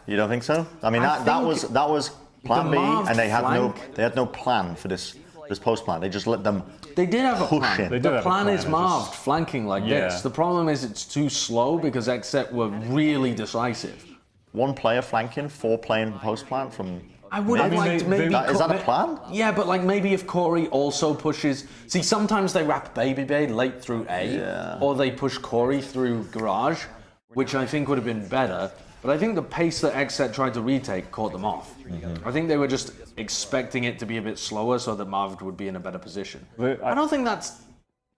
You don't think so? I mean, that was plan B, and they had no plan for this post plan. They just let them. They did have a plan. The plan is Marved Marved flanking like this. The problem is it's too slow because XZ were really decisive. One player flanking, 4 playing post plan from. I would have liked maybe. Is that a plan? Yeah, but like maybe if Corey also pushes. See, sometimes they wrap Baby Bay late through A, or they push Corey through Garage, which I think would have been better. But I think the pace that XZ tried to retake caught them off. I think they were just expecting it to be a bit slower so that Marv would be in a better position. I don't think that's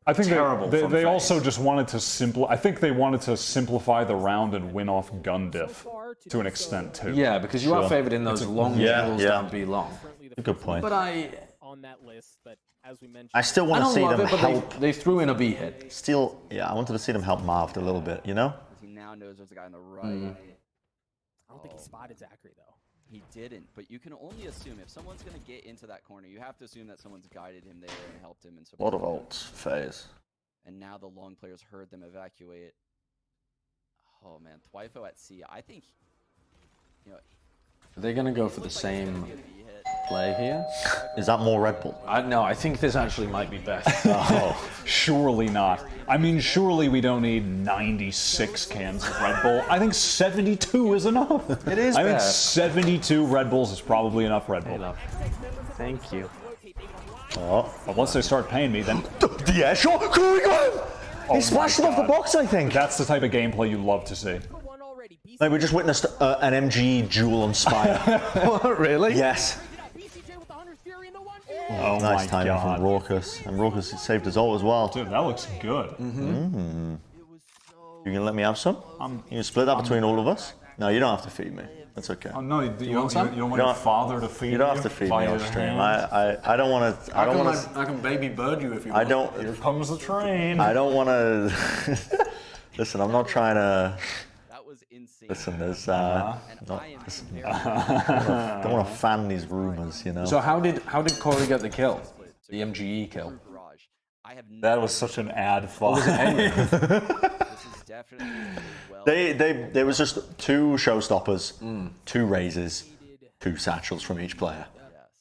terrible. They also just wanted to I think they wanted to simplify the round and win off gun diff to an extent too. Yeah, because you are favored in those long drills down B long. Good point. But on that list, but as we mentioned, I still want to see them help. They threw in a B hit. Still, I wanted to see them help Marv a little bit, you know? He now knows there's a guy on the right. I don't think he spotted Zachary though. He didn't, but you can only assume if someone's going to get into that corner, you have to assume that someone's guided him there and helped him. And a lot of ults phase. And now the long players heard them evacuate. Oh man, Twyfo at C. I think, are they going to go for the same play here? Is that more Red Bull? No, I think this actually might be best. Oh, surely not. I mean, surely we don't need 96 cans of Red Bull. I think 72 is enough. It is I think 72 Red Bulls is probably enough Red Bull. Thank you. Oh. But once they start paying me, then... Yeah, sure. Corey got him! He splashed him off the box, I think. That's the type of gameplay you love to see. Like, we just witnessed an MG duel on Spire. What, really? Yes. Oh nice my timing God. from Raucus. And Raucus saved his ult as well. Dude, that looks good. You can let me have some? You can split that between all of us? No, you don't have to feed me. That's okay. Oh, no, you don't want your father to feed you? You don't have to feed me off stream. I don't want to. I can baby bird you if you want. I don't. Here comes the train. I don't want to. Listen, I'm not trying to. That was insane. Listen, there's listen, I don't want to fan these rumors, you know. So how did Corey get the kill? The MGE kill. That was such an ad fight. There was just 2 showstoppers, 2 raises, 2 satchels from each player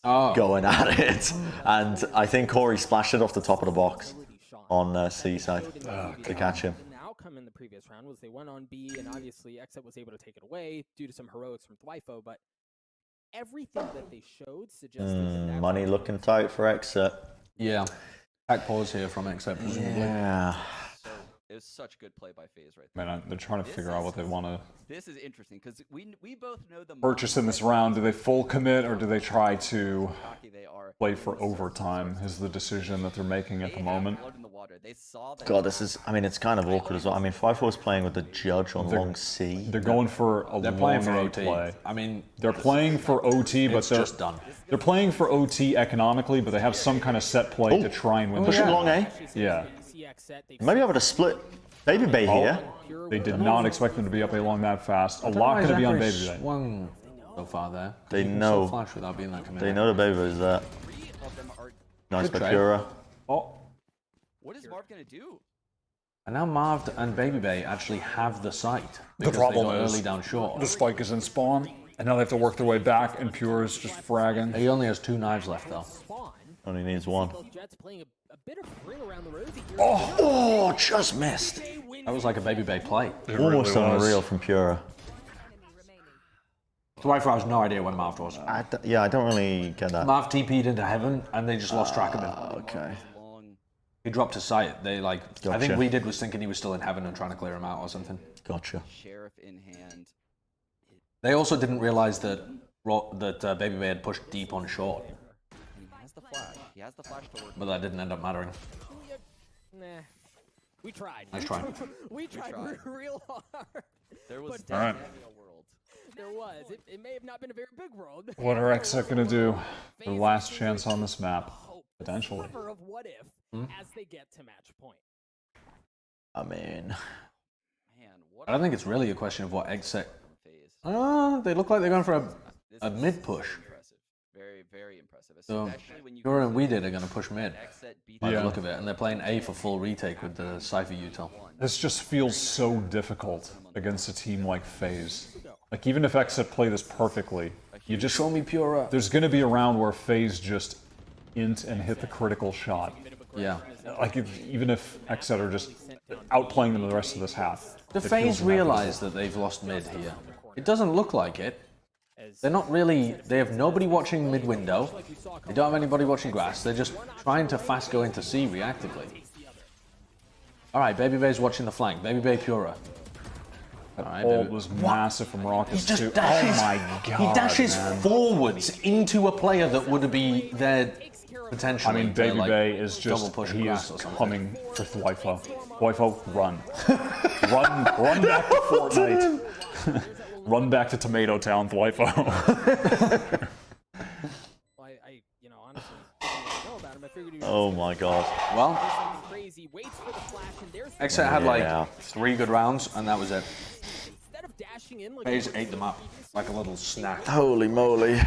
going at it, and I think Corey splashed it off the top of the box on C side to catch him. The outcome in the previous round was they went on B, and obviously XZ was able to take it away due to some heroics from Twyfo, but everything that they showed suggested that Money looking tight for XZ. Yeah. Back pause here from XZ, presumably. Yeah. It was such good play by FaZe right there. Man, they're trying to figure out what they want to This is interesting because we both know the purchase in this round. Do they full commit or do they try to play for overtime is the decision that they're making at the moment. God, this is, I mean, it's kind of awkward as well. I mean, 5-4 is playing with the judge on long C. They're going for a They're playing for long A OT. play. I mean, they're playing for OT, but they're just done. They're playing for OT economically, but they have some kind of set play to try and win. Pushing long A. Yeah. Maybe able to split Baby Bay here. They did not expect them to be up A long that fast. A lot going to be on Baby Bay. Swung so far there. They He can know. still flash without being that committed. They know the Baby Bay is there. Nice Good by trade. Pura. Oh. What is Marv gonna do? And now Marv and Baby Bay actually have the site. The because problem they got is early down short. the spike is in spawn, and now they have to work their way back, and Pure is just fragging. He only has 2 knives left though. Only needs 1. Jets playing a bit of ring around the rosy here. Oh, just missed. That was like a Baby Bay play. Almost unreal from Pura. Twyfo has no idea when Marv was. Yeah, I don't really get that. Marv TP'd into heaven and they just lost track of him. Okay. He dropped his sight. They I Gotcha. think we did was thinking he was still in heaven and trying to clear him out or something. Gotcha. Sheriff in hand. They also didn't realize that Baby Bay had pushed deep on short, He has the flash. He has the flash to work. but that didn't end up mattering. Nah. We tried. Nice try. we tried real hard. There was But definitely a world. There was. It may have not been a very big world. What are XZ going to do? Their last chance on this map, potentially. Sliver of what if as they get to match point. I mean, Man, I don't think it's really a question of what exit. They look like they're going for a mid push. Impressive. Very, very impressive. So, Especially when you Pure and Wyatt are going to push mid. By Yeah. the look of it, and they're playing A for full retake with the Cypher util. This just feels so difficult against a team like FaZe. Like, even if Exit play this perfectly, you just show me Pure. There's going to be a round where FaZe just int and hit the critical shot. Yeah. Like, even if Exet are just outplaying them the rest of this half. Do it FaZe feels realize that they've lost mid here? It doesn't look like it. They're not really. They have nobody watching mid window. They don't have anybody watching grass. They're just trying to fast go into C reactively. Alright, Baby Bay's watching the flank. Baby Bay Pura. That ult was massive from Rockets He just too. dashes, Oh my god. he dashes man. forwards into a player that would be there potentially. I mean, to, Baby like, Bay is double just, push he grass is or something. coming for Thwyfo. Thwyfo, run. run back to Fortnite. Run back to Tomato Town, Thwyfo. You know, honestly, didn't know about him. I figured he was Oh my god. Well, something crazy. Waits for the flash, and there's the Exit had Yeah. like 3 good rounds, and that was it. instead of dashing in like FaZe ate them up like a little snack. Holy moly. you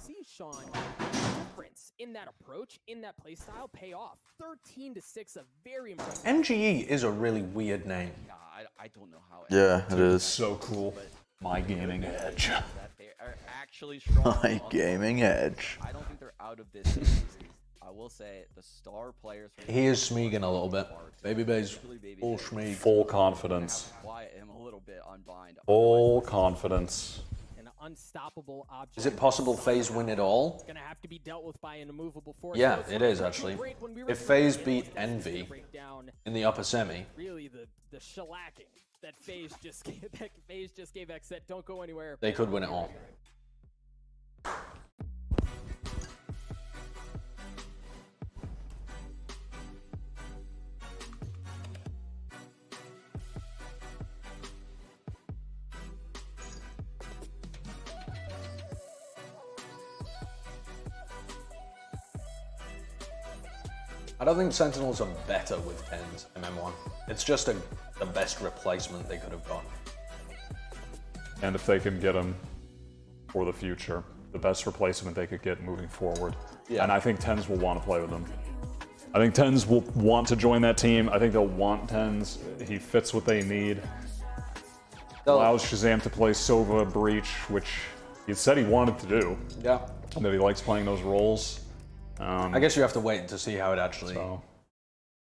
see Sean the difference in that approach, in that play style pay off. 13-6, a very impressive. Gen.G is a really weird name. Yeah, I don't know how. Yeah, it is. So cool. My gaming edge. That they are actually strong. My gaming edge. I don't think they're out of this season. I will say the star players. From He is Smeaging a little bit. Baby Bay's full Schmeag. Full confidence. Wyatt him a little bit unbind. Full confidence. An unstoppable object. Is it possible FaZe win it all? It's gonna have to be dealt with by an immovable force. Yeah, So it's it not is too actually. great when we were If FaZe playing beat the game, Envy break down in the upper semi, really the shellacking that FaZe just gave, Xset. Don't go anywhere. they could win it all. I don't think Sentinels are better with 10s MM1. It's just the best replacement they could have got. And if they can get him for the future, the best replacement they could get moving forward. Yeah. And I think 10s will want to play with him. I think 10s will want to join that team. I think they'll want 10s. He fits what they need. Allows Shazam to play Sova, Breach, which he said he wanted to do. Yeah. And that he likes playing those roles. I guess you have to wait to see how it actually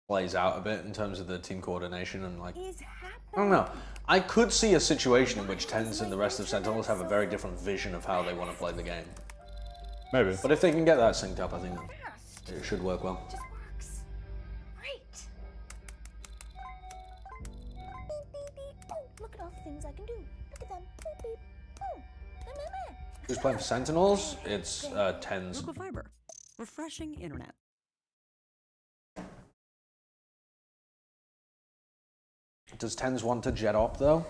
plays out a bit in terms of the team coordination and like. I don't know. I could see a situation in which 10s and the rest of Sentinels have a very different vision of how they want to play the game. Maybe. But if they can get that synced up, I think it should work well. Look at all the things I can do. Look at them. Beep, beep. Boom. Who's playing for Sentinels? It's 10s. Local fiber. Refreshing internet. Does 10s want to jet up though?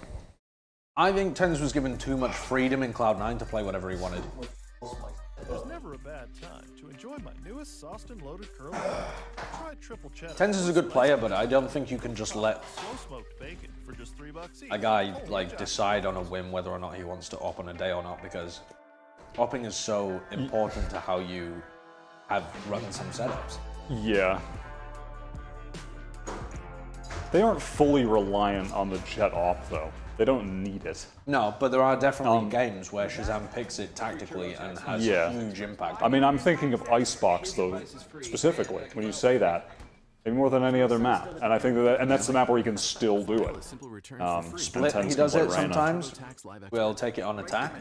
I think 10s was given too much freedom in Cloud9 to play whatever he wanted. There's never a bad time to enjoy my newest sauced and loaded curly. Try triple cheddar. 10s is a good player, but I don't think you can just let Slow smoked bacon for just $3 each. a guy like decide on a whim whether or not he wants to op on a day or not, because opping is so important to how you have run some setups. Yeah. They aren't fully reliant on the jet op though. They don't need it. No, but there are definitely games where Shazam picks it tactically and has Yeah. huge impact. I mean, I'm thinking of Icebox though, specifically, when you say that. Maybe more than any other map. And I think and that's the map where you can still do it. Split, he does it sometimes. We'll take it on attack.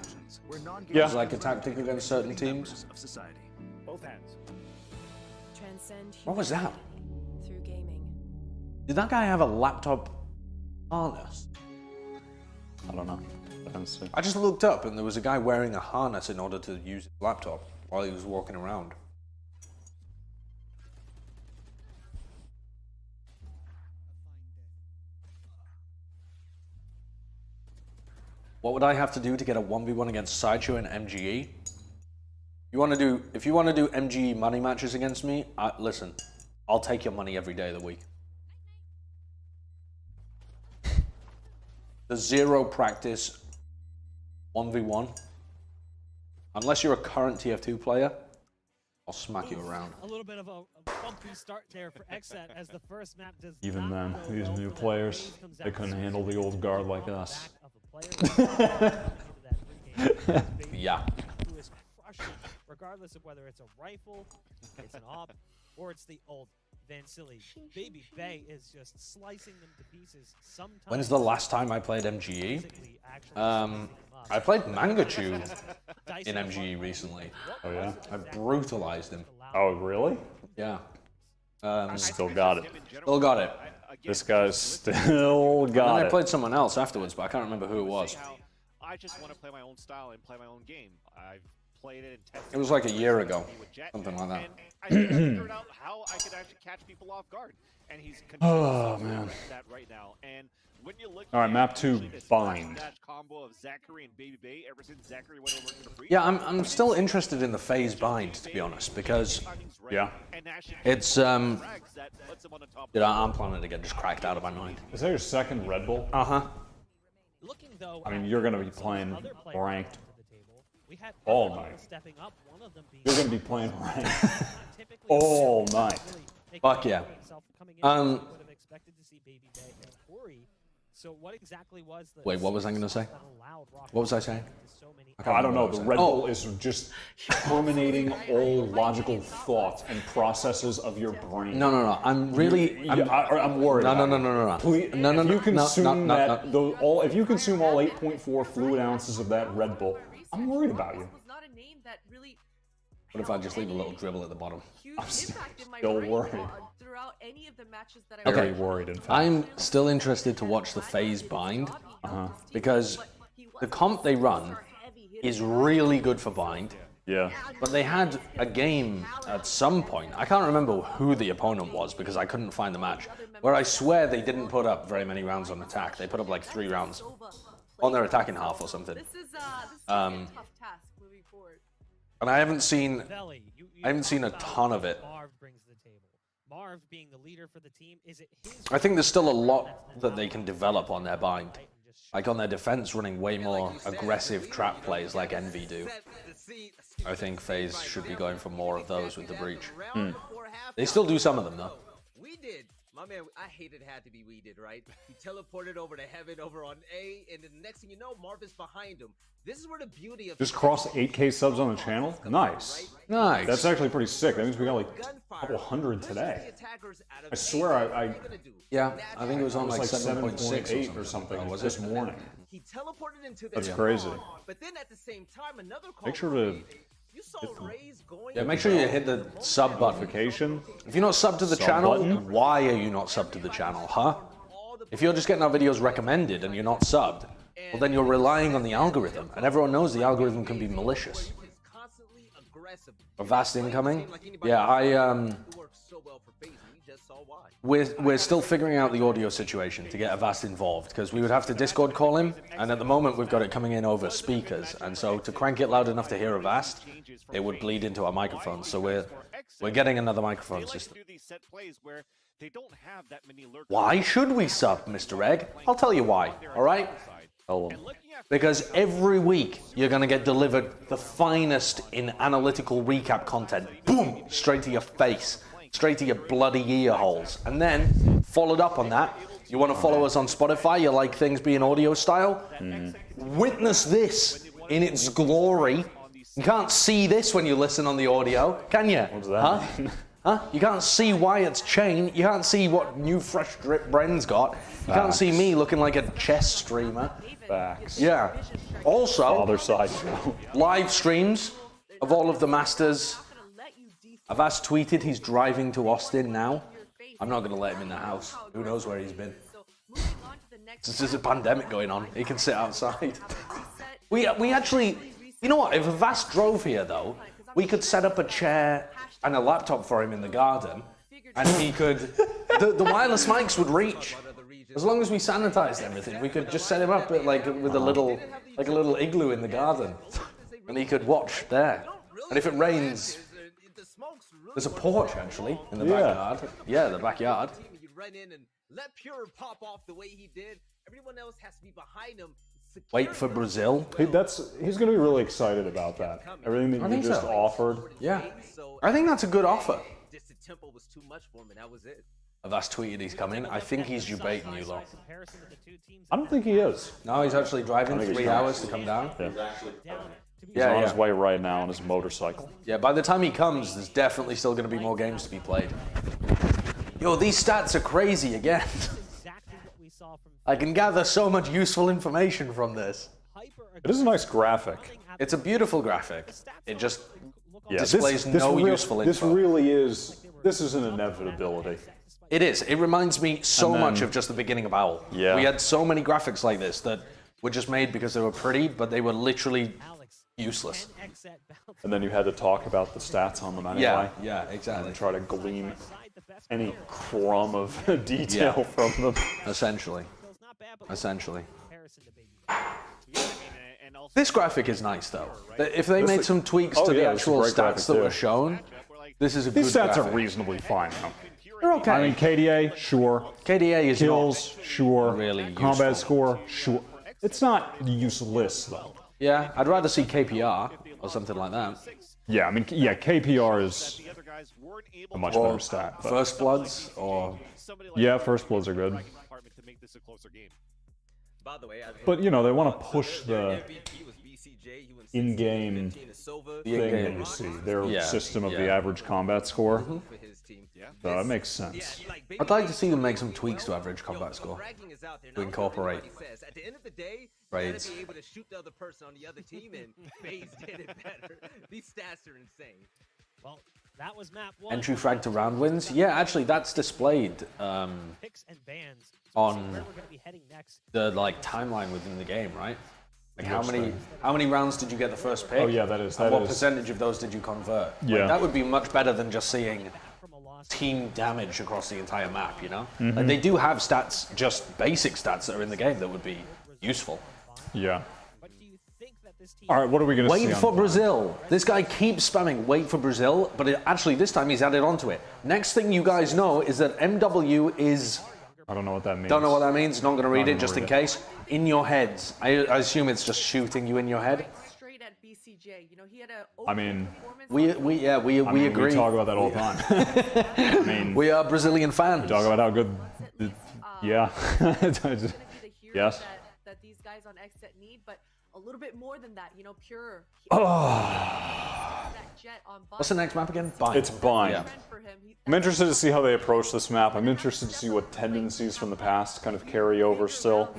Yeah. It's like a tactic against certain teams. Both hands. Transcend What was that? through gaming. Did that guy have a laptop harness? I don't know. I haven't seen. I just looked up and there was a guy wearing a harness in order to use his laptop while he was walking around. What would I have to do to get a 1v1 against Sideshow and MGE? If you want to do MGE money matches against me, listen, I'll take your money every day of the week. The 0 practice 1v1 Unless you're a current TF2 player, I'll smack you around. A little bit of a bumpy start there for Xset as the first map does Even then, not go these well new for them. players, Raze comes they out couldn't swinging handle the old guard like off us. the back of a player. Yeah. Who is crushing, regardless of whether it's a rifle, it's an op, or it's the old Vancilli. Baby Bay is just slicing them to pieces. Sometimes When's the last time I played MGE? I played Mangachu in MGE recently. Oh yeah? I brutalized him. Oh really? Yeah. Still got it. Still got it. This guy's still And got then I it. played someone else afterwards, but I can't remember who it was. I just want to play my own style and play my own game. I've played it and tested It was like a year ago, with Jett, something like that. and I figured out how I could actually catch people off guard, and he's Oh, man. that right now. And when you look All right, at map 2, actually this bind. dash combo of Zachary and Baby Bay, ever since Zachary went over to the free. Yeah, I'm still interested in the phase bind, to be honest, because it's I'm planning to get just cracked out of my mind. Is that your second Red Bull? Uh-huh. I mean, you're going to be playing ranked all night. You're going to be playing ranked all night. Fuck yeah. So what exactly was the Wait, what was I going to say? What was I saying? I don't know. The Red Bull Oh. is just terminating all logical thought and processes of your brain. No. I'm really. I'm worried. No. Please, No. If you consume no. that, if you consume all 8.4 fluid ounces of that Red Bull, I'm worried about you. What if I just leave a little dribble at the bottom? I'm still worried. Okay. Very worried, in fact. I'm still interested to watch the phase bind because the comp they run is really good for bind. Yeah. But they had a game at some point, I can't remember who the opponent was because I couldn't find the match, where I swear they didn't put up very many rounds on attack. They put up like 3 rounds on their attacking half or something. And I haven't seen a ton of it. Marv being the leader for the team, is it his I think there's still a lot that they can develop on their bind. Like on their defense, running way more aggressive trap plays like Envy do. I think FaZe should be going for more of those with the breach. They still do some of them though. We did. My man, I hated had to be we did, right? He teleported over to heaven over on A, and then the next thing you know, Marv is behind him. This is where the beauty of Just cross 8K subs on the channel? Nice. Nice. That's actually pretty sick. That means we got like a couple hundred today. I swear I Yeah, I think it was on like 7.8 or something was this morning. He teleported into the That's crazy. But then at the same time, another call. Make sure to You saw Raze going. Yeah, make sure you hit the sub button. Notification. If you're not subbed to the Sub channel, button? why are you not subbed to the channel, huh? If you're just getting our videos recommended and you're not subbed, well then you're relying on the algorithm, and everyone knows the algorithm can be malicious. Avast incoming? Yeah, we're still figuring out the audio situation to get Avast involved, because we would have to Discord call him, and at the moment we've got it coming in over speakers, and so to crank it loud enough to hear Avast, it would bleed into our microphones, so we're getting another microphone system. Why should we sub, Mr. Egg? I'll tell you why, alright? Because every week you're going to get delivered the finest in analytical recap content. Boom! Straight to your face. Straight to your bloody ear holes. And then, followed up on that, you want to follow us on Spotify, you like things being audio style? Witness this in its glory. You can't see this when you listen on the audio, can you? What's that? Huh? You can't see Wyatt's chain. You can't see what new fresh drip Bren's got. You can't see me looking like a chess streamer. Facts. Yeah. Also, Other side show. live streams of all of the Masters. Avast tweeted he's driving to Austin now. I'm not going to let him in the house. Who knows where he's been? Since there's a pandemic going on, he can sit outside. We actually, you know what? If Avast drove here though, we could set up a chair and a laptop for him in the garden, and he could. The wireless mics would reach. As long as we sanitized everything, we could just set him up like with a little igloo in the garden, and he could watch there. And if it rains, there's a porch actually in the backyard. Yeah, the backyard. You run in and let Pure pop off the way he did. Everyone else has to be behind him, Wait for Brazil. He's going to be really excited about that. Everything that you just offered. Yeah. I think that's a good offer. Distant tempo was too much for him, and that was it. Avast tweeted he's coming. I think he's debating you lot. I don't think he is. No, he's actually driving 3 hours to come down. He's on his way right now on his motorcycle. Yeah, by the time he comes, there's definitely still going to be more games to be played. Yo, these stats are crazy again. I can gather so much useful information from this. It is a nice graphic. It's a beautiful graphic. It just displays no useful info. This is an inevitability. It is. It reminds me so much of just the beginning of OWL. Yeah. We had so many graphics like this that were just made because they were pretty, but they were literally useless. And then you had to talk about the stats on them anyway. Yeah, exactly. And try to glean any crumb of detail from them. Essentially. This graphic is nice, though. If they made some tweaks to the actual stats that were shown, this is a good graphic. These stats are reasonably fine, though. They're okay. I mean, KDA, sure. KDA is kills, sure. Really combat useful. score, sure. It's not useless, though. Yeah, I'd rather see KPR or something like that. Yeah, I mean, yeah, KPR is a much better stat. But. First Bloods or... Yeah, First Bloods are good. But, you know, they want to push the in-game thing that you see, their system of the average combat score. So that makes sense. I'd like to see them make some tweaks to average combat score to incorporate raids. Be able to shoot the other person on the other team, and FaZe did it better. These stats are insane. Well, that was map 1. Entry frag to round wins. Yeah, actually, that's displayed on the timeline within the game, right? Like how many rounds did you get the first pick? Oh yeah, that is. And what percentage of those did you convert? Yeah, like, that would be much better than just seeing team damage across the entire map. You know, like they do have stats, just basic stats that are in the game that would be useful. Yeah. All right, what are we going to see? Wait for Brazil. This guy keeps spamming wait for Brazil, but actually this time he's added onto it. Next thing you guys know is that MW is... I don't know what that means. Don't know what that means. Not going to read it just in case. In your heads. I assume it's just shooting you in your head. Straight at BCJ. You know, he had a I mean... We agree. We talk about that all the time. I mean... We are Brazilian fans. We talk about how good... Yeah. Yes. That these guys on Xset need, but a little bit more than that, you know, pure. What's the next map again? Bind. It's Bind. Yeah. I'm interested to see how they approach this map. I'm interested to see what tendencies from the past kind of carry over still.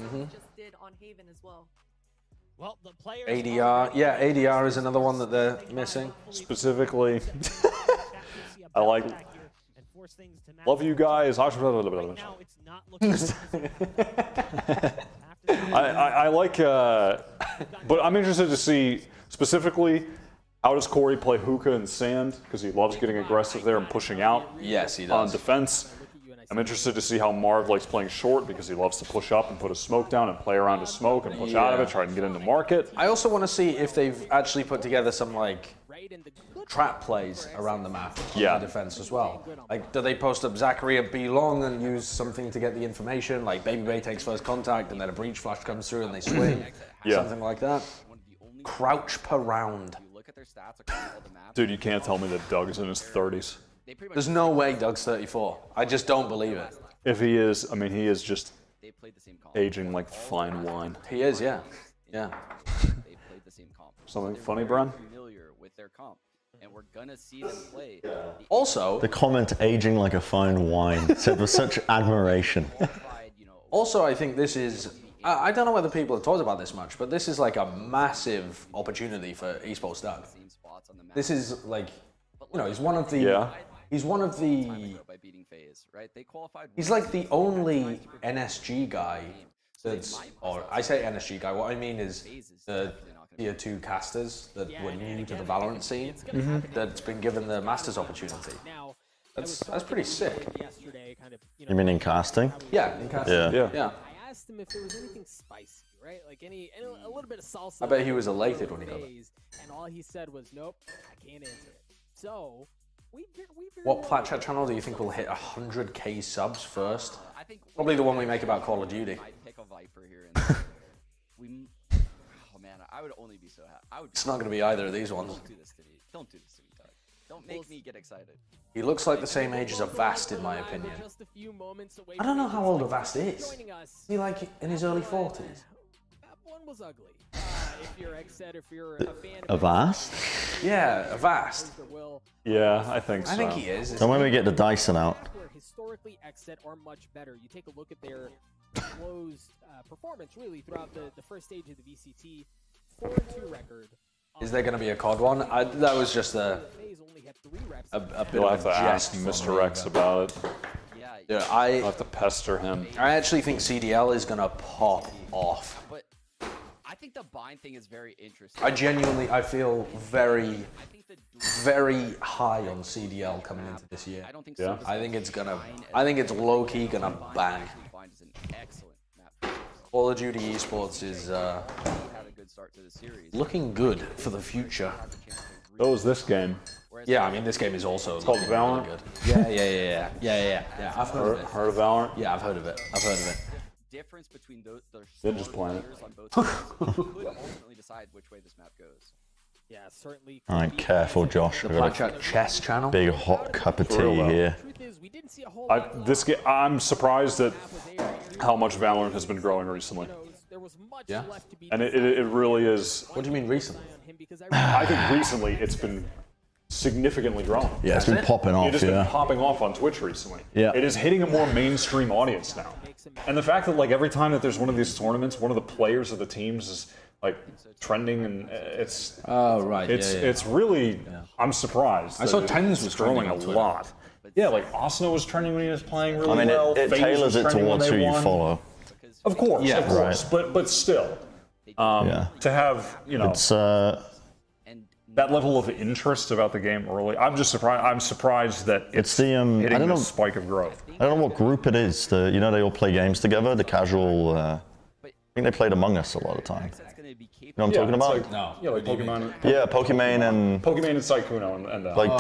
Well, the players ADR. Yeah, ADR is another one that they're missing. Specifically, I like... Love you guys. I like, but I'm interested to see specifically how does Corey play hookah and sand, because he loves getting aggressive there and pushing out. Yes, he does. On defense. I'm interested to see how Marv likes playing short, because he loves to push up and put a smoke down and play around his smoke and push out of it, try and get into market. I also want to see if they've actually put together some like trap plays around the map on the defense as well. Like, do they post up Zachary at B long and use something to get the information? Like Baby Bay takes first contact and then a breach flash comes through and they swing. Something like that. Crouch per round. Dude, you can't tell me that Doug's in his 30s. There's no way Doug's 34. I just don't believe it. If he is, I mean, he is just aging like fine wine. He is, yeah. Yeah. Something funny, Bren? And we're gonna see them play. Also, the comment "aging like a fine wine" said with such admiration. Also, I think this is... I don't know whether people have talked about this much, but this is like a massive opportunity for Esports Doug. This is like, you know, he's one of the... He's one of the... He's like the only NSG guy that's... Or I say NSG guy, what I mean is the Tier 2 casters that were new to the Valorant scene that's been given the Masters opportunity. That's pretty sick. You mean in casting? Yeah, in casting. Yeah. I asked him if there was anything spicy, right? Like a little bit of salsa. I bet he was elated when he got it. And all he said was, "Nope, I can't answer it." So what Plat chat channel do you think will hit 100k subs first? Probably the one we make about Call of Duty. I would only be so happy. I would. It's not going to be either of these ones. Don't do this to me. Don't do this to me, Doug. Don't make me get excited. He looks like the same age as Avast, in my opinion. I don't know how old Avast is. Is he like in his early 40s? That one was ugly. If you're if you're a fan of Avast? Yeah, Avast. Yeah, I think so. I think he is. So when we get the Dyson out. Historically, XSET are much better. You take a look at their closed performance, really, throughout the first stage of the VCT. 4-2 record. Is there going to be a COD one? That was just a bit You'll of have a to ask jest Mr. from me, Rex but- about it. Yeah, I'll have to pester him. I actually think CDL is going to pop off. But I think the bind thing is very interesting. I feel very, very high on CDL coming into this year. I don't think Yeah. I think it's low key gonna bang. Bind is an excellent map. Call of Duty Esports is Had a good start to the series. looking good for the future. So is this game. Yeah, I mean this game is also It's called looking Valorant? really good. Yeah. I've heard of it. Heard of Valorant? Yeah, I've heard of it. Difference between those They're just playing it. players on both sides could ultimately decide which way this map goes. Yeah, certainly. Alright, careful, Josh. The I've got Plat chess channel. Big hot cup of tea For real, here. I'm surprised at how much Valorant has been growing recently. Yeah. And it really is. What do you mean recently? I think recently it's been significantly growing. Yeah, it's been popping off, It has been yeah. popping off on Twitch recently. Yeah. It is hitting a more mainstream audience now. And the fact that like every time that there's one of these tournaments, one of the players of the teams is like trending, and it's it's really I'm surprised. I saw that Tens was it's growing trending a on Twitter. lot. Yeah, like Osno was trending when he was playing really I mean, well. it FaZe tailors was it trending when towards who they you won. follow. Of course, Yeah. but still, to have It's that level of interest about the game early, I'm just surprised. I'm surprised that it's the hitting I don't know. this spike of growth. I don't know what group it is. They all play games together. The casual. I think they played Among Us a lot of the time. You know what I'm talking about? No. Yeah, like Pokemon. Yeah, Pokemon and Sykkuno and like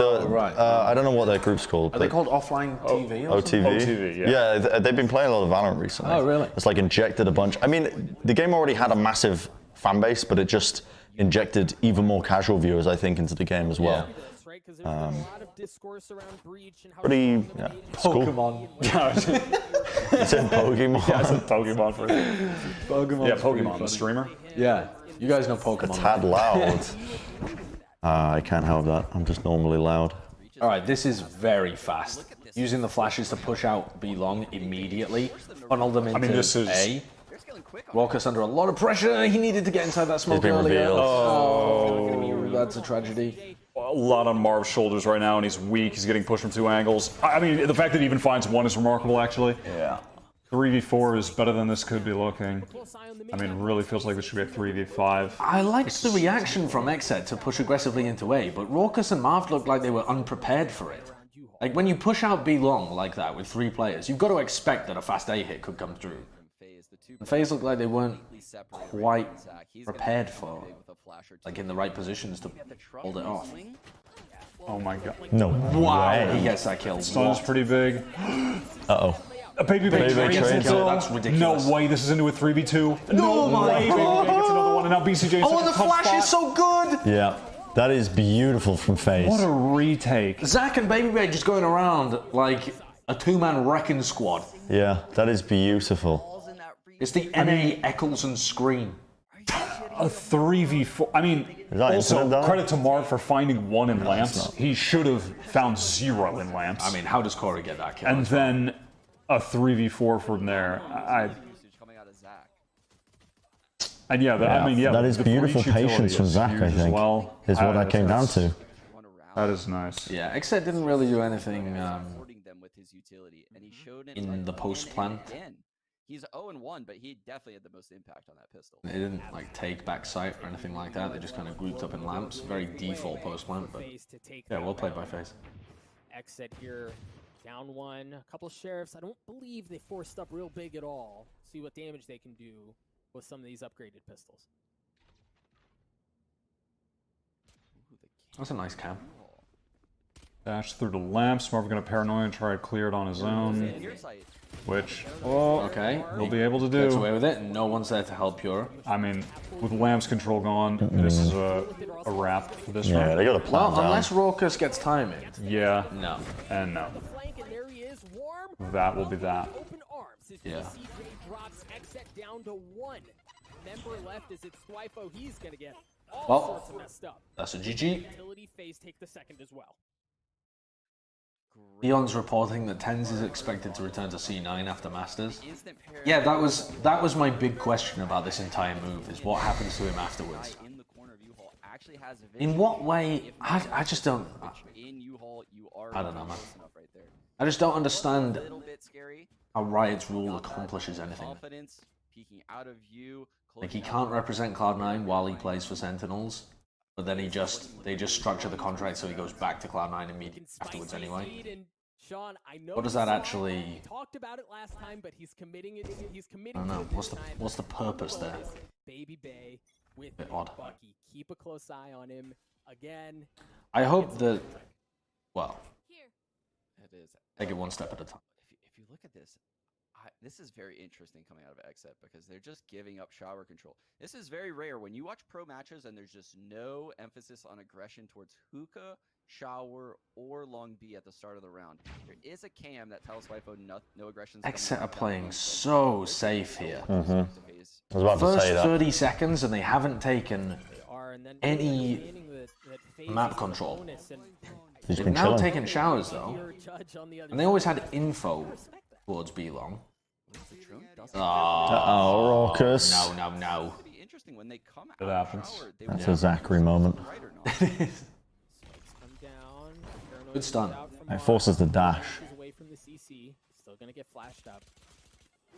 I don't know what their group's called. Are they called Offline TV or something? OTV? OTV, yeah. Yeah, they've been playing a lot of Valorant recently. Oh, really? It's like injected a bunch. I mean, the game already had a massive fan base, but it just injected even more casual viewers, I think, into the game as well. Pretty, yeah, Pokemon. You said Pokemon? Yeah, I said Pokemon for a second. Pokemon. Yeah, Pokemon, the streamer. Yeah, you guys know Pokemon. A tad loud. I can't help that. I'm just normally loud. All right, this is very fast. Using the flashes to push out B long immediately, funnel them into this is- A. Walker's under a lot of pressure. He needed to get inside that smoke been earlier. revealed. Oh, that's a tragedy. A lot on Marv's shoulders right now, and he's weak. He's getting pushed from two angles. I mean, the fact that he even finds one is remarkable, actually. Yeah. 3v4 is better than this could be looking. I mean, it really feels like this should be a 3v5. I liked the reaction from XSET to push aggressively into A, but Raucus and Marv looked like they were unprepared for it. Like, when you push out B long like that with 3 players, you've got to expect that a fast A hit could come through. And FaZe looked like they weren't quite prepared for, like, in the right positions to hold it off. Oh my god. No Wow, way. he gets that kill. Stun's pretty big. Uh-oh. A Baby Baby trains trains into kill. That's ridiculous. No way, this is into a 3v2. No way, Baby God. gets another one, and now BCJ Oh, and the flash is so good! Yeah, that is beautiful from FaZe. What a retake. Zach and Baby Bay just going around like a 2-man wrecking squad. Yeah, that is beautiful. It's the NA Eccleston screen. A 3v4. I mean, that also, infinite damage? credit to Marv for finding 1 in lamps. He should have found 0 in lamps. I mean, how does Corey get that kill? And then a 3v4 from there. And yeah, Yeah, I mean, yeah. that is the beautiful breach utility patience from is Zach, huge I as think, well. is what that came down to. That is nice. Yeah, XSET didn't really do anything in the post plan. He's 0-1, but he definitely had the most impact on that pistol. They didn't like take back sight or anything like that. They just kind of grouped up in lamps. Very default post plant, but yeah, well played by FaZe. XSET here, down 1. A couple sheriffs. I don't believe they forced up real big at all. See what damage they can do with some of these upgraded pistols. That's a nice cam. Dash through the lamps. Marv gonna paranoia and try to clear it on his own. which okay, he'll be able to do. Gets away with it, and no one's there to help Pure. I mean, with Lamb's control gone, this is a wrap for this round. Yeah, they got a plan down. Unless Raucus gets timing. Yeah. No. And no. That will be that. Yeah. Drops exit down to 1. Member left is it Swipo. He's gonna get all Well, sorts of messed up. that's a GG. Utility phase take the second as well. Leon's reporting that Tens is expected to return to C9 after Masters. Yeah, that was my big question about this entire move, is what happens to him afterwards. In what way? I just don't... I don't know, man. I just don't understand how Riot's rule accomplishes anything. Like, he can't represent Cloud9 while he plays for Sentinels, but then they just structure the contract so he goes back to Cloud9 immediately afterwards anyway. Sean, I know What does that actually... talked about it last time, but he's committing it. He's committing. I don't know. What's the purpose there? Baby Bay with Bit odd. Bucky. Keep a close eye on him. Again. I hope that... Well, It is. take it one step at a time. If you look at this, this is very interesting coming out of Exit because they're just giving up shower control. This is very rare when you watch pro matches and there's just no emphasis on aggression towards hookah, shower, or long B at the start of the round. There is a cam that tells Swipo no aggression. Exit are playing so safe here. I was about to say that. First 30 seconds and they haven't taken any map control. They've now taken showers though, and they always had info towards B long. Oh, Raucus. No. It happens. That's a Zachary moment. Good stun. It forces the dash. Away from the CC, still gonna get flashed up.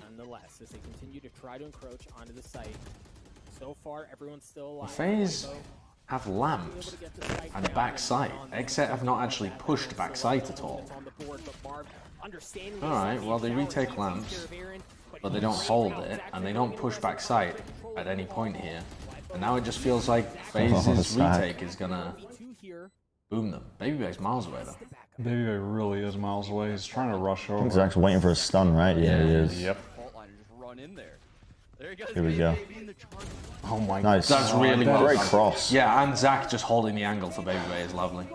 Nonetheless, as they continue to try to encroach onto the site. So far, everyone's still alive. FaZe have lamps and backside. Exit have not actually pushed backside at all. Alright, well they retake lamps, but they don't hold it, and they don't push backside at any point here. And now it just feels like FaZe's retake is gonna boom them. Babybay's miles away though. Babybay really is miles away. He's trying to rush over. I think Zach's waiting for a stun, right? Yeah, he is. Yep. Here we go. Oh my god. Nice. That's really well Great done. cross. Yeah, and Zach just holding the angle for Babybay is lovely.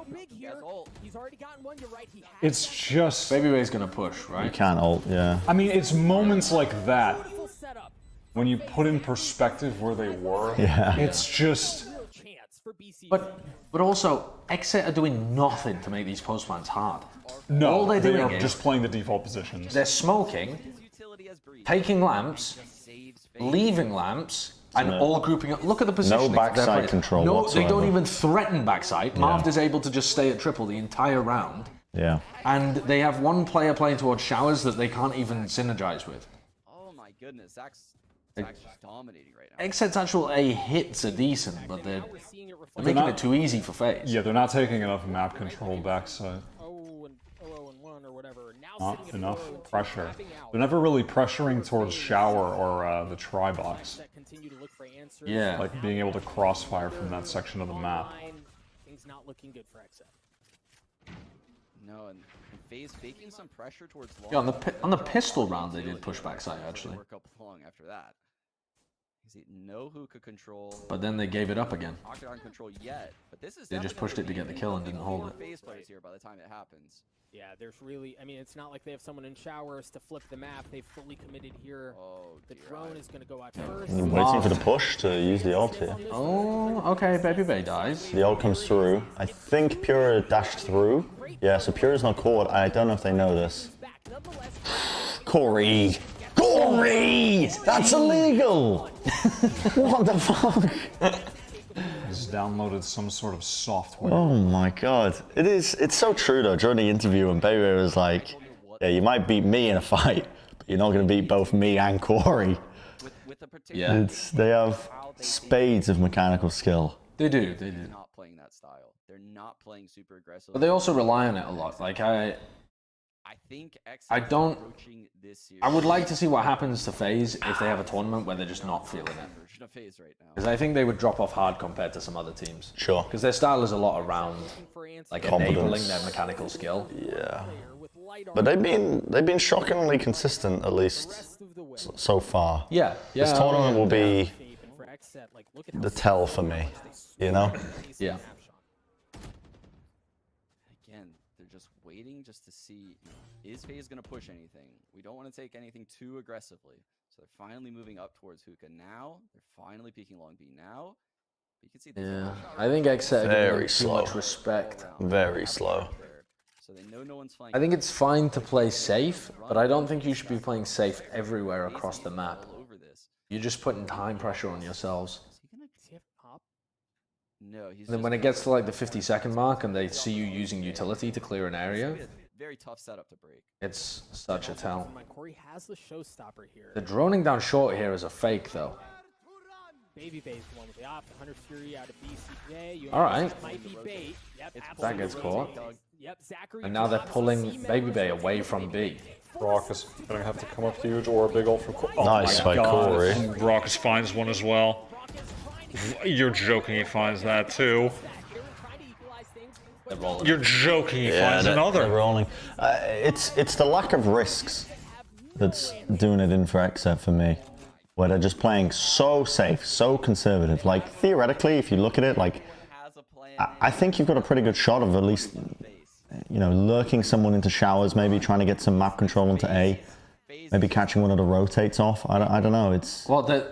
It's just... Babybay's gonna push, right? You can't ult, yeah. I mean, it's moments like that when you put in perspective where they were. Yeah. It's just... But also, Exit are doing nothing to make these postmans hard. No, all they're they doing are is just playing the default positions. they're smoking, taking lamps, leaving lamps, and all grouping up. Look at the positioning. No backside control No, whatsoever. they don't even threaten backside. Marv is able to just stay at triple the entire round. Yeah. And they have one player playing towards showers that they can't even synergize with. Oh my goodness, Zach's just dominating right now. Exit's actual A hits are decent, but they're making it too easy for FaZe. Yeah, they're not taking enough map control backside. Not enough pressure. They're never really pressuring towards shower or the try box. Yeah. Like being able to crossfire from that section of the map. Things not looking good for Exit. No, and FaZe faking some pressure towards long. Yeah, on the pistol round they did push backside actually. Work up long after that. No hookah control. But then they gave it up again. Octagon control yet, but this is They just pushed it to get the kill and didn't hold it. FaZe players here by the time it happens. Yeah, there's really, I mean, it's not like they have someone in showers to flip the map. They've fully committed here. The drone is going to go out first. I'm waiting for the push to use the ult here. Oh, okay, Babybay dies. The ult comes through. I think Pure dashed through. Yeah, so Pure's not caught. I don't know if they know this. Corey! Corey! That's illegal! What the fuck? He's downloaded some sort of software. Oh my god. It's so true though. During the interview when Baby was like, yeah, you might beat me in a fight, but you're not going to beat both me and Corey. Yeah. They have spades of mechanical skill. They do. They're not playing that style. They're not playing super aggressive. But they also rely on it a lot. Like I don't. I would like to see what happens to FaZe if they have a tournament where they're just not feeling it. Because I think they would drop off hard compared to some other teams. Sure. Because their style is a lot around like Competence. enabling their mechanical skill. Yeah. but they've been shockingly consistent, at least so far. Yeah. This tournament will be the tell for me, you know? Yeah. Again, they're just waiting just to see, is FaZe going to push anything? We don't want to take anything too aggressively. So they're finally moving up towards hookah now. They're finally peeking long B now. You can see I think Xset are very giving slow. too much respect. Very slow. So they know no one's flying. I think it's fine to play safe, but I don't think you should be playing safe everywhere across the map. You're just putting time pressure on yourselves. No, he's And then when it gets to like the 50-second mark and they see you using utility to clear an area, very tough setup to break. it's such a tell. Corey has the showstopper here. The droning down short here is a fake though. Baby Bay's the one with the op, 100 Fury out of BCJ. You All right. Might be bait. Yep, That gets caught. Yep, Zachary And now they're pulling Baby Bay away from B. Brock is going to have to come up huge or a big ult from Corey. Oh Nice my by God. Corey. Brockus finds one as well. You're joking he finds that too. You're joking he finds another. They're rolling. It's the lack of risks that's doing it in for Xset for me. Where they're just playing so safe, so conservative. Like, theoretically, if you look at it, like, I think you've got a pretty good shot of at least, you know, lurking someone into showers, maybe trying to get some map control into A, maybe catching one of the rotates off. I don't know. It's Well,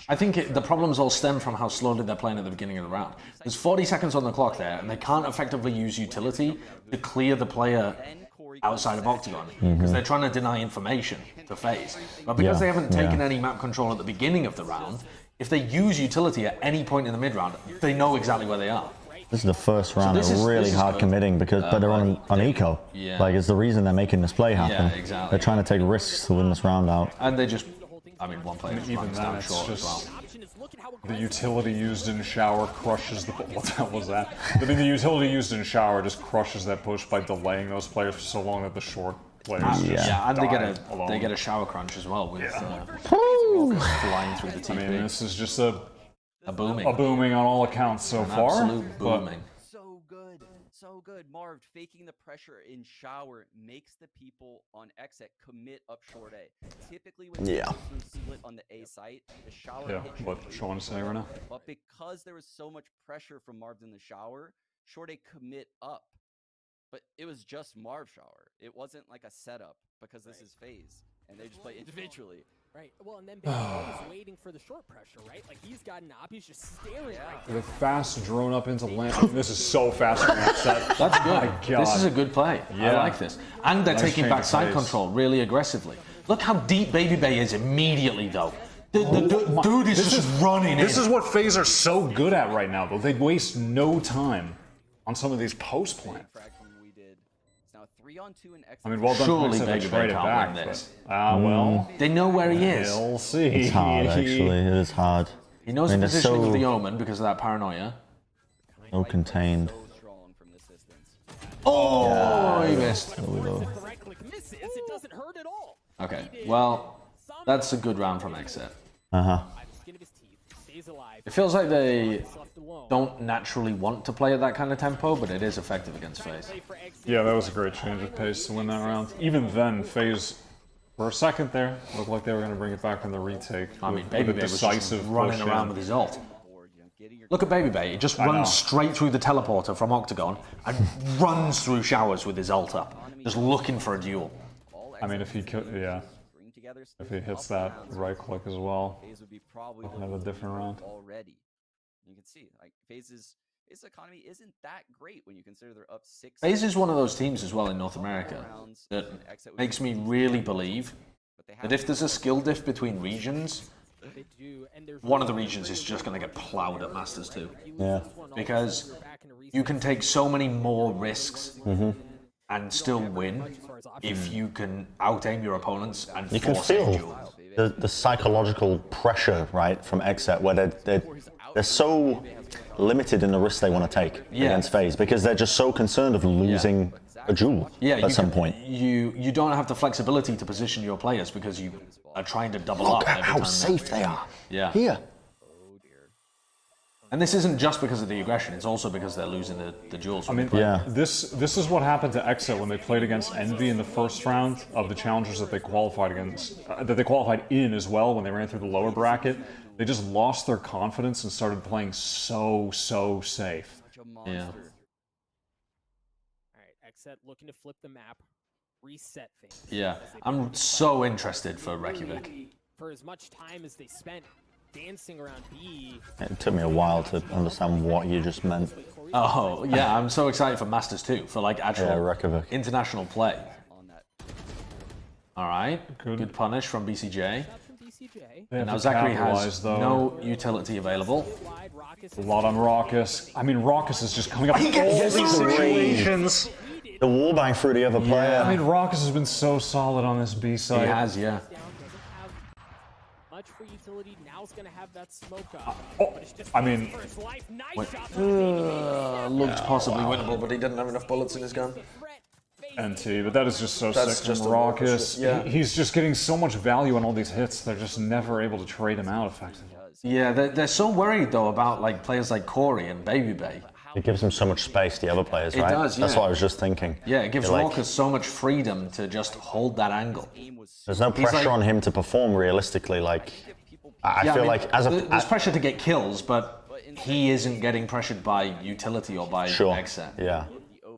I think the problems all stem from how slowly they're playing at the beginning of the round. There's 40 seconds on the clock there, and they can't effectively use utility to clear the player outside of Octagon, because they're trying to deny information to FaZe. But because they haven't taken any map control at the beginning of the round, if they use utility at any point in the mid-round, they know exactly where they are. This is the first round. this They're is- really this is hard good. committing but they're on eco. Yeah. Like, it's the reason they're making this play happen. Yeah, exactly. They're trying to take risks to win this round out. And they just, one player Even runs then, down it's short as well. just the utility used in shower crushes the. What the hell was that? I mean, the utility used in shower just crushes that push by delaying those players for so long that the short players just And die they get a shower crunch as well with Woo! flying through the TP. I mean, this is just a booming. A booming on all accounts so An far. absolute but- booming. So good. Marv faking the pressure in shower makes the people on Xset commit up short A. Typically when Yeah. you split on the A site, the shower Yeah, hit what Sean is saying right now. But because there was so much pressure from Marv in the shower, short A commit up. But it was just Marv shower. It wasn't like a setup because this is FaZe. And they just play individually. Right. Well, and then Baby is waiting for the short pressure, right? Like, he's got an op, he's just staring right there. The fast drone up into land. This is so fast from that set. That's good. My God. This is a good play. I Yeah. like this. And they're Nice taking change back of side pace. control really aggressively. Look how deep Baby Bay is immediately, though. The dude is just running This in. is what FaZe are so good at right now, though. They waste no time on some of these post plans. I mean, well done. Surely They Baby Bay traded can't back, win this. but, well, They know where he is. We'll see. It's hard, actually. It is hard. He knows I mean, the they're positioning so- of the Omen because of that paranoia. So contained. Oh, he missed. There we go. It doesn't hurt at all. Okay, well, that's a good round from Xset. Uh-huh. Stays alive. It feels like they don't naturally want to play at that kind of tempo, but it is effective against FaZe. Yeah, that was a great change of pace to win that round. Even then, FaZe, for a second there, looked like they were going to bring it back in the retake. I mean, with Baby a Bay was just decisive running push around in. with his ult. Look at Baby Bay. He just I know. runs straight through the teleporter from Octagon and runs through showers with his ult up, just looking for a duel. I mean, if he could, yeah. If he hits that right click as well, we'll have a different round. Already. You can see, like, FaZe's economy isn't that great when you consider they're up 6. FaZe is one of those teams as well in North America that makes me really believe that if there's a skill diff between regions, one of the regions is just going to get plowed at Masters 2. Yeah. Because you can take so many more risks and still win if you can out-aim your opponents and You can force a duel. feel the psychological pressure, right, from Xset, where they're so limited in the risks they want to take against FaZe because they're just so concerned of losing a duel at some point. You don't have the flexibility to position your players because you are trying to double Look up at every how time safe they are. Yeah. Here. And this isn't just because of the aggression, it's also because they're losing the duels. I mean, this is what happened to Exit when they played against Envy in the first round of the challengers that they qualified against, that they qualified in as well when they ran through the lower bracket. They just lost their confidence and started playing so safe. Yeah. All right, Exet looking to flip the map, reset things. Yeah, I'm so interested for Reykjavik. For as much time as they spent dancing around B. It took me a while to understand what you just meant. Oh, yeah, I'm so excited for Masters 2, for like actual Reykjavik. international play. Alright, good punish from BCJ. And now Zachary has no utility available. A lot on Raucus. I mean, Raucus is just coming up He with all gets these situations. The wallbang through the other player. I mean, Raucus has been so solid on this B side. He has, yeah. Much for utility, now's gonna have that smoke up. I mean, looked possibly winnable, but he didn't have enough bullets in his gun. NT, but that is just so That's sick just from a Raucus. yeah. He's just getting so much value on all these hits, they're just never able to trade him out effectively. Yeah, they're so worried though about like players like Corey and Baby Bay. It gives him so much space, the other players, It right? does, That's yeah. what I was just thinking. Yeah, it gives You're like, Raucus so much freedom to just hold that angle. there's no He's pressure like- on him to perform realistically. Like, I Yeah, feel mean, like as a there's pressure to get kills, but he isn't getting pressured by utility or by sure, Exet. yeah,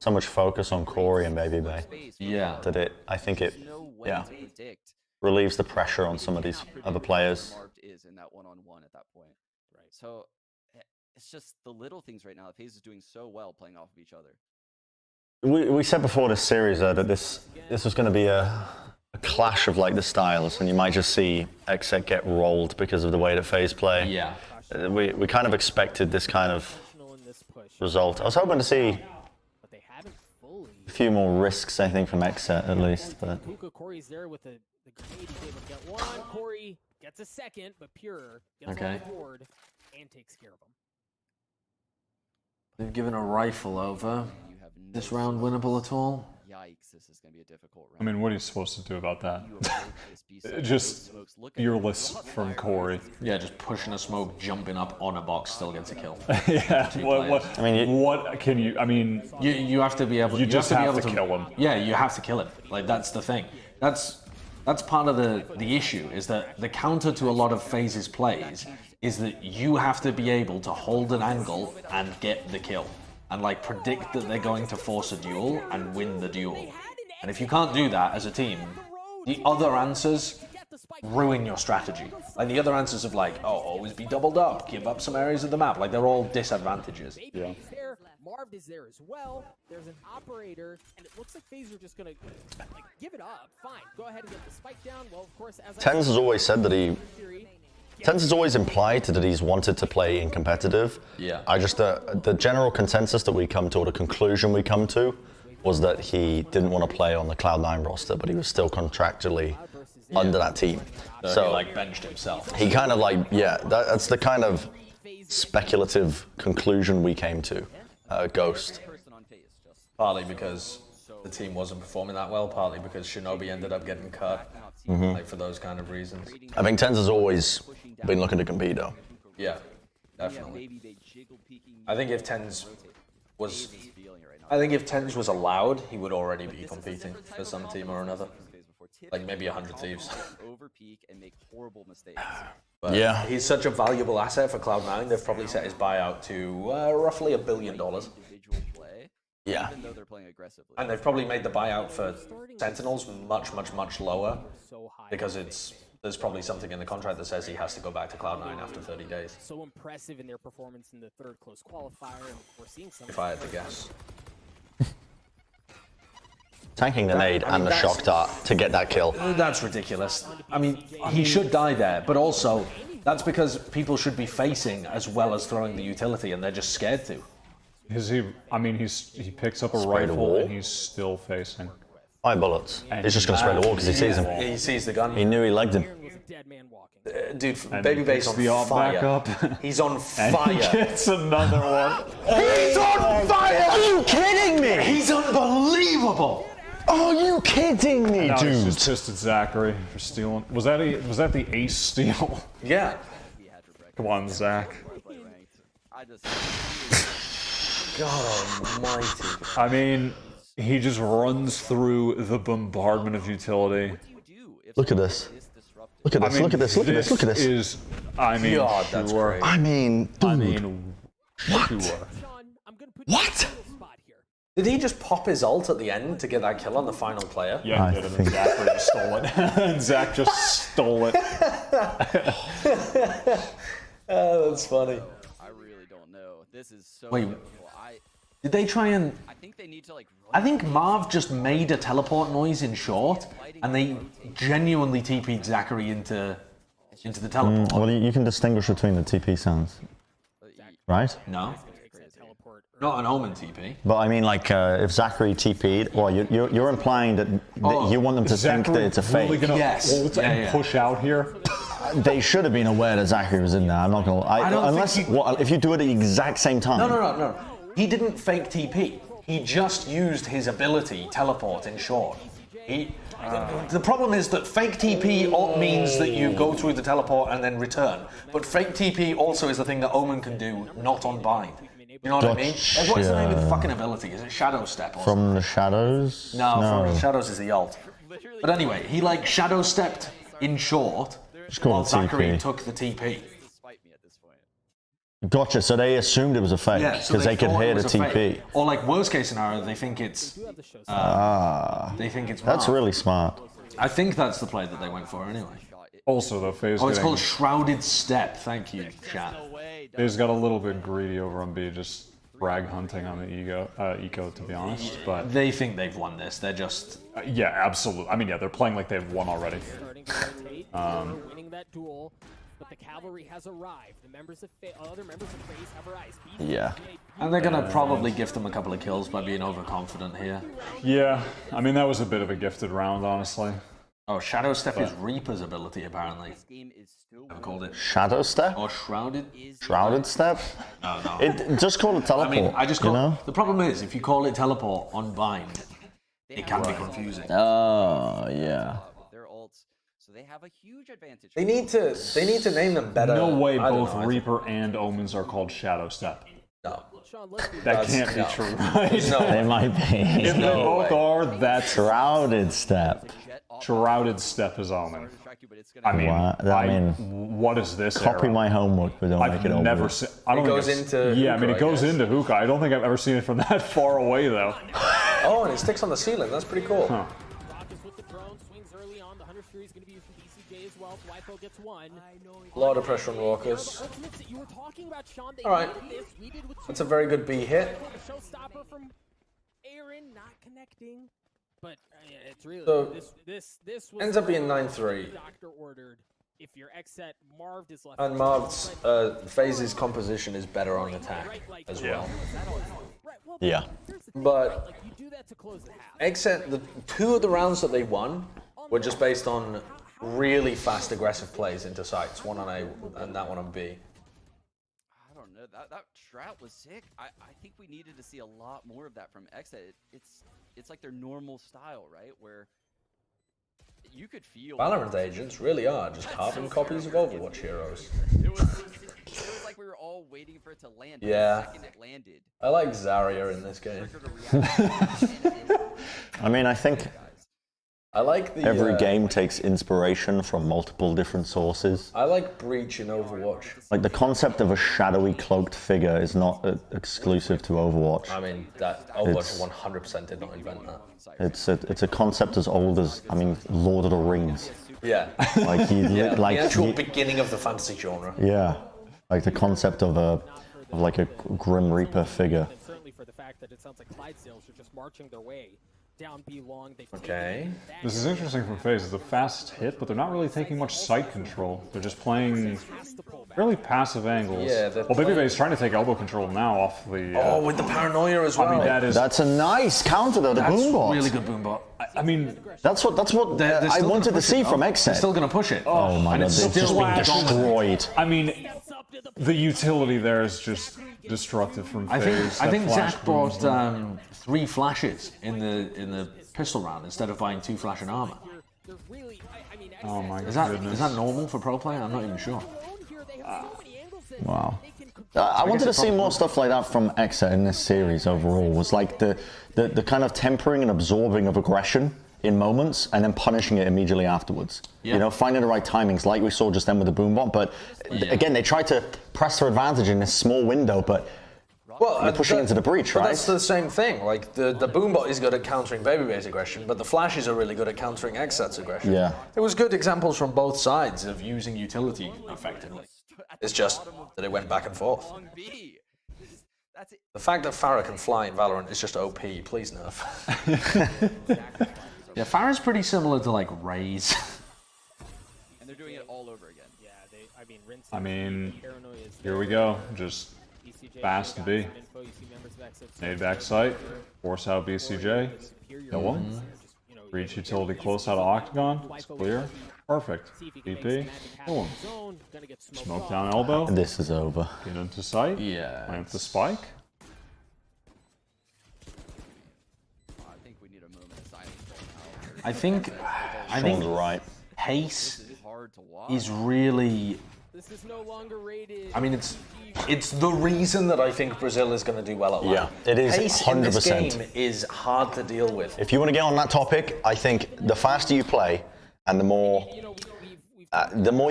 so much focus on Corey and Baby Bay. Yeah, that I think it, relieves the pressure on some of these other players. Is in that one-on-one at that point. Right. So it's just the little things right now. The FaZe is doing so well playing off of each other. We said before this series that this was going to be a clash of like the styles, and you might just see Exet get rolled because of the way that FaZe play. Yeah. We kind of expected this kind of result. I was hoping to see a few more risks, I think, from Exet at least. But Corey's there with the grenade. He's able to get one. Corey gets a second, but Pure gets Okay. on the board and takes care of him. They've given a rifle over. This round winnable at all? Yikes, this is going to be a difficult round. I mean, what are you supposed to do about that? Just fearless from Corey. Yeah, just pushing a smoke, jumping up on a box, still gets a kill. Yeah, what can you? I mean, you have to be able. You just have have be to able kill him. Yeah, you have to kill him. Like that's the thing. That's part of the issue is that the counter to a lot of FaZe's plays is that you have to be able to hold an angle and get the kill. And like predict that they're going to force a duel and win the duel. And if you can't do that as a team, the other answers ruin your strategy. Like the other answers of like, oh, always be doubled up, give up some areas of the map. Like they're all disadvantages. Yeah. Marv is there as well. There's an operator, and it looks like FaZe are just gonna like, give it up. Fine, go ahead and get the spike down. Well, of course, as Tens has always said that Tens has always implied that he's wanted to play in competitive. Yeah. I just the general consensus that we come to, or the conclusion we come to, was that he didn't want to play on the Cloud9 roster, but he was still contractually under that team. So he like benched himself. He kind of like, yeah, that's the kind of speculative conclusion we came to. Ghost. Partly because the team wasn't performing that well, partly because Shinobi ended up getting cut. Mhm. Like for those kind of reasons. I think Tens has always been looking to compete though. Yeah, definitely. I think if Tens was allowed, he would already be competing for some team or another. Like maybe 100 Thieves. But yeah. He's such a valuable asset for Cloud9, they've probably set his buyout to roughly $1 billion. Yeah. Even though they're playing aggressively. And they've probably made the buyout for Sentinels much lower because there's probably something in the contract that says he has to go back to Cloud9 after 30 days. So impressive in their performance in the third close qualifier, and we're seeing some. If I had to guess. Tanking the nade and the shock dart to get that kill. That's ridiculous. I mean, he should die there, but also that's because people should be facing as well as throwing the utility, and they're just scared to. He picks up a Spray the rifle wall. and he's still facing. 5 bullets. He's just going to spray the wall because he sees him. He sees the gun. He knew he legged him. Dude, And Baby he Bay's picks on the op back fire. up. He's on And fire. he gets another one. He's on fire! Are you kidding me? He's unbelievable! Are you kidding me, Now he's dude? just pissed at Zachary for stealing. Was that the ace steal? Yeah. Come on, Zach. I just. God almighty. I mean, he just runs through the bombardment of utility. Look at this. Look at this. I mean, look at this. Look at this. Look at this. Is, I mean, God, that's sure. great. I mean, dude. What? What? What? Did he just pop his ult at the end to get that kill on the final player? Yeah, he did, and Zachary just stole it. And Zach just stole it. Oh, that's funny. I really don't know. This is so. Wait, difficult. did they try and... I think they need to like. I think Marv just made a teleport noise in short, and they genuinely TP'd Zachary into the teleport. Well, you can distinguish between the TP sounds, right? No. Not an Omen TP. But I mean, like, if Zachary TP'd, well, you're implying that you want them to think that it's a fake. Really gonna ult and push out here? They should have been aware that Zachary was in there. I'm not gonna. Unless if you do it at the exact same time. No. He didn't fake TP. He just used his ability, teleport, in short. The problem is that fake TP means that you go through the teleport and then return. But fake TP also is the thing that Omen can do, not on bind. You know what I mean? Like, what's the name of the fucking ability? Is it Shadow Step or From the shadows? No, from the Shadows is the ult. But anyway, he like Shadow Stepped in short while Zachary took the TP. Gotcha, so they assumed it was a fake, because they could hear the TP. Or like worst case scenario, they think it's... they think it's That's Marv. really smart. I think that's the play that they went for anyway. Also, though, FaZe it's called Shrouded Step. Thank you, chat. FaZe got a little bit greedy over on B, just frag hunting on the eco, to be honest. But they think they've won this. They're just... yeah, absolutely. I mean, yeah, they're playing like they've won already. Winning that duel, but the cavalry has arrived. The other members of FaZe have arrived. Yeah. And they're going to probably gift them a couple of kills by being overconfident here. Yeah, I mean, that was a bit of a gifted round, honestly. Oh, Shadow Step is Reaper's ability, apparently. Never called it. Shadow Step? Or Shrouded? Shrouded Step? No. Just call it teleport. I mean, I just call you know? The problem is, if you call it teleport on bind, it can be confusing. Oh, yeah. Their ults, so they have a huge advantage. They need to name them better. No way I don't both know, Reaper and Omens are called Shadow Step. No. That can't be true, right? They might be. If they both are, that's Shrouded Step. Shrouded Step is Omen. I mean, what is this? Copy era? my homework, but don't make it over. Never seen. I don't It think goes I've- into Yeah, I mean, hookah, it goes I guess. into hookah. I don't think I've ever seen it from that far away, though. Oh, and it sticks on the ceiling. That's pretty cool. Huh. A lot of pressure on Walkers. All right. That's a very good B hit. Showstopper from Aaron not connecting, but it's really So, this was ends up being 9-3. Doctor ordered. If your X set Marv is left. And Marv's FaZe's composition is better on attack as well. Yeah. But except the two of the rounds that they won were just based on really fast aggressive plays into sites. One on A and that one on B. I don't know. That strat was sick. I think we needed to see a lot more of that from Exit. It's like their normal style, right? Where you could feel Valorant agents really are just carbon copies of Overwatch heroes. It was like we were all waiting for it to land. Yeah. The second it landed. I like Zarya in this game. I mean, I think I like the every game takes inspiration from multiple different sources. I like Breach in Overwatch. Like the concept of a shadowy cloaked figure is not exclusive to Overwatch. I mean, that Overwatch 100% did not invent that. It's a concept as old as, I mean, Lord of the Rings. Yeah. Like the actual beginning of the fantasy genre. Yeah, like the concept of a Grim Reaper figure. Certainly for the fact that it sounds like Clydesdales are just marching their way down B long. Okay. This is interesting from FaZe. It's a fast hit, but they're not really taking much site control. They're just playing fairly passive angles. Yeah, well, Babyface trying to take elbow control now off the... Oh, with the paranoia as well. I mean, That's a nice counter though, the boombot. Really good boombot. I mean... That's what I wanted to see from Exet. They're still going to push it. Oh my god, they've just been destroyed. I mean, the utility there is just destructive from FaZe. I think Zach brought 3 flashes in the pistol round instead of buying 2 flash and armor. Oh my Is goodness. that normal for pro player? I'm not even sure. Wow. I wanted to see more stuff like that from Exet in this series overall. Was like the kind of tempering and absorbing of aggression in moments and then punishing it immediately afterwards. Yeah. You know, finding the right timings, like we saw just then with the boom bot. But again, they tried to press their advantage in this small window, but you're pushing into the breach, right? That's the same thing. Like the Boombot is good at countering Babybay's aggression, but the Flashes are really good at countering Exet's aggression. Yeah. There was good examples from both sides of using utility effectively. It's just that it went back and forth. The fact that Pharah can fly in Valorant is just OP. Please nerf. Yeah, Pharah's pretty similar to like Raze. And they're doing it all over again. Yeah, I mean, here we go. Just fast B. Nade back sight. Force out BCJ. No one. Reach utility close out of Octagon. It's clear. Perfect. DP. Boom. Smoke down elbow. This is over. Get into sight. Yeah. Plant the spike. I think Sean's right. pace is really. This is no longer rated. I mean, it's the reason that I think Brazil is going to do well at LAN. Yeah, it is Pace 100%. in this game is hard to deal with. If you want to get on that topic, I think the faster you play and the more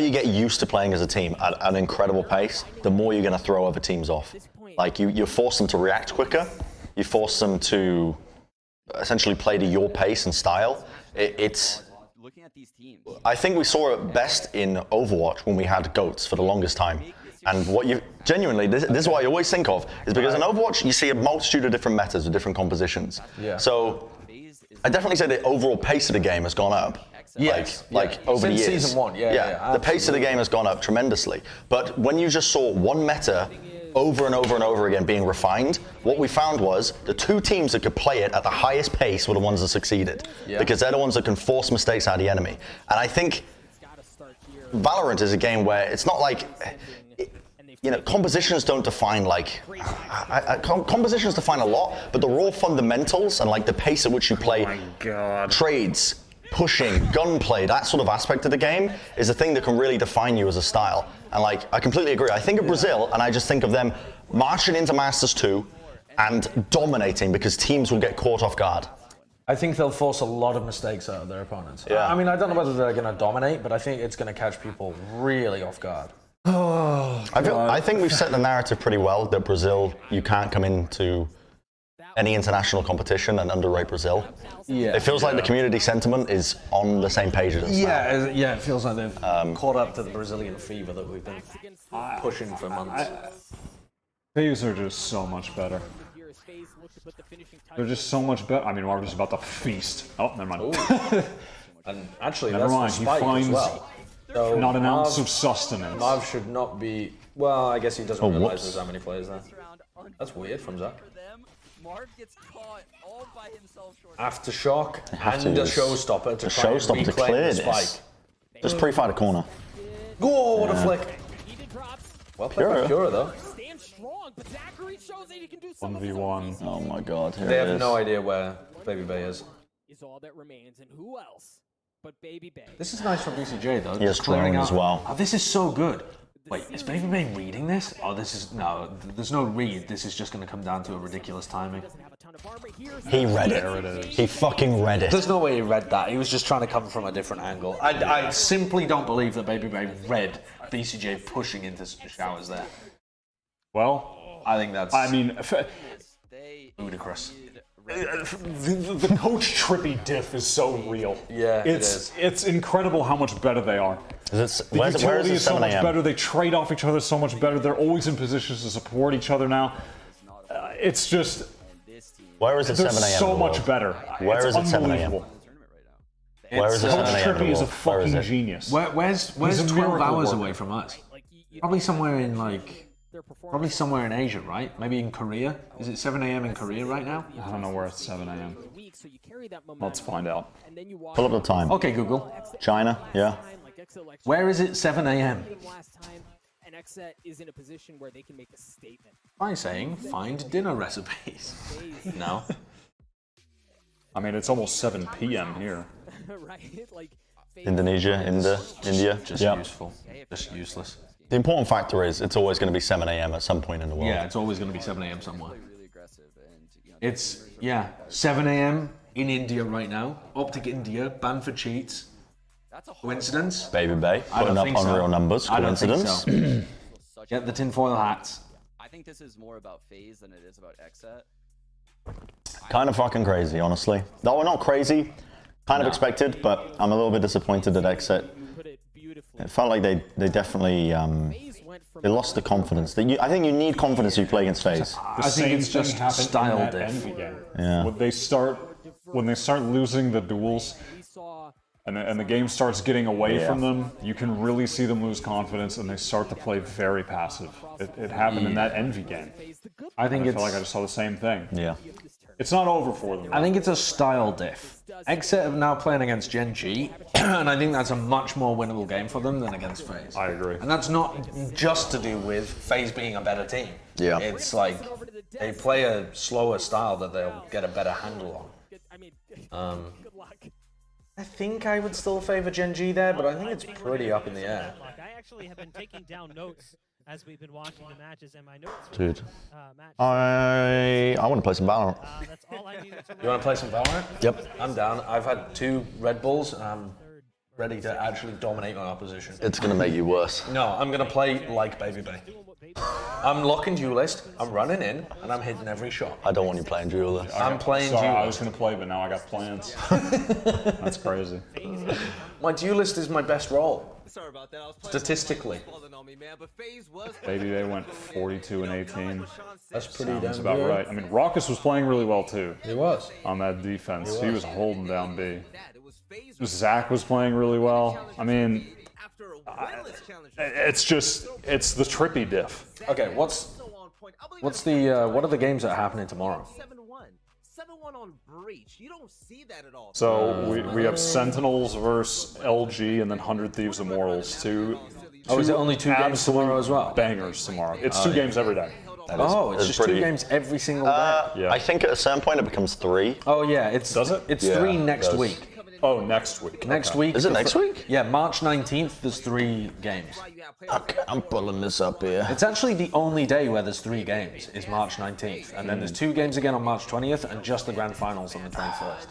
you get used to playing as a team at an incredible pace, the more you're going to throw other teams off. Like you force them to react quicker. You force them to essentially play to your pace and style. It's. Looking at these teams. I think we saw it best in Overwatch when we had GOATs for the longest time. And what you genuinely, this is what I always think of, is because in Overwatch you see a multitude of different metas with different compositions. Yeah. So I definitely say the overall pace of the game has gone up. Yes. Like over Since the years. season 1, yeah, the pace of the game has gone up tremendously. But when you just saw one meta over and over and over again being refined, what we found was the two teams that could play it at the highest pace were the ones that succeeded. Yeah. Because they're the ones that can force mistakes out of the enemy. And I think Valorant is a game where it's not like, you know, compositions don't define like, compositions define a lot, but the raw fundamentals and like the pace at which you play trades, pushing, gunplay, that sort of aspect of the game is the thing that can really define you as a style. And like, I completely agree. I think of Brazil and I just think of them marching into Masters 2 and dominating because teams will get caught off guard. I think they'll force a lot of mistakes out of their opponents. Yeah. I mean, I don't know whether they're going to dominate, but I think it's going to catch people really off guard. I think we've set the narrative pretty well that Brazil, you can't come into any international competition and underrate Brazil. Yeah. It feels like the community sentiment is on the same page as us. Yeah, it feels like they've caught up to the Brazilian fever that we've been pushing for months. These are just so much better. They're just so much better. I mean, we're just about to feast. Oh, never mind. And actually, never that's mind. the He spike finds as well. So not an ounce of sustenance. Marv should not be. Well, I guess he doesn't realize whoops. there's that many players there. That's weird from Zach. Marv gets caught all by himself short. Aftershock have and to a use showstopper to the try and showstopper to reclaim clear the this. spike. Just pre-fight a corner. Oh, what a flick! Well played by Pura though. Stand strong, but Zachary shows that he can do 1v1. Oh my god, here They it have is. no idea where Baby Bay is. is all that remains, and who else but Baby Bay? This is nice from BCJ though. He has just clearing drone as out- well. Oh, this is so good. Wait, is Baby Bay reading this? Oh, this is no. There's no read. This is just going to come down to a ridiculous timing. He read it. He fucking read it. There's no way he read that. He was just trying to come from a different angle. I simply don't believe that Baby Bay read BCJ pushing into showers there. Well, I think that's. I mean, ludicrous. the Coach Trippy diff is so real. Yeah, it's incredible how much better they are. Is it, The where utility is it is so 7 much a.m.? better. They trade off each other so much better. They're always in positions to support each other now. It's just. Where is it they're 7 a.m. so much better. Where it's is it 7 a.m.? unbelievable. Where is it Coach 7 a.m. Trippy is a Where is fucking it? genius. Where's He's a 12 miracle hours worker. away from us? Probably somewhere in probably somewhere in Asia, right? Maybe in Korea. Is it 7 a.m. in Korea right now? I don't know where it's 7 a.m. Let's find out. Pull up the time. Okay, Google. China, yeah. Where is it 7 a.m.? And Exet is in a position where they can make a statement. By saying, find dinner recipes. No. I mean, it's almost 7 p.m. here. Right? Like Indonesia, India. Just Yeah. useful. Just useless. The important factor is it's always going to be 7 a.m. at some point in the world. Yeah, it's always going to be 7 a.m. somewhere. It's, yeah, 7 a.m. in India right now. Optic India, banned for cheats. Coincidence? Baby Bay, I don't putting up think so. unreal numbers. I don't think Coincidence? so. Get the tinfoil hats. I think this is more about FaZe than it is about Xset. Kind of fucking crazy, honestly. No, not crazy. Kind of expected, but I'm a little bit disappointed at Xset. It felt like they definitely they lost the confidence. I think you need confidence if you play against FaZe. I think it's just style diff. Yeah. When they start losing the duels, and the game starts getting away from them, you can really see them lose confidence, and they start to play very passive. It happened in that Envy game. I think I feel like I just saw the same thing. Yeah. It's not over for them. I think it's a style diff. Xset are now playing against Gen.G, and I think that's a much more winnable game for them than against FaZe. I agree. And that's not just to do with FaZe being a better team. Yeah. It's like they play a slower style that they'll get a better handle on. I think I would still favor Gen.G there, but I think it's pretty up in the air. I actually have been taking down notes as we've been watching the matches, and my notes. Dude, I want to play some Valorant. That's all I needed to You want to play some Valorant? Yep. I'm down. I've had 2 Red Bulls, and I'm ready to actually dominate my opposition. It's going to make you worse. No, I'm going to play like Baby Bay. I'm locking Duelist, I'm running in, and I'm hitting every shot. I don't want you playing Duelist. I'm playing Sorry, Duelist. I was going to play, but now I got plans. That's crazy. My Duelist is my best role. Sorry about that. I was Statistically. on me, man, but FaZe was Baby Bay went 42 and 18. That's pretty damn Sounds about good. right. I mean, Raucus was playing really well too. He was. On that defense. He was holding down B. FaZe Zach was playing really well. I mean, it's the trippy diff. Okay, what are the games that are happening tomorrow? 7-1 on Breach. You don't see that at all. So we have Sentinels versus LG and then 100 Thieves Immortals. Two is it only 2 games tomorrow as well? Bangers tomorrow. It's 2 games every day. It's just 2 games every single day. Yeah. I think at a certain point it becomes 3. Oh yeah, does it? It's 3 next week. Oh, next week. Next Okay. week. Is it next week? Yeah, March 19th, there's 3 games. Okay, I'm pulling this up here. It's actually the only day where there's 3 games, is March 19th. And then there's 2 games again on March 20th, and just the grand finals on the 21st.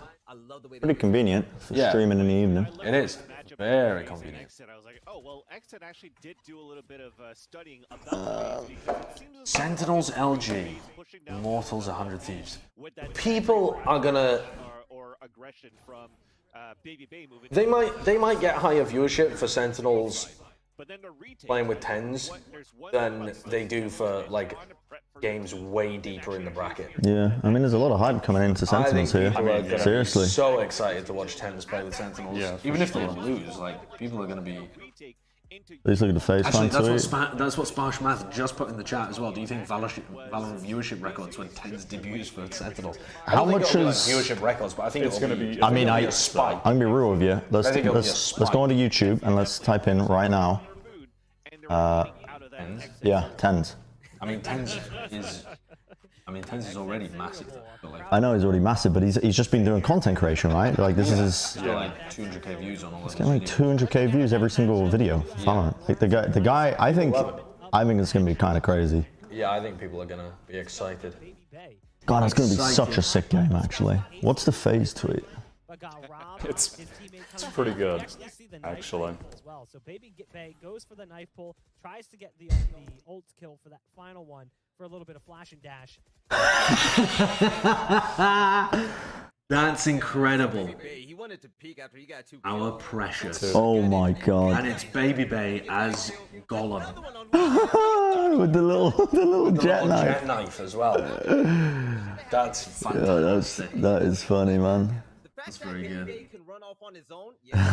Pretty convenient for streaming in the evening. It is. Very convenient. I was like, oh, well, Xset actually did do a little bit of studying about FaZe because it seems as Sentinels LG, Immortals 100 Thieves. People are gonna... or aggression from Baby Bay moving. They might get higher viewership for Sentinels playing with 10s than they do for like games way deeper in the bracket. Yeah, I mean, there's a lot of hype coming into Sentinels here. Seriously. Be so excited to watch 10s play with Sentinels. Yeah, even if they lose, like people are gonna be. Please look at the FaZe Actually, fan tweet. that's what Sparsh Math just put in the chat as well. Do you think Valorant viewership records when 10s debuts for Sentinels? How much is is viewership records? But I think it's going to be. I mean, a spike. I'm gonna be real with you. Let's think it'll be a let's go onto YouTube and let's type in right now. Yeah, 10s. I mean, 10s is already massive. But like, I know he's already massive, but he's just been doing content creation, right? Like this is his. he's got like 200k views on all of He's getting like 200k views every single video. Yeah. Valorant. Like the guy. I think it's gonna be kind of crazy. Yeah, I think people are gonna be excited. God, it's gonna be such a sick game, actually. What's the FaZe tweet? It's pretty good, actually. As well. So Baby Bay goes for the knife pull, tries to get the ult kill for that final one for a little bit of flash and dash. That's incredible. He wanted to peek after he got 2 Our precious. Oh my God. And it's Baby Bay as Gollum. With the little jet knife. Jet knife as well. That's fantastic. That is funny, man. That's very good.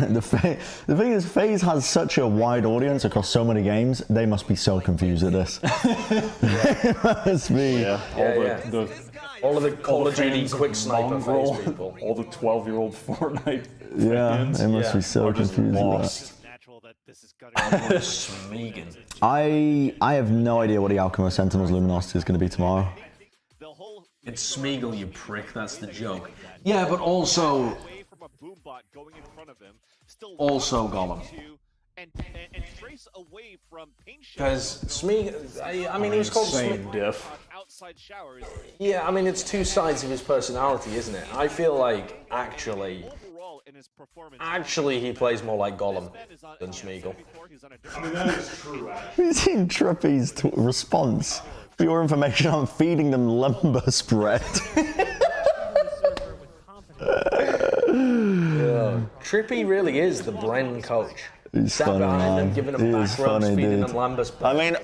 The thing is, FaZe has such a wide audience across so many games. They must be so confused at this. It must be. Yeah. All of the Call of Duty quick sniper mongrel, FaZe people. all the 12-year-old Fortnite Yeah, fans. they must be so confused with that. Smeagol. I have no idea what the outcome of Sentinels Luminosity is going to be tomorrow. It's Smeagol, you prick. That's the joke. Yeah, but also Gollum. twice away from paint Because Smee, I mean, he was called same Smee. diff. outside showers. Yeah, I mean, it's two sides of his personality, isn't it? I feel like actually he plays more like Gollum than Smeagol. I mean, that is true, Have you seen Trippy's response? For your information, I'm feeding them lumber spread. Trippy really is the Bren coach. He's Sat funny, behind man. them, giving them He back is rubs, funny, feeding dude. them lambus. I mean,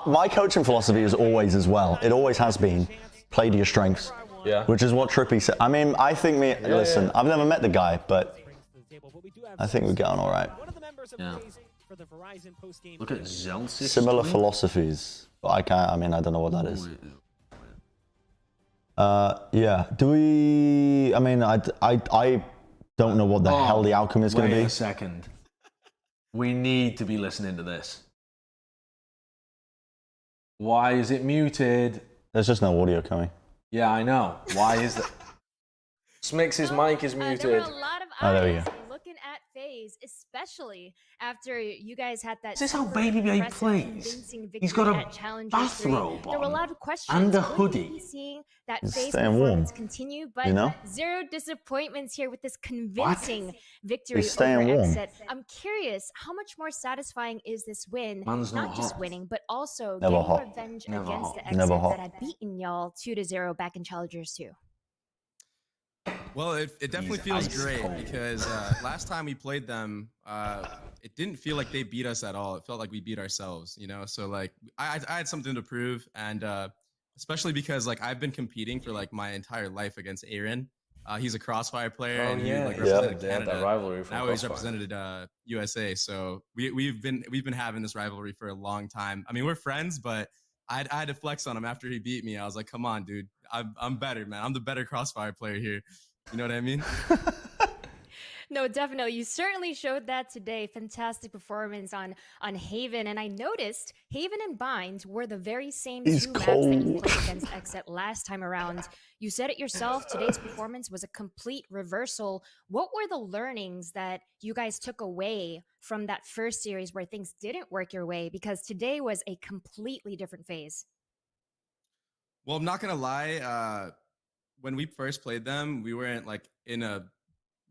my coaching philosophy is always as well. It always has been, play to your strengths. Yeah. Which is what Trippy said. I mean, I think listen, I've never met the guy, but I think we get on all right. Yeah. Look at Zelsis. Similar philosophies. But I don't know what that is. Yeah. Do we? I mean, I don't know what the hell the outcome is going to be. Wait a second. We need to be listening to this. Why is it muted? There's just no audio coming. Yeah, I know. Why is that? Smix's mic is muted. There were a lot of Oh, there we eyes go. looking at FaZe, especially after you guys had that. Is this how super Baby Bay impressive, plays? convincing He's got victory a at Challengers bathrobe 3. There were a on lot of questions. and a Will we hoodie. be seeing that He's FaZe staying warm, performance continue, but you know? zero disappointments here with this convincing victory He's staying over warm. Exit. I'm curious, how much more satisfying is this win? Man's not just hot. winning, but also Never getting hot. revenge Never against hot. the Exit Never hot. that had beaten y'all 2-0 back in Challengers 2. Well, it definitely feels great because last time we played them, it didn't feel like they beat us at all. It felt like we beat ourselves, you know? So like I had something to prove, and especially because like I've been competing for like my entire life against Aaron. He's a Crossfire player, and he like represented Canada. That rivalry from Now he's Crossfire. represented USA. So we've been having this rivalry for a long time. I mean, we're friends, but I had to flex on him after he beat me. I was like, come on, dude, I'm better, man. I'm the better Crossfire player here. You know what I mean? No, definitely. You certainly showed that today. Fantastic performance on Haven. And I noticed Haven and Bind were the very same He's two maps that you cold. played against Exit last time around. You said it yourself. Today's performance was a complete reversal. What were the learnings that you guys took away from that first series where things didn't work your way? Because today was a completely different phase. Well, I'm not gonna lie. When we first played them, we weren't like in a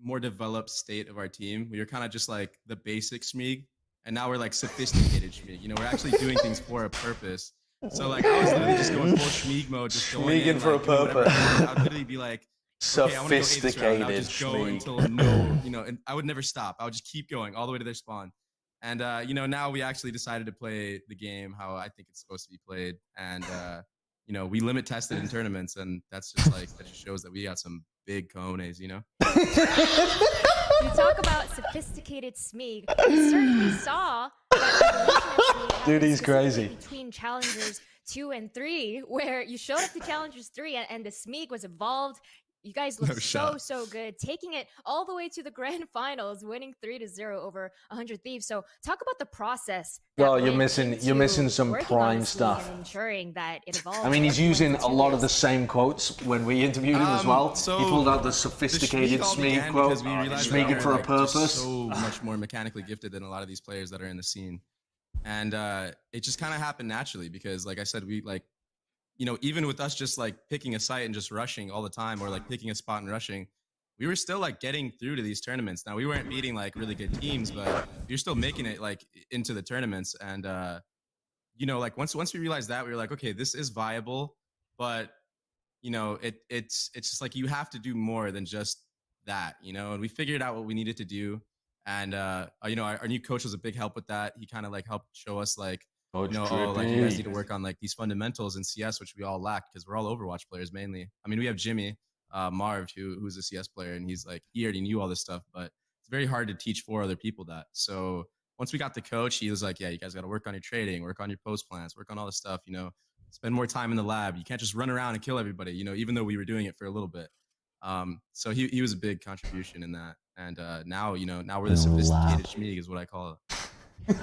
more developed state of our team. We were kind of just like the basic Schmeeg, and now we're like sophisticated Schmeeg. You know, we're actually doing things for a purpose. So like I was literally just going full Schmeeg mode, just going in, Schmeeging for like, a doing whatever purpose. I wanted. I'd literally be like, okay, I want to go 8 this round. And I would just go Sophisticated until Schmeeg. no, you know, and I would never stop. I would just keep going all the way to their spawn. And you know, now we actually decided to play the game how I think it's supposed to be played, and you know, we limit tested in tournaments, and that's just like that just shows that we got some big cojones, you know. You talk about sophisticated Smeeg. We certainly saw that evolution of Smeeg happen Dude, he's specifically crazy. between Challengers 2 and 3, where you showed up to Challengers 3 and the Smeeg was evolved. You guys look No shot. so good, taking it all the way to the grand finals, winning 3-0 over 100 Thieves. So talk about the process. that Well, you're went missing into some working on prime the Smeeg stuff. and ensuring that it evolved. I mean, he's using a lot of the same quotes when we interviewed him as well. So he pulled out the the sophisticated Schmeeg all Smeeg began quote, because we realized that Smeeging we're, for a like, just purpose. so much more mechanically gifted than a lot of these players that are in the scene, and it just kind of happened naturally because, like I said, we like, you know, even with us just like picking a site and just rushing all the time, or like picking a spot and rushing, we were still like getting through to these tournaments. Now we weren't beating like really good teams, but we were still making it like into the tournaments. And you know, like once we realized that, we were like, okay, this is viable, but you know, it's just like you have to do more than just that, you know. And we figured out what we needed to do, and you know, our new coach was a big help with that. He kind of like helped show us like, you know, oh, like you guys need to work on like these fundamentals in CS, which we all lack because we're all Overwatch players mainly. I mean, we have Jimmy Marv, who's a CS player, and he's like, he already knew all this stuff, but it's very hard to teach 4 other people that. So once we got the coach, he was like, yeah, you guys got to work on your trading, work on your post plans, work on all this stuff, you know, spend more time in the lab. You can't just run around and kill everybody, you know, even though we were doing it for a little bit. So he was a big contribution in that. And now, you know, now we're the sophisticated Schmeeg is what I call it.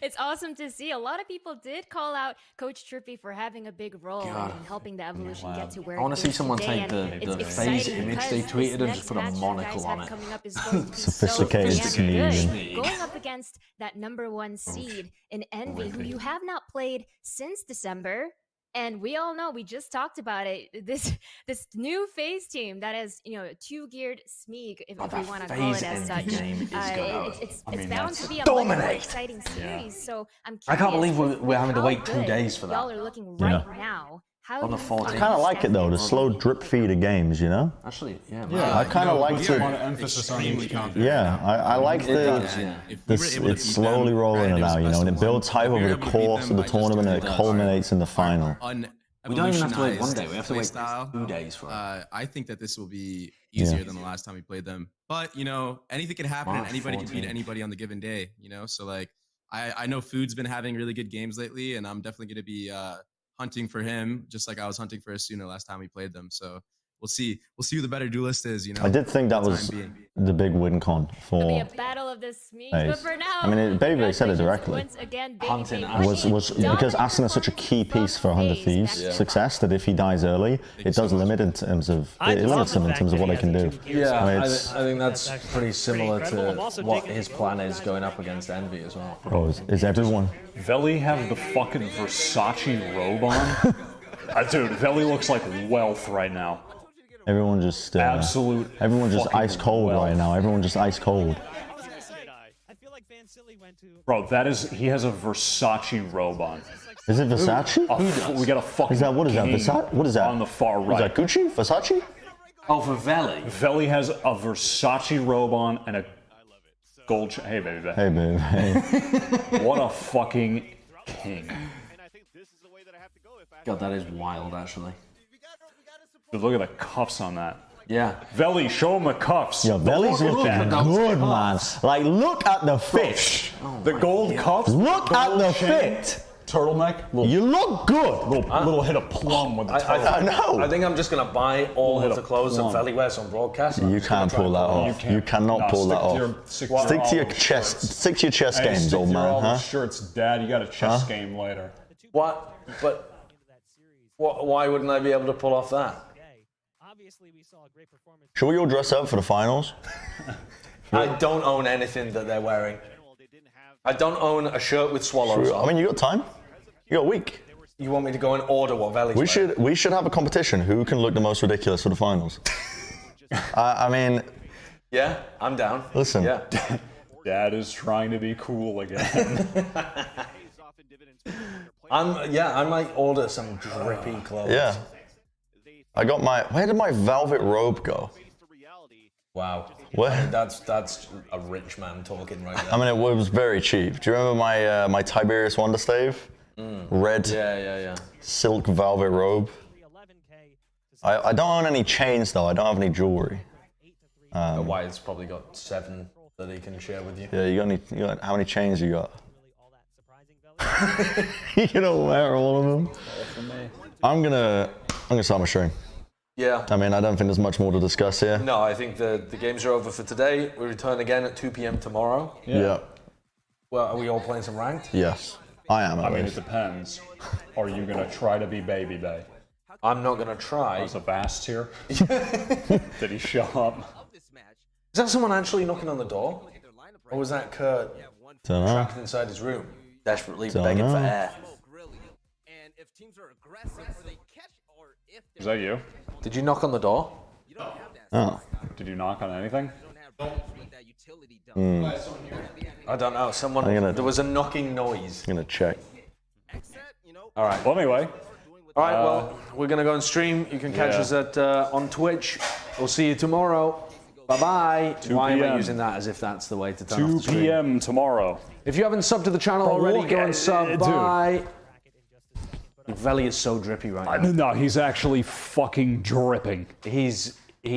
it's awesome to see. A lot of people did call out Coach Trippy for having a big role in helping the Evolution get to where I want to see someone take today, the face image they tweeted and just put a monocle on it. Sophisticated sneaking. Going up against that #1 seed in Envy, who you have not played since December. And we all know, we just talked about it, this new FaZe team that is, you know, 2-geared Smeeg, if we want to call it as such. It's bound to be a much more exciting series. So I'm curious, I can't believe we're having to wait 2 days for that. Y'all are looking right now. How on the 14th. I kind of like it though, the slow drip feed of games, you know? Actually, yeah. I kind of like to. Emphasis on Yeah, I like it's slowly rolling it out, you know, and it builds hype over the course of the tournament and it culminates in the final. We don't even have to wait 1 day, we have to wait 2 days for it. I think that this will be easier than the last time we played them. But, you know, anything can happen and anybody can beat anybody on the given day, you know? So, like, I know Food's been having really good games lately, and I'm definitely going to be hunting for him, just like I was hunting for Asuna last time we played them. So we'll see who the better duelist is, you know? I did think that was the big win con for... It'll be a battle of the Smeeg, but for now... I mean, Baby said it directly. Once again, Was because Asuna is such a key piece for 100 Thieves' success that if he dies early, it does limit in terms of... It limits him in terms of what they can do. Yeah, I think that's pretty similar to what his plan is going up against Envy as well. Bro, is everyone... Veli have the fucking Versace robe on? Dude, Veli looks like wealth right now. Everyone just... Absolute Everyone just ice cold right now. Everyone just ice cold. Bro, he has a Versace robe on. Is it Versace? We got a fucking What is that? Versace? What is that? On the far right. Is that Gucci? Versace? Oh, for Veli. Veli has a Versace robe on and a gold chain. Hey, baby. Hey, baby. Hey. What a fucking king. God, that is wild, actually. Dude, look at the cuffs on that. Yeah. Veli, show him the cuffs. Yo, Veli's looking good, man. Like, look at the fit. The gold cuffs. Look at the fit. Turtleneck. You look good. Little hit of plum with the turtleneck. I know. I think I'm just going to buy all of the clothes that Veli wears on broadcast. You can't pull that off. You cannot pull that off. Stick to your chest. Stick to your chest games, old man. Huh? Shirts, Dad. You got a chess game later. What? But why wouldn't I be able to pull off that? Should we all dress up for the finals? I don't own anything that they're wearing. I don't own a shirt with swallows on. I mean, you got time. You got a week. You want me to go and order what Veli's wearing? We should have a competition. Who can look the most ridiculous for the finals? I mean... Yeah, I'm down. Listen. Yeah. Dad is trying to be cool again. I might order some drippy clothes. Yeah. I got my... Where did my velvet robe go? Wow. Where? That's a rich man talking right there. I mean, it was very cheap. Do you remember my my Tiberius Wonder Stave? Red. Yeah. Silk velvet robe. I don't own any chains though. I don't have any jewelry. Wyatt's probably got 7 that he can share with you. Yeah, you got how many chains you got? You don't wear all of them. I'm gonna start my stream. Yeah. I mean, I don't think there's much more to discuss here. No, I think the games are over for today. We return again at 2 p.m. tomorrow. Yeah. Well, are we all playing some ranked? Yes. I am, I mean, it depends. Are you going to try to be Baby Bay? I'm not going to try. Was Avast here? Did he show up? Is that someone actually knocking on the door? Or was that Kurt trapped inside his room? Desperately begging for air. Is that you? Did you knock on the door? Oh. Did you knock on anything? I don't know. There was a knocking noise. I'm gonna check. All right. Well, anyway. All right. Well, we're gonna go and stream. You can catch us at on Twitch. We'll see you tomorrow. Bye bye. 2 Why am I PM. using that as if that's the way to turn off 2 the stream? p.m. tomorrow. If you haven't subbed to the channel already, go and sub. Bye. Veli is so drippy right now. No, he's actually fucking dripping. He's. I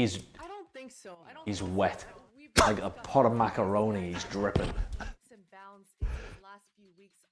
don't think so. He's wet. Like a pot of macaroni. He's dripping.